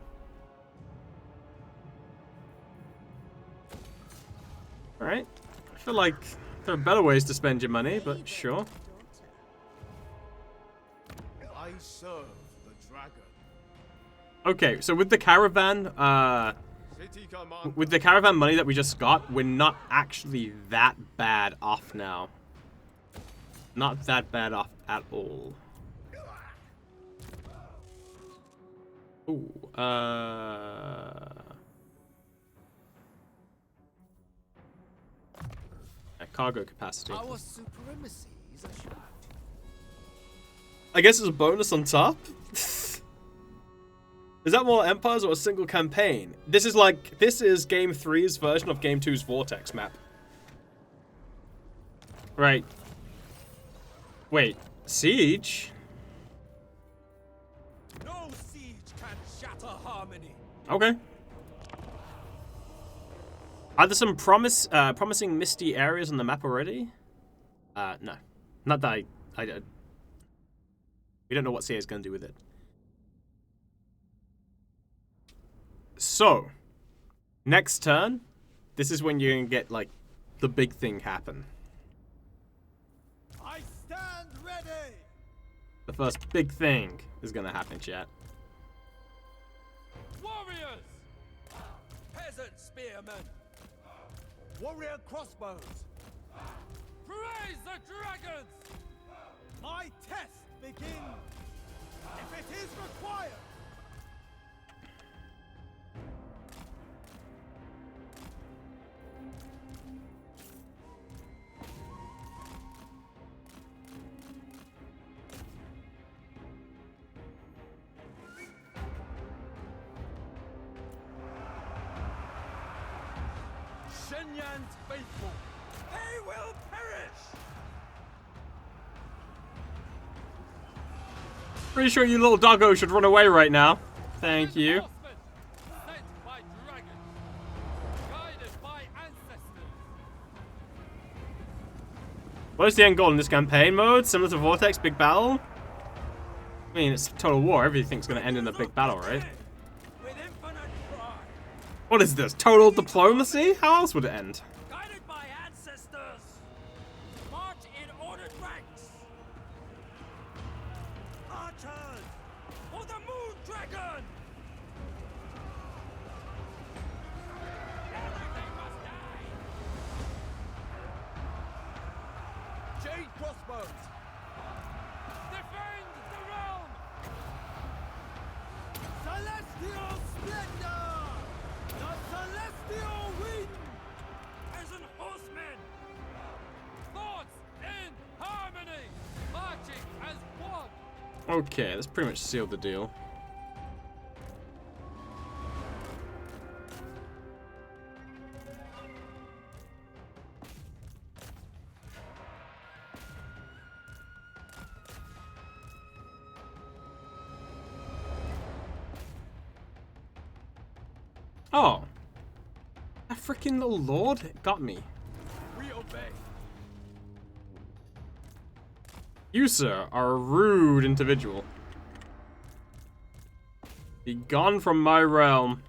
Speaker 1: Alright. I feel like there are better ways to spend your money, but sure.
Speaker 5: I serve the dragon.
Speaker 1: Okay, so with the caravan, with the caravan money that we just got, we're not actually that bad off now. Not that bad off at all. Ooh, cargo capacity.
Speaker 11: Our supremacy is assured.
Speaker 1: I guess it's a bonus on top. Is that more empires or a single campaign? This is Game 3's version of Game 2's Vortex map. Right. Wait, Siege?
Speaker 8: No siege can shatter harmony.
Speaker 1: Okay. Are there some promising misty areas on the map already? No. Not that we don't know what CA is going to do with it. So, next turn, this is when you're going to get, like, the big thing happen.
Speaker 8: I stand ready.
Speaker 1: The first big thing is going to happen, chat.
Speaker 8: Warriors! Peasant spearmen! Warrior crossbows! Praise the dragons! My test begins! If it is required! Shenyan's faithful! They will perish!
Speaker 1: Pretty sure you little doggo should run away right now. Thank you.
Speaker 8: Sent by dragons, guided by ancestors.
Speaker 1: What is the end goal in this campaign mode? Similar to Vortex, big battle? I mean, it's total war. Everything's gonna end in a big battle, right?
Speaker 8: With infinite pride.
Speaker 1: What is this? Total diplomacy? How else would it end?
Speaker 8: Guided by ancestors. March in ordered ranks. Archers! For the moon dragon! Everything must die! Jade crossbows! Defend the realm! Celestial splendor! The celestial wind! Peasant horsemen! Thoughts in harmony! Marching as one!
Speaker 1: Okay, that's pretty much sealed the deal. Oh. That freaking little lord got me.
Speaker 8: We obey.
Speaker 1: You, sir, are a rude individual. Be gone from my realm.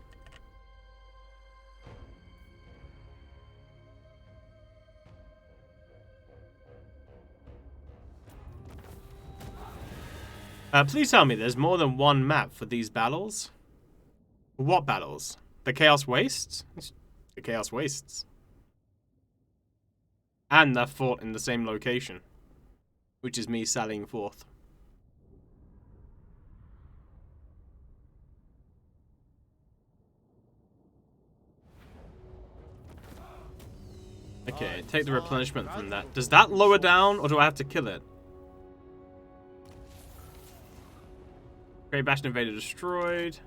Speaker 1: Please tell me there's more than one map for these battles. What battles? The Chaos Wastes? The Chaos Wastes. And they're fought in the same location. Which is me sallying forth. Okay, take the replenishment from that. Does that lower down, or do I have to kill it? Great Bastion Invader destroyed.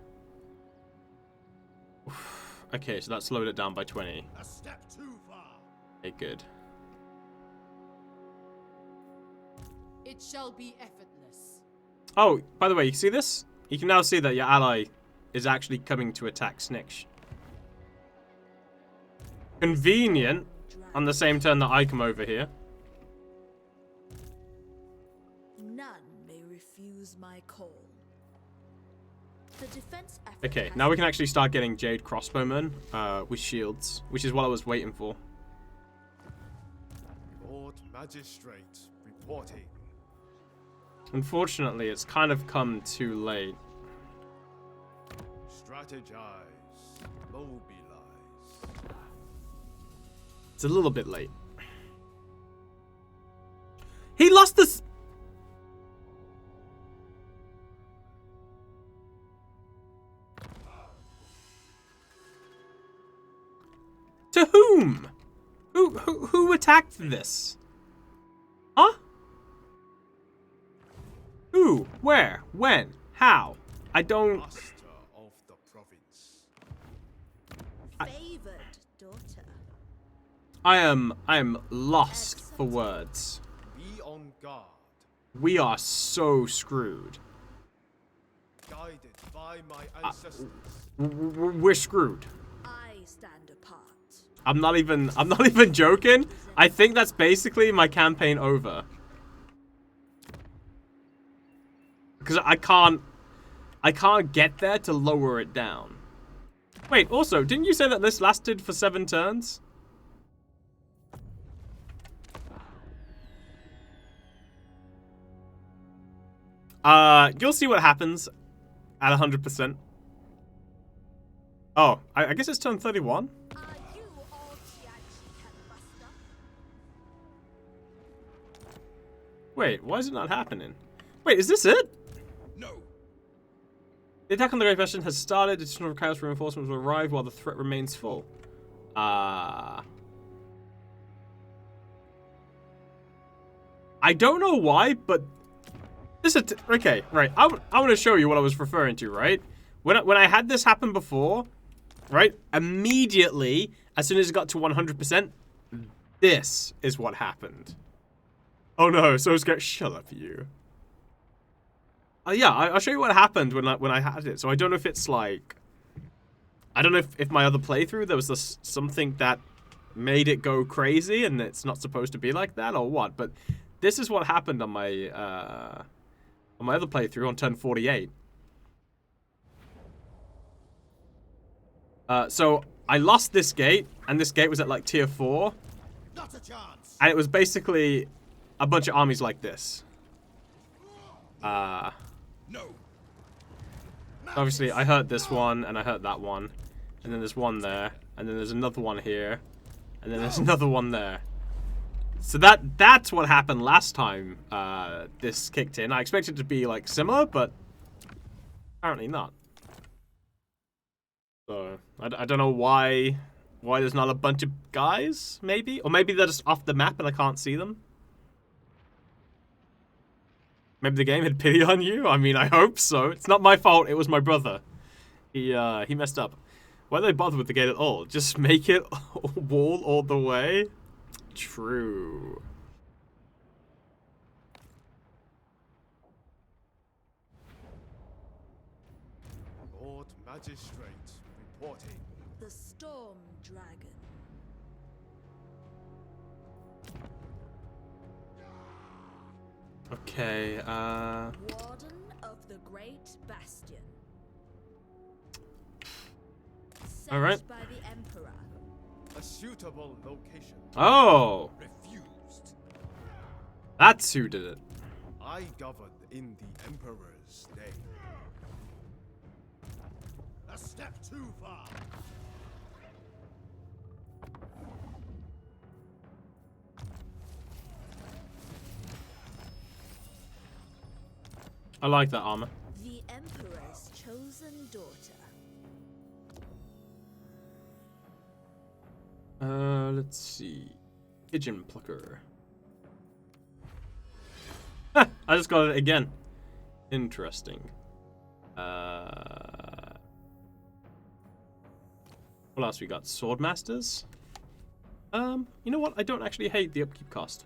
Speaker 1: Oof. Okay, so that slowed it down by 20.
Speaker 11: A step too far.
Speaker 1: Okay, good.
Speaker 6: It shall be effortless.
Speaker 1: Oh, by the way, you see this? You can now see that your ally is actually coming to attack Snitch. Convenient on the same turn that I come over here.
Speaker 7: None may refuse my call. The defense effort
Speaker 1: Okay, now we can actually start getting Jade Crossbowmen with shields, which is what I was waiting for.
Speaker 5: Lord Magistrate reporting.
Speaker 1: Unfortunately, it's kind of come too late.
Speaker 5: Strategize. Mobilize.
Speaker 1: It's a little bit late. He lost this. To whom? Who attacked this? Huh? Who? Where? When? How? I don't.
Speaker 5: Master of the province.
Speaker 7: favored daughter.
Speaker 1: I am lost for words.
Speaker 5: Be on guard.
Speaker 1: We are so screwed.
Speaker 5: Guided by my ancestors.
Speaker 1: We're screwed.
Speaker 7: I stand apart.
Speaker 1: I'm not even joking. I think that's basically my campaign over. Because I can't get there to lower it down. Wait, also, didn't you say that this lasted for 7 turns? You'll see what happens at 100%. Oh, I guess it's turn 31?
Speaker 7: Are you all Master?
Speaker 1: Wait, why is it not happening? Wait, is this it?
Speaker 11: No.
Speaker 1: The attack on the Great Bastion has started. Additional chaos reinforcements will arrive while the threat remains full. I don't know why, but this is okay. Right, I want to show you what I was referring to. Right, when I had this happen before, right, immediately as soon as it got to 100%, this is what happened. Oh no! So scared. Shut up, you. Yeah, I'll show you what happened when I had it. So I don't know if it's like, I don't know if my other playthrough there was this, something that made it go crazy and it's not supposed to be like that or what. But this is what happened on my other playthrough on turn 48. So I lost this gate, and this gate was at like tier 4.
Speaker 11: Not a chance.
Speaker 1: And it was basically a bunch of armies like this.
Speaker 11: No.
Speaker 1: Obviously, I hurt this one, and I hurt that one. And then there's one there. And then there's another one here. And then there's another one there. So that's what happened last time this kicked in. I expected it to be, like, similar, but apparently not. So, I don't know why there's not a bunch of guys, maybe? Or maybe they're just off the map and I can't see them. Maybe the game had pity on you? I mean, I hope so. It's not my fault. It was my brother. He messed up. Why did they bother with the gate at all? Just make it wall all the way? True.
Speaker 5: Lord Magistrate reporting.
Speaker 7: The Storm Dragon.
Speaker 1: Okay,
Speaker 7: Warden of the Great Bastion. Sent
Speaker 1: Alright.
Speaker 7: by the Emperor.
Speaker 5: A suitable location.
Speaker 1: Oh,
Speaker 5: Refused.
Speaker 1: that's who did it.
Speaker 5: I govern in the Emperor's name.
Speaker 11: A step too far.
Speaker 1: I like that armor.
Speaker 7: The Emperor's chosen daughter.
Speaker 1: Let's see. Pigeon plucker. Ha! I just got it again. Interesting. What else we got? Sword masters. You know what? I don't actually hate the upkeep cost.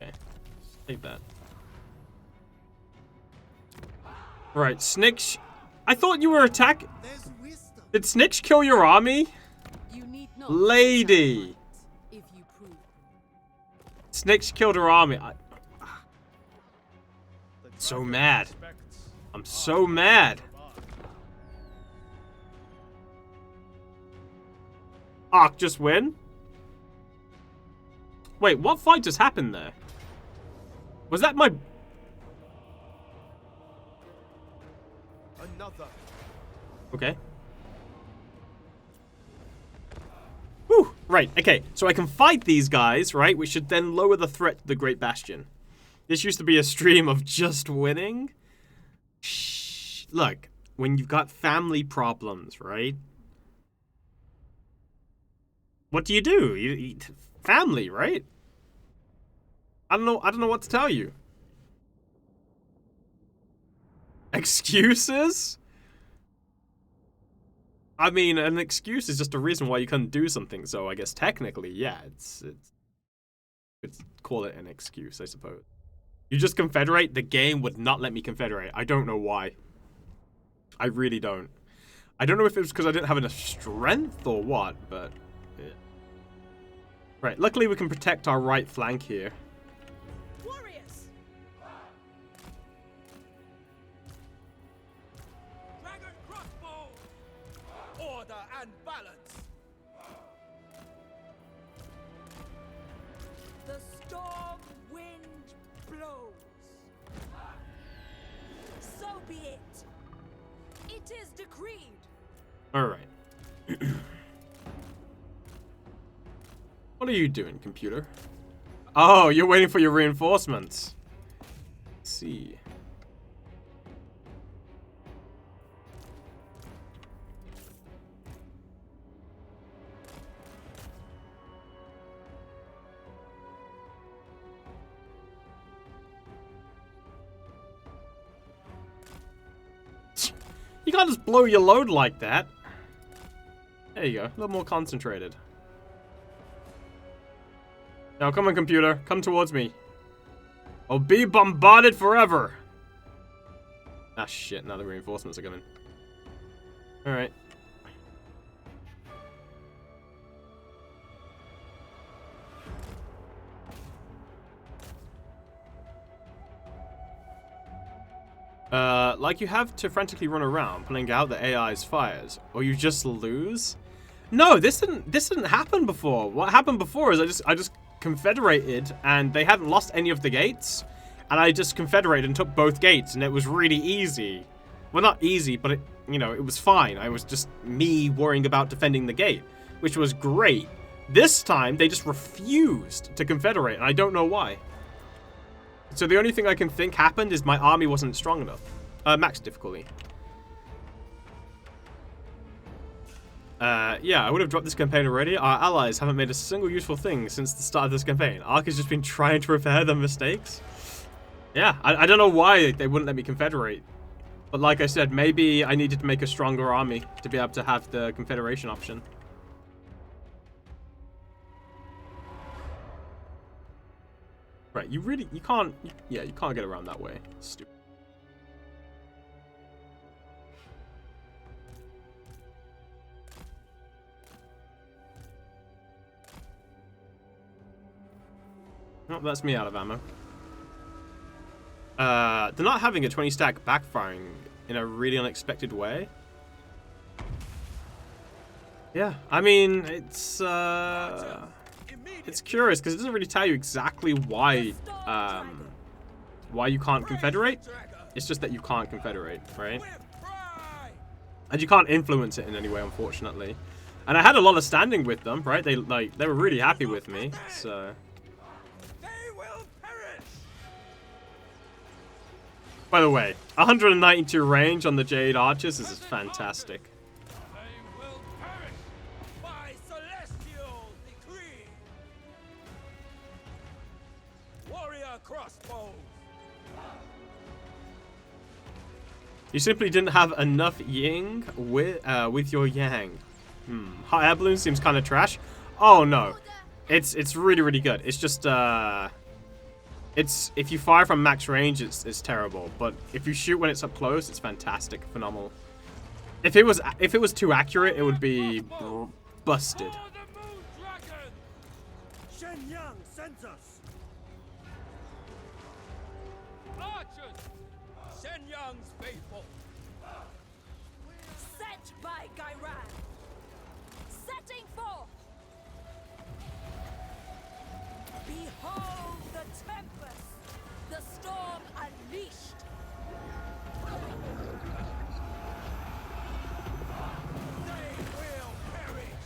Speaker 1: Okay, let's take that. Right, Snitch. I thought you were attacking. Did Snitch kill your army?
Speaker 6: You need not
Speaker 1: Lady.
Speaker 6: if you prove.
Speaker 1: Snitch killed her army.
Speaker 5: The
Speaker 1: So
Speaker 5: dragon
Speaker 1: mad.
Speaker 5: respects
Speaker 1: I'm so mad. Ark just win? Wait, what fight just happened there? Was that my...
Speaker 5: Another.
Speaker 1: Okay. Whew. Right, okay. So I can fight these guys, right? Which should then lower the threat to the Great Bastion. This used to be a stream of just winning. Shh. Look, when you've got family problems, right? What do? You family, right? I don't know what to tell you. Excuses? I mean, an excuse is just a reason why you couldn't do something, so I guess technically, yeah, it's call it an excuse, I suppose. You just confederate? The game would not let me confederate. I don't know why. I really don't. I don't know if it was because I didn't have enough strength or what, but yeah. Right, luckily we can protect our right flank here.
Speaker 7: Warriors!
Speaker 8: Dragon crossbow! Order and balance!
Speaker 7: The storm wind blows. So be it. It is decreed.
Speaker 1: Alright. What are you doing, computer? Oh, you're waiting for your reinforcements. Let's see. You can't just blow your load like that. There you go, a little more concentrated. Now come on, computer, come towards me. I'll be bombarded forever. Ah shit, now the reinforcements are coming. Alright. Like you have to frantically run around, pulling out the AI's fires, or you just lose? No, this didn't happen before. What happened before is I just confederated, and they hadn't lost any of the gates, and I just confederated and took both gates, and it was really easy. Well, not easy, but it, you know, it was fine. I was just me worrying about defending the gate, which was great. This time, they just refused to confederate, and I don't know why. So the only thing I can think happened is my army wasn't strong enough. Max difficulty. Yeah, I would have dropped this campaign already. Our allies haven't made a single useful thing since the start of this campaign. Ark has just been trying to repair their mistakes. Yeah, I don't know why they wouldn't let me confederate. But like I said, maybe I needed to make a stronger army to be able to have the confederation option. Right, you can't, yeah, you can't get around that way. Stupid. Oh, that's me out of ammo. They're not having a 20 stack backfiring in a really unexpected way. Yeah, I mean, it's curious because it doesn't really tell you exactly why you can't confederate. It's just that you can't confederate, right? And you can't influence it in any way, unfortunately. And I had a lot of standing with them, right? They were really happy with me, so. By the way, 192 range on the Jade Archers is fantastic.
Speaker 8: They will perish by celestial decree. Warrior crossbows.
Speaker 1: You simply didn't have enough Ying with your Yang. Hot air balloon seems kind of trash. Oh no, it's really really good. It's just it's if you fire from max range, it's terrible. But if you shoot when it's up close, it's fantastic, phenomenal. If it was too accurate, it would be busted.
Speaker 11: Shen Yang sends us.
Speaker 8: Archers, Shen Yang's faithful.
Speaker 7: Sent by Caravan. Setting forth. Behold the tempest, the storm unleashed.
Speaker 8: They will perish.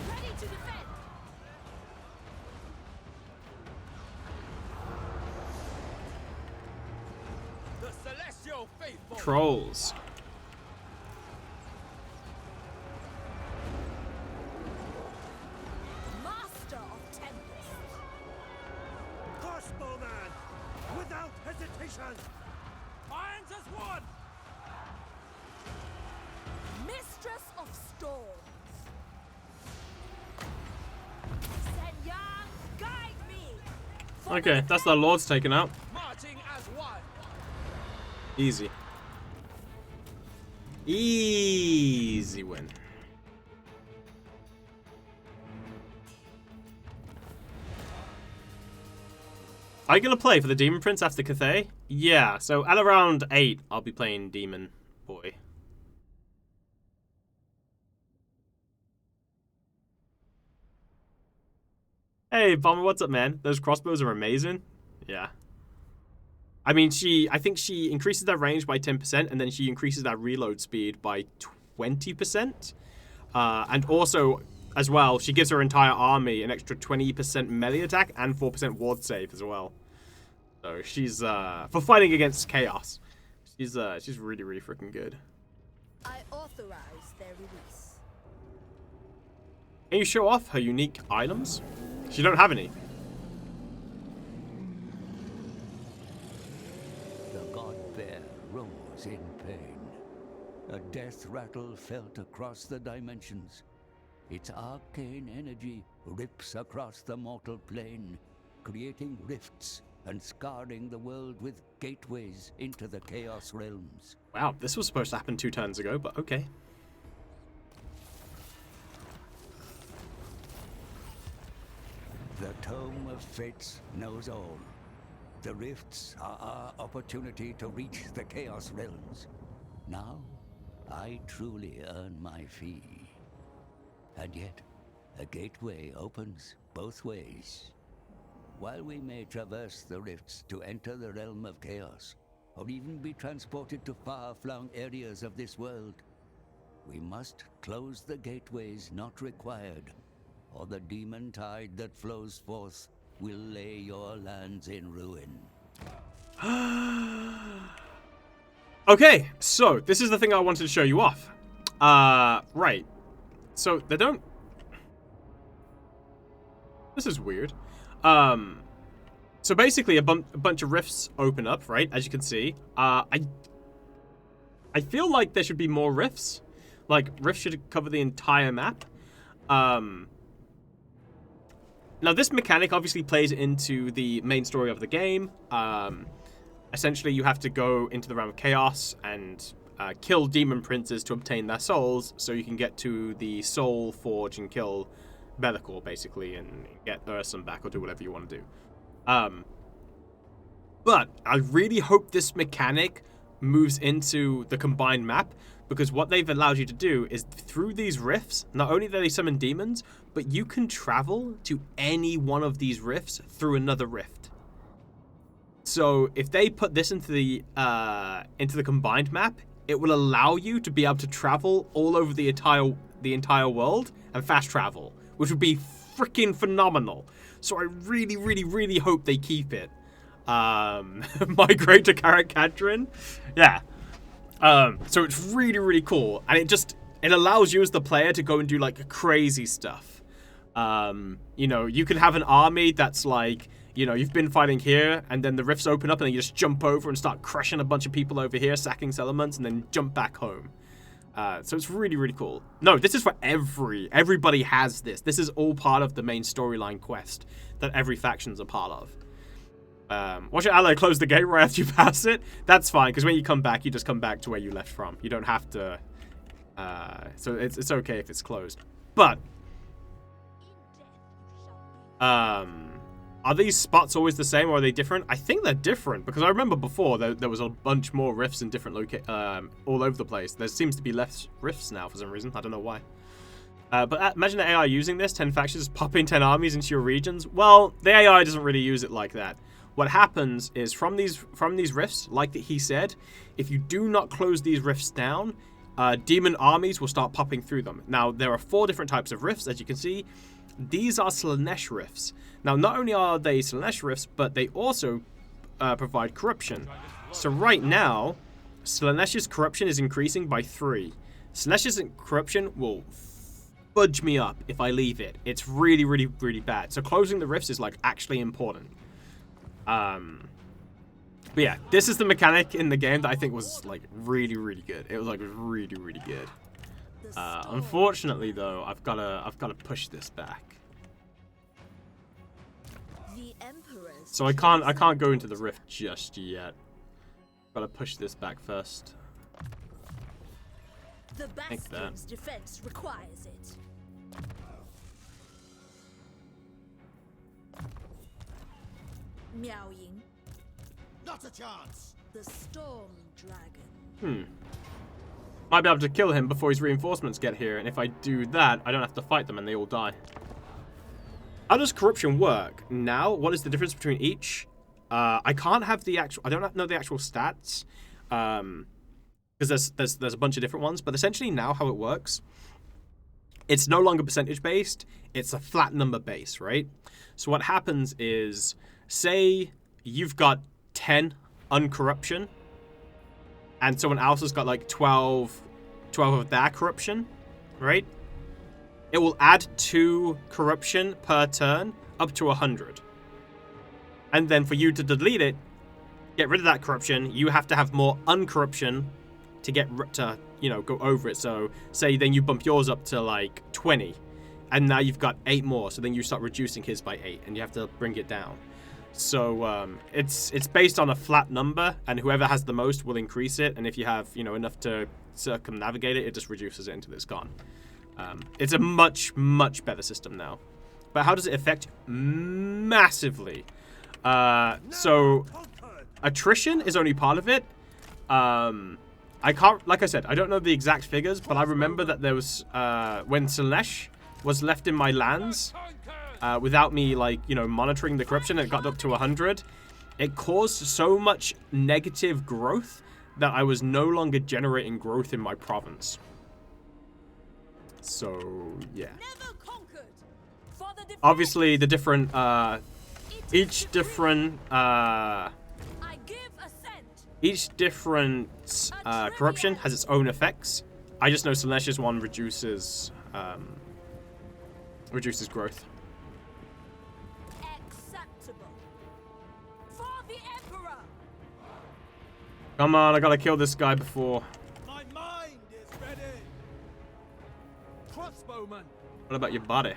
Speaker 7: Ready to defend.
Speaker 8: The celestial faithful.
Speaker 1: Trolls.
Speaker 7: Master of tempest.
Speaker 11: Crossbowman, without hesitation.
Speaker 8: Irons as one.
Speaker 7: Mistress of storms. Sen Yang, guide me.
Speaker 1: Okay, that's the Lord's taken out.
Speaker 8: Marching as one.
Speaker 1: Easy. Easy win. Are you gonna play for the Demon Prince after Cathay? Yeah, so at around 8, I'll be playing Demon Boy. Hey, Bomber, what's up, man? Those crossbows are amazing. Yeah. I mean, I think she increases their range by 10%, and then she increases their reload speed by 20%. And also, as well, she gives her entire army an extra 20% melee attack and 4% ward save as well. So she's, for fighting against chaos, she's really, really freaking good.
Speaker 7: I authorize their release.
Speaker 1: Can you show off her unique items? She don't have any.
Speaker 3: The god bear roars in pain. A death rattle felt across the dimensions. Its arcane energy rips across the mortal plane, creating rifts and scarring the world with gateways into the Chaos Realms.
Speaker 1: Wow, this was supposed to happen 2 turns ago, but okay.
Speaker 3: The Tome of Fates knows all. The rifts are our opportunity to reach the Chaos Realms. Now, I truly earn my fee. And yet, a gateway opens both ways. While we may traverse the rifts to enter the realm of chaos, or even be transported to far-flung areas of this world, we must close the gateways not required, or the demon tide that flows forth will lay your lands in ruin.
Speaker 1: Okay, so this is the thing I wanted to show you off. Right. So they don't... This is weird. So basically a bunch of rifts open up, right? As you can see. I feel like there should be more rifts. Like, rifts should cover the entire map. Now, this mechanic obviously plays into the main story of the game. Essentially, you have to go into the realm of chaos and kill demon princes to obtain their souls, so you can get to the soul forge and kill Bellicor, basically, and get Ursum back or do whatever you want to do. But I really hope this mechanic moves into the combined map, because what they've allowed you to do is through these rifts, not only do they summon demons, but you can travel to any one of these rifts through another rift. So if they put this into the combined map, it will allow you to be able to travel all over the entire world and fast travel, which would be freaking phenomenal. So I really, really, really hope they keep it. Migrate to Karakadrin. Yeah. So it's really, really cool. And it allows you as the player to go and do like crazy stuff. You know, you could have an army that's like, you know, you've been fighting here, and then the rifts open up, and then you just jump over and start crushing a bunch of people over here, sacking settlements, and then jump back home. So it's really, really cool. No, this is for everybody has this. This is all part of the main storyline quest that every faction's a part of. Watch your ally close the gate right after you pass it. That's fine, because when you come back, you just come back to where you left from. You don't have to... so it's okay if it's closed. But... are these spots always the same, or are they different? I think they're different, because I remember before there was a bunch more rifts in different all over the place. There seems to be less rifts now for some reason. I don't know why. But imagine the AI using this, 10 factions, popping 10 armies into your regions. Well, the AI doesn't really use it like that. What happens is from these rifts, like he said, if you do not close these rifts down, demon armies will start popping through them. Now, there are 4 different types of rifts, as you can see. These are Slaanesh rifts. Now, not only are they Slaanesh rifts, but they also provide corruption. So right now, Slaanesh's corruption is increasing by 3. Slaanesh's corruption will fudge me up if I leave it. It's really, really, really bad. So closing the rifts is like actually important. But yeah, this is the mechanic in the game that I think was like really, really good. It was like really, really good. Unfortunately, though, I've gotta push this back. So I can't go into the rift just yet. Gotta push this back first.
Speaker 7: The Bastion's defense requires it. Miao Ying.
Speaker 8: Not a chance.
Speaker 7: The Storm Dragon.
Speaker 1: Might be able to kill him before his reinforcements get here, and if I do that, I don't have to fight them and they all die. How does corruption work? Now, what is the difference between each? I can't have the actual... I don't know the actual stats. Because there's a bunch of different ones. But essentially now how it works, it's no longer percentage based. It's a flat number base, right? So what happens is, say you've got 10 uncorruption, and someone else has got like 12 of their corruption, right? It will add 2 corruption per turn up to 100. And then for you to delete it, get rid of that corruption, you have to have more uncorruption to get to, you know, go over it. So say then you bump yours up to like 20, and now you've got 8 more. So then you start reducing his by 8, and you have to bring it down. So it's based on a flat number, and whoever has the most will increase it. And if you have, you know, enough to circumnavigate it, it just reduces it until it's gone. It's a much, much better system now. But how does it affect? Massively. So attrition is only part of it. I can't, like I said, I don't know the exact figures, but I remember that there was when Slaanesh was left in my lands. Without me, like, you know, monitoring the corruption, it got up to 100. It caused so much negative growth that I was no longer generating growth in my province. So, yeah. Obviously, the different, each different corruption has its own effects. I just know Slaanesh's one reduces growth. Come on, I gotta kill this guy before.
Speaker 8: My mind is ready. Crossbowman.
Speaker 1: What about your body?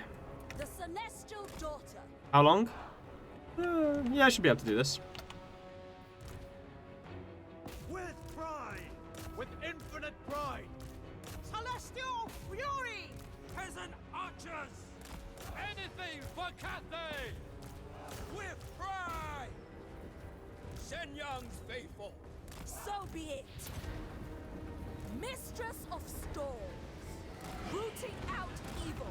Speaker 7: The Celestial Daughter.
Speaker 1: How long? Yeah, I should be able to do this.
Speaker 11: With pride.
Speaker 8: With infinite pride. Celestial fury.
Speaker 11: Peasant archers.
Speaker 8: Anything for Cathay. With pride. Say Shenyang's faithful.
Speaker 7: So be it. Mistress of storms, rooting out evil.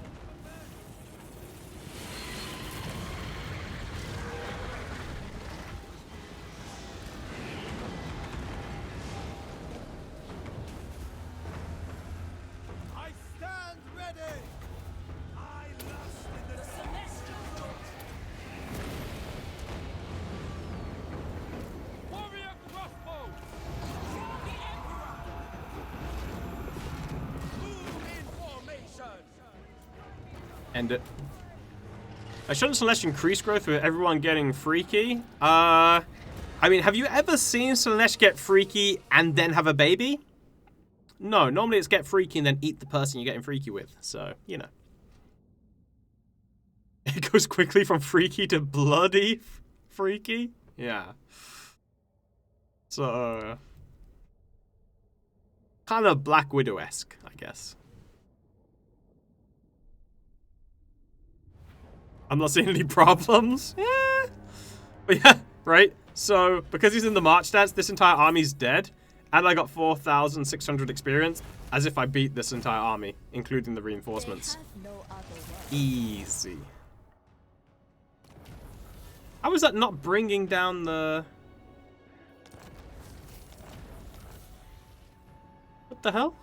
Speaker 5: I stand ready.
Speaker 11: I lust in the
Speaker 7: Celestial root.
Speaker 8: Warrior crossbow.
Speaker 7: For the Emperor.
Speaker 8: Move in formation.
Speaker 1: End it. Shouldn't Slaanesh increase growth with everyone getting freaky? I mean, have you ever seen Slaanesh get freaky and then have a baby? No, normally it's get freaky and then eat the person you're getting freaky with. So, you know. It goes quickly from freaky to bloody freaky. Yeah. So, kind of Black Widow-esque, I guess. I'm not seeing any problems. Yeah. But yeah, right? So, because he's in the March stance, this entire army's dead. And I got 4,600 experience, as if I beat this entire army, including the reinforcements. Easy. How is that not bringing down the... What the hell?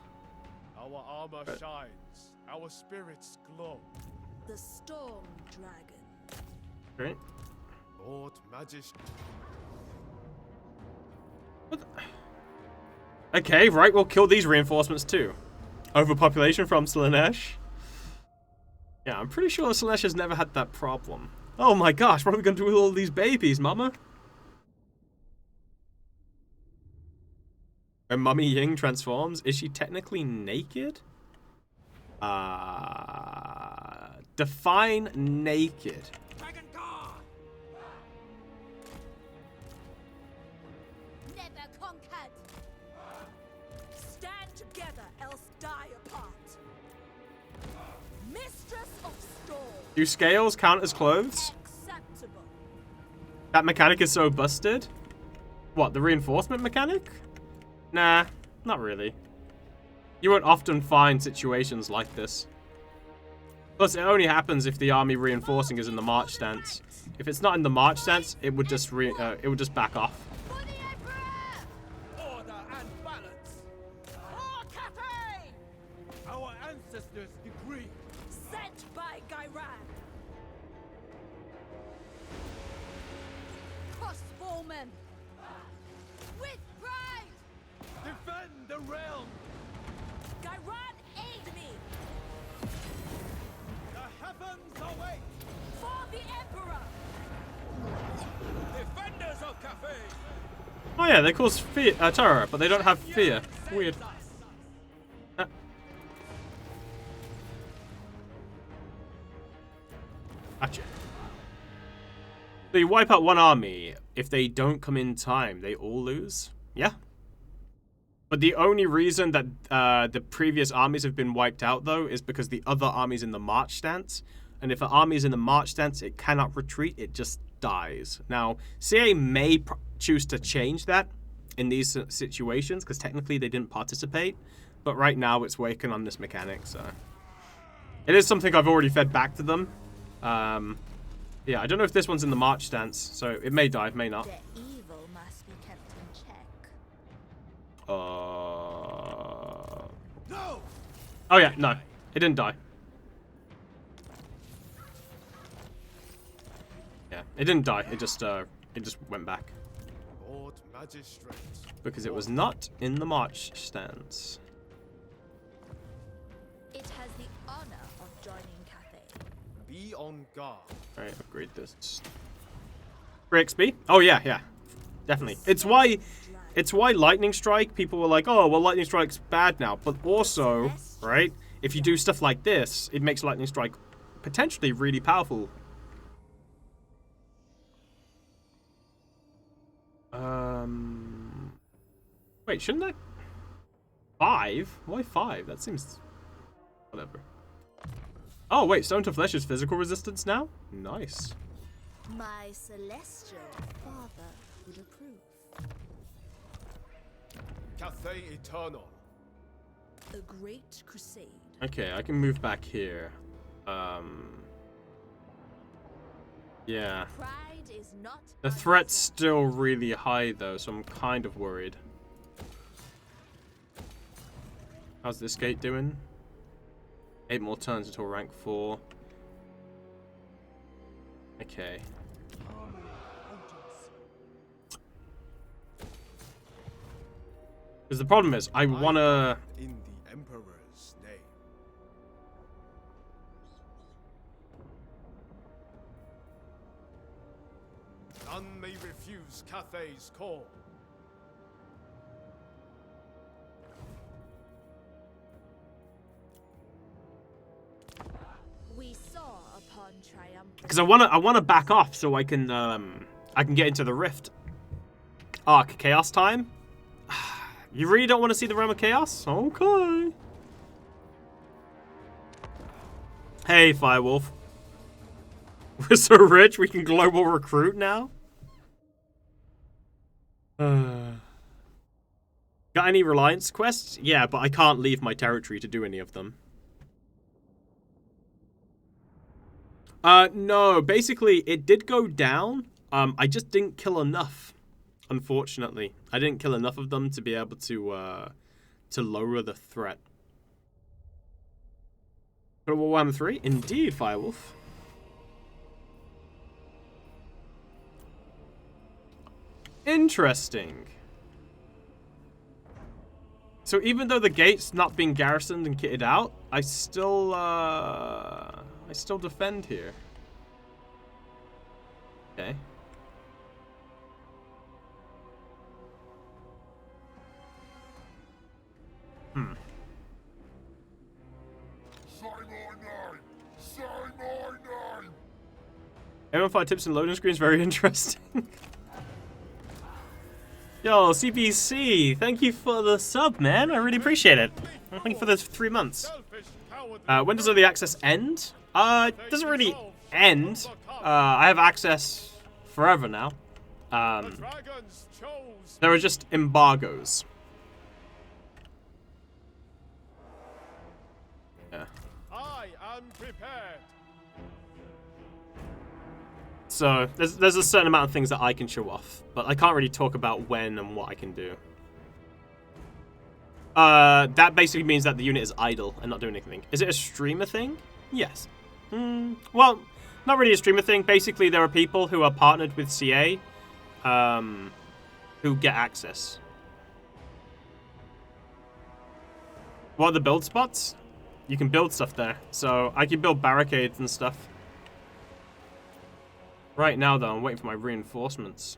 Speaker 5: Our armor shines. Our spirits glow.
Speaker 7: The storm dragon.
Speaker 1: Great.
Speaker 5: Lord Magistrate.
Speaker 1: Okay, right, we'll kill these reinforcements too. Overpopulation from Slaanesh. Yeah, I'm pretty sure Slaanesh has never had that problem. Oh my gosh, what are we going to do with all these babies, mama? When Mummy Ying transforms, is she technically naked? Define naked.
Speaker 11: Dragon Guard!
Speaker 7: Never conquered. Stand together, else die apart. Mistress of storm.
Speaker 1: Do scales count as clothes?
Speaker 7: Acceptable.
Speaker 1: That mechanic is so busted. What, the reinforcement mechanic? Nah, not really. You won't often find situations like this. Plus, it only happens if the army reinforcing is in the march stance. If it's not in the march stance, it would just back off.
Speaker 8: Order and balance.
Speaker 7: Oh, Cathay!
Speaker 8: Our ancestors' decree.
Speaker 7: Sent by Gairan. Crossbowmen. With pride.
Speaker 8: Defend the realm.
Speaker 7: Gairan, aid me.
Speaker 8: The heavens await.
Speaker 7: For the Emperor.
Speaker 8: Defenders of Cafe.
Speaker 1: Oh yeah, they cause fear, terror, but they don't have fear. Weird. Gotcha. So you wipe out one army. If they don't come in time, they all lose? Yeah. But the only reason that the previous armies have been wiped out, though, is because the other army's in the march stance. And if an army is in the march stance, it cannot retreat. It just dies. Now, CA may choose to change that in these situations, because technically they didn't participate. But right now, it's working on this mechanic, so... It is something I've already fed back to them. Yeah, I don't know if this one's in the march stance, so it may die, it may not.
Speaker 2: The evil must be kept in check.
Speaker 11: No!
Speaker 1: Oh yeah, no. It didn't die. Yeah, it didn't die. It just went back.
Speaker 5: Lord Magistrate.
Speaker 1: Because it was not in the march stance.
Speaker 2: It has the honor of joining Cathay.
Speaker 5: Be on guard.
Speaker 1: Alright, upgrade this. For XP? Oh yeah, yeah. Definitely. It's why Lightning Strike, people were like, oh, well, Lightning Strike's bad now. But also, right, if you do stuff like this, it makes Lightning Strike potentially really powerful. Wait, shouldn't that... 5? Why 5? That seems... Whatever. Oh, wait, Stone to Flesh is physical resistance now? Nice.
Speaker 2: My celestial father would approve.
Speaker 5: Cathay Eternal.
Speaker 7: A great crusade.
Speaker 1: Okay, I can move back here. Yeah.
Speaker 7: Pride is not
Speaker 1: The threat's still really high though, so I'm kind of worried. How's this gate doing? 8 more turns until rank 4. Okay. Because the problem is, I wanna...
Speaker 5: In the Emperor's name. None may refuse Cathay's call.
Speaker 7: We saw upon triumph.
Speaker 1: Because I wanna back off so I can get into the rift. Arc Chaos time? You really don't want to see the Realm of Chaos? Okay. Hey, Firewolf. We're so rich we can global recruit now? Got any Reliance quests? Yeah, but I can't leave my territory to do any of them. No, basically it did go down. I just didn't kill enough. Unfortunately, I didn't kill enough of them to be able to lower the threat. But Warhammer 3? Indeed, Firewolf. Interesting. So even though the gate's not being garrisoned and kitted out, I still defend here. Okay.
Speaker 10: Say my name! Say my name!
Speaker 1: Everyone find tips and loading screens very interesting. Yo, CPC, thank you for the sub, man. I really appreciate it. Thank you for the 3 months. When does early access end? It doesn't really end. I have access forever now. There are just embargoes. Yeah.
Speaker 5: I am prepared.
Speaker 1: So there's a certain amount of things that I can show off, but I can't really talk about when and what I can do. That basically means that the unit is idle and not doing anything. Is it a streamer thing? Yes. Well, not really a streamer thing. Basically, there are people who are partnered with CA who get access. What are the build spots? You can build stuff there. So I can build barricades and stuff. Right now, though, I'm waiting for my reinforcements.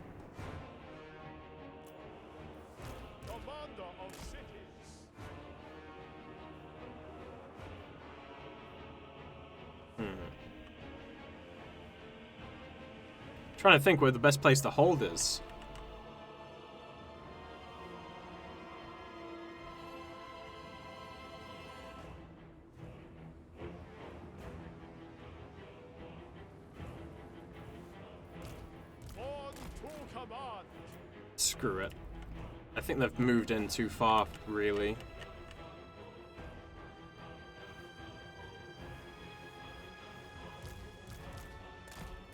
Speaker 5: Commander of cities.
Speaker 1: Trying to think where the best place to hold is. Screw it. I think they've moved in too far, really.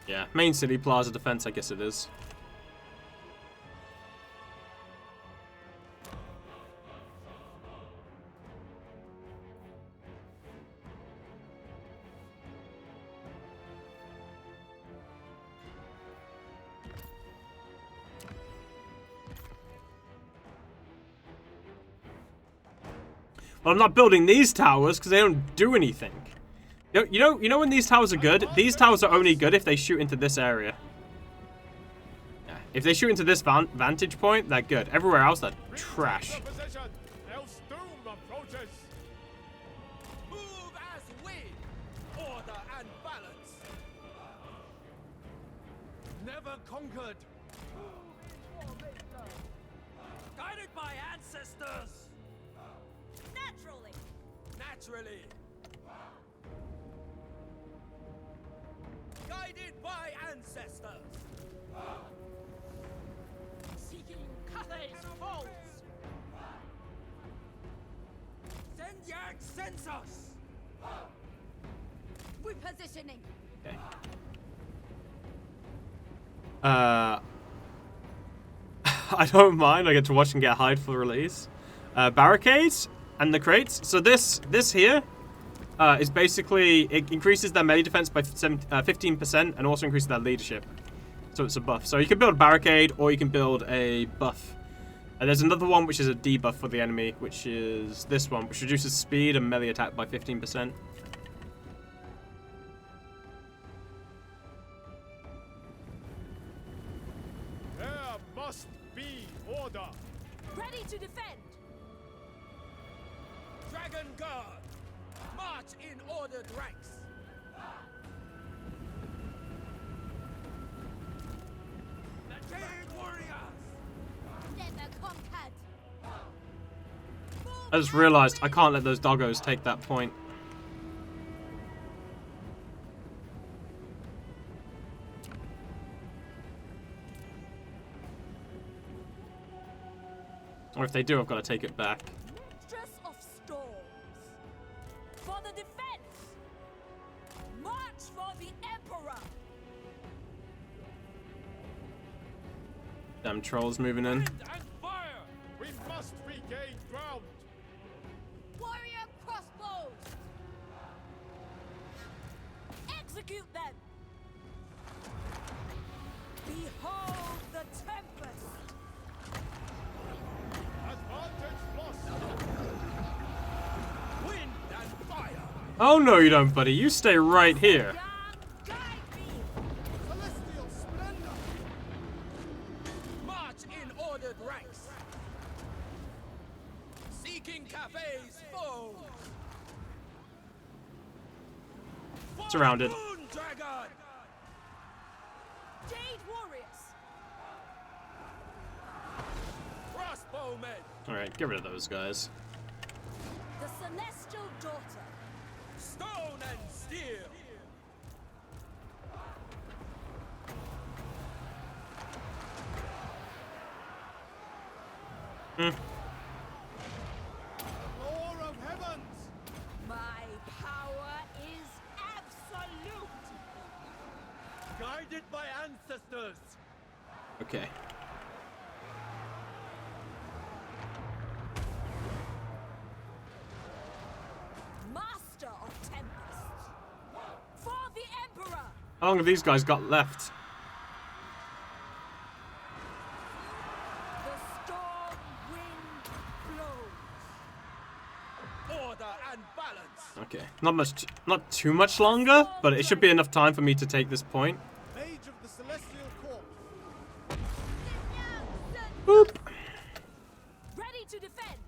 Speaker 1: Yeah, main city plaza defense, I guess it is. Well, I'm not building these towers because they don't do anything. You know when these towers are good? These towers are only good if they shoot into this area. Yeah. If they shoot into this vantage point, they're good. Everywhere else, they're trash.
Speaker 8: Move as we, order and balance. Never conquered. Guided by ancestors. Naturally. Guided by ancestors. Seeking Cathay's faults.
Speaker 11: sense us.
Speaker 7: Repositioning.
Speaker 1: Okay. I don't mind. I get to watch and get hyped for release. Barricades and the crates. So this here is basically, it increases their melee defense by 15% and also increases their leadership. So it's a buff. So you can build a barricade or you can build a buff. And there's another one which is a debuff for the enemy, which is this one, which reduces speed and melee attack by 15%.
Speaker 5: There must be order.
Speaker 7: Ready to defend.
Speaker 8: Dragon Guard, march in ordered ranks. The Jade Warriors.
Speaker 7: Never conquered.
Speaker 1: I just realized I can't let those doggos take that point. Or if they do, I've got to take it back.
Speaker 7: Mistress of storms. For the defense. March for the Emperor.
Speaker 1: Damn trolls moving in.
Speaker 5: And fire! We must regain ground.
Speaker 7: Warrior crossbows. Execute them. Behold the tempest.
Speaker 5: Advantage lost.
Speaker 8: Wind and fire.
Speaker 1: Oh no you don't, buddy. You stay right here.
Speaker 7: Guide me.
Speaker 5: Celestial splendor.
Speaker 8: March in ordered ranks. Seeking cafes foes.
Speaker 1: Surrounded.
Speaker 8: Moon Dragon.
Speaker 7: Jade warriors.
Speaker 8: Crossbowmen.
Speaker 1: Alright, get rid of those guys.
Speaker 7: The celestial daughter.
Speaker 8: Stone and steel.
Speaker 5: Lord of heavens.
Speaker 7: My power is absolute.
Speaker 11: Guided by ancestors.
Speaker 1: Okay.
Speaker 7: Master of tempests. For the Emperor.
Speaker 1: How long have these guys got left?
Speaker 7: The storm wind blows.
Speaker 8: Order and balance.
Speaker 1: Okay. Not too much longer, but it should be enough time for me to take this point.
Speaker 5: Mage of the celestial corps.
Speaker 1: Boop.
Speaker 7: Ready to defend.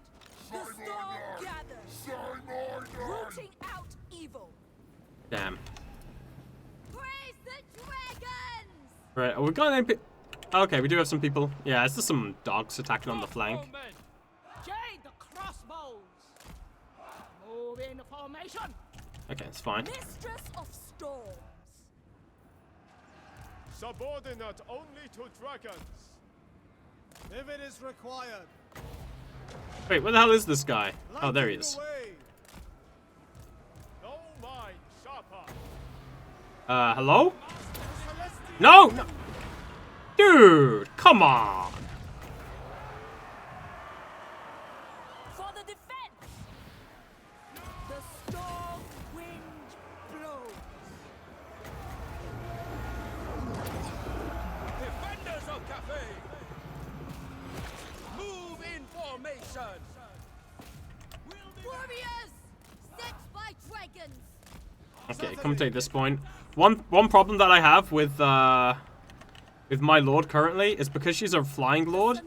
Speaker 7: The storm gathers. Rooting out evil.
Speaker 1: Damn.
Speaker 7: Praise the dragons.
Speaker 1: Right, we got any okay, we do have some people. Yeah, it's just some dogs attacking on the flank.
Speaker 7: Jade the crossbows. Move in formation.
Speaker 1: Okay, it's fine.
Speaker 7: Mistress of storms.
Speaker 5: Subordinate only to dragons. If it is required.
Speaker 1: Wait, where the hell is this guy? Oh, there he is.
Speaker 5: No mind sharper.
Speaker 1: Hello? No! No! Dude, come on!
Speaker 7: For the defense. The storm wind blows.
Speaker 8: Defenders of cafe. Move in formation.
Speaker 7: Warriors set by dragons.
Speaker 1: Okay, come take this point. One problem that I have with my lord currently is because she's a flying lord.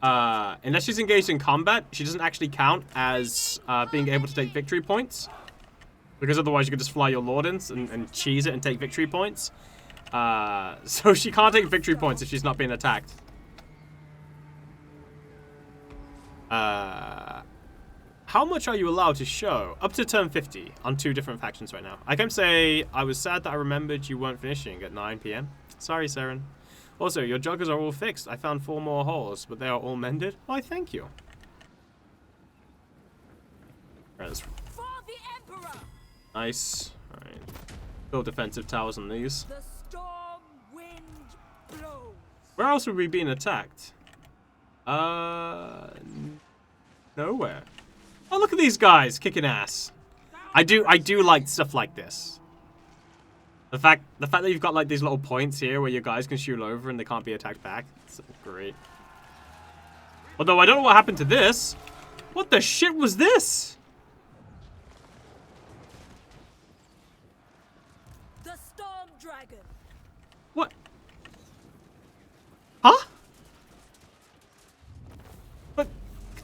Speaker 1: Unless she's engaged in combat, she doesn't actually count as being able to take victory points. Because otherwise you could just fly your lord in and cheese it and take victory points. So she can't take victory points if she's not being attacked. How much are you allowed to show? Up to turn 50 on 2 different factions right now. I can say I was sad that I remembered you weren't finishing at 9 PM. Sorry, Saren. Also, your joggers are all fixed. I found 4 more holes, but they are all mended. Why, thank you. Alright, let's Nice. Alright. Build defensive towers on these.
Speaker 7: The storm wind blows.
Speaker 1: Where else are we being attacked? Nowhere. Oh, look at these guys kicking ass. I do like stuff like this. The fact that you've got like these little points here where your guys can shoot over and they can't be attacked back. It's great. Although I don't know what happened to this. What the shit was this?
Speaker 7: The storm dragon.
Speaker 1: What? Huh? But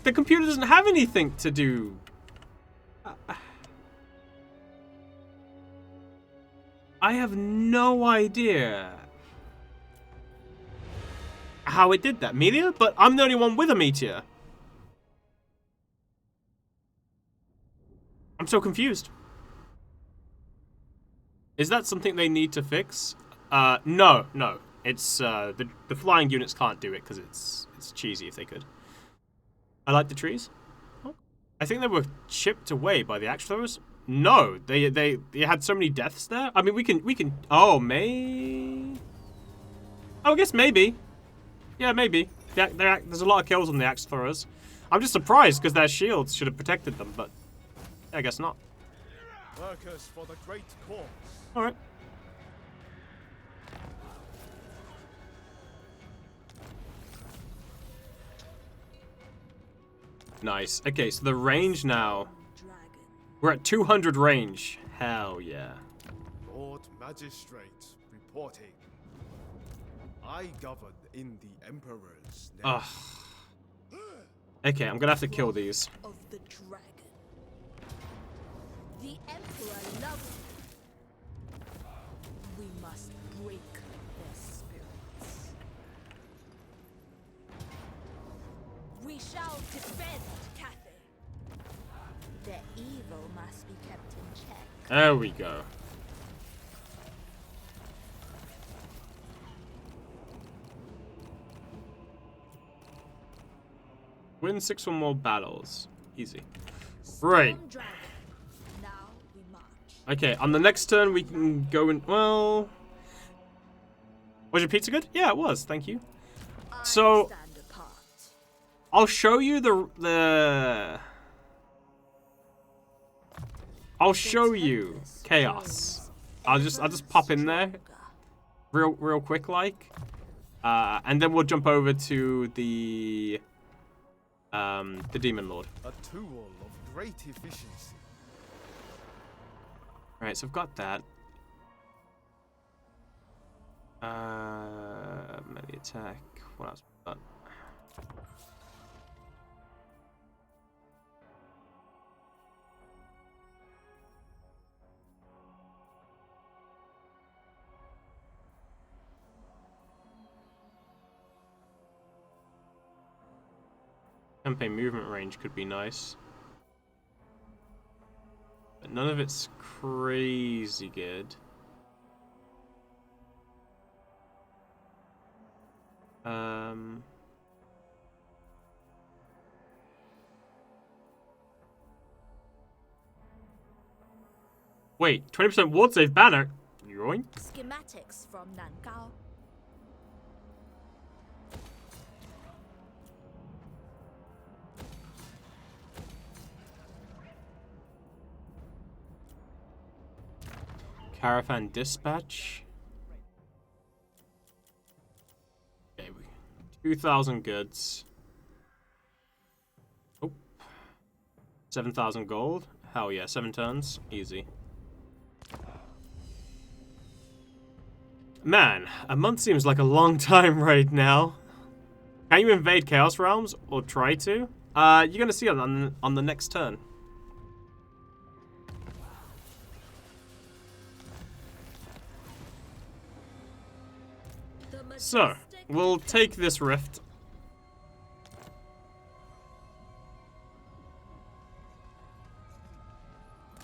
Speaker 1: the computer doesn't have anything to do. I have no idea how it did that. Meteor? But I'm the only one with a meteor. I'm so confused. Is that something they need to fix? No. It's the flying units can't do it because it's cheesy if they could. I like the trees. Oh. I think they were chipped away by the axe throwers. No, they had so many deaths there. I mean, we can. Oh, I guess maybe. Yeah, maybe. There's a lot of kills on the axe throwers. I'm just surprised because their shields should have protected them, but I guess not.
Speaker 5: Workers for the great cause.
Speaker 1: All right. Nice. Okay, so the range now. We're at 200 range. Hell yeah.
Speaker 5: Lord Magistrate reporting. I govern in the Emperor's name.
Speaker 1: Ugh. Okay, I'm gonna have to kill these.
Speaker 7: Of the dragon. The Emperor loves you. We must break their spirits. We shall defend Cathay.
Speaker 2: Their evil must be kept in check.
Speaker 1: There we go. Win 6 or more battles. Easy. Right.
Speaker 7: Now we march.
Speaker 1: Okay, on the next turn we can go in. Well, was your pizza good? Yeah, it was. Thank you. So I'll show you the I'll show you chaos. I'll just pop in there real quick like, and then we'll jump over to the Demon Lord.
Speaker 5: A tool of great efficiency.
Speaker 1: All right, so I've got that. Melee attack. What else? Campaign movement range could be nice. But none of it's crazy good. Wait, 20% ward save banner? Yoink.
Speaker 2: Schematics from Nangao.
Speaker 1: Caravan dispatch. Okay, 2,000 goods. Oh. 7,000 gold. Hell yeah, 7 turns. Easy. Man, a month seems like a long time right now. Can you invade Chaos Realms? Or try to? You're gonna see it on the next turn. So, we'll take this rift.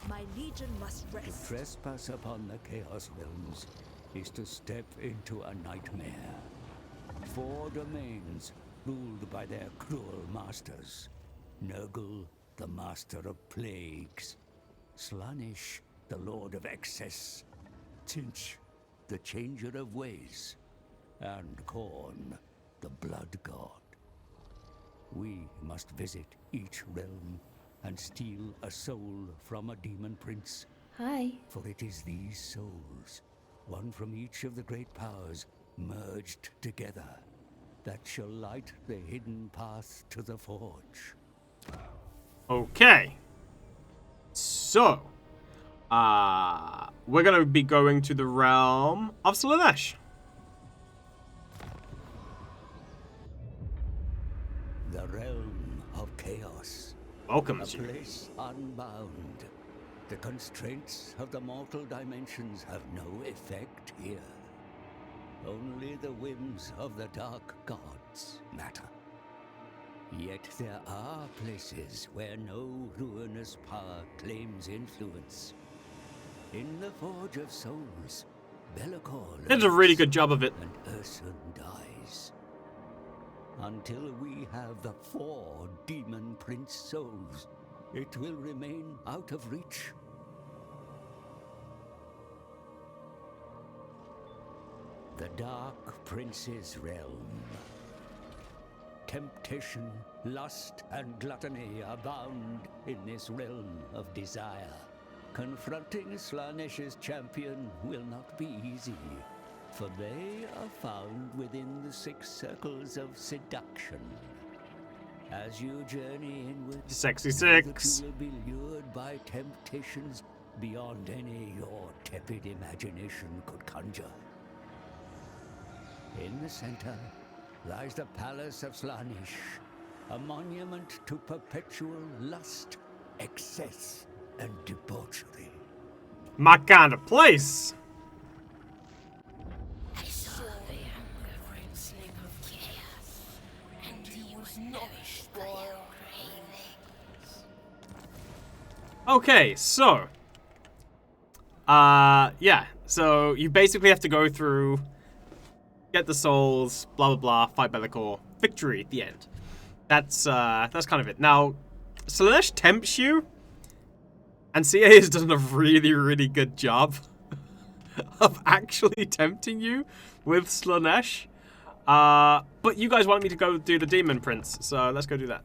Speaker 7: My legion must rest.
Speaker 3: To trespass upon the Chaos Realms is to step into a nightmare. 4 domains ruled by their cruel masters. Nurgle, the master of plagues. Slaanesh, the Lord of Excess, Tinch, the Changer of Ways, and Korn, the Blood God. We must visit each realm and steal a soul from a demon prince.
Speaker 2: Hi.
Speaker 3: For it is these souls, one from each of the great powers, merged together, that shall light the hidden path to the Forge.
Speaker 1: Okay. So, we're gonna be going to the realm of Slaanesh.
Speaker 3: The realm of chaos.
Speaker 1: Welcomes
Speaker 3: A
Speaker 1: you.
Speaker 3: place unbound. The constraints of the mortal dimensions have no effect here. Only the whims of the dark gods matter. Yet there are places where no ruinous power claims influence. In the Forge of Souls, Bellicor
Speaker 1: Did a really good job of it.
Speaker 3: and Ursun dies. Until we have the 4 demon prince souls, it will remain out of reach. The Dark Prince's realm. Temptation, lust, and gluttony abound in this realm of desire. Confronting Slaanesh's champion will not be easy, for they are found within the 6 circles of seduction. As you journey inward,
Speaker 1: Sexy
Speaker 3: know
Speaker 1: six.
Speaker 3: that you will be lured by temptations beyond any your tepid imagination could conjure. In the center lies the Palace of Slaanesh, a monument to perpetual lust, excess, and debauchery.
Speaker 1: My kind of place.
Speaker 7: I saw the younger princeling of chaos, and he was nourished by your cravings.
Speaker 1: Okay, so. Yeah. So you basically have to go through, get the souls, blah blah blah, fight Bellicor, victory at the end. That's kind of it. Now, Slaanesh tempts you, and CA has done a really, really good job of actually tempting you with Slaanesh. But you guys want me to go do the Demon Prince, so let's go do that.